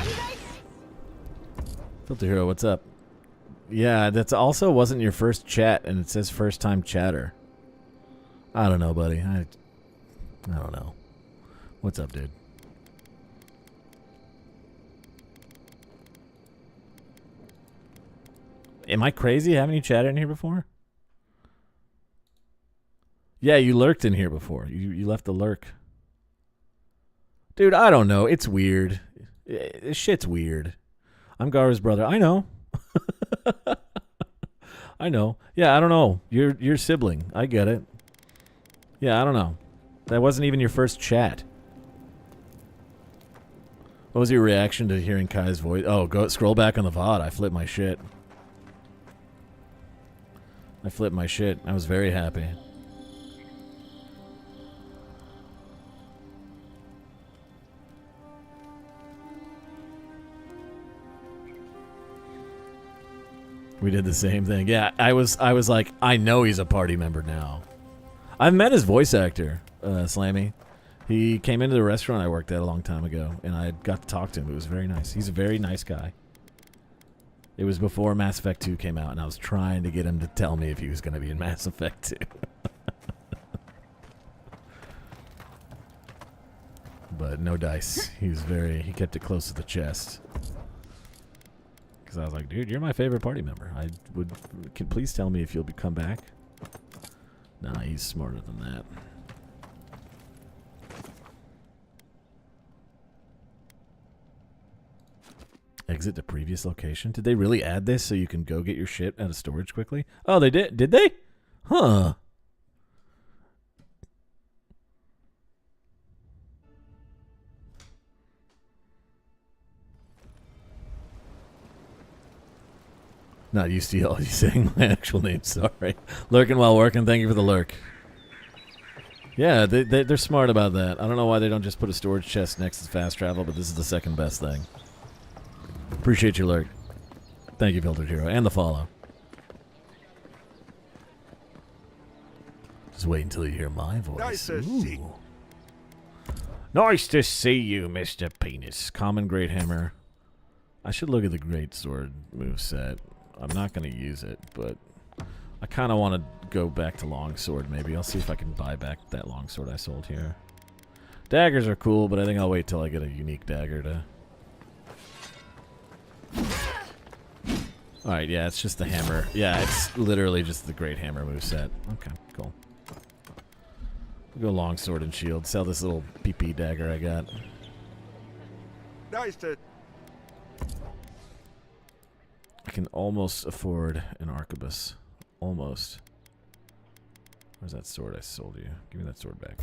Filter Hero, what's up? Yeah, that's also wasn't your first chat, and it says first time chatter. I don't know, buddy. I don't know. What's up, dude? Am I crazy? Haven't you chatted in here before? Yeah, you lurked in here before. You left the lurk. Dude, I don't know. It's weird. This shit's weird. I'm Gara's brother. I know. I know. Yeah, I don't know. You're your sibling. I get it. Yeah, I don't know. That wasn't even your first chat. What was your reaction to hearing Kai's voice? Oh, go scroll back on the VOD. I flipped my shit. I was very happy. We did the same thing. Yeah, I was like, I know he's a party member now. I've met his voice actor, Slammy. He came into the restaurant I worked at a long time ago, and I got to talk to him. It was very nice. He's a very nice guy. It was before Mass Effect 2 came out, and I was trying to get him to tell me if he was going to be in Mass Effect 2. But no dice. He kept it close to the chest. Because I was like, dude, you're my favorite party member. Please tell me if you'll come back. Nah, he's smarter than that. Exit to previous location. Did they really add this so you can go get your shit out of storage quickly? Oh, they did? Did they? Huh. Not used to you saying my actual name, sorry. Lurking while working, thank you for the lurk. Yeah, they're smart about that. I don't know why they don't just put a storage chest next to fast travel, but this is the second best thing. Appreciate your lurk. Thank you, Filtered Hero, and the follow. Just wait until you hear my voice. Nice to see. Nice to see you, Mr. Penis. Common Great Hammer. I should look at the Great Sword moveset. I'm not going to use it, but I kind of want to go back to Longsword, maybe. I'll see if I can buy back that Longsword I sold here. Daggers are cool, but I think I'll wait till I get a unique dagger to... Alright, yeah, it's just the hammer. Yeah, it's literally just the Great Hammer moveset. Okay, cool. We'll go Longsword and Shield. Sell this little PP dagger I got. Nice to... I can almost afford an arquebus. Almost. Where's that sword I sold you? Give me that sword back.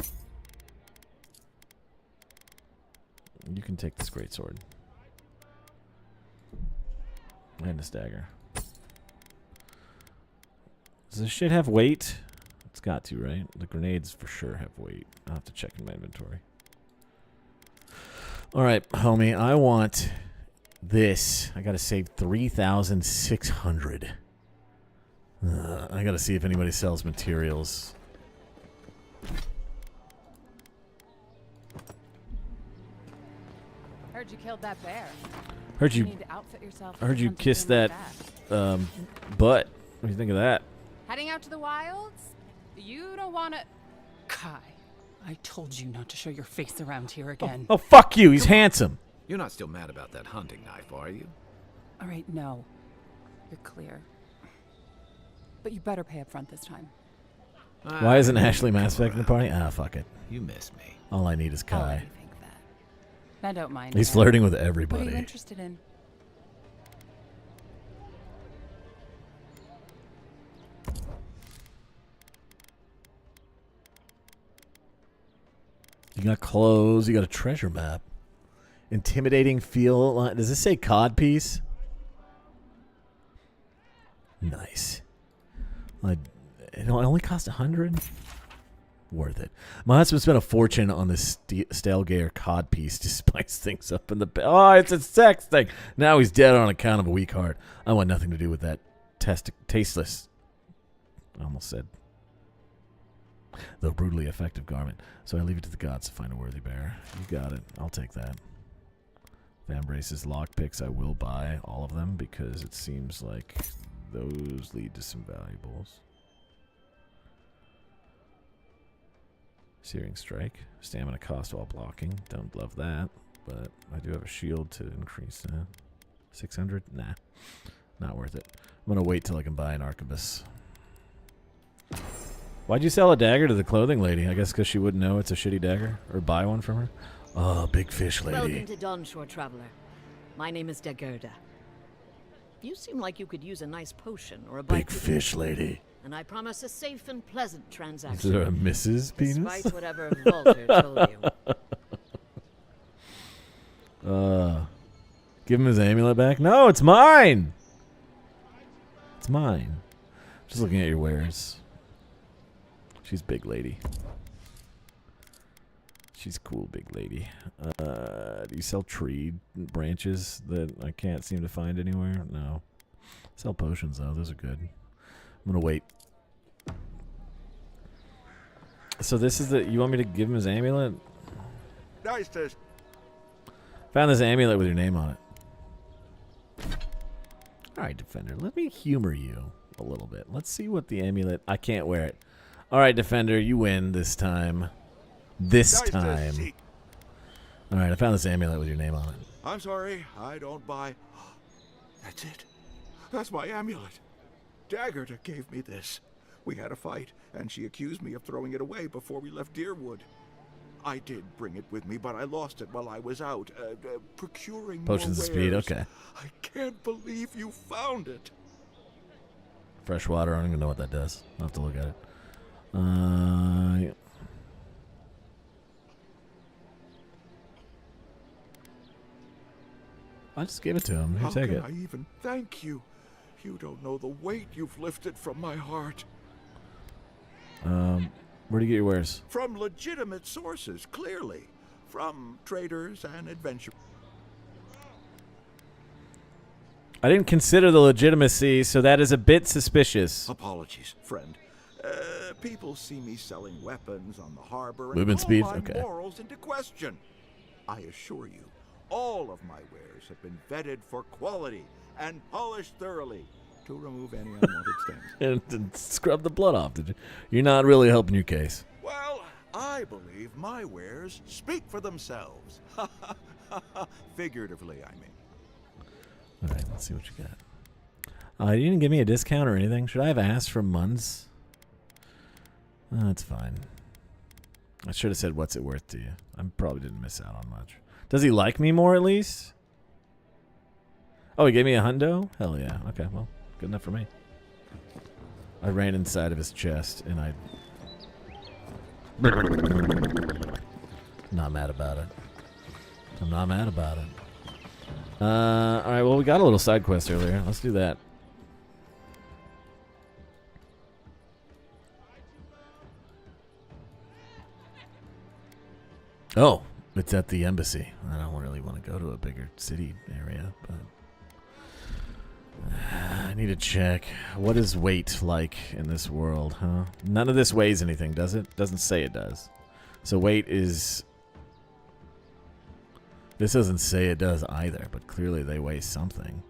You can take this great sword. And this dagger. Does this shit have weight? It's got to, right? The grenades for sure have weight. I'll have to check in my inventory. Alright, homie. I want... this. I gotta save 3,600. I gotta see if anybody sells materials. Heard you killed that bear. Heard you need to outfit yourself heard for you hunting kiss things that like butt. What do you think of that? Heading out to the wilds? You don't wanna... Kai, I told you not to show your face around here again. Oh, fuck you. He's handsome. You're not still mad about that hunting knife, are you? All right, no. You're clear. But you better pay up front this time. Why isn't Ashley Mass Effect in the party? Ah, fuck it. You miss me. All I need is Kai. I don't mind. He's it. flirting with What are you everybody. interested in? You got clothes. You got a treasure map. Intimidating feel. Does this say codpiece? Nice. It only cost 100. Worth it. My husband spent a fortune on this Stalgair codpiece to spice things up in the. Oh, it's a sex thing. Now he's dead on account of a weak heart. I want nothing to do with that tasteless. I almost said. Though brutally effective garment. So I leave it to the gods to find a worthy bearer. You got it. I'll take that. Vambrace's lockpicks I will buy all of them because it seems like those lead to some valuables. Searing Strike. Stamina cost while blocking. Don't love that, but I do have a shield to increase that. 600? Nah. Not worth it. I'm going to wait till I can buy an arquebus. Why'd you sell a dagger to the clothing lady? I guess because she wouldn't know it's a shitty dagger? Or buy one from her? Oh, big fish lady. Welcome to Dawnshore, traveler. My name is Dagerda. You seem like you could use a nice potion or a bite Big fish eat. lady. And I promise a safe and pleasant Is transaction. there a Mrs. Penis? Despite whatever Volter told you. Give him his amulet back? No, it's mine! It's mine. Just looking at your wares. She's big lady. She's cool, big lady. Do you sell tree branches that I can't seem to find anywhere? No. Sell potions, though. Those are good. I'm going to wait. So this is the... You want me to give him his amulet? Nice to... Found this amulet with your name on it. Alright, Defender. Let me humor you a little bit. Let's see what the amulet... I can't wear it. Alright, Defender. You win this time. This time. Alright, I found this amulet with your name on it. I'm sorry, I don't buy... That's it. That's my amulet. Dagerda gave me this. We had a fight, and she accused me of throwing it away before we left Deerwood. I did bring it with me, but I lost it while I was out, procuring Potions of more speed, wares. okay. I can't believe you found it. Fresh water, I don't even know what that does. I'll have to look at it. Yeah. I just gave it to him. Here, How take can it. I even thank you? You don't know the weight you've lifted from my heart. Where do you get your wares? From legitimate sources, clearly. From traders and adventurers. I didn't consider the legitimacy, so that is a bit suspicious. Apologies, friend. People see me selling weapons on the harbor and Movement call speed? my Okay. morals into question. I assure you, all of my wares have been vetted for quality and polished thoroughly to remove any unwanted stains. And scrub the blood off. Did you? You're not really helping your case. Well, I believe my wares speak for themselves. Figuratively, I mean. All right, let's see what you got. You didn't give me a discount or anything. Should I have asked for months? That's fine. I should have said, what's it worth to you? I probably didn't miss out on much. Does he like me more, at least? Oh, he gave me a hundo? Hell yeah. Okay, well, good enough for me. I ran inside of his chest, and I... Not mad about it. I'm not mad about it. Alright, well, we got a little side quest earlier. Let's do that. Oh, it's at the embassy. I don't really want to go to a bigger city area, but... I need to check. What is weight like in this world, huh? None of this weighs anything, does it? Doesn't say it does. So weight is... This doesn't say it does either, but clearly they weigh something.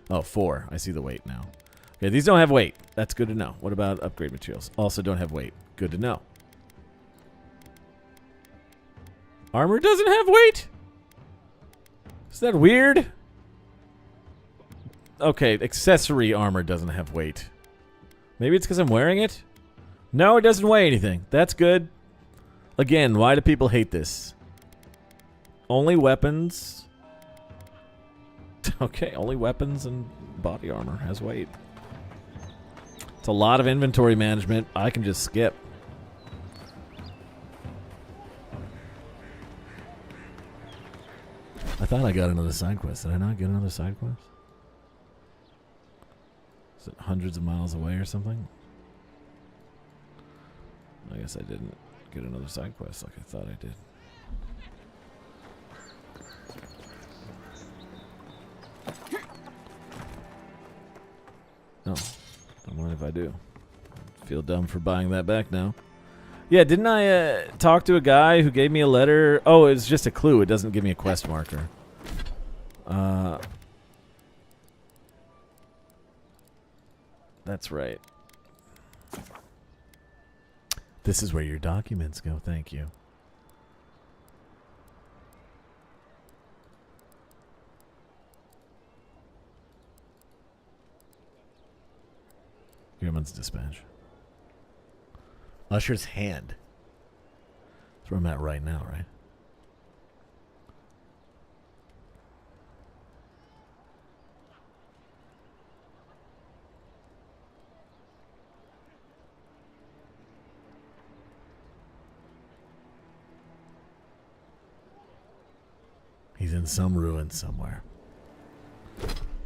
Oh, 4. I see the weight now. Okay, these don't have weight. That's good to know. What about upgrade materials? Also don't have weight. Good to know. Armor doesn't have weight? Is that weird? Okay, accessory armor doesn't have weight. Maybe it's because I'm wearing it? No, it doesn't weigh anything. That's good. Again, why do people hate this? Only weapons. Okay, only weapons and body armor has weight. It's a lot of inventory management. I can just skip. I thought I got another side quest. Did I not get another side quest? Is it hundreds of miles away or something? I guess I didn't get another side quest like I thought I did. No. Don't mind if I do. Feel dumb for buying that back now. Yeah, didn't I talk to a guy who gave me a letter? Oh, it's just a clue. It doesn't give me a quest marker. That's right. This is where your documents go. Thank you. Gearman's dispatch. Usher's hand. That's where I'm at right now, right? He's in some ruin somewhere.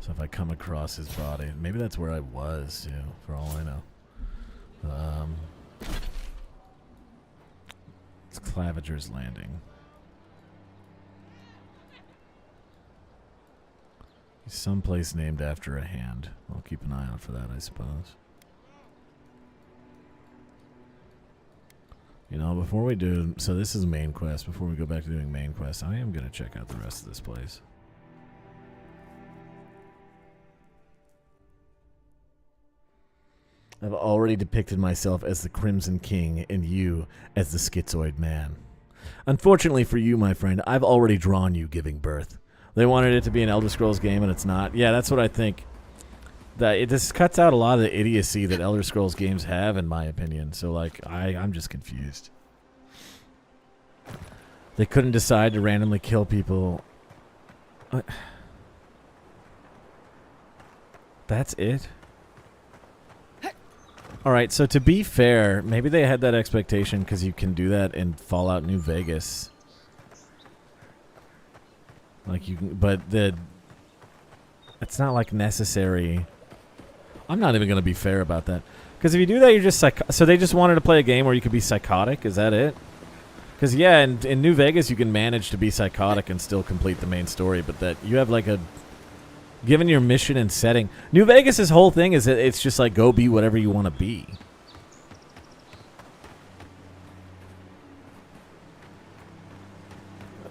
So if I come across his body, maybe that's where I was, too, for all I know. It's Claviger's Landing. He's someplace named after a hand. I'll keep an eye out for that, I suppose. You know, before we do... So this is main quest. Before we go back to doing main quest, I am going to check out the rest of this place. I've already depicted myself as the Crimson King and you as the Schizoid Man. Unfortunately for you, my friend, I've already drawn you giving birth. They wanted it to be an Elder Scrolls game and it's not. Yeah, that's what I think. That it just cuts out a lot of the idiocy that Elder Scrolls games have, in my opinion. So, like, I'm just confused. They couldn't decide to randomly kill people. That's it? Alright, so to be fair, maybe they had that expectation because you can do that in Fallout New Vegas. Like, you can, but it's not, like, necessary. I'm not even going to be fair about that. Because if you do that, you're just so they just wanted to play a game where you could be psychotic? Is that it? Because, yeah, in New Vegas, you can manage to be psychotic and still complete the main story, but that you have, like, a... Given your mission and setting... New Vegas' whole thing is that it's just, like, go be whatever you want to be.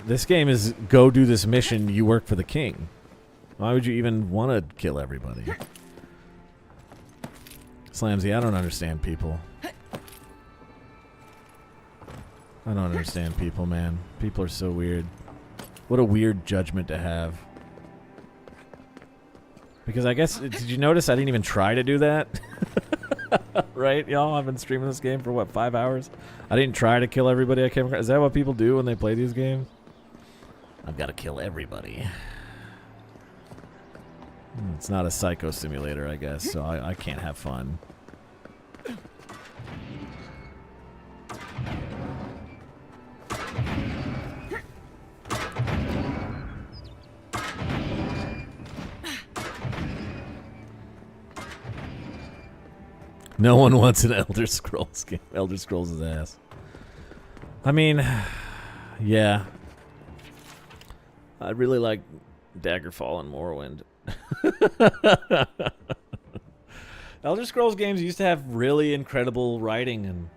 This game is go do this mission, you work for the king. Why would you even want to kill everybody? Slamsy, I don't understand people. I don't understand people, man. People are so weird. What a weird judgment to have. Because I guess, did you notice I didn't even try to do that? Right, y'all? I've been streaming this game for, what, 5 hours? I didn't try to kill everybody I came across. Is that what people do when they play these games? I've got to kill everybody. It's not a psycho simulator, I guess, so I can't have fun. No one wants an Elder Scrolls game. Elder Scrolls is ass. I mean, yeah. I'd really like Daggerfall and Morrowind. Elder Scrolls games used to have really incredible writing and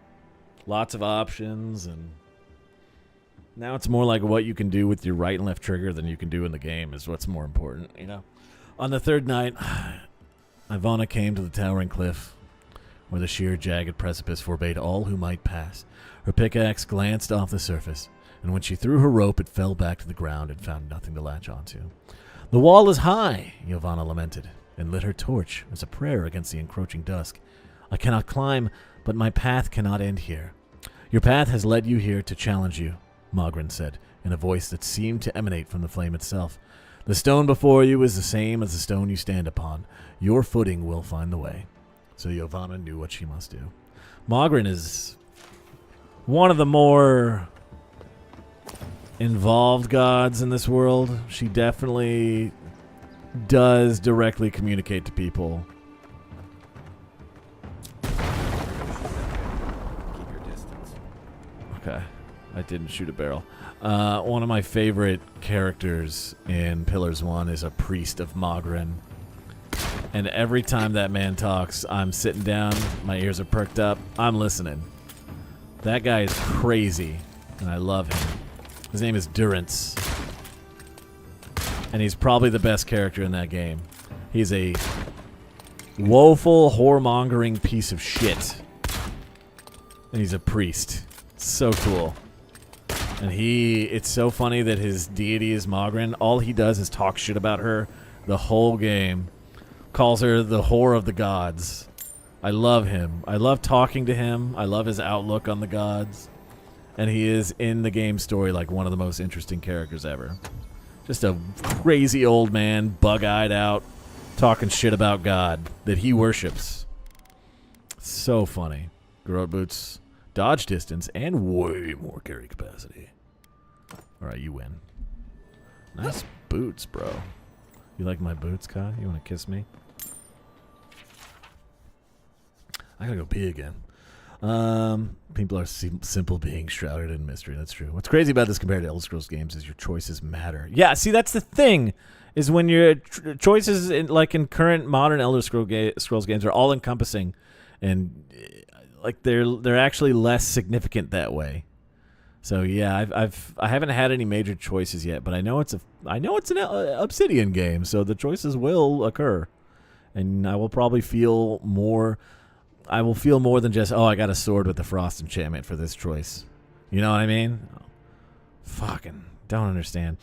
lots of options, and now it's more like what you can do with your right and left trigger than you can do in the game is what's more important, you know? On the third night, Ivana came to the towering cliff where the sheer, jagged precipice forbade all who might pass. Her pickaxe glanced off the surface, and when she threw her rope, it fell back to the ground and found nothing to latch onto. The wall is high, Yovana lamented, and lit her torch as a prayer against the encroaching dusk. I cannot climb, but my path cannot end here. Your path has led you here to challenge you, Mogren said, in a voice that seemed to emanate from the flame itself. The stone before you is the same as the stone you stand upon. Your footing will find the way. So Yovana knew what she must do. Mogren is one of the more involved gods in this world. She definitely does directly communicate to people. Keep your distance. Okay. I didn't shoot a barrel. One of my favorite characters in Pillars 1 is a priest of Mogren. And every time that man talks, I'm sitting down, my ears are perked up, I'm listening. That guy is crazy, and I love him. His name is Durance. And he's probably the best character in that game. He's a woeful, whoremongering piece of shit. And he's a priest. So cool. And it's so funny that his deity is Mogren. All he does is talk shit about her the whole game. Calls her the whore of the gods. I love him. I love talking to him. I love his outlook on the gods. And he is, in the game story, like one of the most interesting characters ever. Just a crazy old man, bug-eyed out, talking shit about God that he worships. So funny. Garrote boots, dodge distance, and way more carry capacity. Alright, you win. Nice boots, bro. You like my boots, Kai? You want to kiss me? I gotta go pee again. People are simple beings shrouded in mystery. That's true. What's crazy about this compared to Elder Scrolls games is your choices matter. Yeah, see, that's the thing. Is when your choices, in current modern Elder Scrolls games, are all encompassing, and like they're actually less significant that way. So yeah, I haven't had any major choices yet, but I know it's an Obsidian game, so the choices will occur, and I will probably feel more. I will feel more than just, I got a sword with the frost enchantment for this choice. You know what I mean? Fucking don't understand.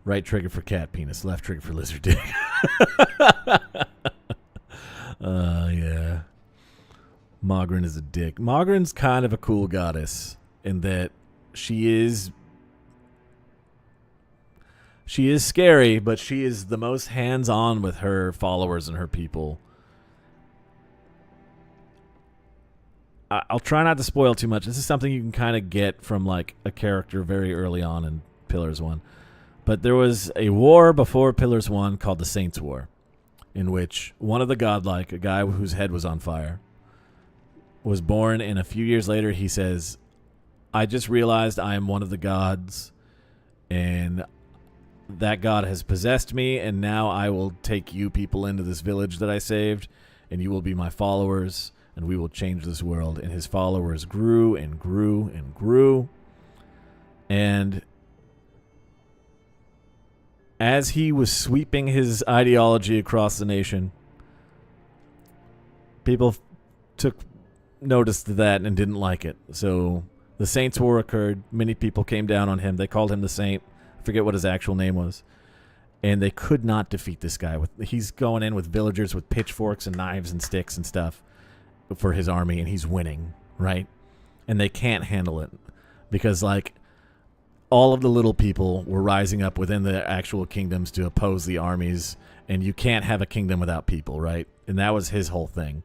Right trigger for cat penis, left trigger for lizard dick. Yeah. Mogren is a dick. Mogren's kind of a cool goddess in that she is scary, but she is the most hands-on with her followers and her people. I'll try not to spoil too much. This is something you can kind of get from like a character very early on in Pillars 1. But there was a war before Pillars 1 called the Saints' War, in which one of the godlike, a guy whose head was on fire, was born, and a few years later he says, I just realized I am one of the gods, and that god has possessed me, and now I will take you people into this village that I saved, and you will be my followers, and we will change this world. And his followers grew and grew and grew. And as he was sweeping his ideology across the nation, people took notice to that and didn't like it. So the Saints' War occurred. Many people came down on him. They called him the Saint. I forget what his actual name was. And they could not defeat this guy. He's going in with villagers with pitchforks and knives and sticks and stuff for his army, and he's winning, right? And they can't handle it because, like, all of the little people were rising up within the actual kingdoms to oppose the armies, and you can't have a kingdom without people, right? And that was his whole thing.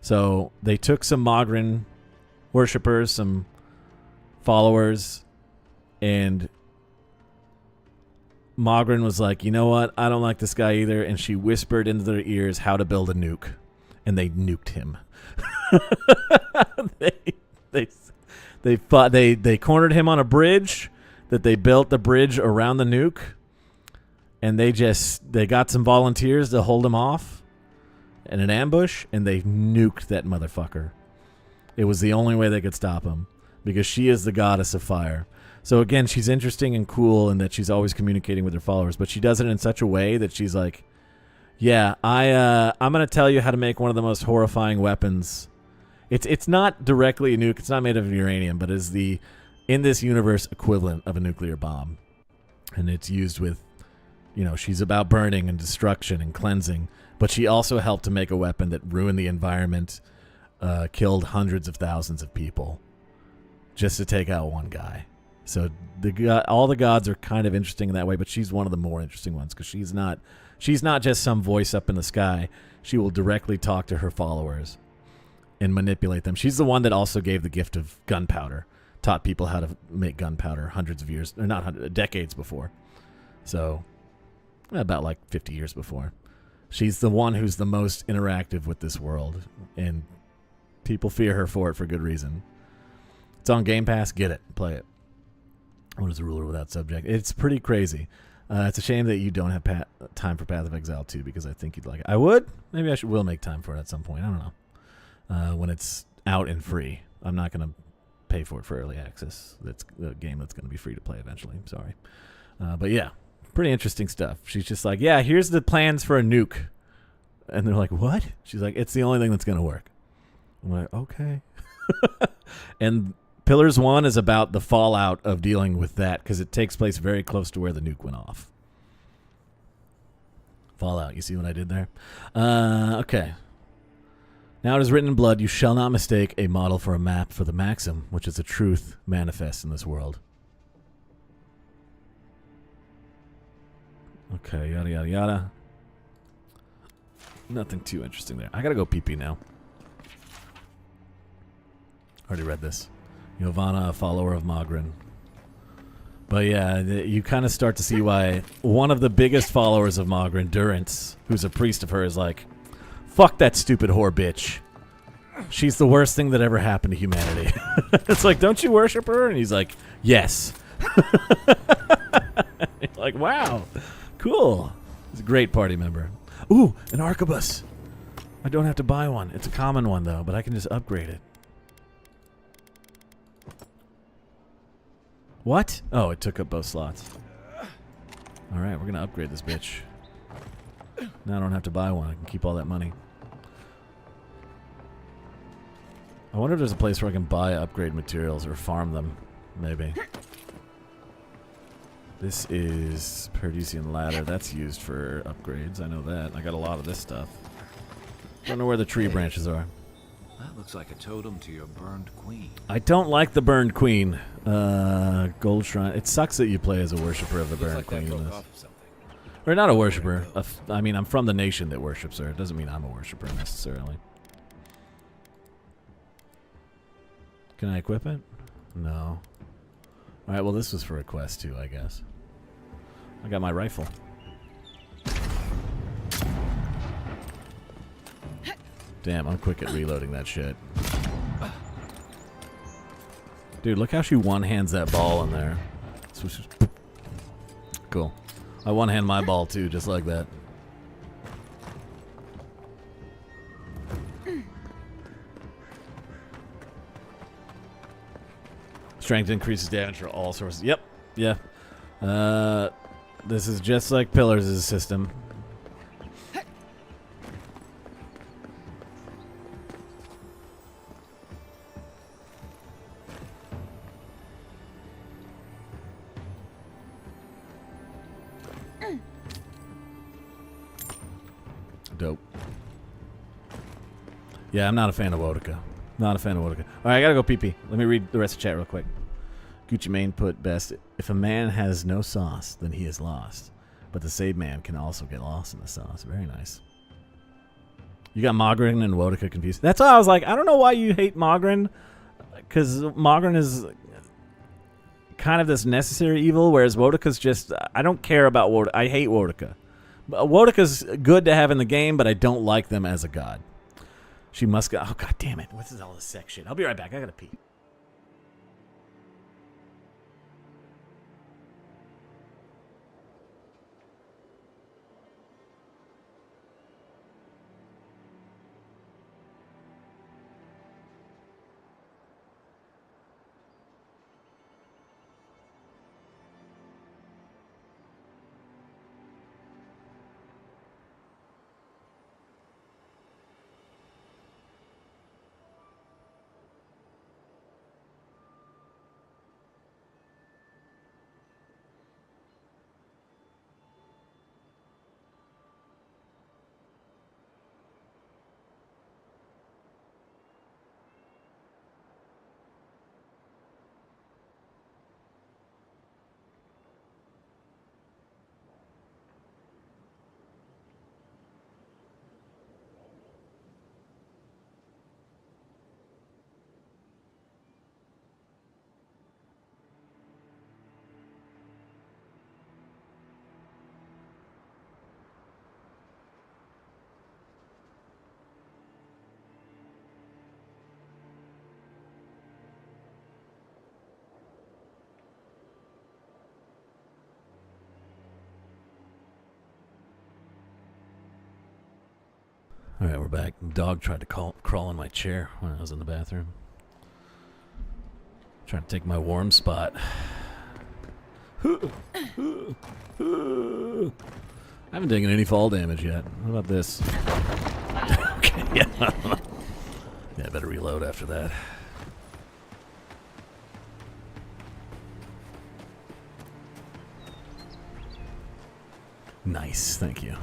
So they took some Mogren worshippers, some followers, and Mogren was like, you know what? I don't like this guy either. And she whispered into their ears how to build a nuke, and they nuked him. They cornered him on a bridge that they built the bridge around the nuke, and they got some volunteers to hold him off in an ambush, and they nuked that motherfucker. It was the only way they could stop him because she is the goddess of fire. So again, she's interesting and cool in that she's always communicating with her followers, but she does it in such a way that she's like, yeah, I'm going to tell you how to make one of the most horrifying weapons. It's not directly a nuke. It's not made of uranium, but is the, in this universe, equivalent of a nuclear bomb. And it's used with, she's about burning and destruction and cleansing, but she also helped to make a weapon that ruined the environment, killed hundreds of thousands of people. just to take out one guy. So all the gods are kind of interesting in that way, but she's one of the more interesting ones because she's not just some voice up in the sky. She will directly talk to her followers and manipulate them. She's the one that also gave the gift of gunpowder, taught people how to make gunpowder hundreds of years, or not hundreds, decades before. So about like 50 years before. She's the one who's the most interactive with this world, and people fear her for it for good reason. It's on Game Pass. Get it. Play it. What is the ruler without subject? It's pretty crazy. It's a shame that you don't have time for Path of Exile 2 because I think you'd like it. I would. Maybe I will make time for it at some point. I don't know. When it's out and free. I'm not going to pay for it for early access. That's a game that's going to be free to play eventually. I'm sorry. But yeah, pretty interesting stuff. She's just like, yeah, here's the plans for a nuke. And they're like, what? She's like, it's the only thing that's going to work. I'm like, okay. And Pillars 1 is about the fallout of dealing with that because it takes place very close to where the nuke went off. Fallout. You see what I did there? Okay. Now it is written in blood, you shall not mistake a model for a map for the maxim, which is a truth manifest in this world. Okay, yada, yada, yada. Nothing too interesting there. I gotta go pee-pee now. Already read this. Yovana, a follower of Magrin. But yeah, you kind of start to see why one of the biggest followers of Magrin, Durance, who's a priest of her, is like, fuck that stupid whore bitch. She's the worst thing that ever happened to humanity. It's like, don't you worship her? And he's like, yes. Like, wow. Cool. He's a great party member. Ooh, an arquebus. I don't have to buy one. It's a common one, though, but I can just upgrade it. What? Oh, it took up both slots. Alright, we're going to upgrade this bitch. Now I don't have to buy one. I can keep all that money. I wonder if there's a place where I can buy upgrade materials or farm them. Maybe. This is Paradisian Ladder. That's used for upgrades. I know that. I got a lot of this stuff. Don't know where the tree branches are. That looks like a totem to your burned queen. I don't like the burned queen. Gold shrine. It sucks that you play as a worshiper of the burned queen in this. Or not a worshiper. I mean, I'm from the nation that worships her. It doesn't mean I'm a worshiper necessarily. Can I equip it? No. Alright, well this was for a quest too, I guess. I got my rifle. Damn, I'm quick at reloading that shit. Dude, look how she one-hands that ball in there. Cool. I one-hand my ball too, just like that. Strength increases damage for all sources. Yep. Yeah. This is just like Pillars' system. Dope. Yeah, I'm not a fan of Wodica. Not a fan of Wodica. Alright, I gotta go pee-pee. Let me read the rest of the chat real quick. Gucci Mane put best, if a man has no sauce, then he is lost. But the same man can also get lost in the sauce. Very nice. You got Mogren and Wodica confused. That's why I was like, I don't know why you hate Mogren. Because Mogren is kind of this necessary evil, whereas Wodica's just, I don't care about Wodica. I hate Wodica. Wodica's good to have in the game, but I don't like them as a god. She must go. Oh, god damn it. What is all this sex shit? I'll be right back. I gotta pee. Alright, we're back. Dog tried to crawl in my chair when I was in the bathroom. Trying to take my warm spot. I haven't taken any fall damage yet. What about this? Okay, yeah. Yeah, I better reload after that. Nice, thank you.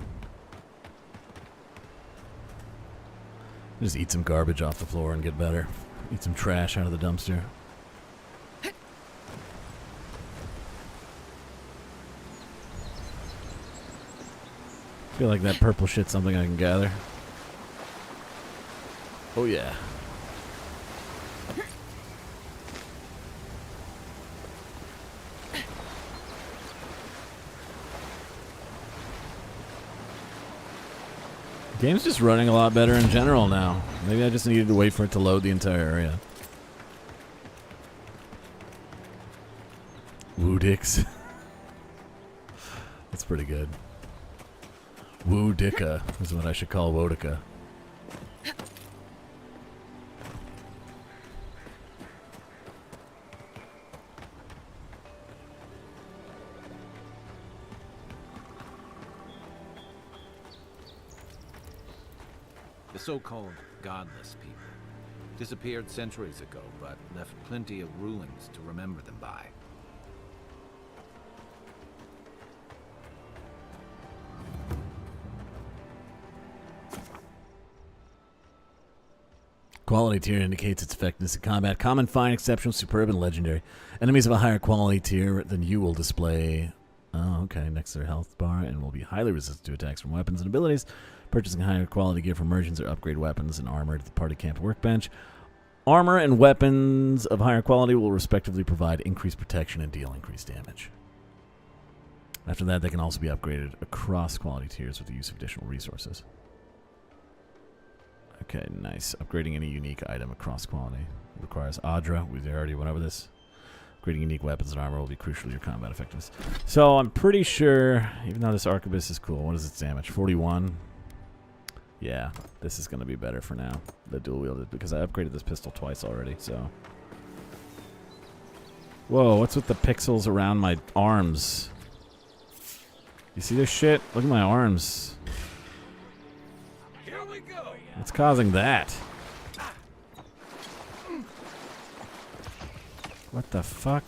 Just eat some garbage off the floor and get better. Eat some trash out of the dumpster. I feel like that purple shit's something I can gather. Oh yeah. The game's just running a lot better in general now. Maybe I just needed to wait for it to load the entire area. Woo dicks. That's pretty good. Woo dicka is what I should call Wodica. The so-called godless people disappeared centuries ago, but left plenty of ruins to remember them by. Quality tier indicates its effectiveness in combat. Common, fine, exceptional, superb, and legendary. Enemies of a higher quality tier than you will display... Oh, okay. Next to their health bar and will be highly resistant to attacks from weapons and abilities. Purchasing higher quality gear from merchants or upgrade weapons and armor to the party camp workbench. Armor and weapons of higher quality will respectively provide increased protection and deal increased damage. After that, they can also be upgraded across quality tiers with the use of additional resources. Okay, nice. Upgrading any unique item across quality requires Adra. We already went over this. Upgrading unique weapons and armor will be crucial to your combat effectiveness. So I'm pretty sure, even though this arquebus is cool, what is its damage? 41. Yeah, this is going to be better for now. The dual wielded, because I upgraded this pistol twice already. So. Whoa! What's with the pixels around my arms? You see this shit? Look at my arms. What's causing that? What the fuck?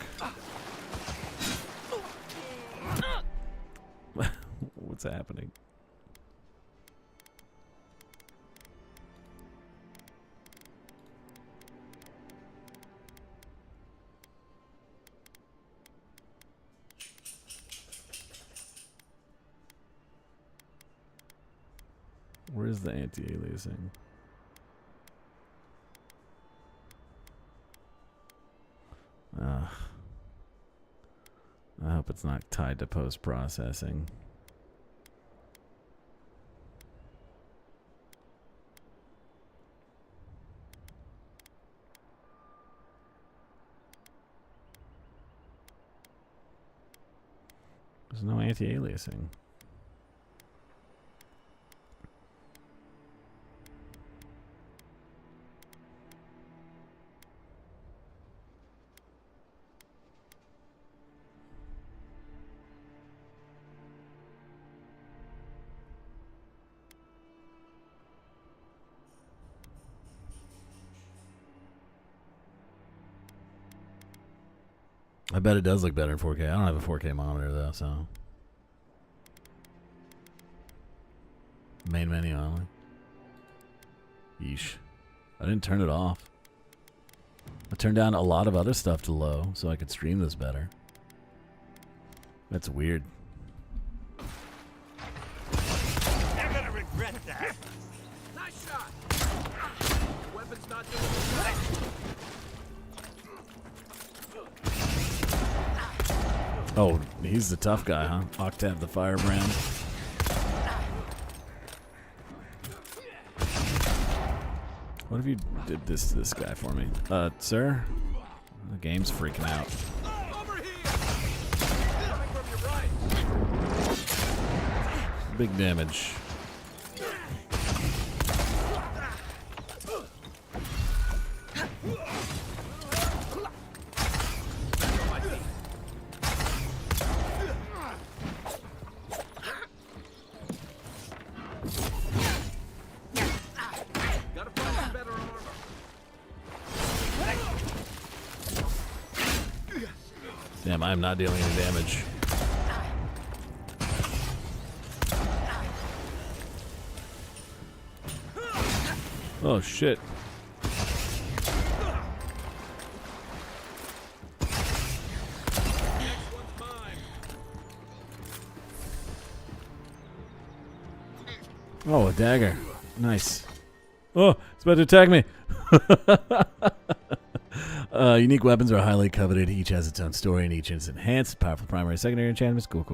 What's happening? Where's the anti-aliasing? I hope it's not tied to post-processing. There's no anti-aliasing. I bet it does look better in 4K. I don't have a 4K monitor though, so. Main menu only. Yeesh. I didn't turn it off. I turned down a lot of other stuff to low so I could stream this better. That's weird. You're gonna regret that. Nice shot! The weapon's not doing it. Oh, he's the tough guy, huh? Octave the Firebrand. What if you did this to this guy for me? Sir? The game's freaking out. Big damage. Damn, I'm not dealing any damage. Oh shit. Oh, a dagger. Nice. Oh, it's about to attack me. Unique weapons are highly coveted. Each has its own story, and each is enhanced. Powerful primary and secondary enchantments. Cool.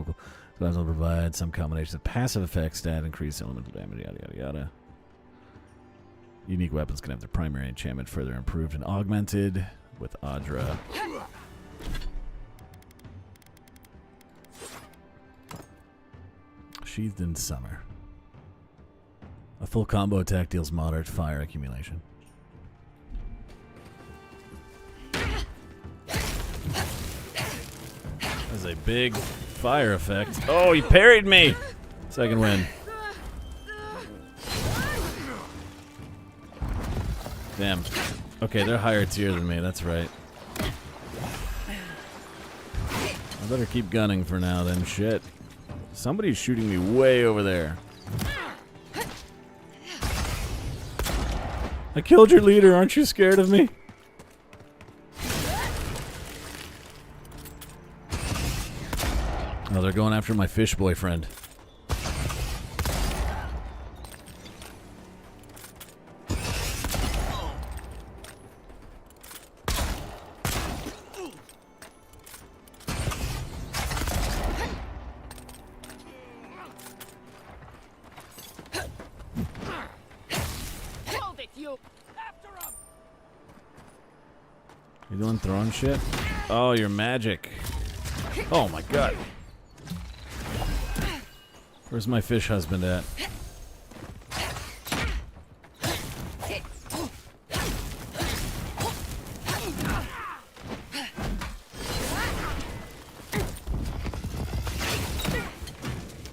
Weapons will provide some combinations of passive effects that increase elemental damage, yada. Unique weapons can have their primary enchantment further improved and augmented with Adra. Sheathed in Summer. A full combo attack deals moderate fire accumulation. That's a big fire effect. Oh, he parried me! Second win. Damn. Okay, they're higher tier than me, that's right. I better keep gunning for now then, shit. Somebody's shooting me way over there. I killed your leader, aren't you scared of me? Oh, they're going after my fish boyfriend. You doing throwing shit? Oh, your magic. Oh my god. Where's my fish husband at?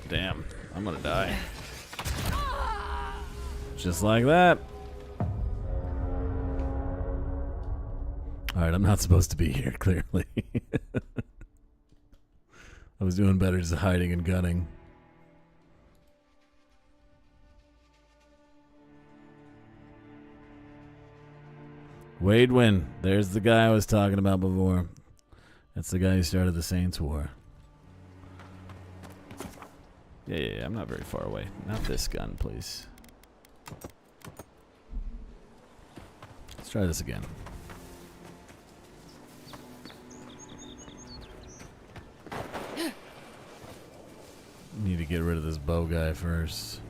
Damn, I'm gonna die. Just like that. Alright, I'm not supposed to be here, clearly. I was doing better just hiding and gunning. Wade Wynn. There's the guy I was talking about before. That's the guy who started the Saints War. Yeah, I'm not very far away. Not this gun, please. Let's try this again. Need to get rid of this bow guy first.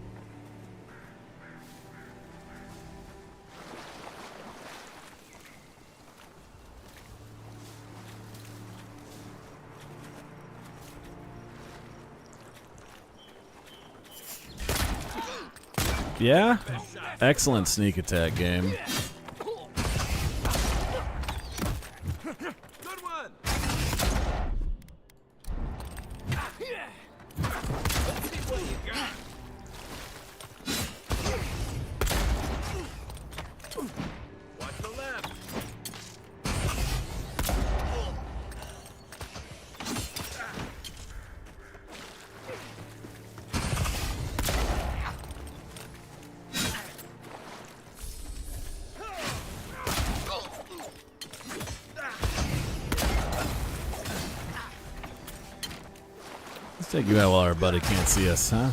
Yeah? Excellent sneak attack game. Take you out while our buddy can't see us, huh?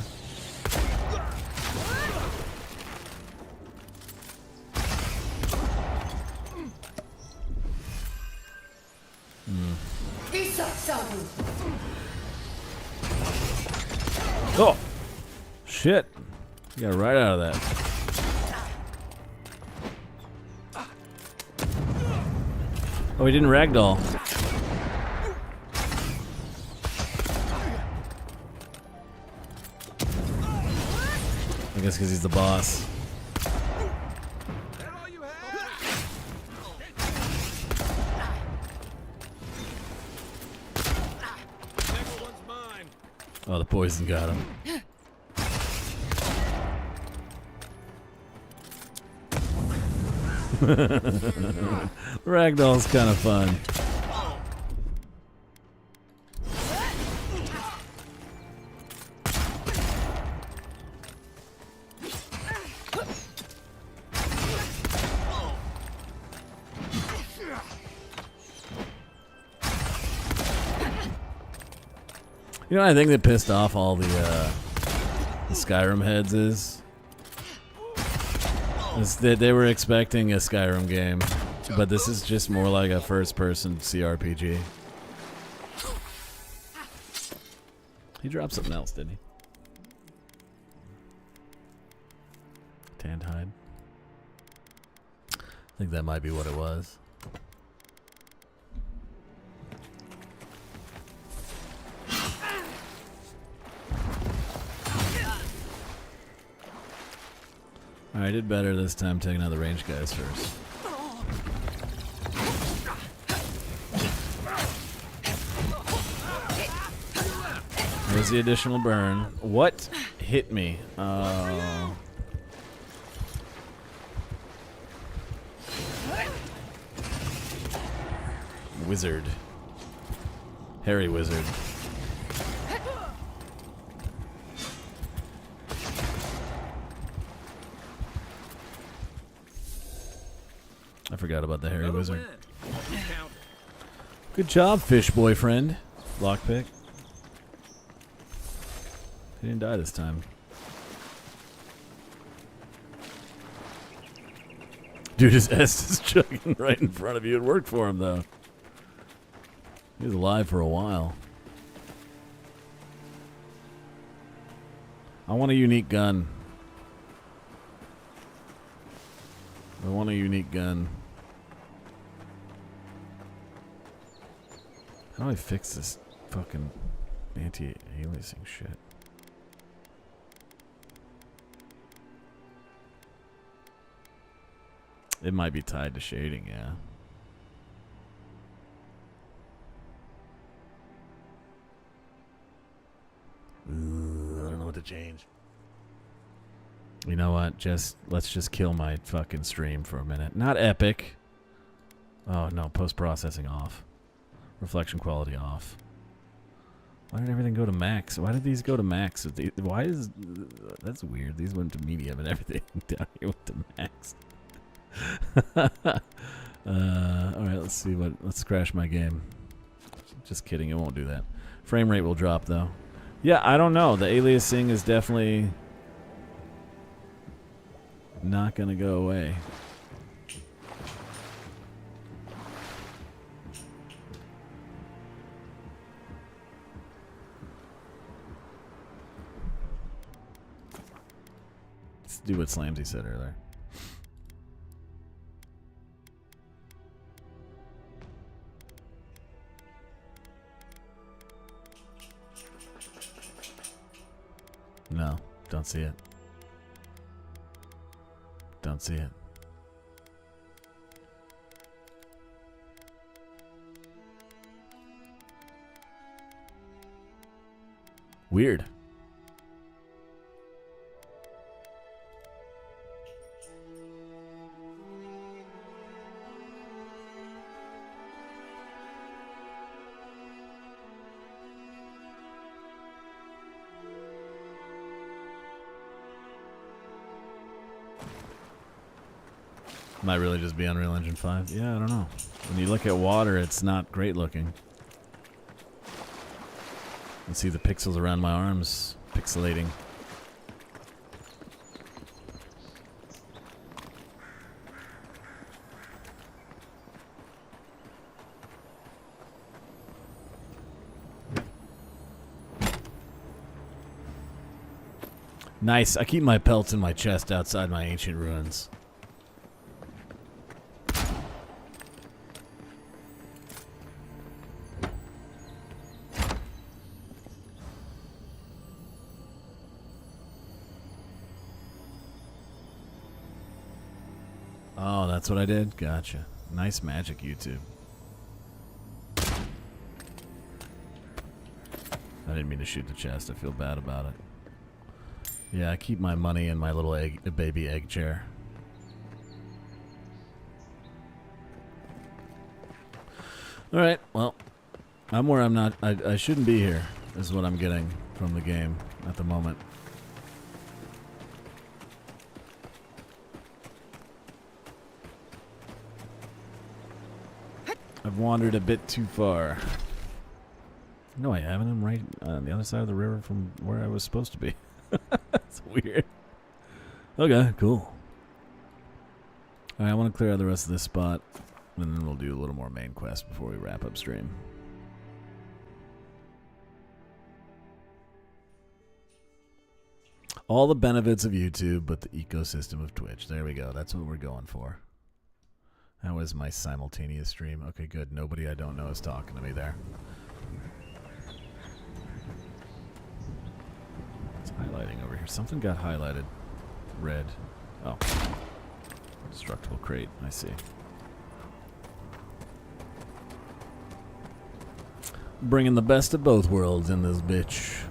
Oh! Shit! You got right out of that. Oh, he didn't ragdoll. I guess because he's the boss. Oh, the poison got him. Ragdoll's kind of fun. You know, I think that pissed off all the Skyrim heads is that they were expecting a Skyrim game, but this is just more like a first-person CRPG. He dropped something else, didn't he? Tanned hide. I think that might be what it was. I did better this time taking out the range guys first. There's the additional burn. What hit me? Wizard. Hairy wizard. I forgot about the hairy wizard. Good job, fish boyfriend. Lockpick. He didn't die this time. Dude, his S is chugging right in front of you. It worked for him, though. He was alive for a while. I want a unique gun. I want a unique gun. How do I fix this fucking anti-aliasing shit? It might be tied to shading, yeah. Ooh, I don't know what to change. You know what? Let's just kill my fucking stream for a minute. Not epic. Oh no, post-processing off. Reflection quality off. Why did everything go to max? Why did these go to max? Why is that's weird? These went to medium and everything down here went to max. Alright, let's see what. Let's crash my game. Just kidding, it won't do that. Frame rate will drop though. Yeah, I don't know. The aliasing is definitely not gonna go away. Let's do what Slamsy said earlier. No, don't see it. Don't see it. Weird. Might really just be Unreal Engine 5. Yeah, I don't know. When you look at water, it's not great looking. You can see the pixels around my arms pixelating. Nice. I keep my pelts in my chest outside my ancient ruins. Oh, that's what I did? Gotcha. Nice magic, YouTube. I didn't mean to shoot the chest. I feel bad about it. Yeah, I keep my money in my little baby egg chair. Alright, well, I'm where I'm not. I shouldn't be here, is what I'm getting from the game at the moment. I've wandered a bit too far. No, I haven't. I'm right on the other side of the river from where I was supposed to be. That's weird. Okay, cool. Alright, I want to clear out the rest of this spot, and then we'll do a little more main quest before we wrap up stream. All the benefits of YouTube, but the ecosystem of Twitch. There we go. That's what we're going for. That was my simultaneous stream. Okay, good. Nobody I don't know is talking to me there. It's highlighting over here. Something got highlighted. Red. Oh. Destructible crate. I see. Bringing the best of both worlds in this bitch.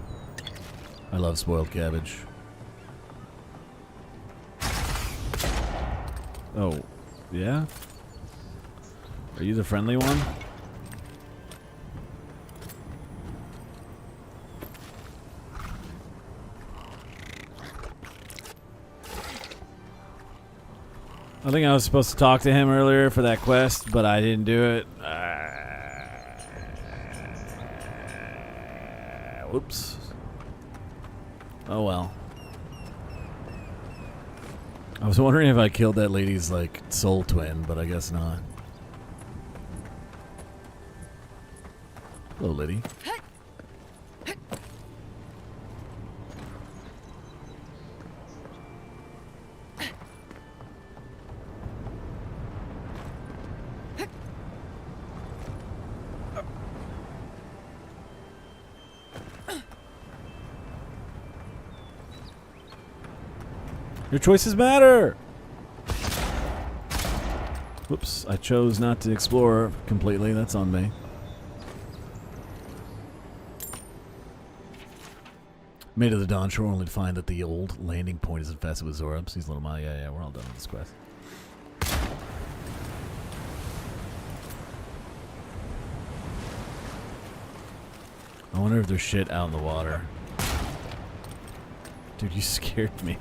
I love spoiled cabbage. Oh, yeah? Are you the friendly one? I think I was supposed to talk to him earlier for that quest, but I didn't do it. Whoops. Oh well. I was wondering if I killed that lady's, like, soul twin, but I guess not. Hello, Liddy. Your choices matter! Whoops, I chose not to explore completely. That's on me. Made it to the Dawn Shore only to find that the old landing point is infested with Zorubs. These little yeah, we're all done with this quest. I wonder if there's shit out in the water. Dude, you scared me.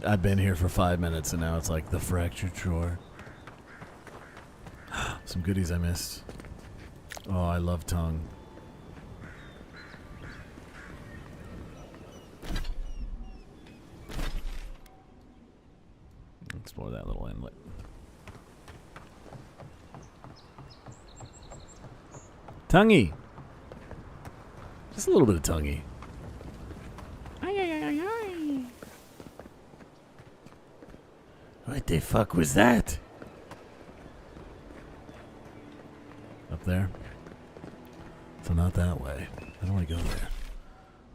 I've been here for 5 minutes and now it's like the fractured shore. Some goodies I missed. Oh, I love tongue. Explore that little inlet. Tonguey! Just a little bit of tonguey. What the fuck was that? Up there? So not that way. How do I go there?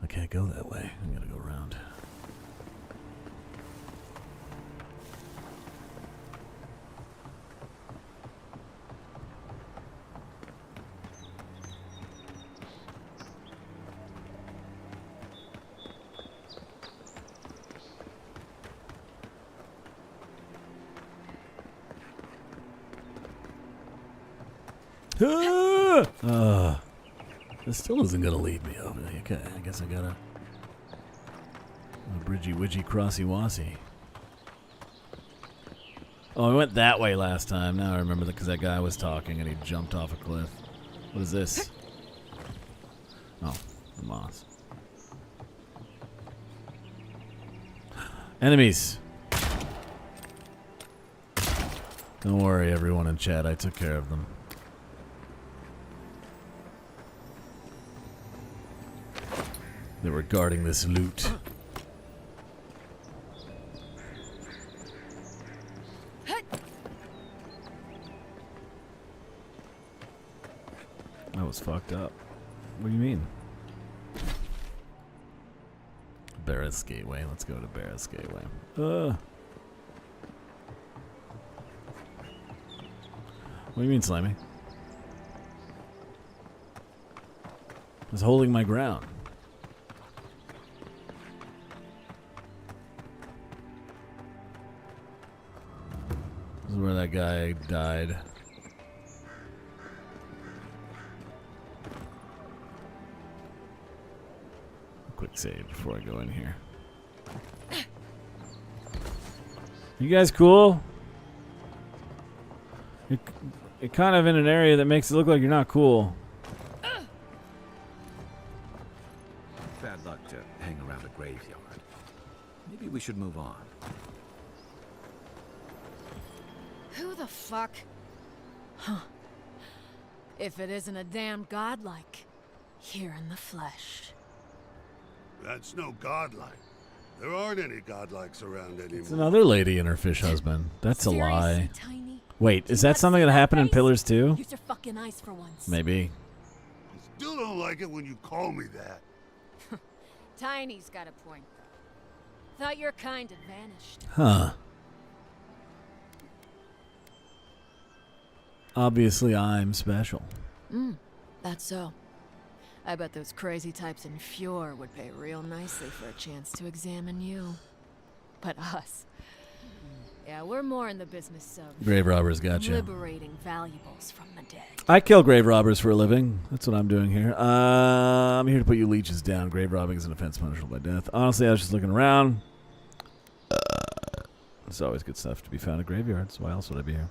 I can't go that way. I'm gonna go around. This still isn't gonna lead me over there. Okay, I guess I gotta bridgy widgy crossy wassy. Oh, I went that way last time. Now I remember that because that guy was talking and he jumped off a cliff. What is this? Oh, the moss. Enemies. Don't worry, everyone in chat. I took care of them. They were guarding this loot. That was fucked up. What do you mean? Barrett's Gateway. Let's go to Barrett's Gateway. What do you mean, Slimy? I was holding my ground. This is where that guy died. quick save before I go in here. You guys cool? You're kind of in an area that makes it look like you're not cool. Bad luck to hang around a graveyard. Maybe we should move on. Who the fuck? Huh. If it isn't a damn godlike, here in the flesh. That's no godlike. There aren't any godlikes around anymore. It's another lady and her fish husband. That's a lie. Seriously, Tiny? Wait, is that something that happened in Pillars 2? Use your fucking eyes for once. Maybe. I still don't like it when you call me that. Tiny's got a point, though. Thought your kind had vanished. Huh. Obviously, I'm special. That's so. I bet those crazy types in Fjord would pay real nicely for a chance to examine you. But us... Yeah, we're more in the business of... Grave robbers, gotcha. Liberating valuables from the dead. I kill grave robbers for a living. That's what I'm doing here. I'm here to put you leeches down. Grave robbing is an offense punishable by death. Honestly, I was just looking around. There's always good stuff to be found at graveyards. Why else would I be here?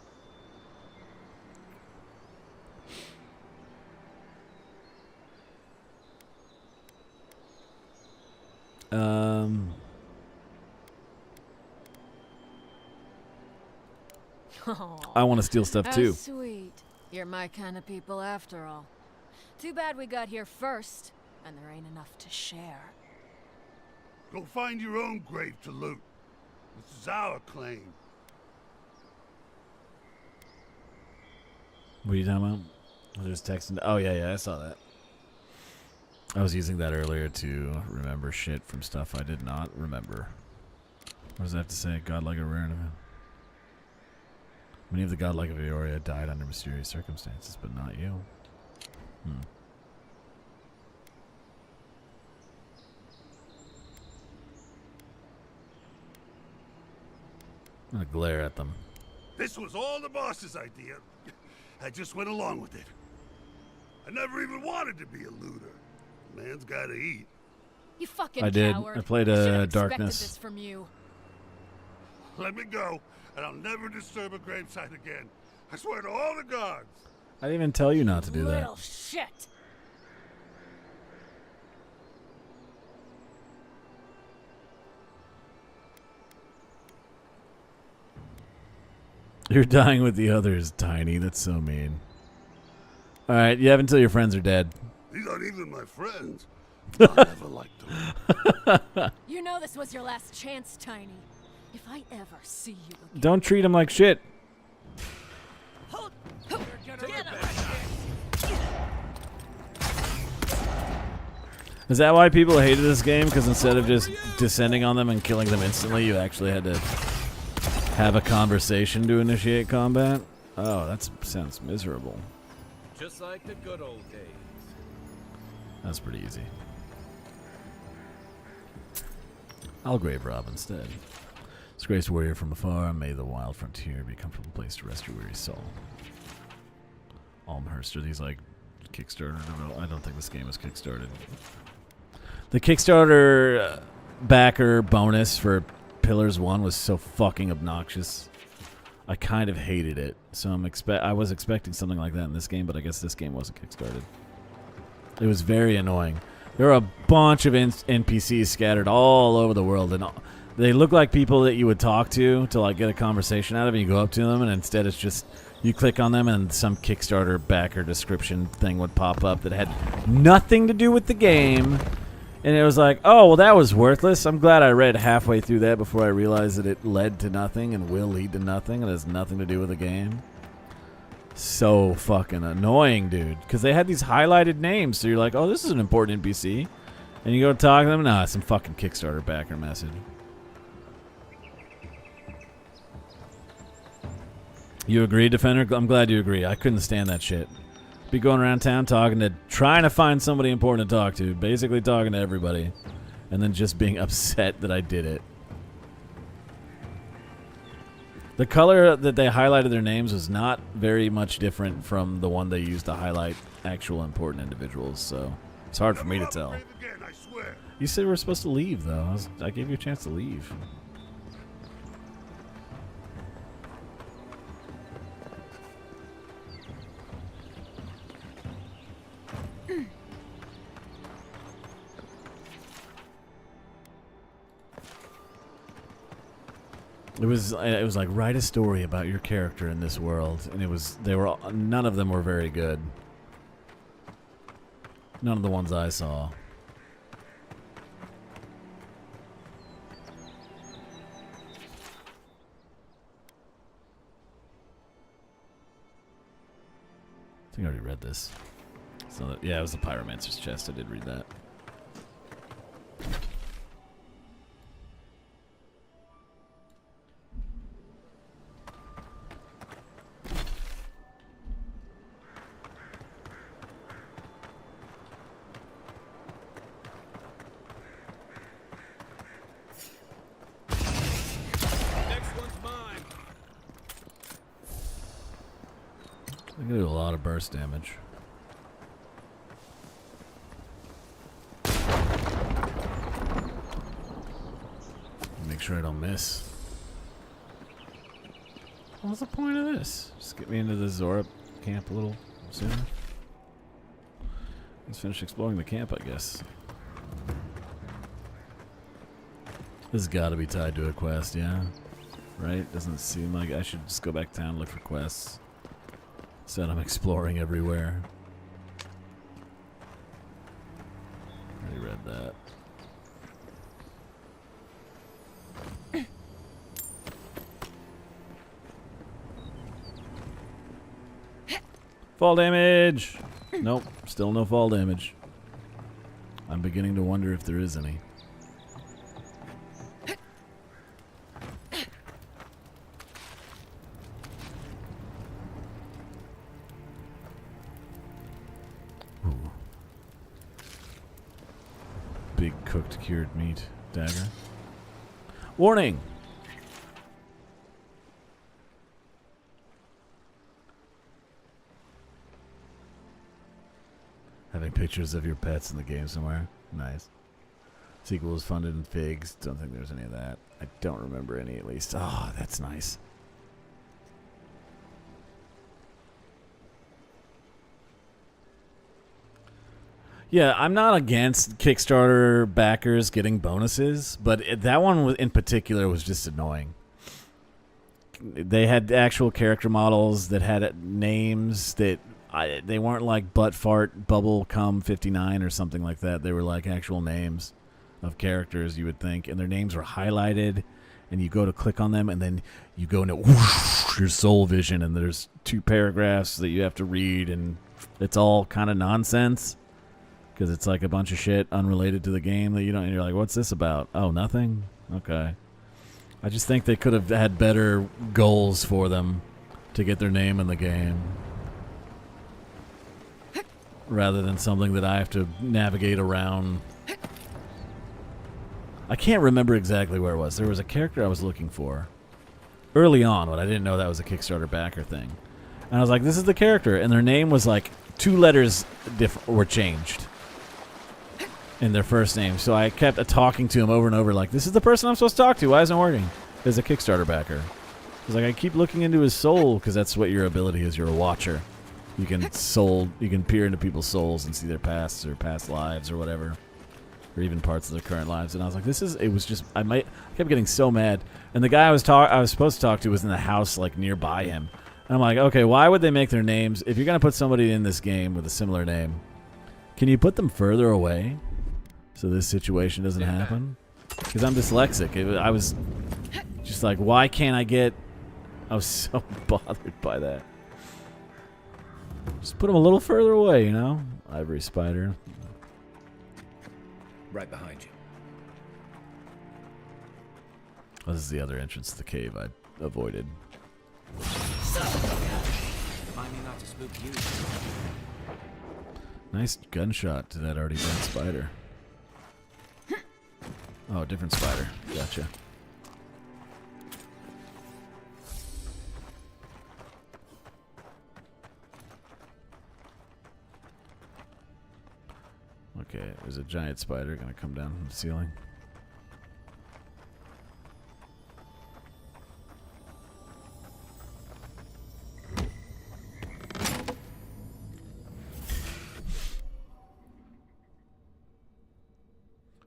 I want to steal stuff too. How sweet. You're my kind of people after all. Too bad we got here first, and there ain't enough to share. Go find your own grave to loot. This is our claim. What are you talking about? I was just texting. Oh, yeah, I saw that. I was using that earlier to remember shit from stuff I did not remember. What does that have to say? Godlike or rare event? Many of the godlike of Eoria died under mysterious circumstances, but not you. I'm gonna glare at them. This was all the boss's idea. I just went along with it. I never even wanted to be a looter. Man's gotta eat. You fucking I did. coward. I played Should've Darkness. expected this from you. Let me go, and I'll never disturb a gravesite again. I swear to all the gods. I didn't even tell you not to do that. Little shit. You're dying with the others, Tiny. That's so mean. Alright, you have until your friends are dead. These aren't even my friends. I never liked them. You know this was your last chance, Tiny. If I ever see you again. Don't treat him like shit. Is that why people hated this game? Because instead of just descending on them and killing them instantly, you actually had to have a conversation to initiate combat? Oh, that sounds miserable. Just like the good old days. That's pretty easy. I'll grave rob instead. Disgraced warrior from afar, may the wild frontier be a comfortable place to rest your weary soul. Almhurst, are these like Kickstarter? No, I don't think this game is kickstarted. The Kickstarter backer bonus for Pillars 1 was so fucking obnoxious. I kind of hated it. So I was expecting something like that in this game, but I guess this game wasn't kickstarted. It was very annoying. There are a bunch of NPCs scattered all over the world, and they look like people that you would talk to like get a conversation out of, and you go up to them, and instead it's just you click on them, and some Kickstarter backer description thing would pop up that had nothing to do with the game, and it was like, oh, well, that was worthless. I'm glad I read halfway through that before I realized that it led to nothing and will lead to nothing and has nothing to do with the game. So fucking annoying, dude. Because they had these highlighted names, so you're like, oh, this is an important NPC. And you go talk to them, nah, it's some fucking Kickstarter backer message. You agree, Defender? I'm glad you agree. I couldn't stand that shit. Be going around town trying to find somebody important to talk to, basically talking to everybody, and then just being upset that I did it. The color that they highlighted their names was not very much different from the one they used to highlight actual important individuals, so it's hard for me to tell. Again, I swear. You said we were supposed to leave, though. I gave you a chance to leave. It was like, write a story about your character in this world, and none of them were very good. None of the ones I saw. I think I already read this. So yeah, it was the Pyromancer's Chest. I did read that. I can do a lot of burst damage. Make sure I don't miss. What's the point of this? Just get me into the Zora camp a little sooner. Let's finish exploring the camp, I guess. This has got to be tied to a quest, yeah? Right? Doesn't seem like I should just go back down and look for quests. Instead, I'm exploring everywhere. Already read that. Fall damage! Nope, still no fall damage. I'm beginning to wonder if there is any. Big cooked cured meat dagger. Warning! Having pictures of your pets in the game somewhere. Nice. Sequel was funded in figs. Don't think there's any of that. I don't remember any, at least. Oh, that's nice. Yeah, I'm not against Kickstarter backers getting bonuses, but that one in particular was just annoying. They had actual character models that had names that they weren't like butt fart bubble cum 59 or something like that. They were like actual names of characters, you would think, and their names were highlighted, and you go to click on them, and then you go into whoosh, your soul vision, and there's 2 paragraphs that you have to read, and it's all kind of nonsense. Because it's like a bunch of shit unrelated to the game that you don't. And you're like, what's this about? Oh, nothing? Okay. I just think they could have had better goals for them to get their name in the game. Rather than something that I have to navigate around. I can't remember exactly where it was. There was a character I was looking for early on, but I didn't know that was a Kickstarter backer thing. And I was like, this is the character. And their name was like 2 letters were changed in their first name. So I kept talking to him over and over like, this is the person I'm supposed to talk to. Why isn't it working? As a Kickstarter backer. It's like, I keep looking into his soul because that's what your ability is. You're a watcher. You can peer into people's souls and see their pasts or past lives or whatever. Or even parts of their current lives. And I was like, I kept getting so mad. And the guy I was supposed to talk to was in the house like nearby him. And I'm like, okay, why would they make their names? If you're going to put somebody in this game with a similar name, can you put them further away so this situation doesn't happen? Because I'm dyslexic. I was just like, why can't I get... I was so bothered by that. Just put them a little further away, you know? Ivory spider. Right behind you. This is the other entrance to the cave I avoided. Remind me not to spook you. Nice gunshot to that already dead spider. Oh, different spider. Gotcha. Okay, there's a giant spider gonna come down from the ceiling.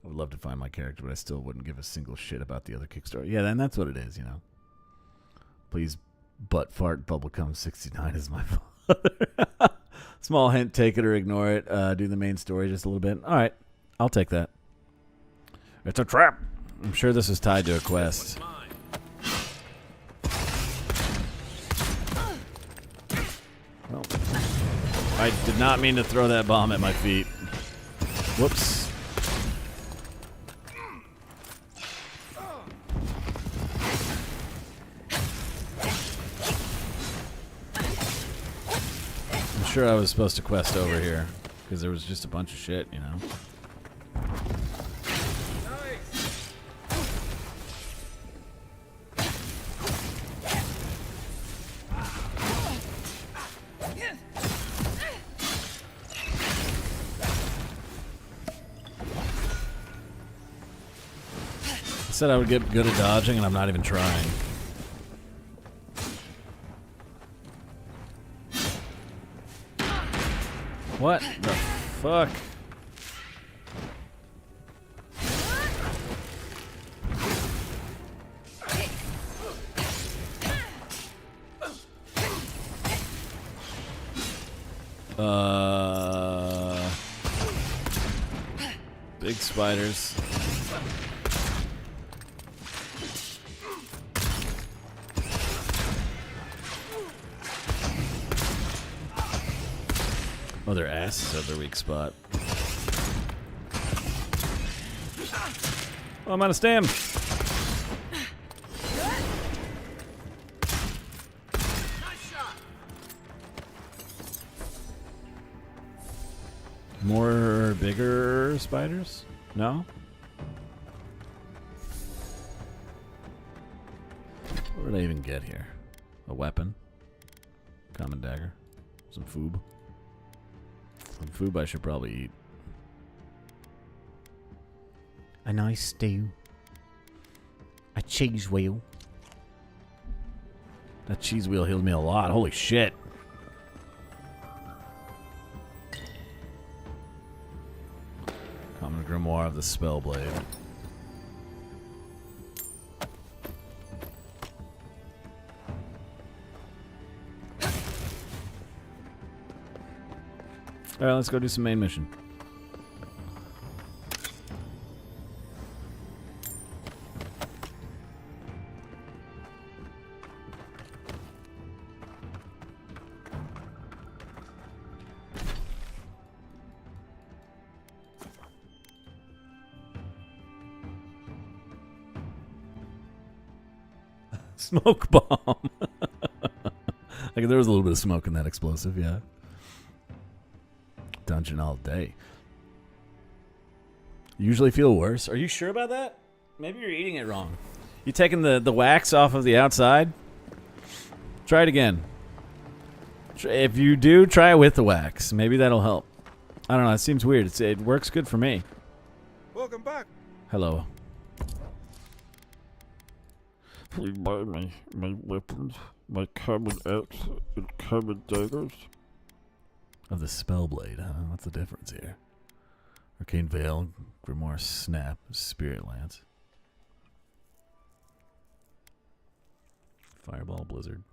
I would love to find my character, but I still wouldn't give a single shit about the other Kickstarter. Yeah, then that's what it is, you know. Please, butt fart bubblegum 69 is my father. Small hint, take it or ignore it. Do the main story just a little bit. All right, I'll take that. It's a trap. I'm sure this is tied to a quest. Well, I did not mean to throw that bomb at my feet. Whoops. I'm sure I was supposed to quest over here because there was just a bunch of shit, you know. I said I would get good at dodging, and I'm not even trying. What the fuck? Big spiders. Oh, their asses are their weak spot. Oh, I'm out of stam. More bigger spiders? No? What did I even get here? A weapon? Common dagger? Some food? Some food I should probably eat. A nice stew. A cheese wheel. That cheese wheel healed me a lot. Holy shit. Common grimoire of the Spellblade. Alright, let's go do some main mission. Smoke bomb. Like there was a little bit of smoke in that explosive, yeah. Dungeon all day. Usually feel worse. Are you sure about that? Maybe you're eating it wrong. You taking the wax off of the outside? Try it again. If you do, try it with the wax. Maybe that'll help. I don't know. It seems weird. It works good for me. Welcome back. Hello. Please buy me my weapons, my common axe and common daggers. Of the Spellblade, huh? What's the difference here? Arcane Veil, Grimoire Snap, Spirit Lance. Fireball, Blizzard.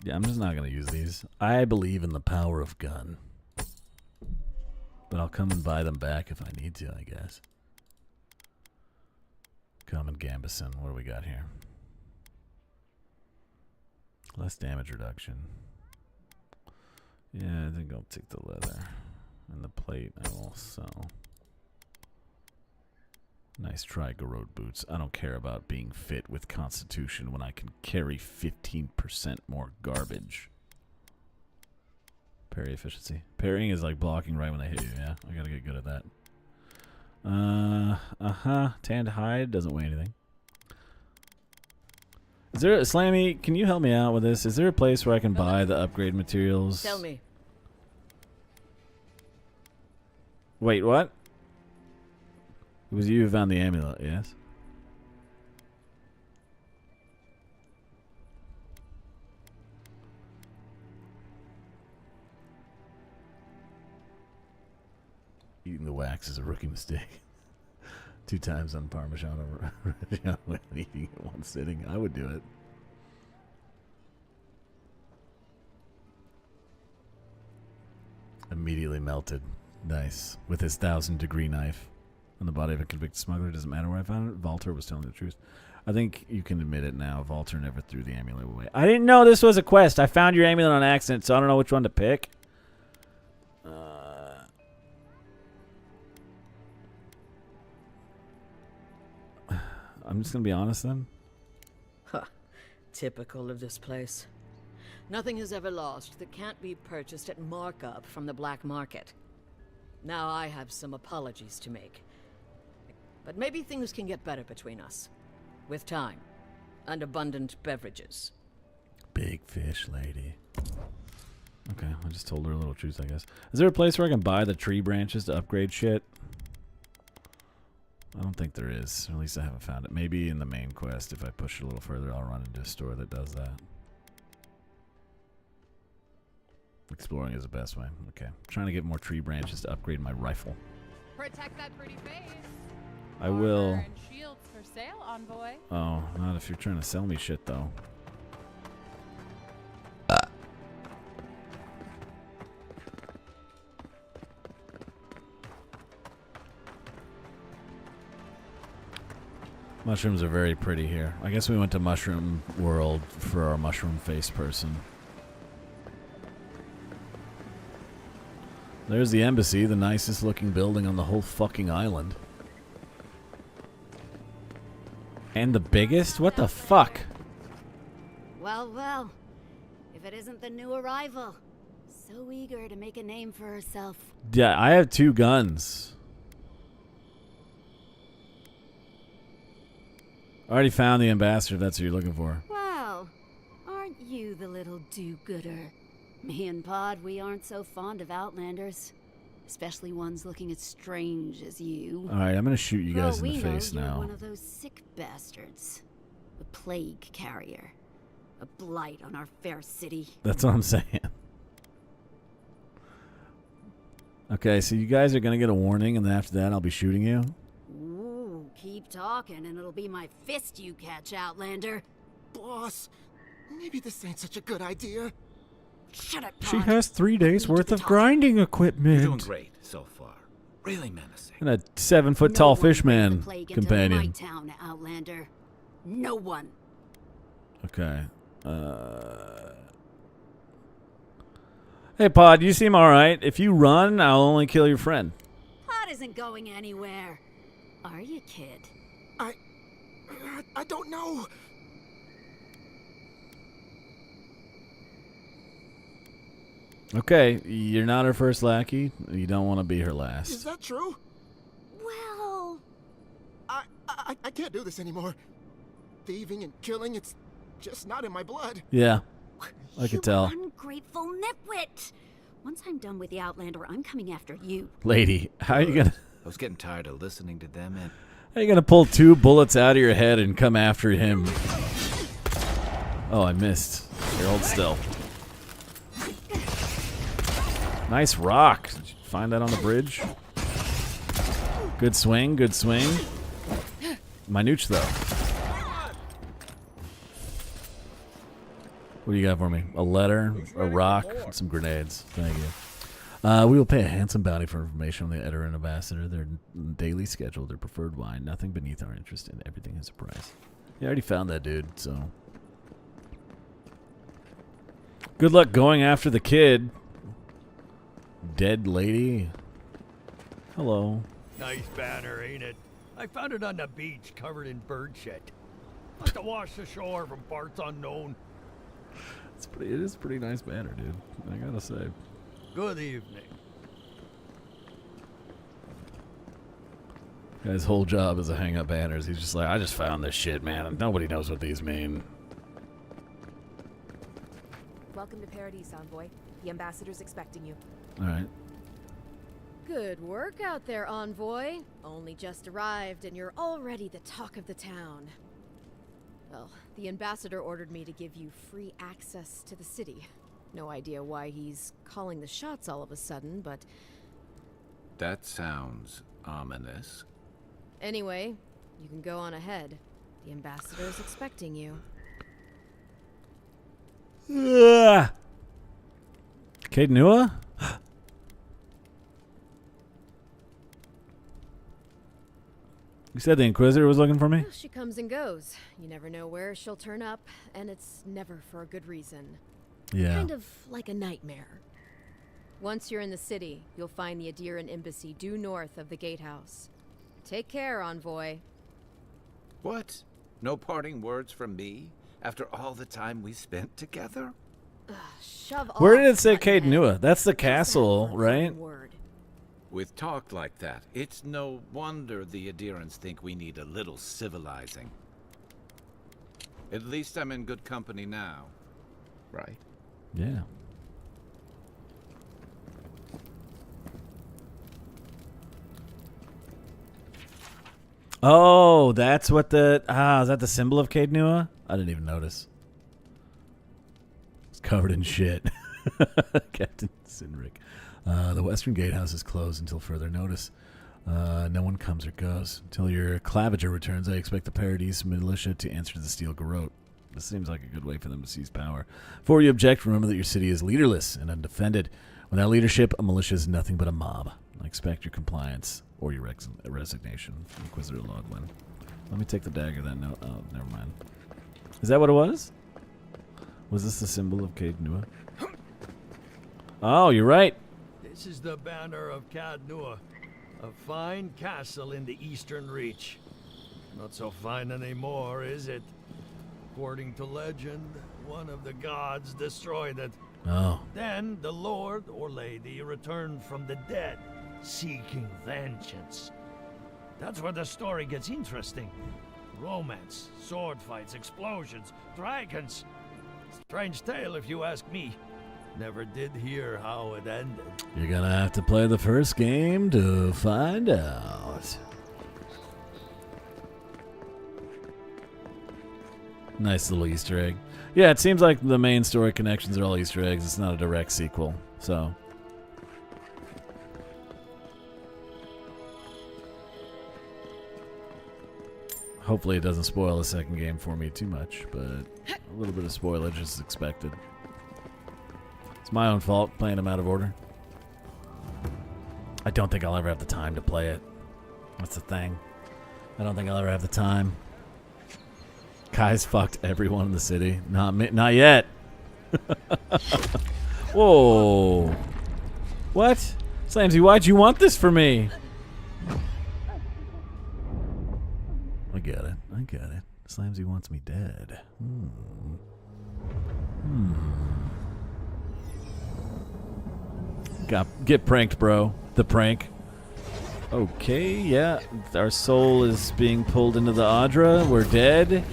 Yeah, I'm just not going to use these. I believe in the power of gun. But I'll come and buy them back if I need to, I guess. Common Gambison. What do we got here? Less damage reduction. Yeah, I think I'll take the leather. And the plate I will sell. Nice try, Garrote boots. I don't care about being fit with Constitution when I can carry 15% more garbage. Parry efficiency. Parrying is like blocking right when they hit you, yeah? I gotta get good at that. Tanned hide doesn't weigh anything. Is there Slammy? Can you help me out with this? Is there a place where I can buy the upgrade materials? Tell me. Wait, what? It was you who found the amulet, yes? Eating the wax is a rookie mistake. 2 times on Parmesan Reggiano and eating it one sitting. I would do it. Immediately melted. Nice. With his 1,000-degree knife on the body of a convicted smuggler. Doesn't matter where I found it. Walter was telling the truth. I think you can admit it now. Walter never threw the amulet away. I didn't know this was a quest. I found your amulet on accident, so I don't know which one to pick. I'm just going to be honest then. Huh. Typical of this place. Nothing is ever lost that can't be purchased at markup from the black market. Now I have some apologies to make. But maybe things can get better between us. With time. And abundant beverages. Big fish lady. Okay, I just told her a little truth, I guess. Is there a place where I can buy the tree branches to upgrade shit? I don't think there is. Or at least I haven't found it. Maybe in the main quest, if I push it a little further, I'll run into a store that does that. Exploring is the best way. Okay. I'm trying to get more tree branches to upgrade my rifle. Protect that pretty face. I will. Armor and shields for sale, envoy. Oh, not if you're trying to sell me shit, though. Mushrooms are very pretty here. I guess we went to Mushroom World for our mushroom face person. There's the embassy, the nicest looking building on the whole fucking island. And the biggest? What the fuck? Well, well. If it isn't the new arrival. So eager to make a name for herself. Yeah, I have 2 guns. I already found the ambassador, if that's what you're looking for. Well, aren't you the little do-gooder? Me and Pod, we aren't so fond of Outlanders. Especially ones looking as strange as you. Alright, I'm gonna shoot you guys in the face you're now. One of those sick bastards. A plague carrier. A blight on our fair city. That's what I'm saying. Okay, so you guys are gonna get a warning, and then after that I'll be shooting you? Ooh, keep talking and it'll be my fist you catch, Outlander. Boss, maybe this ain't such a good idea. Shut it, She has 3 days worth of grinding equipment. You're doing great so far. Really menacing. And a 7-foot tall fish man plague into companion. my town, Outlander. No one. Okay. Hey, Pod, you seem alright. If you run, I'll only kill your friend. Pod isn't going anywhere. Are you, kid? I don't know. Okay, you're not her first lackey. You don't want to be her Is last. that true? Well... I can't do this anymore. Thieving and killing, it's just not in my blood. Yeah, I could tell. Ungrateful nitwit. Once I'm done with the Outlander, I'm coming after you. Lady, how are you gonna... I was getting tired of listening to them and... How are you gonna pull 2 bullets out of your head and come after him? Oh, I missed. Here, hold still. Nice rock. Did you find that on the bridge? Good swing, good swing. Minute, though. What do you got for me? A letter, a rock, and some grenades. Thank you. We will pay a handsome bounty for information on the editor and ambassador, their daily schedule, their preferred wine, nothing beneath our interest, and everything has a price. Yeah, I already found that dude, so... Good luck going after the kid. Dead lady. Hello. Nice banner, ain't it? I found it on the beach, covered in bird shit. Must have washed ashore from parts unknown. It is a pretty nice banner, dude. I gotta say. Good evening. Guy's whole job is to hang up banners. He's just like, I just found this shit, man. And nobody knows what these mean. Welcome to Paradise, Envoy. The ambassador's expecting you. All right. Good work out there, Envoy. Only just arrived and you're already the talk of the town. Well, the ambassador ordered me to give you free access to the city. No idea why he's calling the shots all of a sudden, but... That sounds ominous. Anyway, you can go on ahead. The ambassador is expecting you. Kate Nua? You said the Inquisitor was looking for me? Well, she comes and goes. You never know where she'll turn up, and it's never for a good reason. Yeah. Kind of like a nightmare. Once you're in the city, you'll find the Adiran embassy due north of the gatehouse. Take care, Envoy. What? No parting words from me? After all the time we spent together? Shove off. Where did it say Kate Nua? That's the castle, right? With talk like that, it's no wonder the Adirans think we need a little civilizing. At least I'm in good company now, right? Yeah. Oh, that's what the... is that the symbol of Kate Nua? I didn't even notice. It's covered in shit. Captain Sinric. The western gatehouse is closed until further notice. No one comes or goes. Until your claviger returns, I expect the Paradise militia to answer to the Steel Garrote. This seems like a good way for them to seize power. Before you object, remember that your city is leaderless and undefended. Without leadership, a militia is nothing but a mob. I expect your compliance or your resignation. Inquisitor Logwin. Let me take the dagger then. No, oh, never mind. Is that what it was? Was this the symbol of Kate Nua? Oh, you're right. This is the banner of Cad Nua, a fine castle in the Eastern Reach. Not so fine anymore, is it? According to legend, one of the gods destroyed it. Oh. Then the lord or lady returned from the dead, seeking vengeance. That's where the story gets interesting. Romance, sword fights, explosions, dragons. Strange tale if you ask me. Never did hear how it ended. You're gonna have to play the first game to find out. Nice little Easter egg. Yeah, it seems like the main story connections are all Easter eggs. It's not a direct sequel, so... Hopefully it doesn't spoil the second game for me too much, but a little bit of spoilage is expected. It's my own fault playing them out of order. I don't think I'll ever have the time to play it. That's the thing. I don't think I'll ever have the time. Kai's fucked everyone in the city. Not yet. Whoa. What? Slamsy, why'd you want this for me? I get it. I get it. Slamsy wants me dead. Get pranked, bro. The prank. Okay, yeah. Our soul is being pulled into the Audra. We're dead.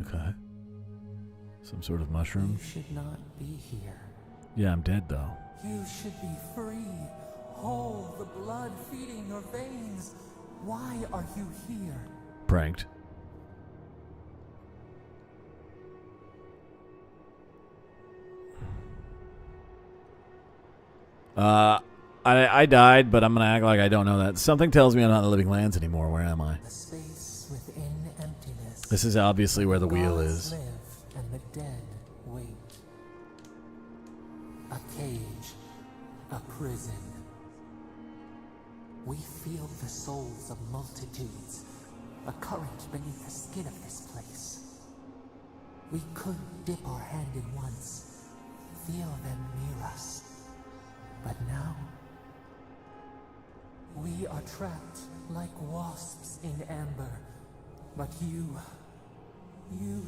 Okay. Some sort of mushroom. You should not be here. Yeah, I'm dead though. You should be free. Whole, the blood feeding your veins. Why are you here? Pranked. I died, but I'm gonna act like I don't know that. Something tells me I'm not in the Living Lands anymore. Where am I? The space within emptiness. This is obviously where the wheel is. Live and the dead wait. A cage, a prison. We feel the souls of multitudes, a current beneath the skin of this place. We could dip our hand in once, feel them near us. But now, we are trapped like wasps in amber. But you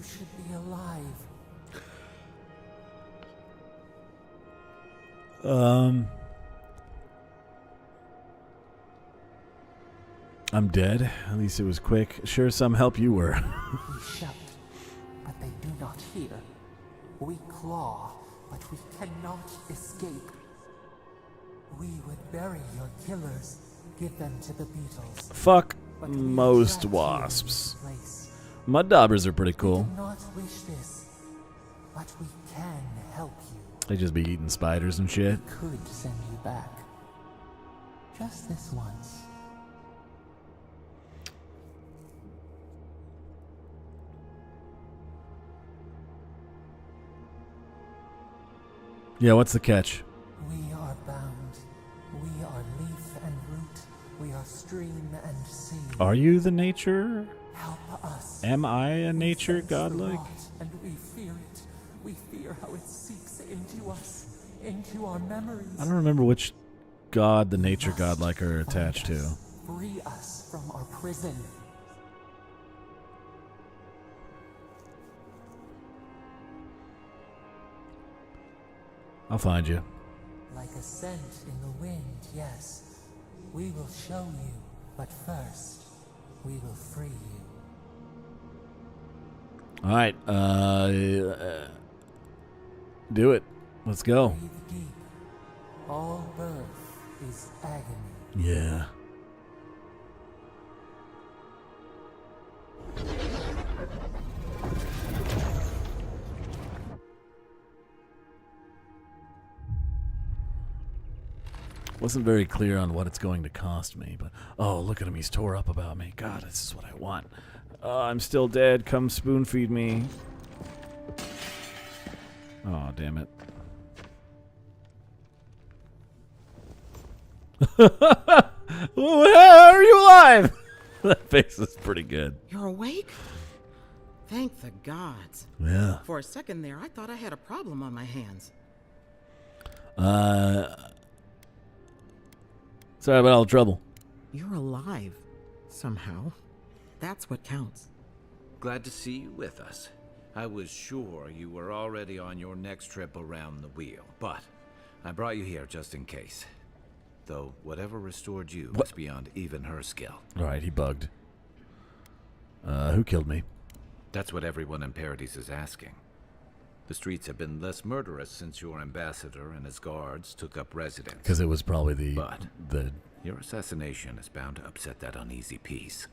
should be alive. I'm dead. At least it was quick. Sure, some help you were. We shout, but they do not hear. We claw, but we cannot escape. We would bury your killers, give them to the beetles. Fuck most wasps. Mud daubers are pretty cool. We do not wish this, but we can help you. They just be eating spiders and shit. We could send you back. Just this once. Yeah, what's the catch? We are bound. We are leaf and root. We are stream and sea. Are you the nature? Help us. Am I a nature Sense the godlike? rot, and we fear it. We fear how it seeps into us, into our memories. I don't remember which god the nature godlike are attached to. Free us from our prison. I'll find you. Like a scent in the wind, yes. We will show you, but first, we will free you. All right, do it. Let's go. Breathe deep. All birth is agony. Yeah. Wasn't very clear on what it's going to cost me, but oh, look at him, he's tore up about me. God, this is what I want. I'm still dead. Come spoon feed me. Oh, damn it. How are you alive? That face is pretty good. You're awake? Thank the gods. Yeah. For a second there, I thought I had a problem on my hands. Sorry about all the trouble. You're alive, somehow. That's what counts. Glad to see you with us. I was sure you were already on your next trip around the wheel, but I brought you here just in case. Though whatever restored you was beyond even her skill. Alright, he bugged. Who killed me? That's what everyone in Paradise is asking. The streets have been less murderous since your ambassador and his guards took up residence. Because it was probably the your assassination is bound to upset that uneasy peace.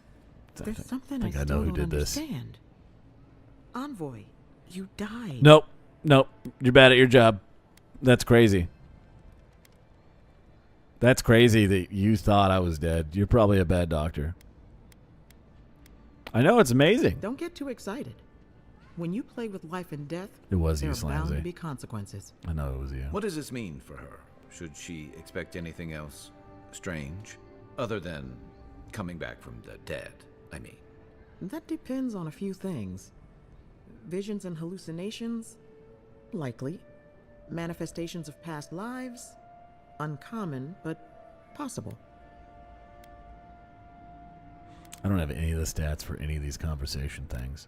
There's something I I think I still know who don't did this. understand. Envoy, you died. Nope. You're bad at your job. That's crazy. That's crazy that you thought I was dead. You're probably a bad doctor. I know, it's amazing. Don't get too excited. When you play with life and death, It was there you, are bound to Slamsy. be consequences. I know it was you. What does this mean for her? Should she expect anything else strange? Other than coming back from the dead, I mean. That depends on a few things. Visions and hallucinations? Likely. Manifestations of past lives? Uncommon, but possible. I don't have any of the stats for any of these conversation things.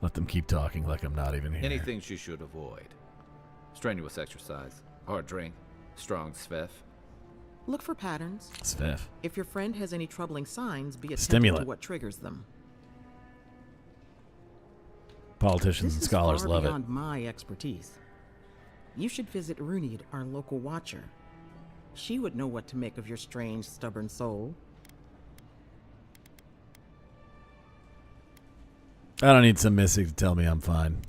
Let them keep talking like I'm not even here. Anything she should avoid. Strenuous exercise, hard drink, strong sveff. Look for patterns. Sveff. If your friend has any troubling signs, be attentive Stimulant. to what triggers them. Politicians and scholars far love it. beyond my expertise. You should visit Runid, our local watcher. She would know what to make of your strange, stubborn soul. I don't need some mystic to tell me I'm fine.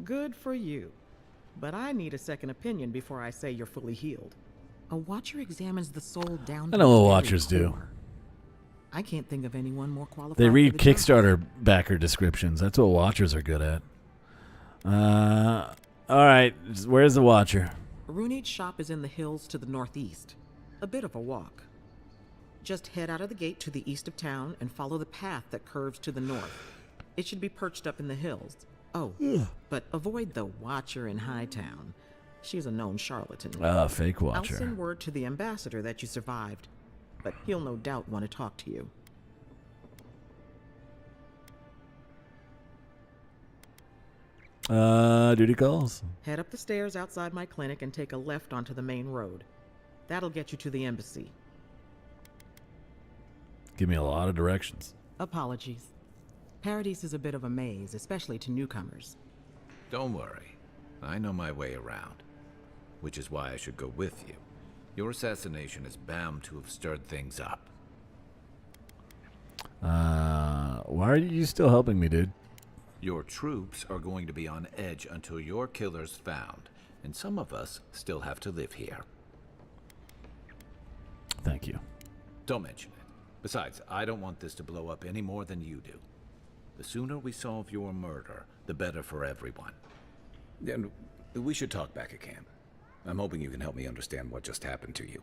Good for you. But I need a second opinion before I say you're fully healed. A watcher examines the soul down I to know its what very watchers do. core. I can't think of anyone more qualified. They read for the job. Kickstarter backer descriptions. That's what watchers are good at. Alright, where's the watcher? Runid's shop is in the hills to the northeast. A bit of a walk. Just head out of the gate to the east of town and follow the path that curves to the north. It should be perched up in the hills. Oh, but avoid the Watcher in Hightown. She's a known charlatan. Fake Watcher. I'll send word to the ambassador that you survived, but he'll no doubt want to talk to you. Duty calls. Head up the stairs outside my clinic and take a left onto the main road. That'll get you to the embassy. Give me a lot of directions. Apologies. Paradise is a bit of a maze, especially to newcomers. Don't worry. I know my way around. Which is why I should go with you. Your assassination is bound to have stirred things up. Why are you still helping me, dude? Your troops are going to be on edge until your killer's found, and some of us still have to live here. Thank you. Don't mention it. Besides, I don't want this to blow up any more than you do. The sooner we solve your murder, the better for everyone. And we should talk back at camp. I'm hoping you can help me understand what just happened to you.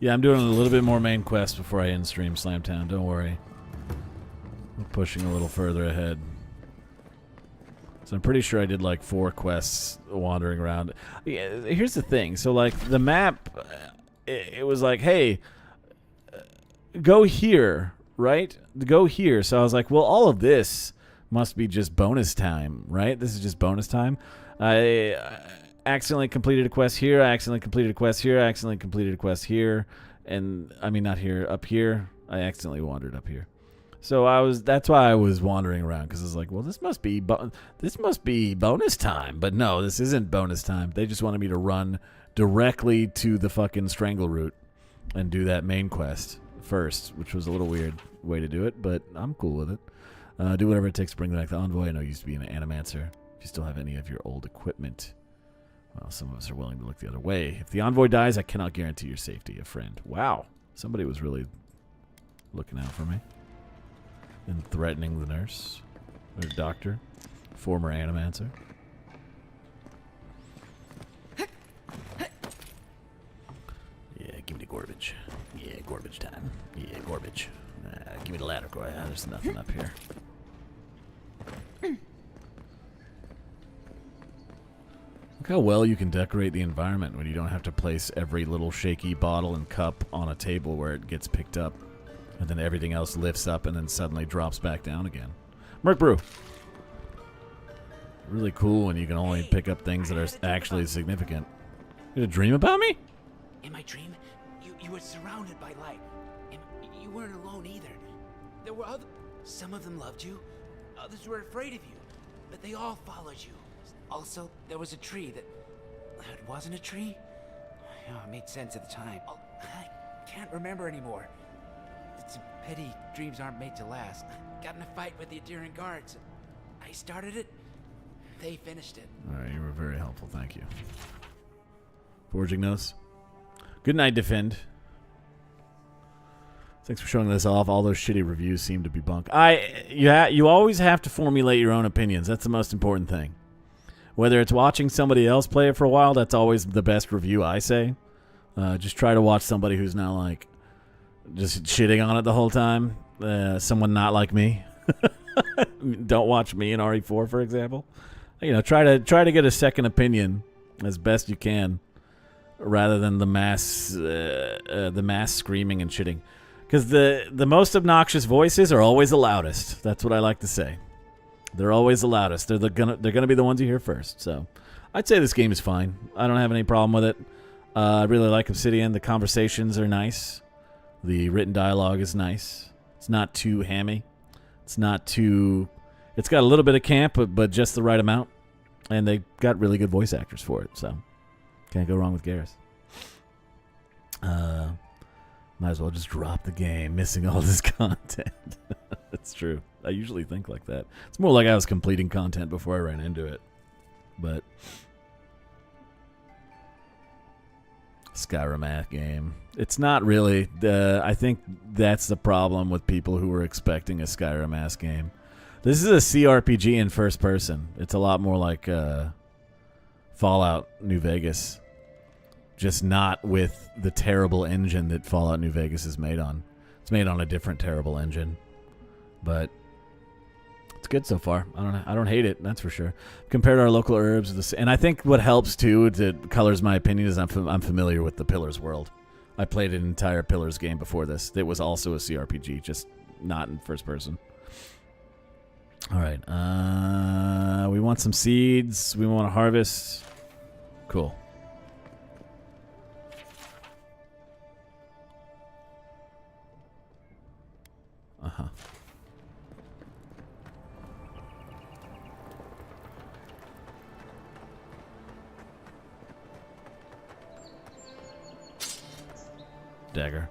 Yeah, I'm doing a little bit more main quest before I end stream Slamtown. Don't worry. I'm pushing a little further ahead. So I'm pretty sure I did like 4 quests wandering around. Yeah, here's the thing. So like the map, it was like, hey, go here, right? Go here. So I was like, well, all of this must be just bonus time, right? This is just bonus time. I accidentally completed a quest here. I accidentally completed a quest here. I accidentally completed a quest here. And I mean, not here, up here. I accidentally wandered up here. So that's why I was wandering around, because I was like, well, this must be bonus time. But no, this isn't bonus time. They just wanted me to run directly to the fucking Strangle route and do that main quest first, which was a little weird way to do it, but I'm cool with it. Do whatever it takes to bring back the envoy. I know you used to be an animancer. If you still have any of your old equipment, well, some of us are willing to look the other way. If the envoy dies, I cannot guarantee your safety, a friend. Wow. Somebody was really looking out for me and threatening the nurse or doctor, former animancer. Yeah, give me the garbage. Yeah, garbage time. Yeah, garbage. Give me the ladder, Goya. There's nothing up here. Look how well you can decorate the environment when you don't have to place every little shaky bottle and cup on a table where it gets picked up. And then everything else lifts up and then suddenly drops back down again. Merc Brew. Really cool when you can only pick up things that are actually significant. You had a dream about me? In my dream, you were surrounded by light. And you weren't alone either. There were other... Some of them loved you. Others were afraid of you. But they all followed you. Also, there was a tree that... It wasn't a tree? Oh, it made sense at the time. Oh, I can't remember anymore. It's a pity dreams aren't made to last. Got in a fight with the Adherent guards. I started it. They finished it. Alright, you were very helpful. Thank you. Forging notes. Good night, Defend. Thanks for showing this off. All those shitty reviews seem to be bunk. You always have to formulate your own opinions. That's the most important thing. Whether it's watching somebody else play it for a while, that's always the best review, I say. Just try to watch somebody who's not like just shitting on it the whole time. Someone not like me. Don't watch me in RE4, for example. You know, try to get a second opinion as best you can, rather than the mass screaming and shitting. Because the most obnoxious voices are always the loudest. That's what I like to say. They're always the loudest. They're gonna be the ones you hear first. So, I'd say this game is fine. I don't have any problem with it. I really like Obsidian. The conversations are nice. The written dialogue is nice. It's not too hammy. It's not too... It's got a little bit of camp, but just the right amount. And they got really good voice actors for it, so can't go wrong with Garrus. Might as well just drop the game, missing all this content. That's true. I usually think like that. It's more like I was completing content before I ran into it. But Skyrim math game. It's not really. I think that's the problem with people who were expecting a Skyrim ass game. This is a CRPG in first person. It's a lot more like Fallout New Vegas. just not with the terrible engine that Fallout New Vegas is made on. It's made on a different terrible engine, but it's good so far. I don't hate it, that's for sure. Compared to our local herbs, and I think what helps too that colors my opinion is I'm familiar with the Pillars world. I played an entire Pillars game before this. It was also a CRPG, just not in first person. All right, we want some seeds. We want to harvest. Cool. Uh-huh. Dagger.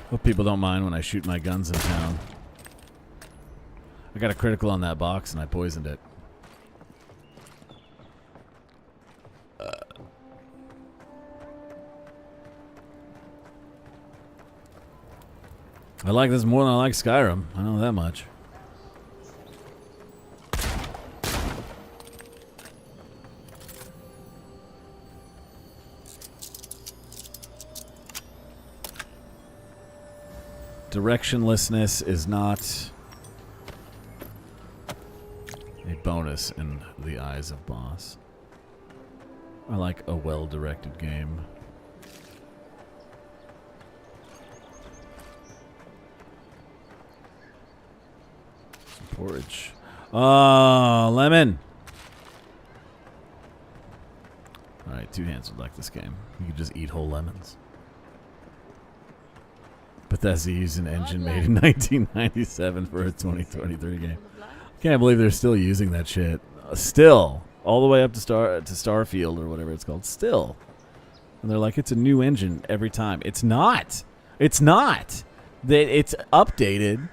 Hope people don't mind when I shoot my guns in town. I got a critical on that box and I poisoned it. I like this more than I like Skyrim. I know that much. Directionlessness is not a bonus in the eyes of boss. I like a well-directed game. Some porridge. Oh, lemon! Alright, two hands would like this game. You can just eat whole lemons. Bethesda used an engine made in 1997 for a 2023 game. I can't believe they're still using that shit. Still. All the way up to Starfield or whatever it's called. Still. And they're like, it's a new engine every time. It's not. It's not. It's updated.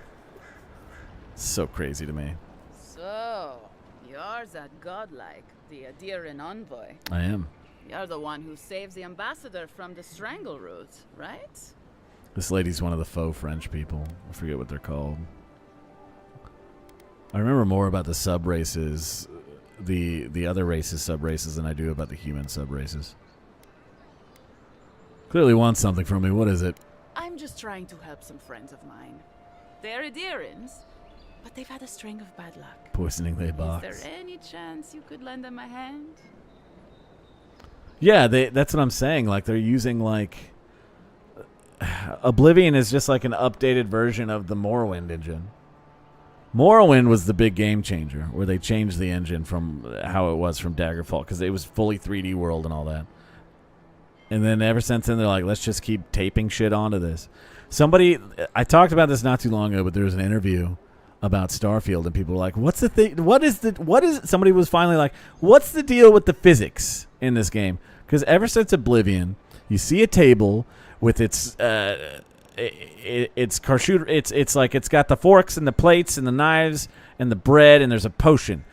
It's so crazy to me. So, you're that godlike, the Adiran envoy. I am. You're the one who saves the ambassador from the strangle route, right? This lady's one of the faux French people. I forget what they're called. I remember more about the sub-races, the other races sub-races, than I do about the human sub-races. Clearly wants something from me. What is it? I'm just trying to help some friends of mine. They're Adirans, but they've had a string of bad luck. Poisoning their box. Is there any chance you could lend them a hand? Yeah, that's what I'm saying. Like, they're using, like... Oblivion is just like an updated version of the Morrowind engine. Morrowind was the big game changer, where they changed the engine from how it was from Daggerfall, because it was fully 3D world and all that. And then ever since then, they're like, let's just keep taping shit onto this. I talked about this not too long ago, but there was an interview about Starfield, and people were like, what's the thing? Somebody was finally like, what's the deal with the physics in this game? Because ever since Oblivion, you see a table with its charcuterie, it's like it's got the forks and the plates and the knives and the bread, and there's a potion,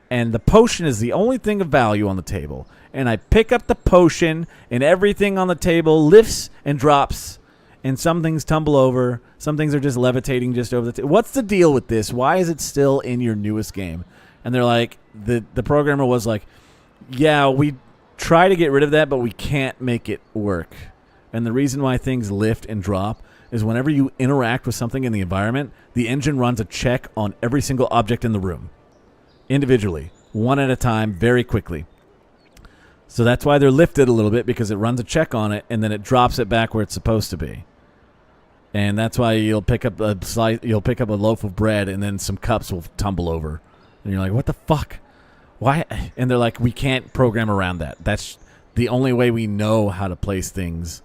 and the potion is the only thing of value on the table. And I pick up the potion, and everything on the table lifts and drops, and some things tumble over, some things are just levitating just over the table. What's the deal with this? Why is it still in your newest game? And they're like, the programmer was like, yeah, we try to get rid of that, but we can't make it work. And the reason why things lift and drop is whenever you interact with something in the environment, the engine runs a check on every single object in the room. Individually. One at a time, very quickly. So that's why they're lifted a little bit, because it runs a check on it, and then it drops it back where it's supposed to be. And that's why you'll pick up a loaf of bread, and then some cups will tumble over. And you're like, what the fuck? Why? And they're like, we can't program around that. That's the only way we know how to place things.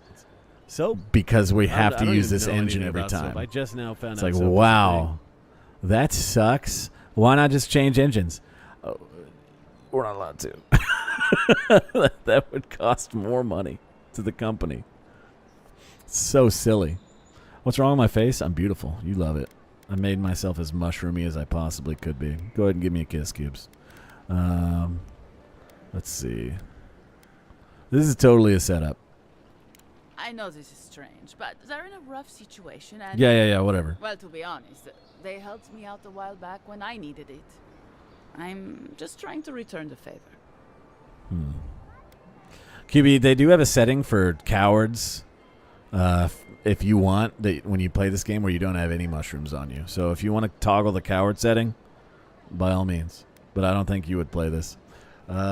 So because we have to use this engine every time. I just now found it's out. like, wow, that sucks. Why not just change engines? Oh, we're not allowed to. That would cost more money to the company. So silly. What's wrong with my face? I'm beautiful. You love it. I made myself as mushroomy as I possibly could be. Go ahead and give me a kiss, Cubes. Let's see. This is totally a setup. I know this is strange, but they're in a rough situation, and... Yeah, whatever. Well, to be honest, they helped me out a while back when I needed it. I'm just trying to return the favor. QB, they do have a setting for cowards. If you want, when you play this game where you don't have any mushrooms on you. So if you want to toggle the coward setting, by all means. But I don't think you would play this. What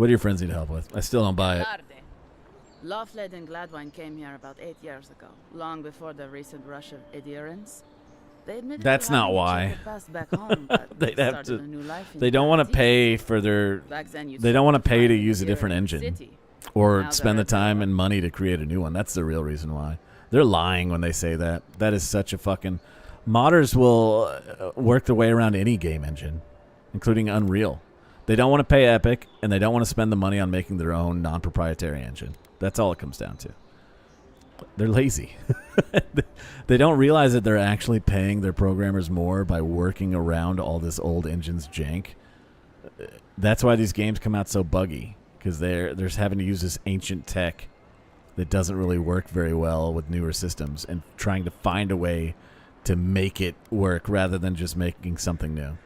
do your friends need help with? I still don't buy it. Lawfled and Gladwine came here about 8 years ago, long before the recent rush of adherents. They admitted That's not why. They'd have to. They don't want to pay for their. They don't want to pay to use a different engine, or spend the time and money to create a new one. That's the real reason why. They're lying when they say that. That is such a fucking. Modders will work their way around any game engine, including Unreal. They don't want to pay Epic, and they don't want to spend the money on making their own non-proprietary engine. That's all it comes down to. They're lazy. They don't realize that they're actually paying their programmers more by working around all this old engine's jank. That's why these games come out so buggy, because they're having to use this ancient tech that doesn't really work very well with newer systems and trying to find a way to make it work rather than just making something new.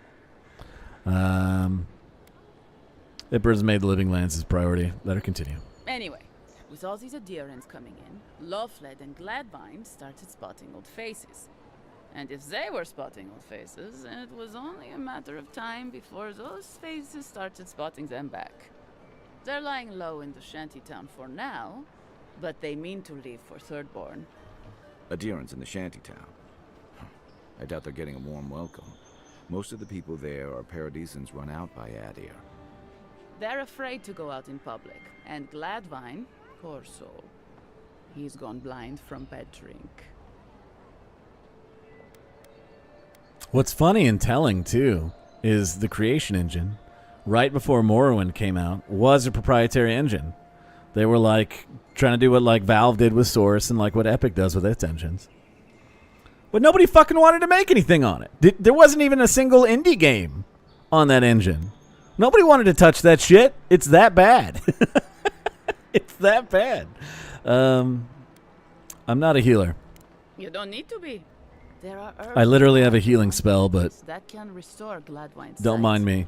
Ippers made the living lands his priority. Let her continue. Anyway, with all these adherents coming in, Lawfled and Gladvine started spotting old faces. And if they were spotting old faces, it was only a matter of time before those faces started spotting them back. They're lying low in the shantytown for now, but they mean to leave for Thirdborn. Adherents in the shantytown. I doubt they're getting a warm welcome. Most of the people there are paradisans run out by Adir. They're afraid to go out in public, and Gladvine, poor soul, he's gone blind from bad drink. What's funny and telling, too, is the creation engine, right before Morrowind came out, was a proprietary engine. They were like trying to do what like Valve did with Source and like what Epic does with its engines. But nobody fucking wanted to make anything on it. There wasn't even a single indie game on that engine. Nobody wanted to touch that shit. It's that bad. It's that bad. I'm not a healer. You don't need to be. There are I literally have a healing spell, but that can restore Gladwine's don't sight. mind me.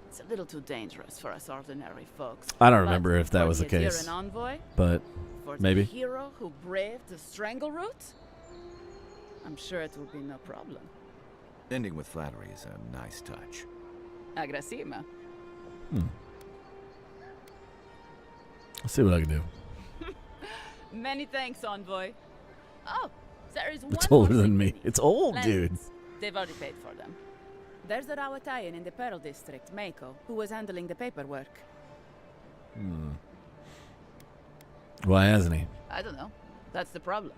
It's a little too dangerous for us ordinary folks. I don't remember if that for was the Adhere case, and Envoy, but for maybe. the hero who braved the strangle route, I'm sure it will be no problem. Ending with flattery is a nice touch. Agrasima. I'll see what I can do. Many thanks, Envoy. Oh, there is one It's more older than thing me. we need. It's old, Lands. dude. They've already paid for them. There's a Rawatayan in the Pearl District, Mako, who was handling the paperwork. Why hasn't he? I don't know. That's the problem.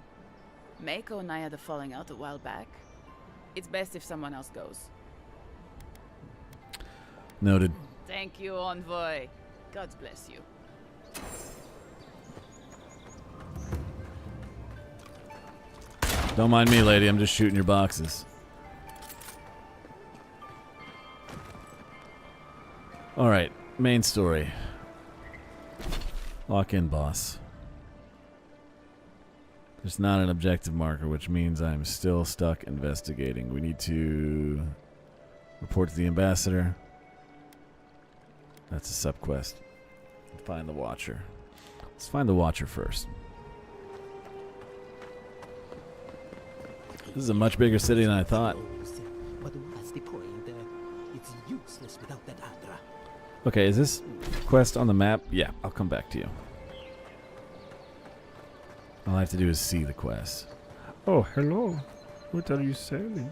Mako and I had a falling out a while back. It's best if someone else goes. Noted. Thank you, Envoy. God bless you. Don't mind me, lady. I'm just shooting your boxes. Alright, main story. Lock in, boss. There's not an objective marker, which means I'm still stuck investigating. We need to report to the ambassador. That's a sub-quest. Find the Watcher. Let's find the Watcher first. This is a much bigger city than I thought. But what's the point? It's useless without that Adra. Okay, is this quest on the map? Yeah, I'll come back to you. All I have to do is see the quest. Oh, hello. What are you selling?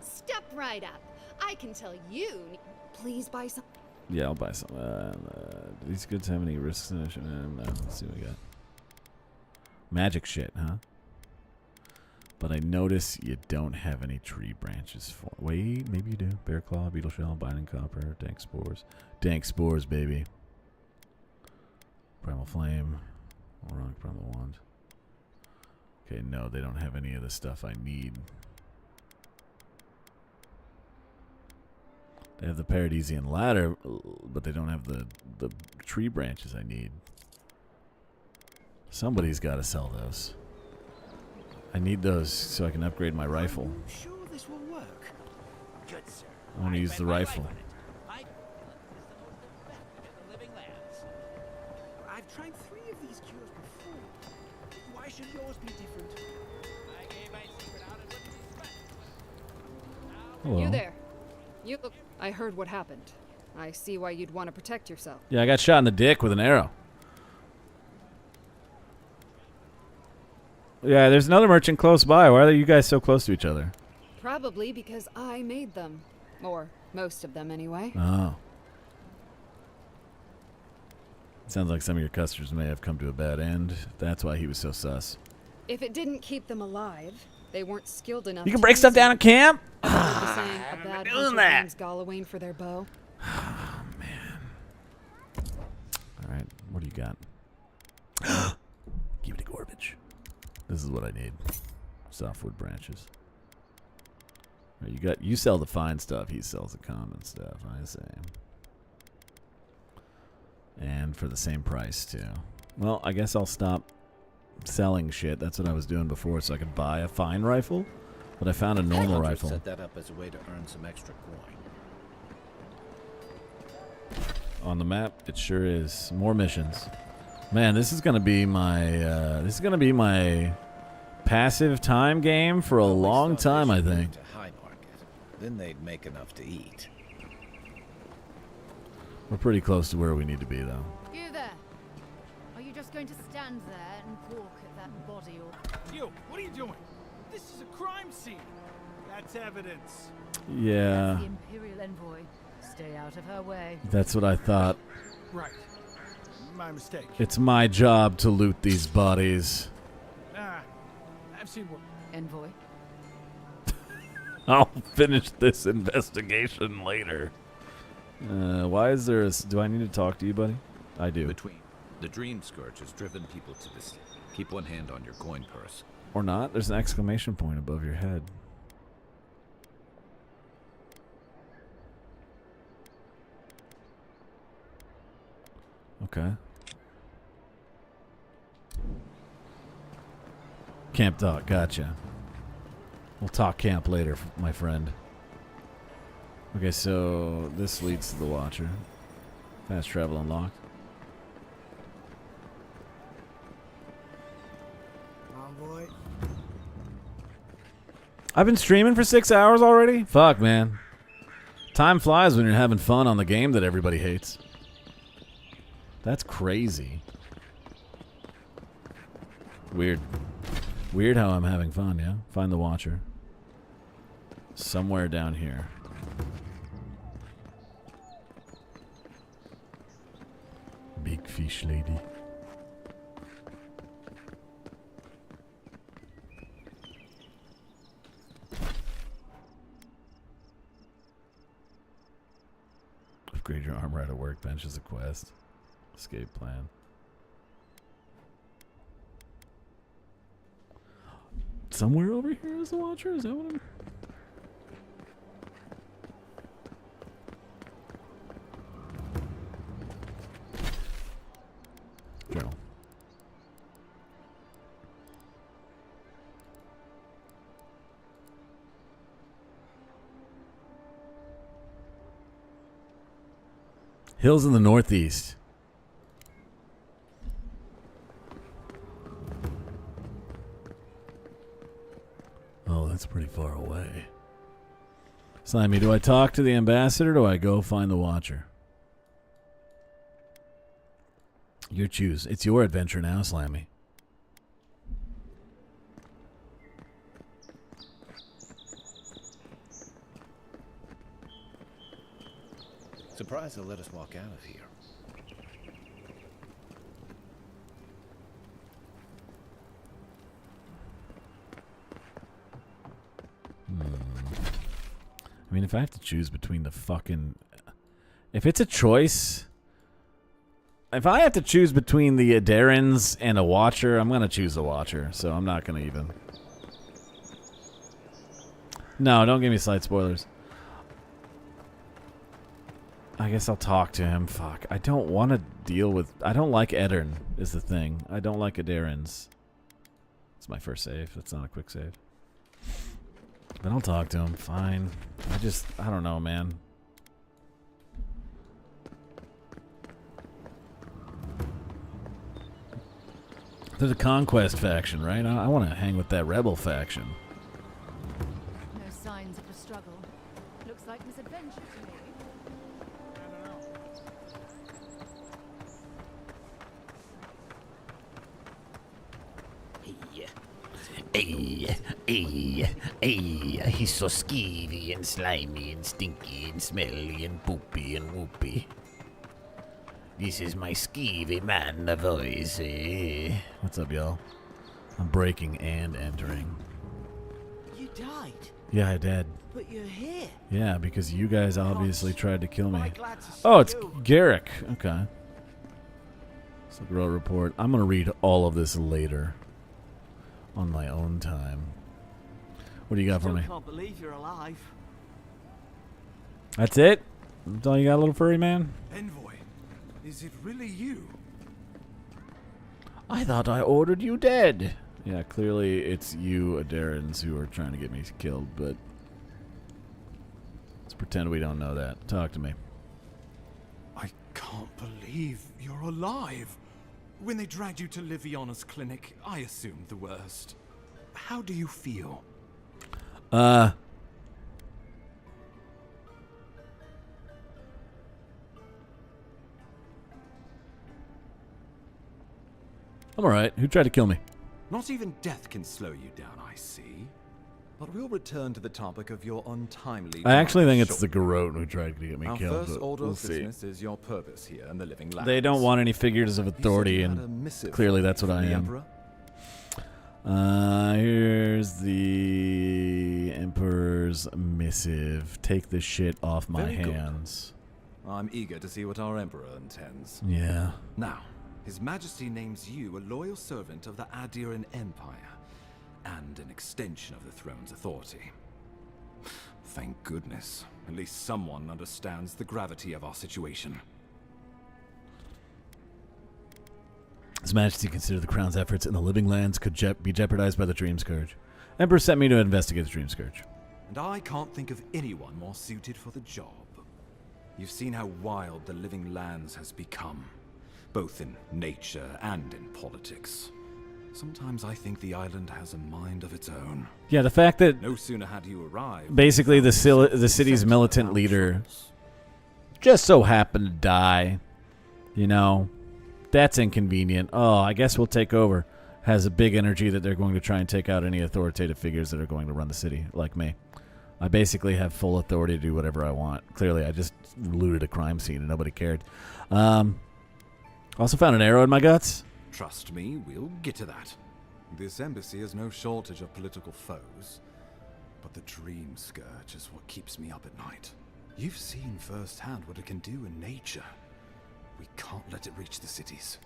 Step right up. I can tell you. Please buy some. Yeah, I'll buy some. Do these goods have any risks in it? No, let's see what we got. Magic shit, huh? But I notice you don't have any tree branches for. Wait, maybe you do. Bear claw, beetle shell, binding copper, dank spores. Dank spores, baby. Primal flame. Wrong, primal wand. Okay, no, they don't have any of the stuff I need. They have the Paradisian ladder, but they don't have the tree branches I need. Somebody's got to sell those. I need those so I can upgrade my rifle. Sure this will work. Good, sir. I want to use the rifle. Hello. You there. You look. I heard what happened. I see why you'd want to protect yourself. Yeah, I got shot in the dick with an arrow. Yeah, there's another merchant close by. Why are you guys so close to each other? Probably because I made them. Or most of them, anyway. Oh. Sounds like some of your customers may have come to a bad end. That's why he was so sus. If it didn't keep them alive, they weren't skilled enough. You can break stuff down at camp? A bad hunter blames Gallowayne for their bow. Alright, what do you got? Give me the garbage. This is what I need. Softwood branches. Right, you sell the fine stuff, he sells the common stuff, I say. And for the same price too. Well, I guess I'll stop selling shit. That's what I was doing before, so I could buy a fine rifle. But I found a normal rifle. Set that up as a way to earn some extra coin. On the map, it sure is. More missions. Man, this is gonna be my passive time game for a long time, I think. Then they'd make enough to eat. We're pretty close to where we need to be, though. You there? Are you just going to stand there and gawk at that body or... You, what are you doing? This is a crime scene. That's evidence. Yeah. That's the Imperial envoy. Stay out of her way. That's what I thought. Right. My mistake. It's my job to loot these bodies. I've seen work. Envoy. I'll finish this investigation later. Why is there a... Do I need to talk to you, buddy? I do. Between the Dream Scourge has driven people to this. Keep one hand on your coin purse. Or not. There's an exclamation point above your head. Okay. Camp Doc, gotcha. We'll talk camp later, my friend. Okay, so this leads to the Watcher. Fast travel unlocked. Envoy. I've been streaming for 6 hours already? Fuck, man. Time flies when you're having fun on the game that everybody hates. That's crazy. Weird. Weird how I'm having fun, yeah? Find the Watcher. Somewhere down here. Big fish lady. Upgrade your armor at a workbench as a quest. Escape plan. Somewhere over here is the Watcher? Is that what I'm... Journal. Hills in the northeast. Oh, that's pretty far away. Slimy, do I talk to the ambassador or do I go find the Watcher? You choose. It's your adventure now, Slammy. Surprised they'll let us walk out of here. I mean, if I have to choose between the fucking... If it's a choice... If I have to choose between the Adarans and a Watcher, I'm going to choose the Watcher, so I'm not going to even... No, don't give me slight spoilers. I guess I'll talk to him. Fuck. I don't want to deal with... I don't like Edirn, is the thing. I don't like Adarans. It's my first save. That's not a quick save. But I'll talk to him. Fine. I don't know, man. There's a conquest faction, right? I want to hang with that rebel faction. No signs of a struggle. He's so skeevy and slimy and stinky and smelly and poopy and whoopy. This is my skeevy man, the voice. What's up, y'all? I'm breaking and entering. You died. Yeah, I did. But you're here. Yeah, because you guys obviously tried to kill me. Oh, it's Garrick. Okay. So, Grow Report. I'm going to read all of this later. On my own time. What do you got for me? I can't believe you're alive. That's it? That's all you got, little furry man? Envoy, is it really you? I thought I ordered you dead. Yeah, clearly it's you, Adarans, who are trying to get me killed, but let's pretend we don't know that. Talk to me. I can't believe you're alive. When they dragged you to Liviona's clinic, I assumed the worst. How do you feel? I'm alright. Who tried to kill me? Not even death can slow you down, I see. But we'll return to the topic of your untimely I actually think it's the Garrote who tried to get me Our killed, first but order we'll of see. business is your purpose here in the Living Lands. They don't want any figures of authority, you had a and missive clearly that's what from I the am. Emperor? Here's the Emperor's missive. Take this shit off my Very good. hands. I'm eager to see what our Emperor intends. Yeah. Now, His Majesty names you a loyal servant of the Adiran Empire, and an extension of the throne's authority. Thank goodness. At least someone understands the gravity of our situation. His Majesty considered the Crown's efforts in the Living Lands could be jeopardized by the Dream Scourge. Emperor sent me to investigate the Dream Scourge. And I can't think of anyone more suited for the job. You've seen how wild the Living Lands has become, both in nature and in politics. Sometimes I think the island has a mind of its own. Yeah, the fact that no sooner had you arrived, basically the city's militant leader just so happened to die, you know, that's inconvenient. Oh, I guess we'll take over. Has a big energy that they're going to try and take out any authoritative figures that are going to run the city, like me. I basically have full authority to do whatever I want. Clearly, I just looted a crime scene and nobody cared. Also found an arrow in my guts. Trust me, we'll get to that. This embassy has no shortage of political foes, but the Dream Scourge is what keeps me up at night. You've seen firsthand what it can do in nature. We can't let it reach the cities.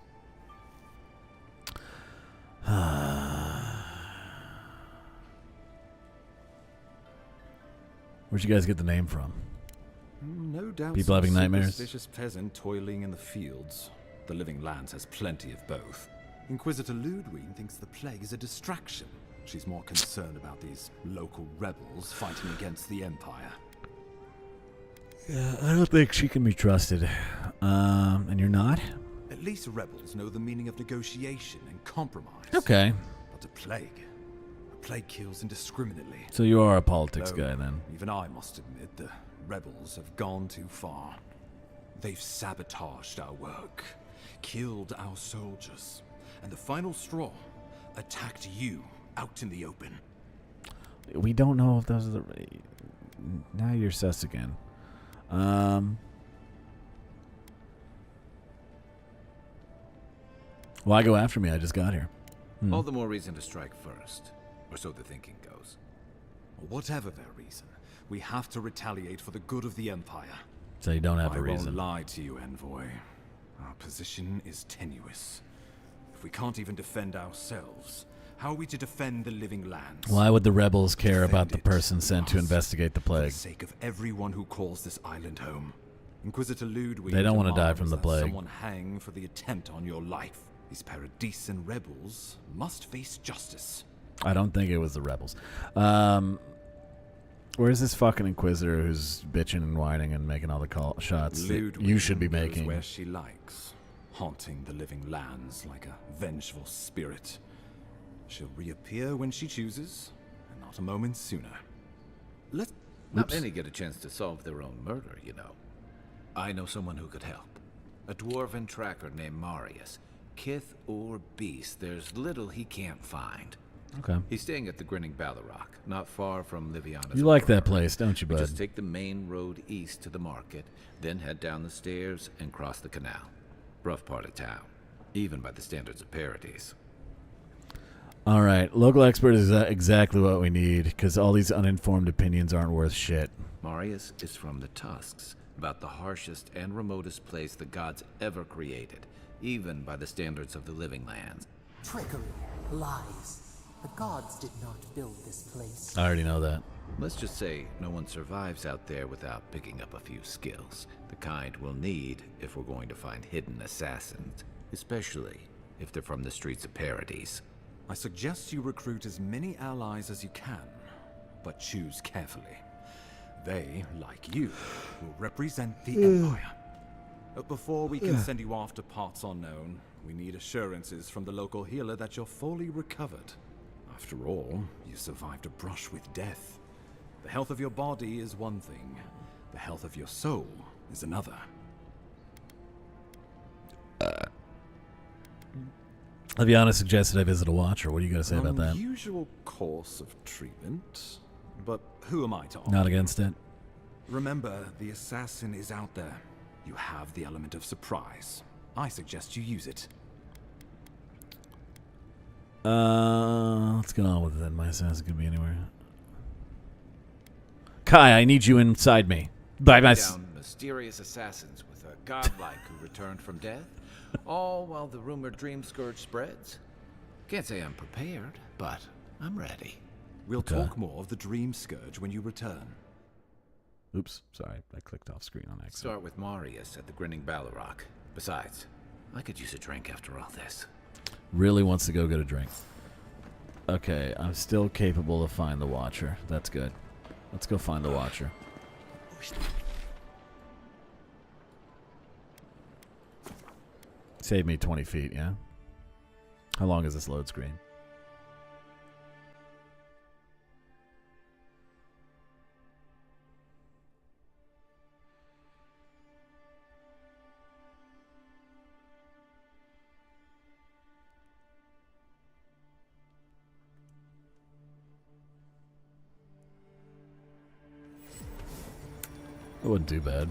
Where'd you guys get the name from? No doubt People having some nightmares? superstitious peasant toiling in the fields. The Living Lands has plenty of both. Inquisitor Ludwig thinks the plague is a distraction. She's more concerned about these local rebels fighting against the Empire. Yeah, I don't think she can be trusted. And you're not? At least rebels know the meaning of negotiation and compromise. Okay. But a plague kills indiscriminately. So you are a politics Though, guy then? Even I must admit the rebels have gone too far. They've sabotaged our work, killed our soldiers, and the final straw, attacked you out in the open. We don't know if those are the... Now you're sus again. Why go after me? I just got here. All the more reason to strike first, or so the thinking goes. Whatever their reason, we have to retaliate for the good of the Empire. So you don't have a I reason. won't lie to you, Envoy. Our position is tenuous. If we can't even defend ourselves, how are we to defend the Living Lands? Why would the rebels care about the person sent to investigate the For plague? the sake of everyone who calls this island home. Inquisitor Ludwig They don't want to die demands from the that plague. Someone hang for the attempt on your life. These Paradisen rebels must face justice. I don't think it was the rebels. Where's this fucking Inquisitor who's bitching and whining and making all the shots that Ludwig you should be goes making? where she likes, haunting the Living Lands like a vengeful spirit. She'll reappear when she chooses, and not a moment sooner. Not many get a chance to solve their own murder, you know. I know someone who could help. A dwarven tracker named Marius. Kith or beast, there's little he can't find. Okay. He's staying at the Grinning Ballarrock, not far from Liviana's. You like that place, don't you, bud? Just take the main road east to the market, then head down the stairs and cross the canal. Rough part of town, even by the standards of Paradise. All right, local expert is exactly what we need, because all these uninformed opinions aren't worth shit. Marius is from the Tusks, about the harshest and remotest place the gods ever created, even by the standards of the living lands. Trickery, lies. The gods did not build this place. I already know that. Let's just say no one survives out there without picking up a few skills, the kind we'll need if we're going to find hidden assassins, especially if they're from the streets of Paradise. I suggest you recruit as many allies as you can, but choose carefully. They, like you, will represent the Empire. But before we can send you off to parts unknown, we need assurances from the local healer that you're fully recovered. After all, you survived a brush with death. The health of your body is one thing. The health of your soul is another. Liviana suggested I visit a watcher. What do you got to say about that? Unusual course of treatment, but who am I to argue? Not against it. Remember, the assassin is out there. You have the element of surprise. I suggest you use it. Let's get on with it then. My assassin could be anywhere. Kai, I need you inside me. By my Down mysterious assassins with a godlike who returned from death, all while the rumored dream scourge spreads. Can't say I'm prepared, but I'm ready. We'll talk more of the dream scourge when you return. Oops, sorry, I clicked off screen on accident. Start with Marius at the Grinning Ballarrock. Besides, I could use a drink after all this. Really wants to go get a drink. Okay, I'm still capable to find the watcher. That's good. Let's go find the watcher. Save me 20 feet, yeah? How long is this load screen? It wouldn't do bad.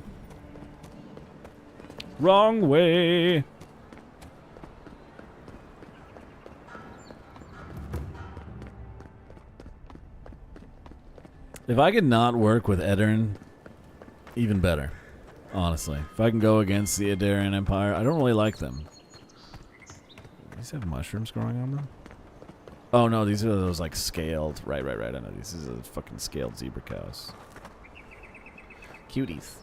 Wrong way! If I could not work with Edirn, even better. Honestly. If I can go against the Edirn Empire, I don't really like them. These have mushrooms growing on them? Oh no, these are those like scaled. Right, I know. These are fucking scaled zebra cows. Cuties.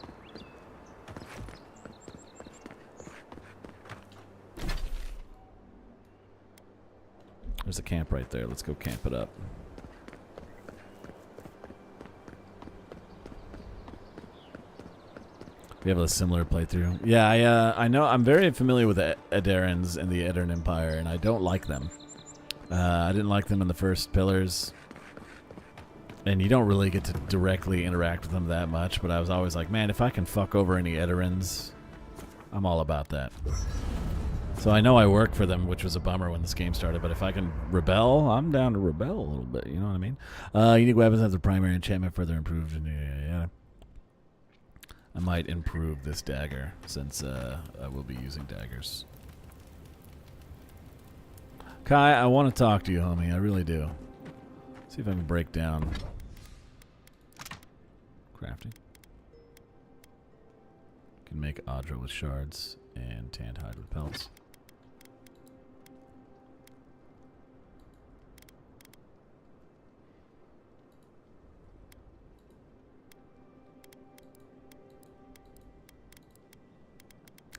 There's a camp right there. Let's go camp it up. We have a similar playthrough. Yeah, I know. I'm very familiar with the Edirans and the Edirn Empire, and I don't like them. I didn't like them in the first Pillars. And you don't really get to directly interact with them that much, but I was always like, man, if I can fuck over any Edirans, I'm all about that. So I know I work for them, which was a bummer when this game started, but if I can rebel, I'm down to rebel a little bit, you know what I mean? Unique weapons have the primary enchantment further improved. Yeah. I might improve this dagger, since I will be using daggers. Kai, I want to talk to you, homie. I really do. See if I can break down crafting. Can make Audra with shards and tanned hide with pelts.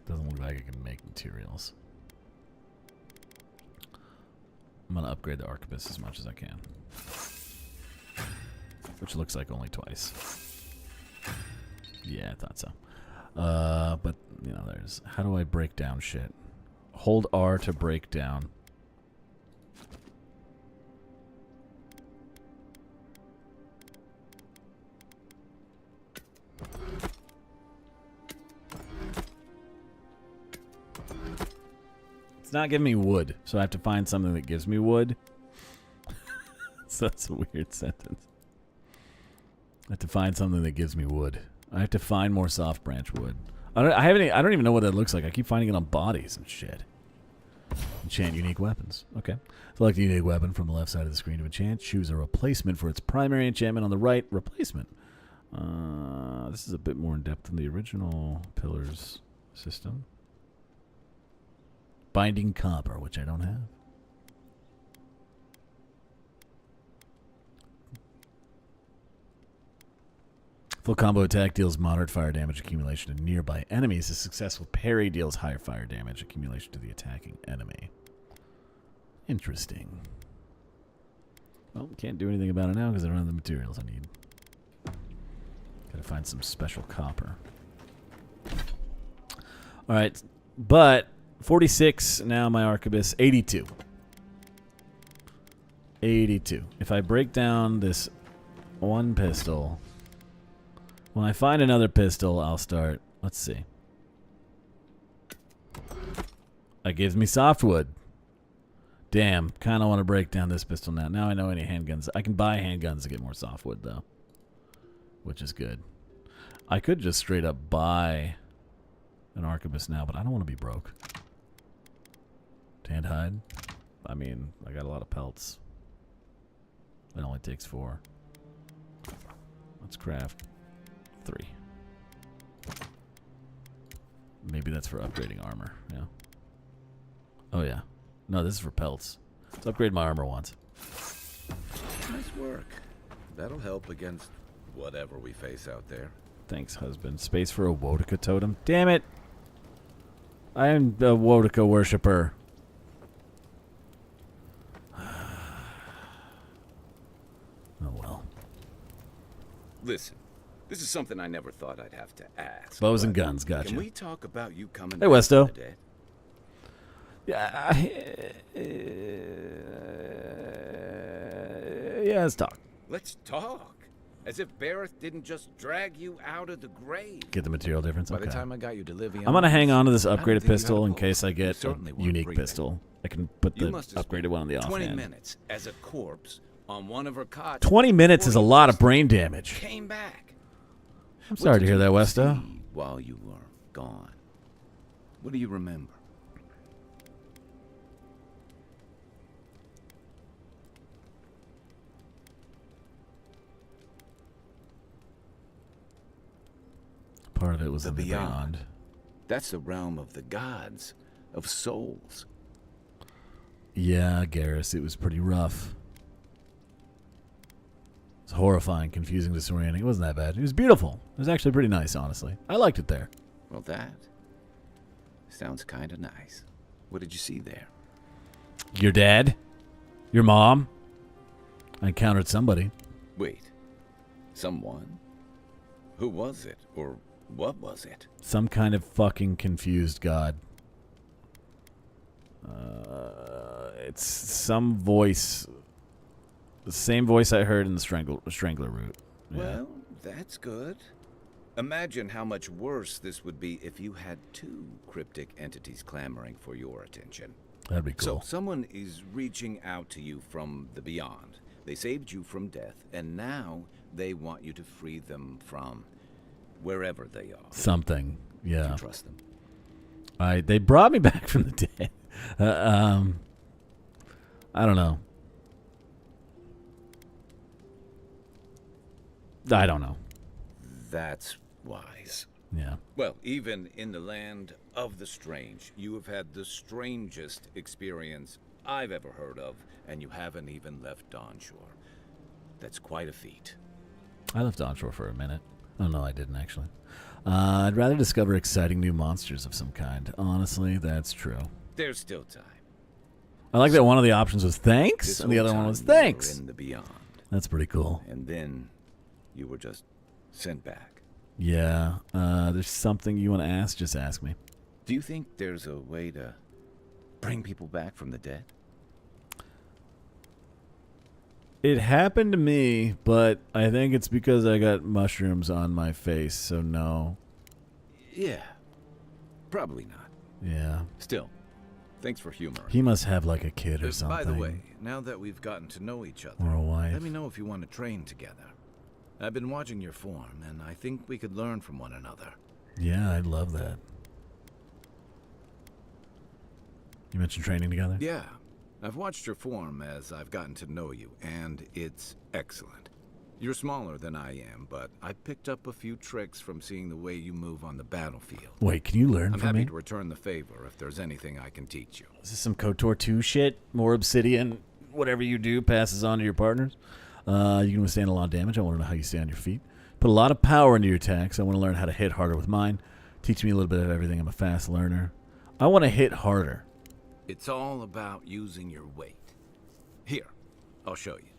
Doesn't look like I can make materials. I'm gonna upgrade the arquebus as much as I can. Which looks like only twice. Yeah, I thought so. But, you know, there's... How do I break down shit? Hold R to break down. It's not giving me wood, so I have to find something that gives me wood. That's a weird sentence. I have to find something that gives me wood. I have to find more soft branch wood. I don't even know what that looks like. I keep finding it on bodies and shit. Enchant unique weapons. Okay. Select a unique weapon from the left side of the screen to enchant. Choose a replacement for its primary enchantment on the right. Replacement. This is a bit more in depth than the original Pillars system. Binding Copper, which I don't have. Full combo attack deals moderate fire damage accumulation to nearby enemies. A successful parry deals higher fire damage accumulation to the attacking enemy. Interesting. Well, can't do anything about it now because I don't have the materials I need. Gotta find some special copper. Alright, but 46, now my arquebus, 82. 82. If I break down this one pistol... When I find another pistol, I'll start. Let's see. That gives me softwood. Damn, kind of want to break down this pistol now. Now I know any handguns. I can buy handguns to get more softwood, though. Which is good. I could just straight up buy an arquebus now, but I don't want to be broke. Tanned hide. I mean, I got a lot of pelts. It only takes 4. Let's craft 3. Maybe that's for upgrading armor. Yeah. Oh yeah. No, this is for pelts. Let's upgrade my armor once. Nice work. That'll help against whatever we face out there. Thanks, husband. Space for a Wodika totem. Damn it! I am a Wodika worshipper. Oh well. Listen. This is something I never thought I'd have to ask. Bows and guns, gotcha. Can we talk about you coming Hey, back Westo. from the dead? Yeah, let's talk. Let's talk. As if Bareth didn't just drag you out of the grave. Get the material difference? By Okay. the time I got you to Livian, I'm going to hang on to this I don't upgraded think you had pistol a in pulse. case I You get a certainly weren't unique breathing. pistol. I can put You the must have upgraded one on the 20 offhand. minutes as a corpse on one of her cots. 20 minutes is a lot of brain damage. Came back. I'm sorry to hear that, Westo. See while you were gone. What do you remember? Part of it was The in the beyond. That's the realm of the gods, of souls. Yeah, Garrus, it was pretty rough. It's horrifying, confusing, disorienting. It wasn't that bad. It was beautiful. It was actually pretty nice, honestly. I liked it there. Well, that sounds kind of nice. What did you see there? Your dad? Your mom? I encountered somebody. Wait. Someone? Who was it? Or what was it? Some kind of fucking confused god. It's some voice. The same voice I heard in the Strangler route. Yeah. Well, that's good. Imagine how much worse this would be if you had 2 cryptic entities clamoring for your attention. That'd be cool. So someone is reaching out to you from the beyond. They saved you from death, and now they want you to free them from wherever they are. Something, yeah. Do you trust them? They brought me back from the dead. I don't know. I don't know. That's wise. Yeah. Well, even in the land of the strange, you have had the strangest experience I've ever heard of, and you haven't even left Dawnshore. That's quite a feat. I left Dawnshore for a minute. Oh, no, I didn't, actually. I'd rather discover exciting new monsters of some kind. Honestly, that's true. There's still time. I like that one of the options was thanks, This and the whole other one was time you were thanks. in the beyond. That's pretty cool. And then you were just sent back. Yeah. There's something you want to ask? Just ask me. Do you think there's a way to bring people back from the dead? It happened to me, but I think it's because I got mushrooms on my face, so no. Yeah. Probably not. Yeah. Still, thanks for humoring. He must have like a kid or something. By the way, now that we've gotten to know each other, Or a wife. Let me know if you want to train together. I've been watching your form, and I think we could learn from one another. Yeah, I'd love that. You mentioned training together? Yeah. I've watched your form as I've gotten to know you, and it's excellent. You're smaller than I am, but I picked up a few tricks from seeing the way you move on the battlefield. Wait, can you learn I'm from happy me? to return the favor if there's anything I can teach you. Is this some KOTOR 2 shit? More obsidian, whatever you do passes on to your partners? You can withstand a lot of damage. I want to know how you stay on your feet. Put a lot of power into your attacks. I want to learn how to hit harder with mine. Teach me a little bit of everything. I'm a fast learner. I want to hit harder. It's all about using your weight. Here, I'll show you.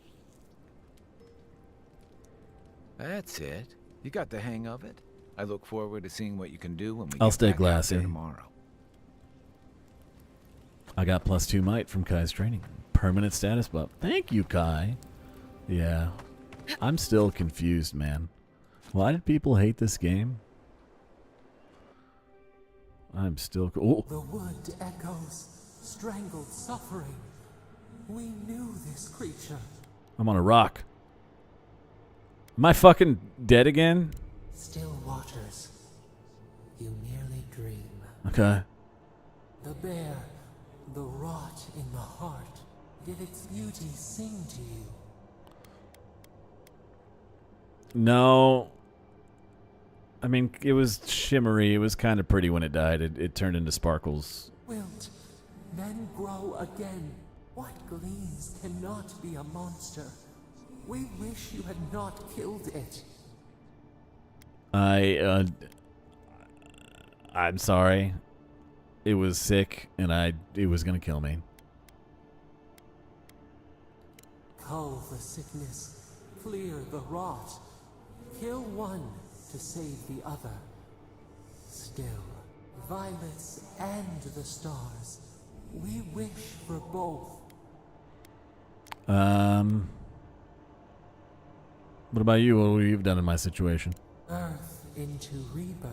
That's it. You got the hang of it. I look forward to seeing what you can do when we I'll get stay back out there glassy. tomorrow. I got +2 might from Kai's training. Permanent status buff. Thank you, Kai. Yeah. I'm still confused, man. Why did people hate this game? I'm still... Oh. The wood echoes, strangled suffering. We knew this creature. I'm on a rock. Am I fucking dead again? Still waters. You merely dream. Okay. The bear, the rot in the heart, did its beauty sing to you? No. I mean, it was shimmery. It was kind of pretty when it died. It turned into sparkles. Wilt, then grow again. What gleams cannot be a monster? We wish you had not killed it. I'm sorry. It was sick, and it was gonna kill me. Cull the sickness, clear the rot. Kill one to save the other. Still, violets and the stars. We wish for both. What about you? What have you done in my situation? Earth into rebirth.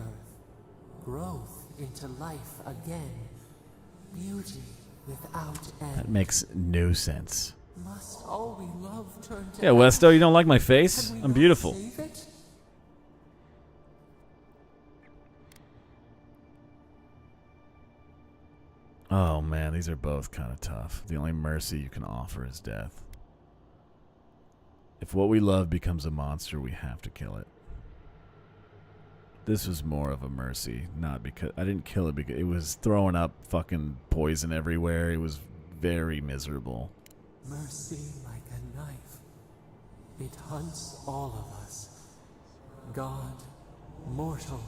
Growth into life again. Beauty without end. That makes no sense. Must all we love turn to Yeah, Westo, you don't like my face? Can we I'm not beautiful. save it? Oh man, these are both kind of tough. The only mercy you can offer is death. If what we love becomes a monster, we have to kill it. This was more of a mercy, not because I didn't kill it because it was throwing up fucking poison everywhere. It was very miserable. Mercy like a knife. It hunts all of us. God, mortal,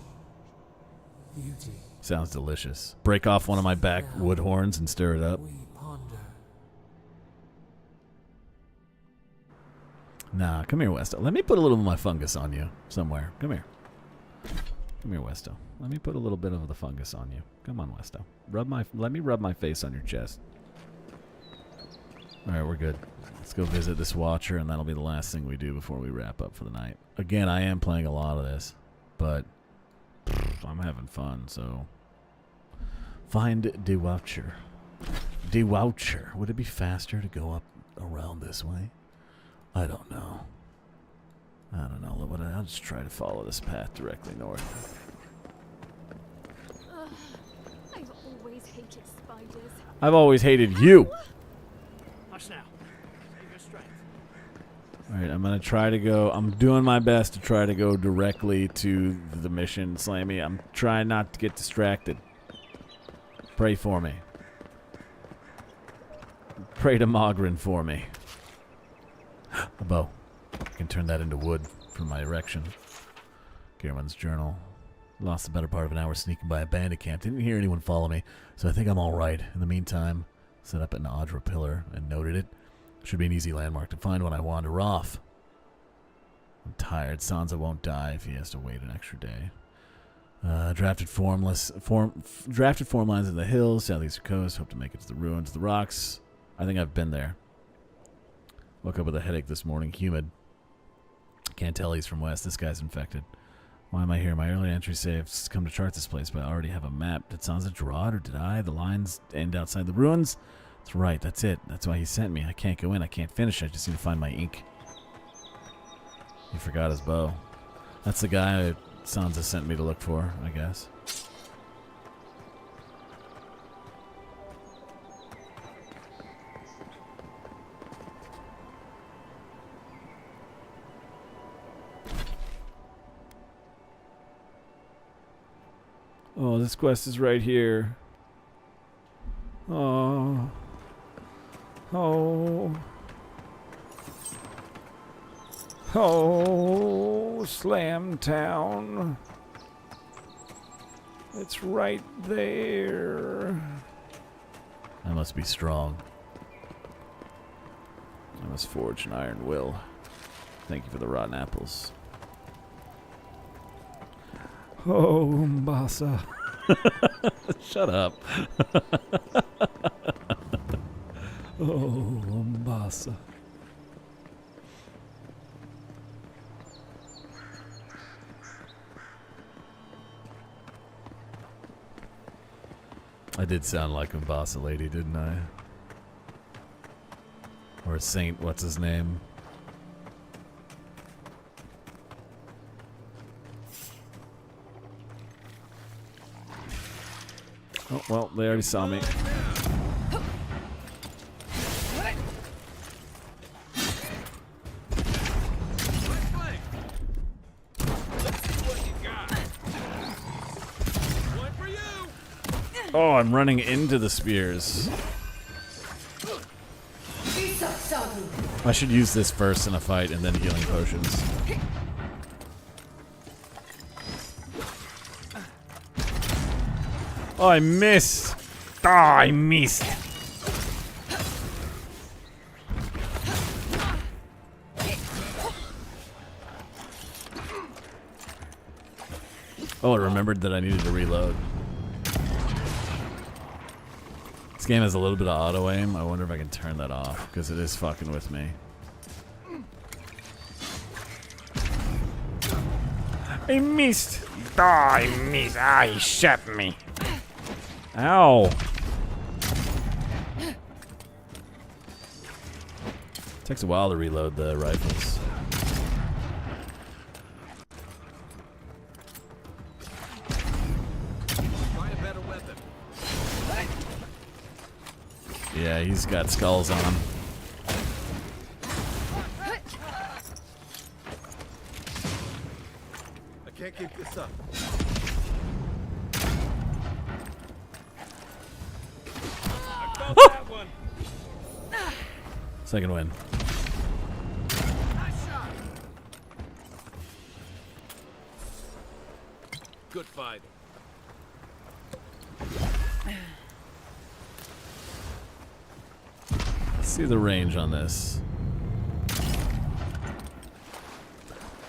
beauty. Sounds delicious. Break off one of my back wood horns and stir it up. We ponder. Nah, come here, Westo. Let me put a little of my fungus on you somewhere. Come here. Come here, Westo. Let me put a little bit of the fungus on you. Come on, Westo. Let me rub my face on your chest. All right, we're good. Let's go visit this Watcher, and that'll be the last thing we do before we wrap up for the night. Again, I am playing a lot of this, but I'm having fun, so... Find the Watcher. The Watcher. Would it be faster to go up around this way? I don't know. I don't know. But I'll just try to follow this path directly north. I've always hated spiders. I've always hated you. Hush now. Save your strength. Alright, I'm gonna try to go. I'm doing my best to try to go directly to the mission, Slammy. I'm trying not to get distracted. Pray for me. Pray to Mogren for me. A bow. I can turn that into wood for my erection. Garman's journal. Lost the better part of an hour sneaking by a bandit camp. Didn't hear anyone follow me, so I think I'm alright. In the meantime, set up an Audra pillar and noted it. Should be an easy landmark to find when I wander off. I'm tired. Sansa won't die if he has to wait an extra day. Drafted form lines in the hills, southeastern coast. Hope to make it to the ruins, the rocks. I think I've been there. Woke up with a headache this morning, humid. Can't tell he's from west. This guy's infected. Why am I here? My earlier entries say I've come to chart this place, but I already have a map. Did Sansa draw it, or did I? The lines end outside the ruins? That's right, that's it. That's why he sent me. I can't go in. I can't finish. I just need to find my ink. He forgot his bow. That's the guy Sansa sent me to look for, I guess. Oh, this quest is right here. Oh. Oh. Oh, Slam Town. It's right there. I must be strong. I must forge an iron will. Thank you for the rotten apples. Oh, Umbasa. Shut up. Oh, Umbasa. I did sound like Umbasa Lady, didn't I? Or Saint, what's his name? Oh, well, they already saw me. Oh, I'm running into the spears. I should use this first in a fight and then healing potions. Oh, I missed. Oh, I missed. Oh, I remembered that I needed to reload. This game has a little bit of auto aim. I wonder if I can turn that off because it is fucking with me. I missed. Oh, I missed. Ah, he shot me. Ow. Takes a while to reload the rifles. Find a better weapon. Yeah, he's got skulls on him. I can't keep this up. That one. Second win. Good fight. Let's see the range on this.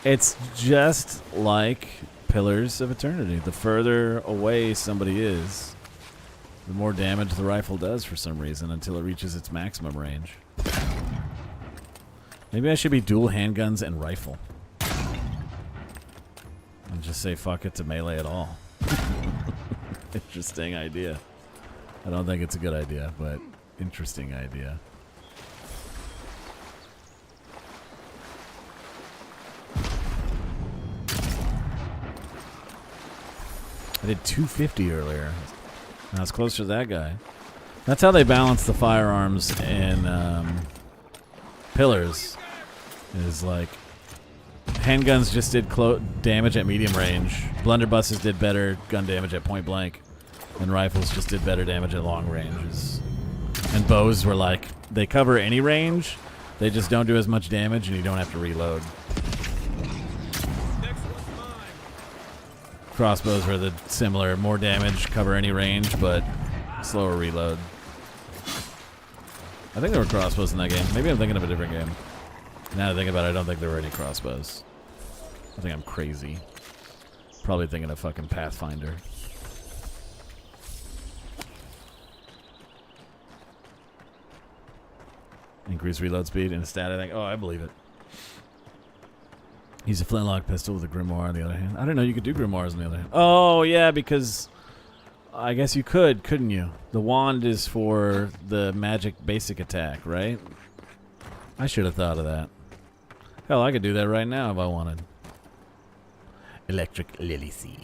It's just like Pillars of Eternity. The further away somebody is, the more damage the rifle does for some reason until it reaches its maximum range. Maybe I should be dual handguns and rifle. And just say fuck it to melee at all. Interesting idea. I don't think it's a good idea, but interesting idea. I did 250 earlier. I was closer to that guy. That's how they balance the firearms in Pillars. Is like handguns just did damage at medium range. Blunderbusses did better gun damage at point blank, and rifles just did better damage at long ranges. And bows were like they cover any range, they just don't do as much damage, and you don't have to reload. Crossbows were the similar, more damage, cover any range, but slower reload. I think there were crossbows in that game. Maybe I'm thinking of a different game. Now that I think about it, I don't think there were any crossbows. I think I'm crazy. Probably thinking of fucking Pathfinder. Increase reload speed in a stat, I think. Oh, I believe it. Use a flintlock pistol with a grimoire on the other hand. I don't know, you could do grimoires on the other hand. Oh, yeah, because I guess you could, couldn't you? The wand is for the magic basic attack, right? I should have thought of that. Hell, I could do that right now if I wanted. Electric lily seed.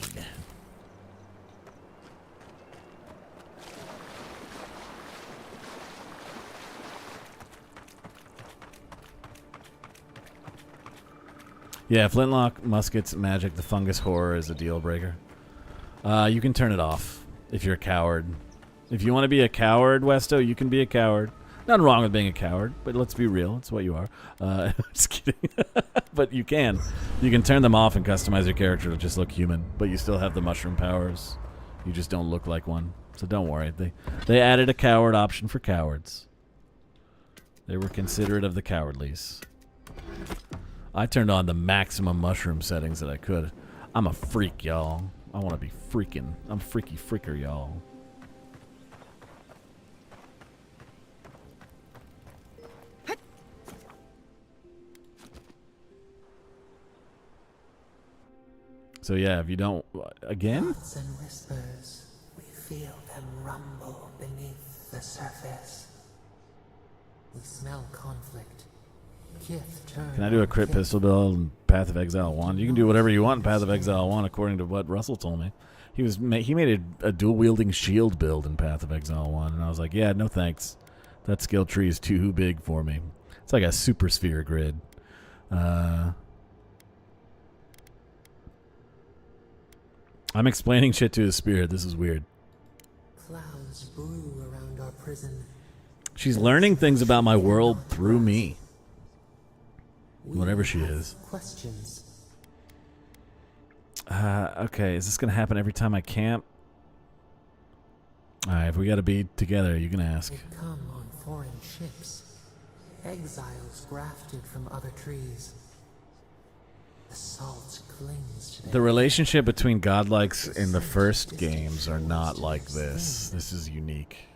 Yeah, flintlock, muskets, magic, the fungus horror is a deal breaker. You can turn it off if you're a coward. If you want to be a coward, Westo, you can be a coward. Nothing wrong with being a coward, but let's be real. It's what you are. Just kidding. But you can. You can turn them off and customize your character to just look human, but you still have the mushroom powers. You just don't look like one. So don't worry. They added a coward option for cowards. They were considerate of the cowardlies. I turned on the maximum mushroom settings that I could. I'm a freak, y'all. I want to be freaking. I'm a freaky freaker, y'all. So yeah, if you don't... Again? Thoughts and whispers, we feel them rumble beneath the surface. We smell conflict. Can I do a crit pistol build in Path of Exile 1? You can do whatever you want in Path of Exile 1 according to what Russell told me. He made a dual-wielding shield build in Path of Exile 1, and I was like, yeah, no thanks. That skill tree is too big for me. It's like a super sphere grid. I'm explaining shit to his spirit. This is weird. Clouds brew around our prison. She's learning things about my world through me. Whatever she is. Questions. Okay, is this gonna happen every time I camp? Alright, if we gotta be together, you can ask. They come on foreign ships. Exiles grafted from other trees. The salt clings to The relationship between godlikes in the first games are not like this. This is unique.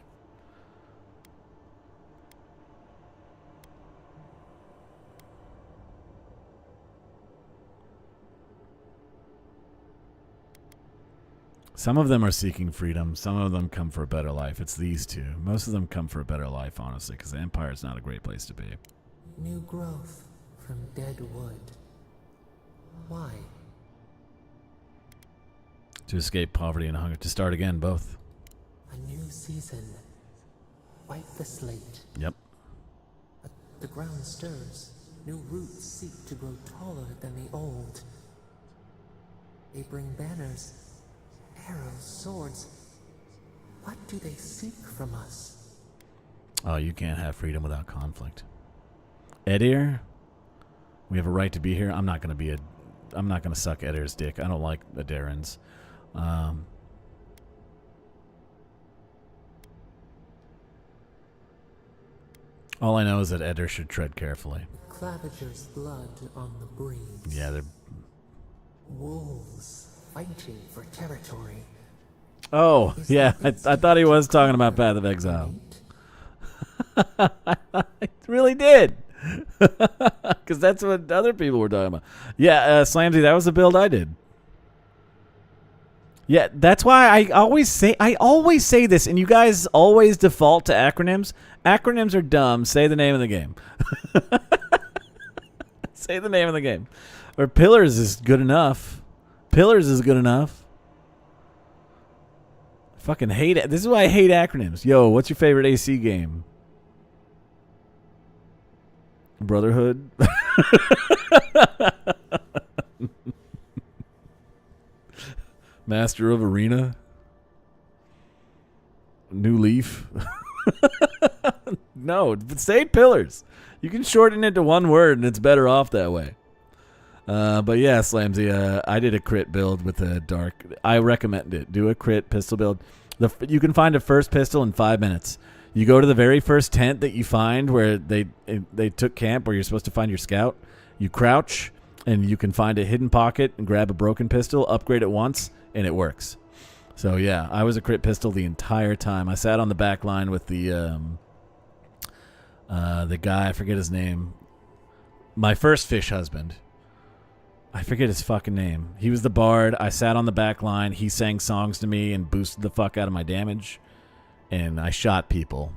Some of them are seeking freedom. Some of them come for a better life. It's these two. Most of them come for a better life, honestly, because the Empire is not a great place to be. New growth from dead wood. Why? To escape poverty and hunger. To start again, both. A new season. Wipe the slate. Yep. The ground stirs. New roots seek to grow taller than the old. They bring banners. Arrows, swords. What do they seek from us? Oh, you can't have freedom without conflict. Edir, we have a right to be here. I'm not gonna suck Edir's dick. I don't like Adirans. All I know is that Edir should tread carefully. Claviger's blood on the breeze. Yeah, they're wolves fighting for territory. Oh, yeah. I thought he was talking about Path of Exile. I really did. Because that's what other people were talking about. Yeah, Slamsy, that was the build I did. Yeah, that's why I always say this, and you guys always default to acronyms. Acronyms are dumb. Say the name of the game. Say the name of the game. Or Pillars is good enough. Pillars is good enough. Fucking hate it. This is why I hate acronyms. Yo, what's your favorite AC game? Brotherhood? Master of Arena? New Leaf? No, but say Pillars. You can shorten it to one word and it's better off that way. But yeah, Slamsy, I did a crit build with a dark. I recommend it. Do a crit pistol build. You can find a first pistol in 5 minutes. You go to the very first tent that you find where they took camp, where you're supposed to find your scout. You crouch, and you can find a hidden pocket and grab a broken pistol, upgrade it once, and it works. So yeah, I was a crit pistol the entire time. I sat on the back line with the guy, I forget his name. My first fish husband. I forget his fucking name. He was the bard. I sat on the back line. He sang songs to me and boosted the fuck out of my damage. And I shot people.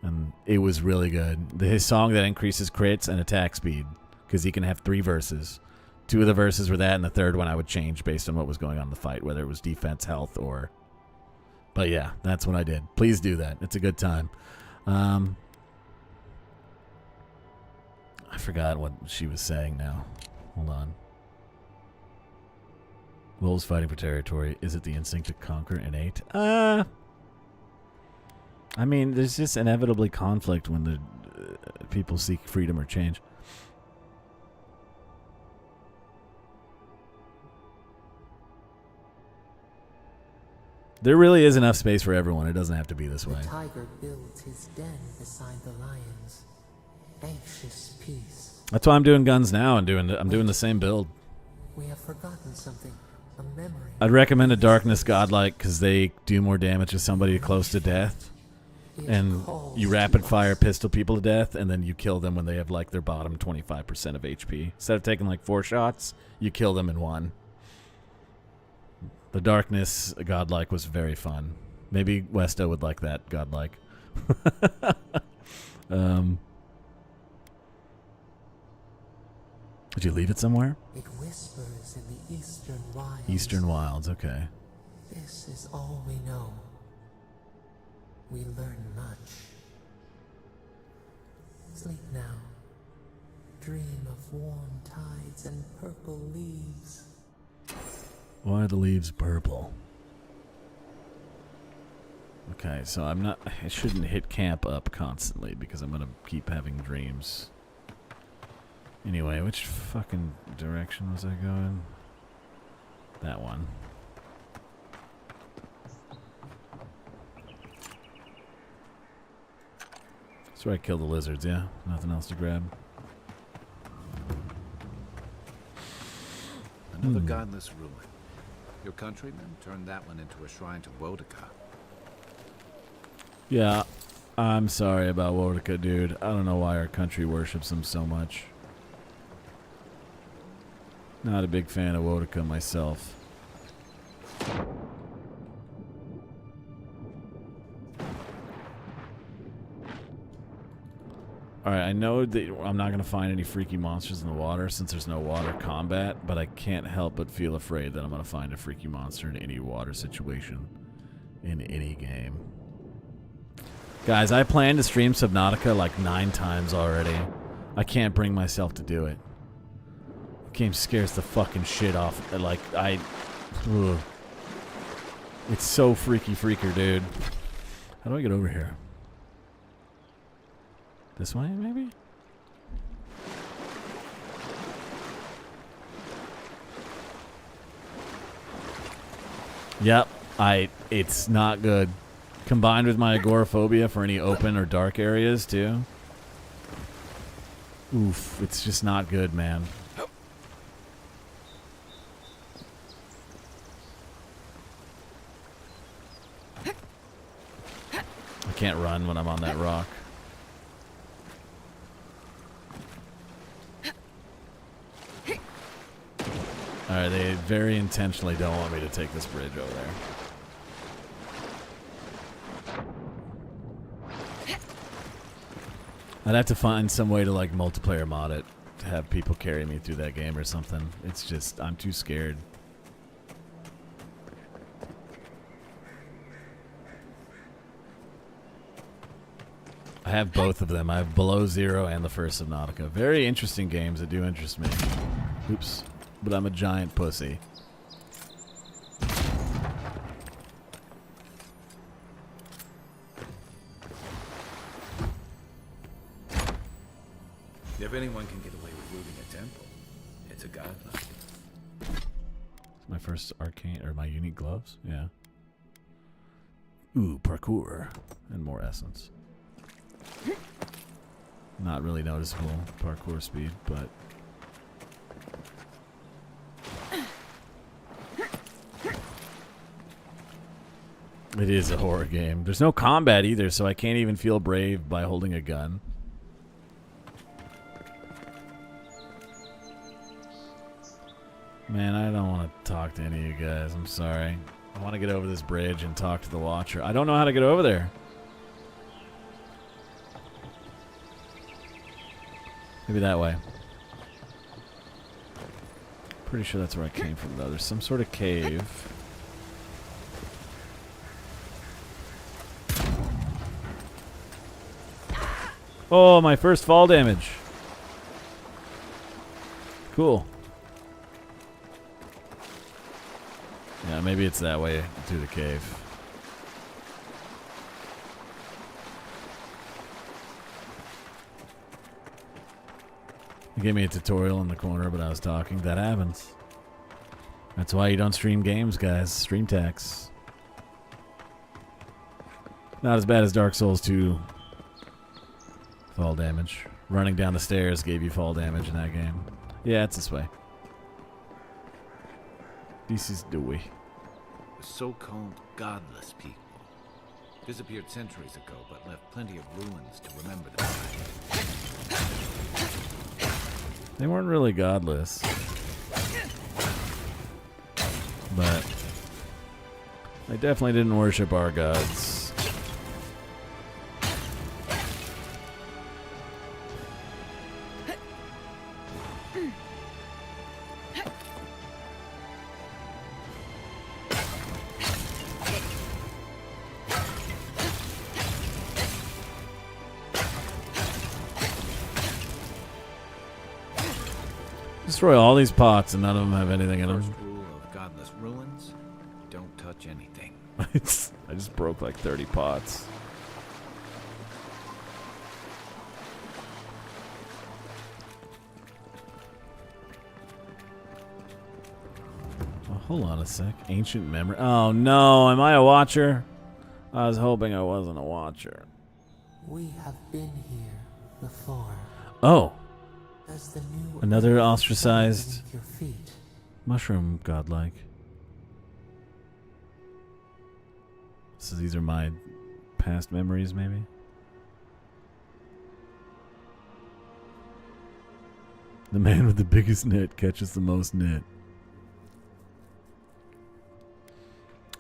And it was really good. His song that increases crits and attack speed because he can have 3 verses. 2 of the verses were that, and the third one I would change based on what was going on in the fight, whether it was defense, health, or... But yeah, that's what I did. Please do that. It's a good time. I forgot what she was saying now. Hold on. Wolves fighting for territory. Is it the instinct to conquer innate? I mean, there's just inevitably conflict when the people seek freedom or change. There really is enough space for everyone. It doesn't have to be this way. The tiger builds his den beside the lions. Anxious peace. That's why I'm doing guns now and I'm doing the same build. We have forgotten something. A memory. I'd recommend a Darkness Godlike because they do more damage to somebody close to death. And you rapid fire pistol people to death, and then you kill them when they have like their bottom 25% of HP. Instead of taking like 4 shots, you kill them in 1. The Darkness Godlike was very fun. Maybe Westo would like that Godlike. Did you leave it somewhere? It whispers in the eastern wilds. Eastern Wilds, okay. This is all we know. We learn much. Sleep now. Dream of warm tides and purple leaves. Why are the leaves purple? Okay, so I shouldn't hit camp up constantly because I'm gonna keep having dreams. Anyway, which fucking direction was I going? That one. That's where I killed the lizards, yeah? Nothing else to grab. Another godless ruin. Your countrymen turned that one into a shrine to Wodika. Yeah, I'm sorry about Wodika, dude. I don't know why our country worships him so much. Not a big fan of Wodika myself. Alright, I know that I'm not going to find any freaky monsters in the water since there's no water combat, but I can't help but feel afraid that I'm going to find a freaky monster in any water situation in any game. Guys, I planned to stream Subnautica like 9 times already. I can't bring myself to do it. The game scares the fucking shit off. Like, ugh. It's so freaker, dude. How do I get over here? This way, maybe? Yep, it's not good. Combined with my agoraphobia for any open or dark areas, too. Oof, it's just not good, man. I can't run when I'm on that rock. Alright, they very intentionally don't want me to take this bridge over there. I'd have to find some way to like multiplayer mod it, to have people carry me through that game or something. It's just, I'm too scared. I have both of them. I have Below Zero and the first Subnautica. Very interesting games that do interest me. Oops. But I'm a giant pussy. If anyone can get away with looting a temple, it's a godlike. My first arcane, or my unique gloves? Yeah. Ooh, parkour. And more essence. Not really noticeable parkour speed, but... It is a horror game. There's no combat either, so I can't even feel brave by holding a gun. Man, I don't want to talk to any of you guys. I'm sorry. I want to get over this bridge and talk to the Watcher. I don't know how to get over there. Maybe that way. Pretty sure that's where I came from, though. There's some sort of cave. Oh, my first fall damage. Cool. Yeah, maybe it's that way through the cave. They gave me a tutorial in the corner, but I was talking. That happens. That's why you don't stream games, guys. Stream tax. Not as bad as Dark Souls 2 fall damage. Running down the stairs gave you fall damage in that game. Yeah, it's this way. This is the way. The so-called godless people disappeared centuries ago, but left plenty of ruins to remember them. They weren't really godless. But they definitely didn't worship our gods. Destroy all these pots and none of them have anything in them. First rule of godless ruins: don't touch anything. I just broke like 30 pots. Oh, hold on a sec. Ancient memory. Oh no, am I a watcher? I was hoping I wasn't a watcher. We have been here before. Oh. As the new Another ostracized your feet. mushroom godlike. So these are my past memories, maybe? The man with the biggest net catches the most net.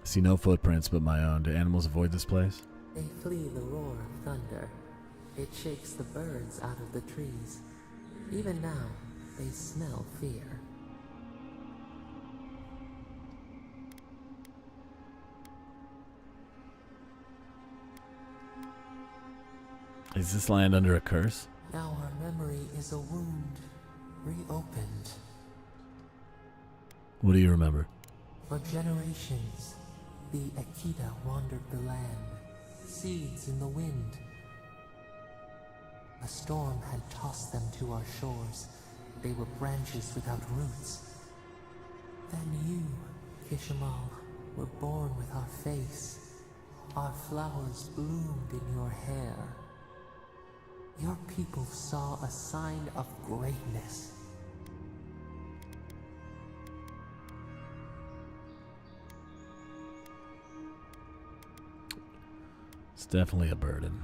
See no footprints but my own. Do animals avoid this place? They flee the roar of thunder. It shakes the birds out of the trees. Even now, they smell fear. Is this land under a curse? Now our memory is a wound, reopened. What do you remember? For generations, the Akita wandered the land, seeds in the wind. A storm had tossed them to our shores. They were branches without roots. Then you, Kishimal, were born with our face. Our flowers bloomed in your hair. Your people saw a sign of greatness. It's definitely a burden.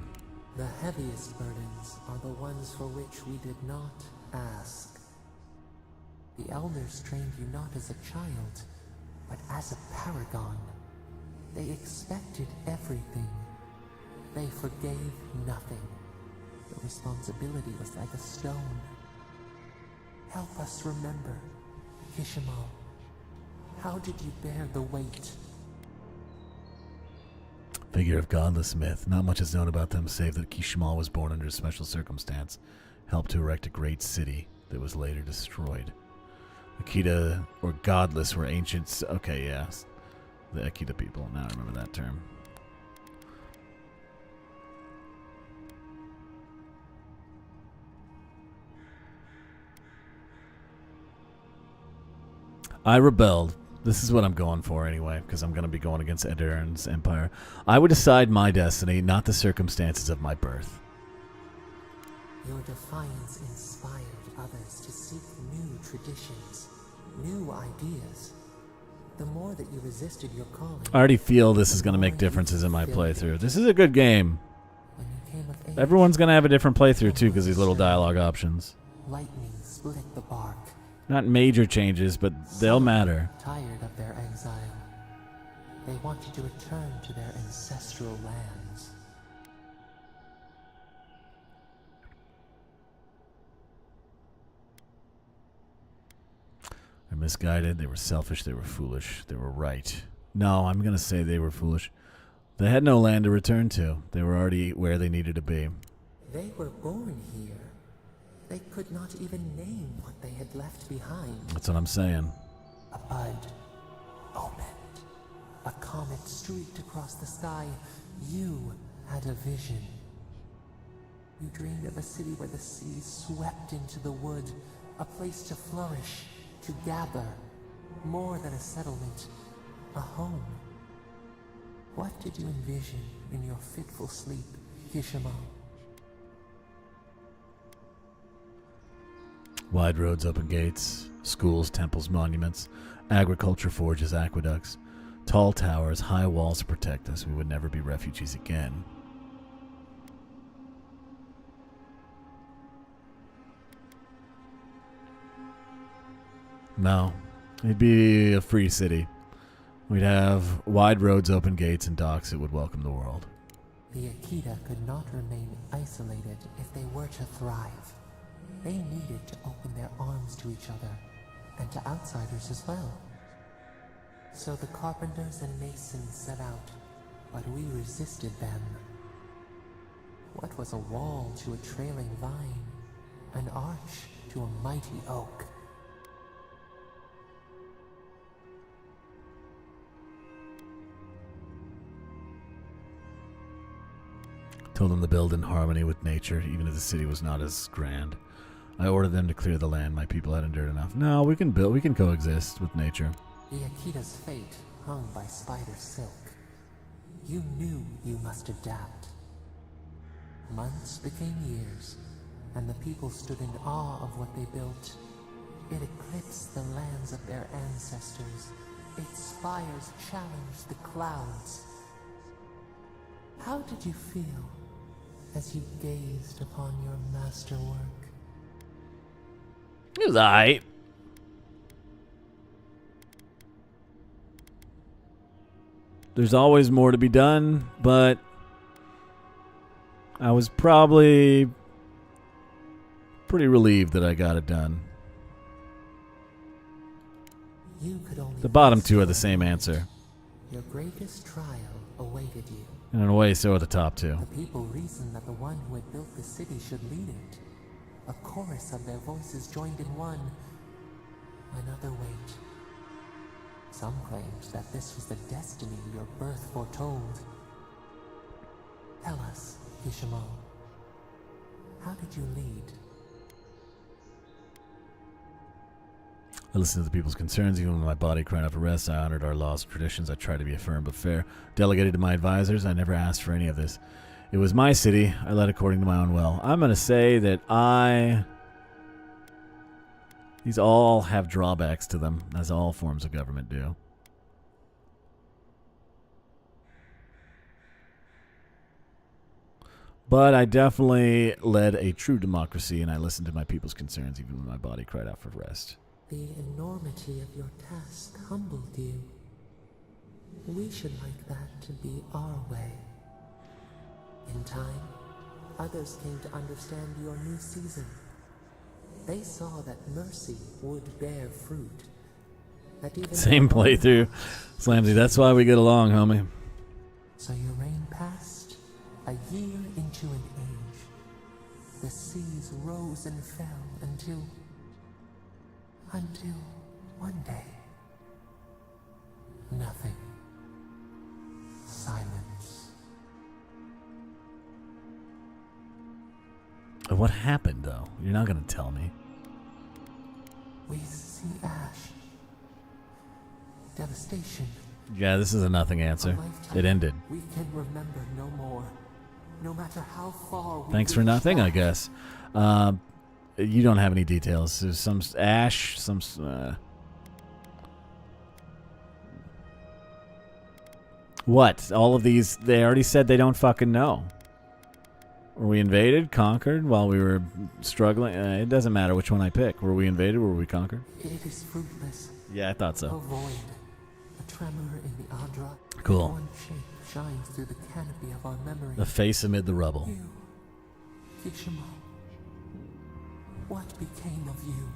The heaviest burdens are the ones for which we did not ask. The elders trained you not as a child, but as a paragon. They expected everything. They forgave nothing. The responsibility was like a stone. Help us remember, Kishimal. How did you bear the weight? Figure of godless myth. Not much is known about them save that Kishimal was born under a special circumstance, helped to erect a great city that was later destroyed. Akita, or godless, were ancients. Okay, yes. The Akita people. Now I remember that term. I rebelled. This is what I'm going for anyway, because I'm going to be going against Edirne's empire. I would decide my destiny, not the circumstances of my birth. Your defiance inspired others to seek new traditions, new ideas. The more that you resisted your calling, I already feel this is going to make differences in my playthrough. This is a good game. Everyone's going to have a different playthrough too, because these little dialogue options. lightning split the bark. Not major changes, but they'll matter. Tired of their exile, they wanted to return to their ancestral lands. I misguided, they were selfish, they were foolish, they were right. No, I'm going to say they were foolish. They had no land to return to. They were already where they needed to be. They were born here. They could not even name what they had left behind. That's what I'm saying. A bud opened. A comet streaked across the sky. You had a vision. You dreamed of a city where the sea swept into the wood, a place to flourish, to gather, more than a settlement, a home. What did you envision in your fitful sleep, Kishimo? Wide roads, open gates, schools, temples, monuments, agriculture, forges, aqueducts, tall towers, high walls to protect us. We would never be refugees again. No, it'd be a free city. We'd have wide roads, open gates, and docks that would welcome the world. The Akita could not remain isolated if they were to thrive. They needed to open their arms to each other, and to outsiders as well. So the carpenters and masons set out, but we resisted them. What was a wall to a trailing vine? An arch to a mighty oak? Told them to build in harmony with nature, even if the city was not as grand. I ordered them to clear the land. My people had endured enough. No, we can coexist with nature. The Akita's fate hung by spider silk. You knew you must adapt. Months became years, and the people stood in awe of what they built. It eclipsed the lands of their ancestors. Its spires challenged the clouds. How did you feel as you gazed upon your masterwork? It was alright. There's always more to be done, but I was probably pretty relieved that I got it done. The bottom two are the same answer. Your greatest trial awaited you. And in a way, so are the top two. The people reasoned that the one who had built the city should lead it. A chorus of their voices joined in one. Another wait. Some claimed that this was the destiny your birth foretold. Tell us, Kishimo, how did you lead? I listened to the people's concerns, even when my body cried out for rest. I honored our laws and traditions. I tried to be firm but fair. Delegated to my advisors. I never asked for any of this. It was my city. I led according to my own will. I'm going to say that these all have drawbacks to them, as all forms of government do. But I definitely led a true democracy, and I listened to my people's concerns, even when my body cried out for rest. The enormity of your task humbled you. We should like that to be our way. In time, others came to understand your new season. They saw that mercy would bear fruit. That even Same playthrough. Slamsy, that's why we get along, homie. So your reign passed, a year into an age. The seas rose and fell until one day, nothing. Silence. What happened, though? You're not going to tell me. We see ash. Devastation. Yeah, this is a nothing answer. It ended. We can remember no more. No matter how far we Thanks for nothing, I guess. You don't have any details. There's some ash, some... What? All of these, they already said they don't fucking know. Were we invaded, conquered while we were struggling? It doesn't matter which one I pick. Were we invaded, were we conquered? It is fruitless. Yeah, I thought so. A void, a tremor in the Adra. Cool. One shape shines through the canopy of our memory. The face amid the rubble. You, Kishimo, what became of you?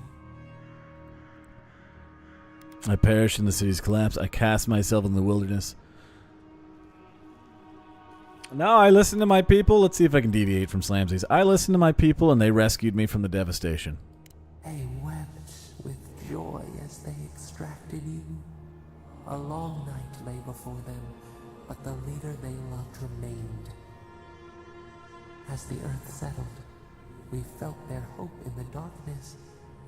I perished in the city's collapse. I cast myself in the wilderness. No, I listened to my people. Let's see if I can deviate from Slamsies. I listened to my people, and they rescued me from the devastation. They wept with joy as they extracted you. A long night lay before them, but the leader they loved remained. As the earth settled, we felt their hope in the darkness,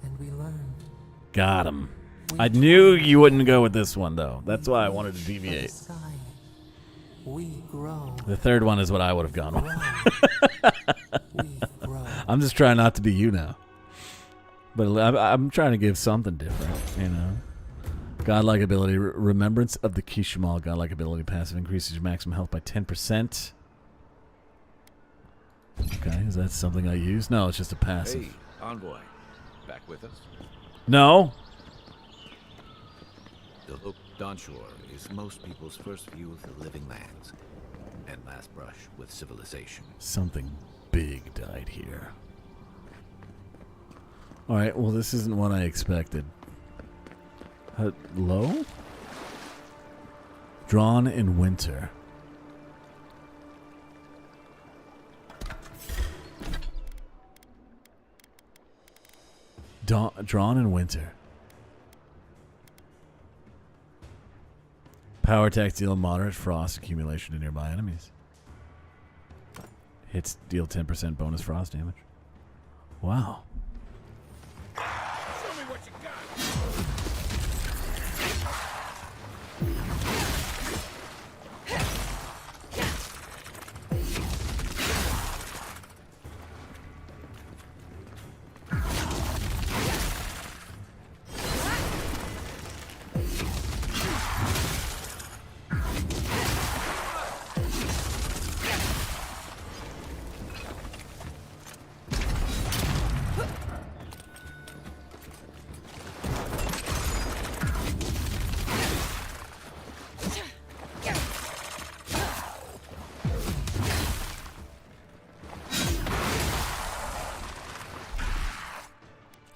and we learned. Got him. I knew you wouldn't go with this one, though. That's why I wanted to deviate. We grow. The third one is what I would have gone with. I'm just trying not to be you now. But I'm trying to give something different, you know. Godlike ability. Remembrance of the Kishimal. Godlike ability. Passive increases your maximum health by 10%. Okay, is that something I use? No, it's just a passive. Hey, Envoy. Back with us? No. The look Donshore is most people's first view of the living lands and last brush with civilization. Something big died here. Alright, well this isn't what I expected. Hello? Drawn in winter. Drawn in winter. Power attacks deal moderate frost accumulation to nearby enemies. Hits deal 10% bonus frost damage. Wow. Show me what you got.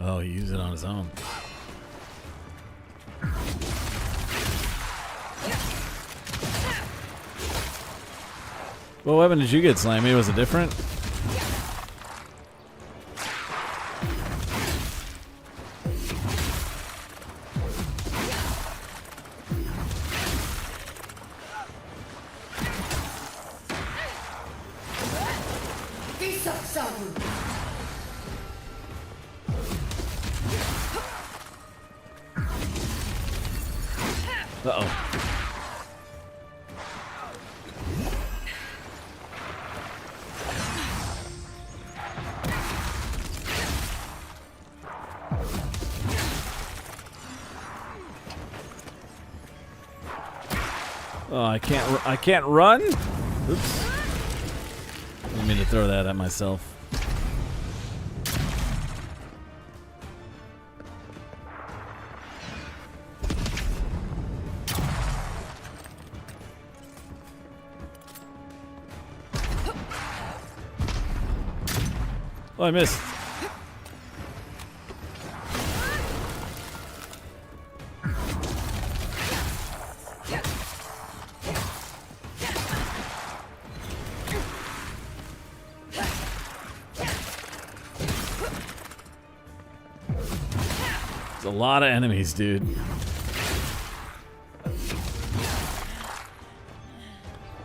Oh, he used it on his own. What weapon did you get, Slammy? Was it different? Uh-oh. Oh, I can't run? Oops. Didn't mean to throw that at myself. Oh, I missed. There's a lot of enemies, dude.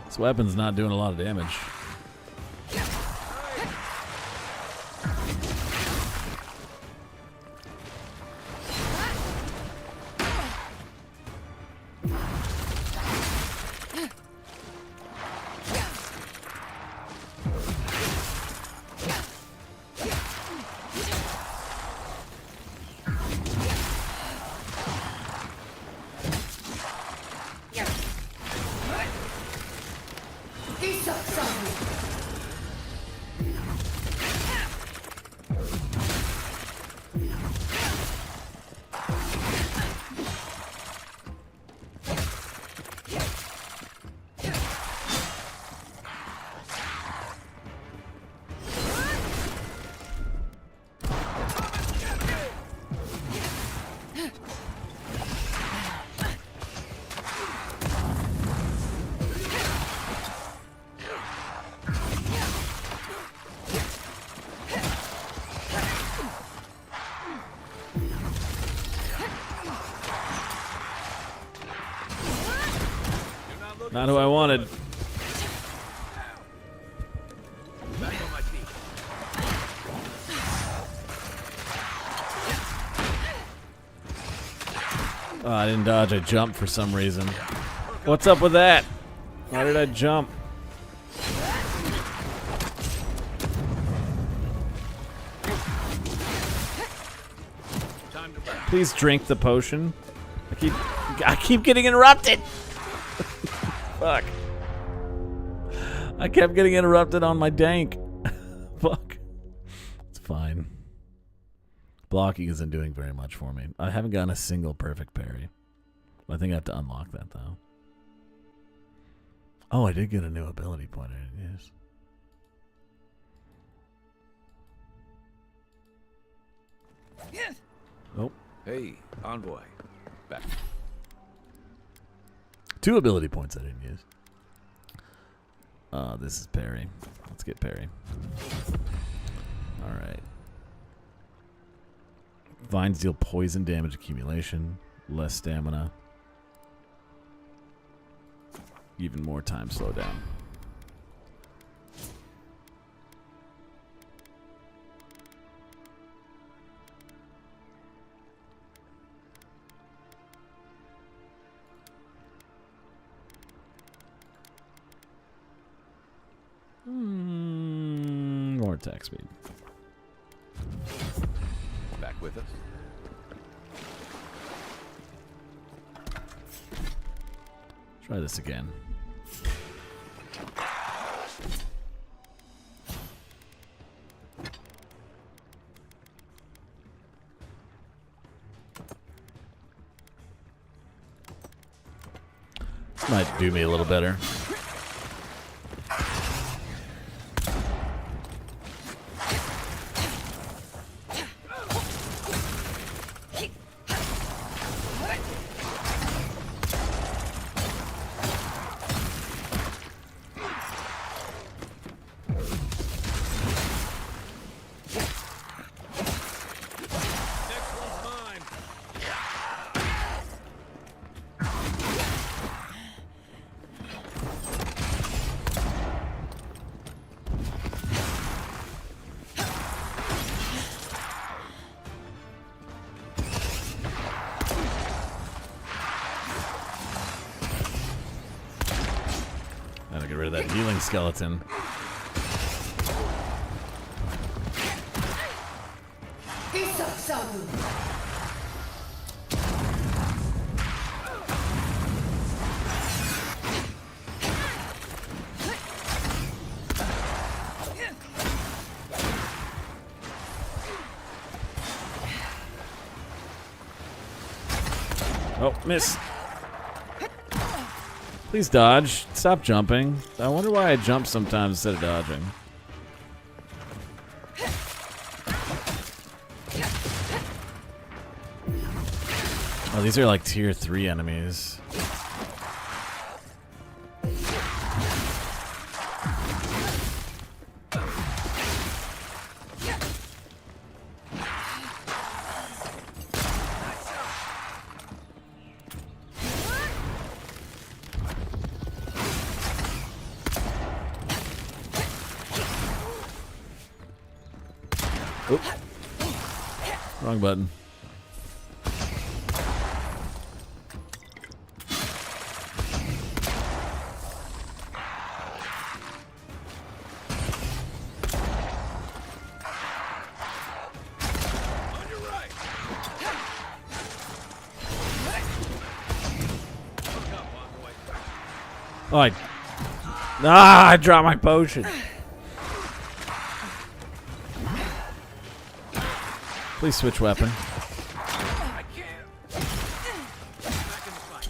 This weapon's not doing a lot of damage. Not who I wanted. Back on my feet. Oh, I didn't dodge. I jumped for some reason. What's up with that? Why did I jump? Please drink the potion. I keep getting interrupted. Fuck. I kept getting interrupted on my dank. Fuck. It's fine. Blocking isn't doing very much for me. I haven't gotten a single perfect parry. I think I have to unlock that though. Oh, I did get a new ability point. Yes. Oh. Hey, envoy. Back. 2 ability points I didn't use. This is parry. Let's get parry. Alright. Vines deal poison damage accumulation. Less stamina. Even more time slowdown. More attack speed. Back with us. Try this again. Might do me a little better. Gotta get rid of that healing skeleton. Oh, miss. Please dodge. Stop jumping. I wonder why I jump sometimes instead of dodging. Oh, these are like tier 3 enemies. Oop. Wrong button. Oh, I dropped my potion. Please switch weapon. I can't. Back in the fight.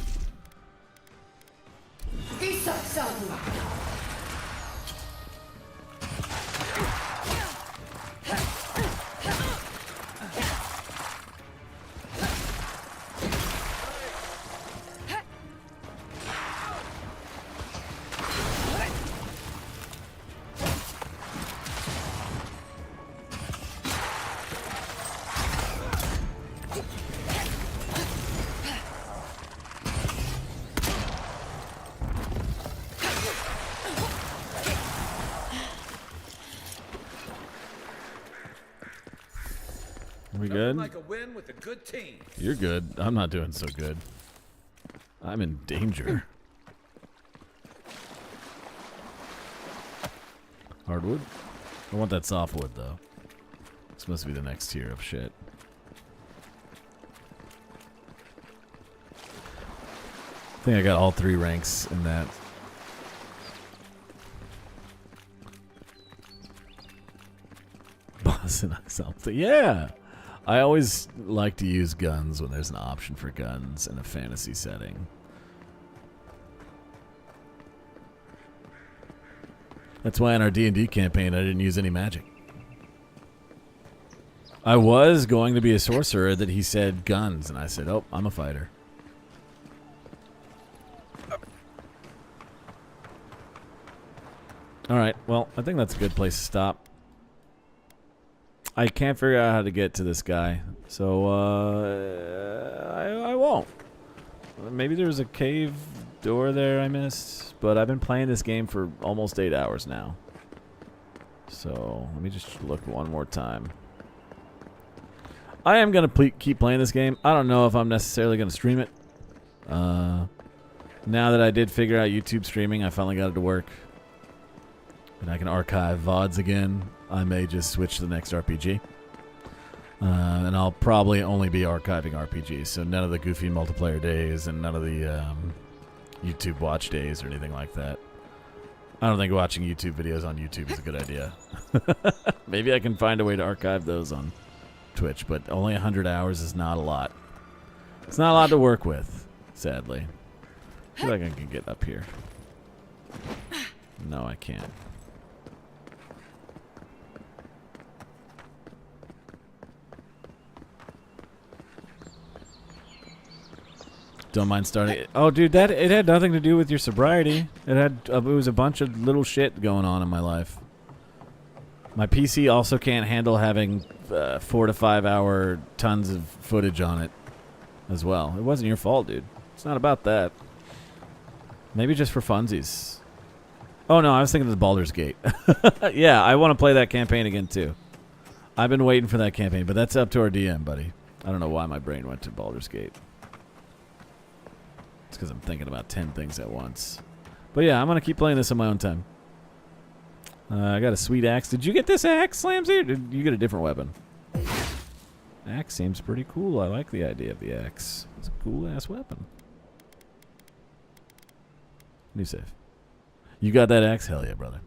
we good? Like a win with a good team. You're good. I'm not doing so good. I'm in danger. Hardwood? I want that softwood, though. This must be the next tier of shit. I think I got all 3 ranks in that. Boss and something. Yeah! I always like to use guns when there's an option for guns in a fantasy setting. That's why in our D&D campaign I didn't use any magic. I was going to be a sorcerer that he said guns, and I said, oh, I'm a fighter. Alright, well, I think that's a good place to stop. I can't figure out how to get to this guy, so I won't. Maybe there's a cave door there I missed, but I've been playing this game for almost 8 hours now. So let me just look one more time. I am going to keep playing this game. I don't know if I'm necessarily going to stream it. Now that I did figure out YouTube streaming, I finally got it to work. And I can archive VODs again. I may just switch to the next RPG. And I'll probably only be archiving RPGs, so none of the goofy multiplayer days and none of the YouTube watch days or anything like that. I don't think watching YouTube videos on YouTube is a good idea. Maybe I can find a way to archive those on Twitch, but only 100 hours is not a lot. It's not a lot to work with, sadly. I feel like I can get up here. No, I can't. Don't mind starting it. Oh, dude, it had nothing to do with your sobriety. It was a bunch of little shit going on in my life. My PC also can't handle having 4 to 5 hour tons of footage on it as well. It wasn't your fault, dude. It's not about that. Maybe just for funsies. Oh, no, I was thinking of the Baldur's Gate. Yeah, I want to play that campaign again, too. I've been waiting for that campaign, but that's up to our DM, buddy. I don't know why my brain went to Baldur's Gate. It's because I'm thinking about 10 things at once. But yeah, I'm going to keep playing this on my own time. I got a sweet axe. Did you get this axe, Slamsy, or did you get a different weapon? Axe seems pretty cool. I like the idea of the axe. It's a cool-ass weapon. New save. You got that axe? Hell yeah, brother.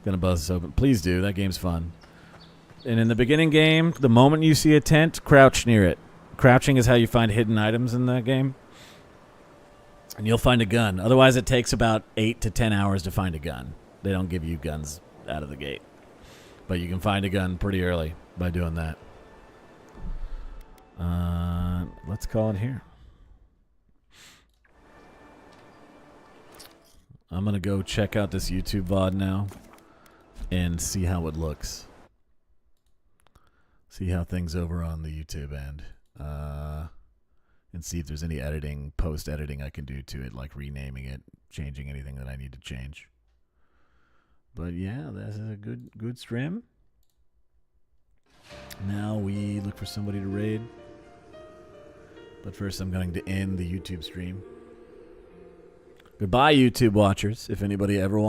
Gonna buzz this open. Please do. That game's fun. And in the beginning game, the moment you see a tent, crouch near it. Crouching is how you find hidden items in that game. And you'll find a gun. Otherwise, it takes about 8 to 10 hours to find a gun. They don't give you guns out of the gate. But you can find a gun pretty early by doing that. Let's call it here. I'm going to go check out this YouTube VOD now and see how it looks. See how things over on the YouTube end. And see if there's any editing, post-editing I can do to it, like renaming it, changing anything that I need to change. But yeah, this is a good stream. Now we look for somebody to raid. But first I'm going to end the YouTube stream. Goodbye, YouTube watchers, if anybody ever wants.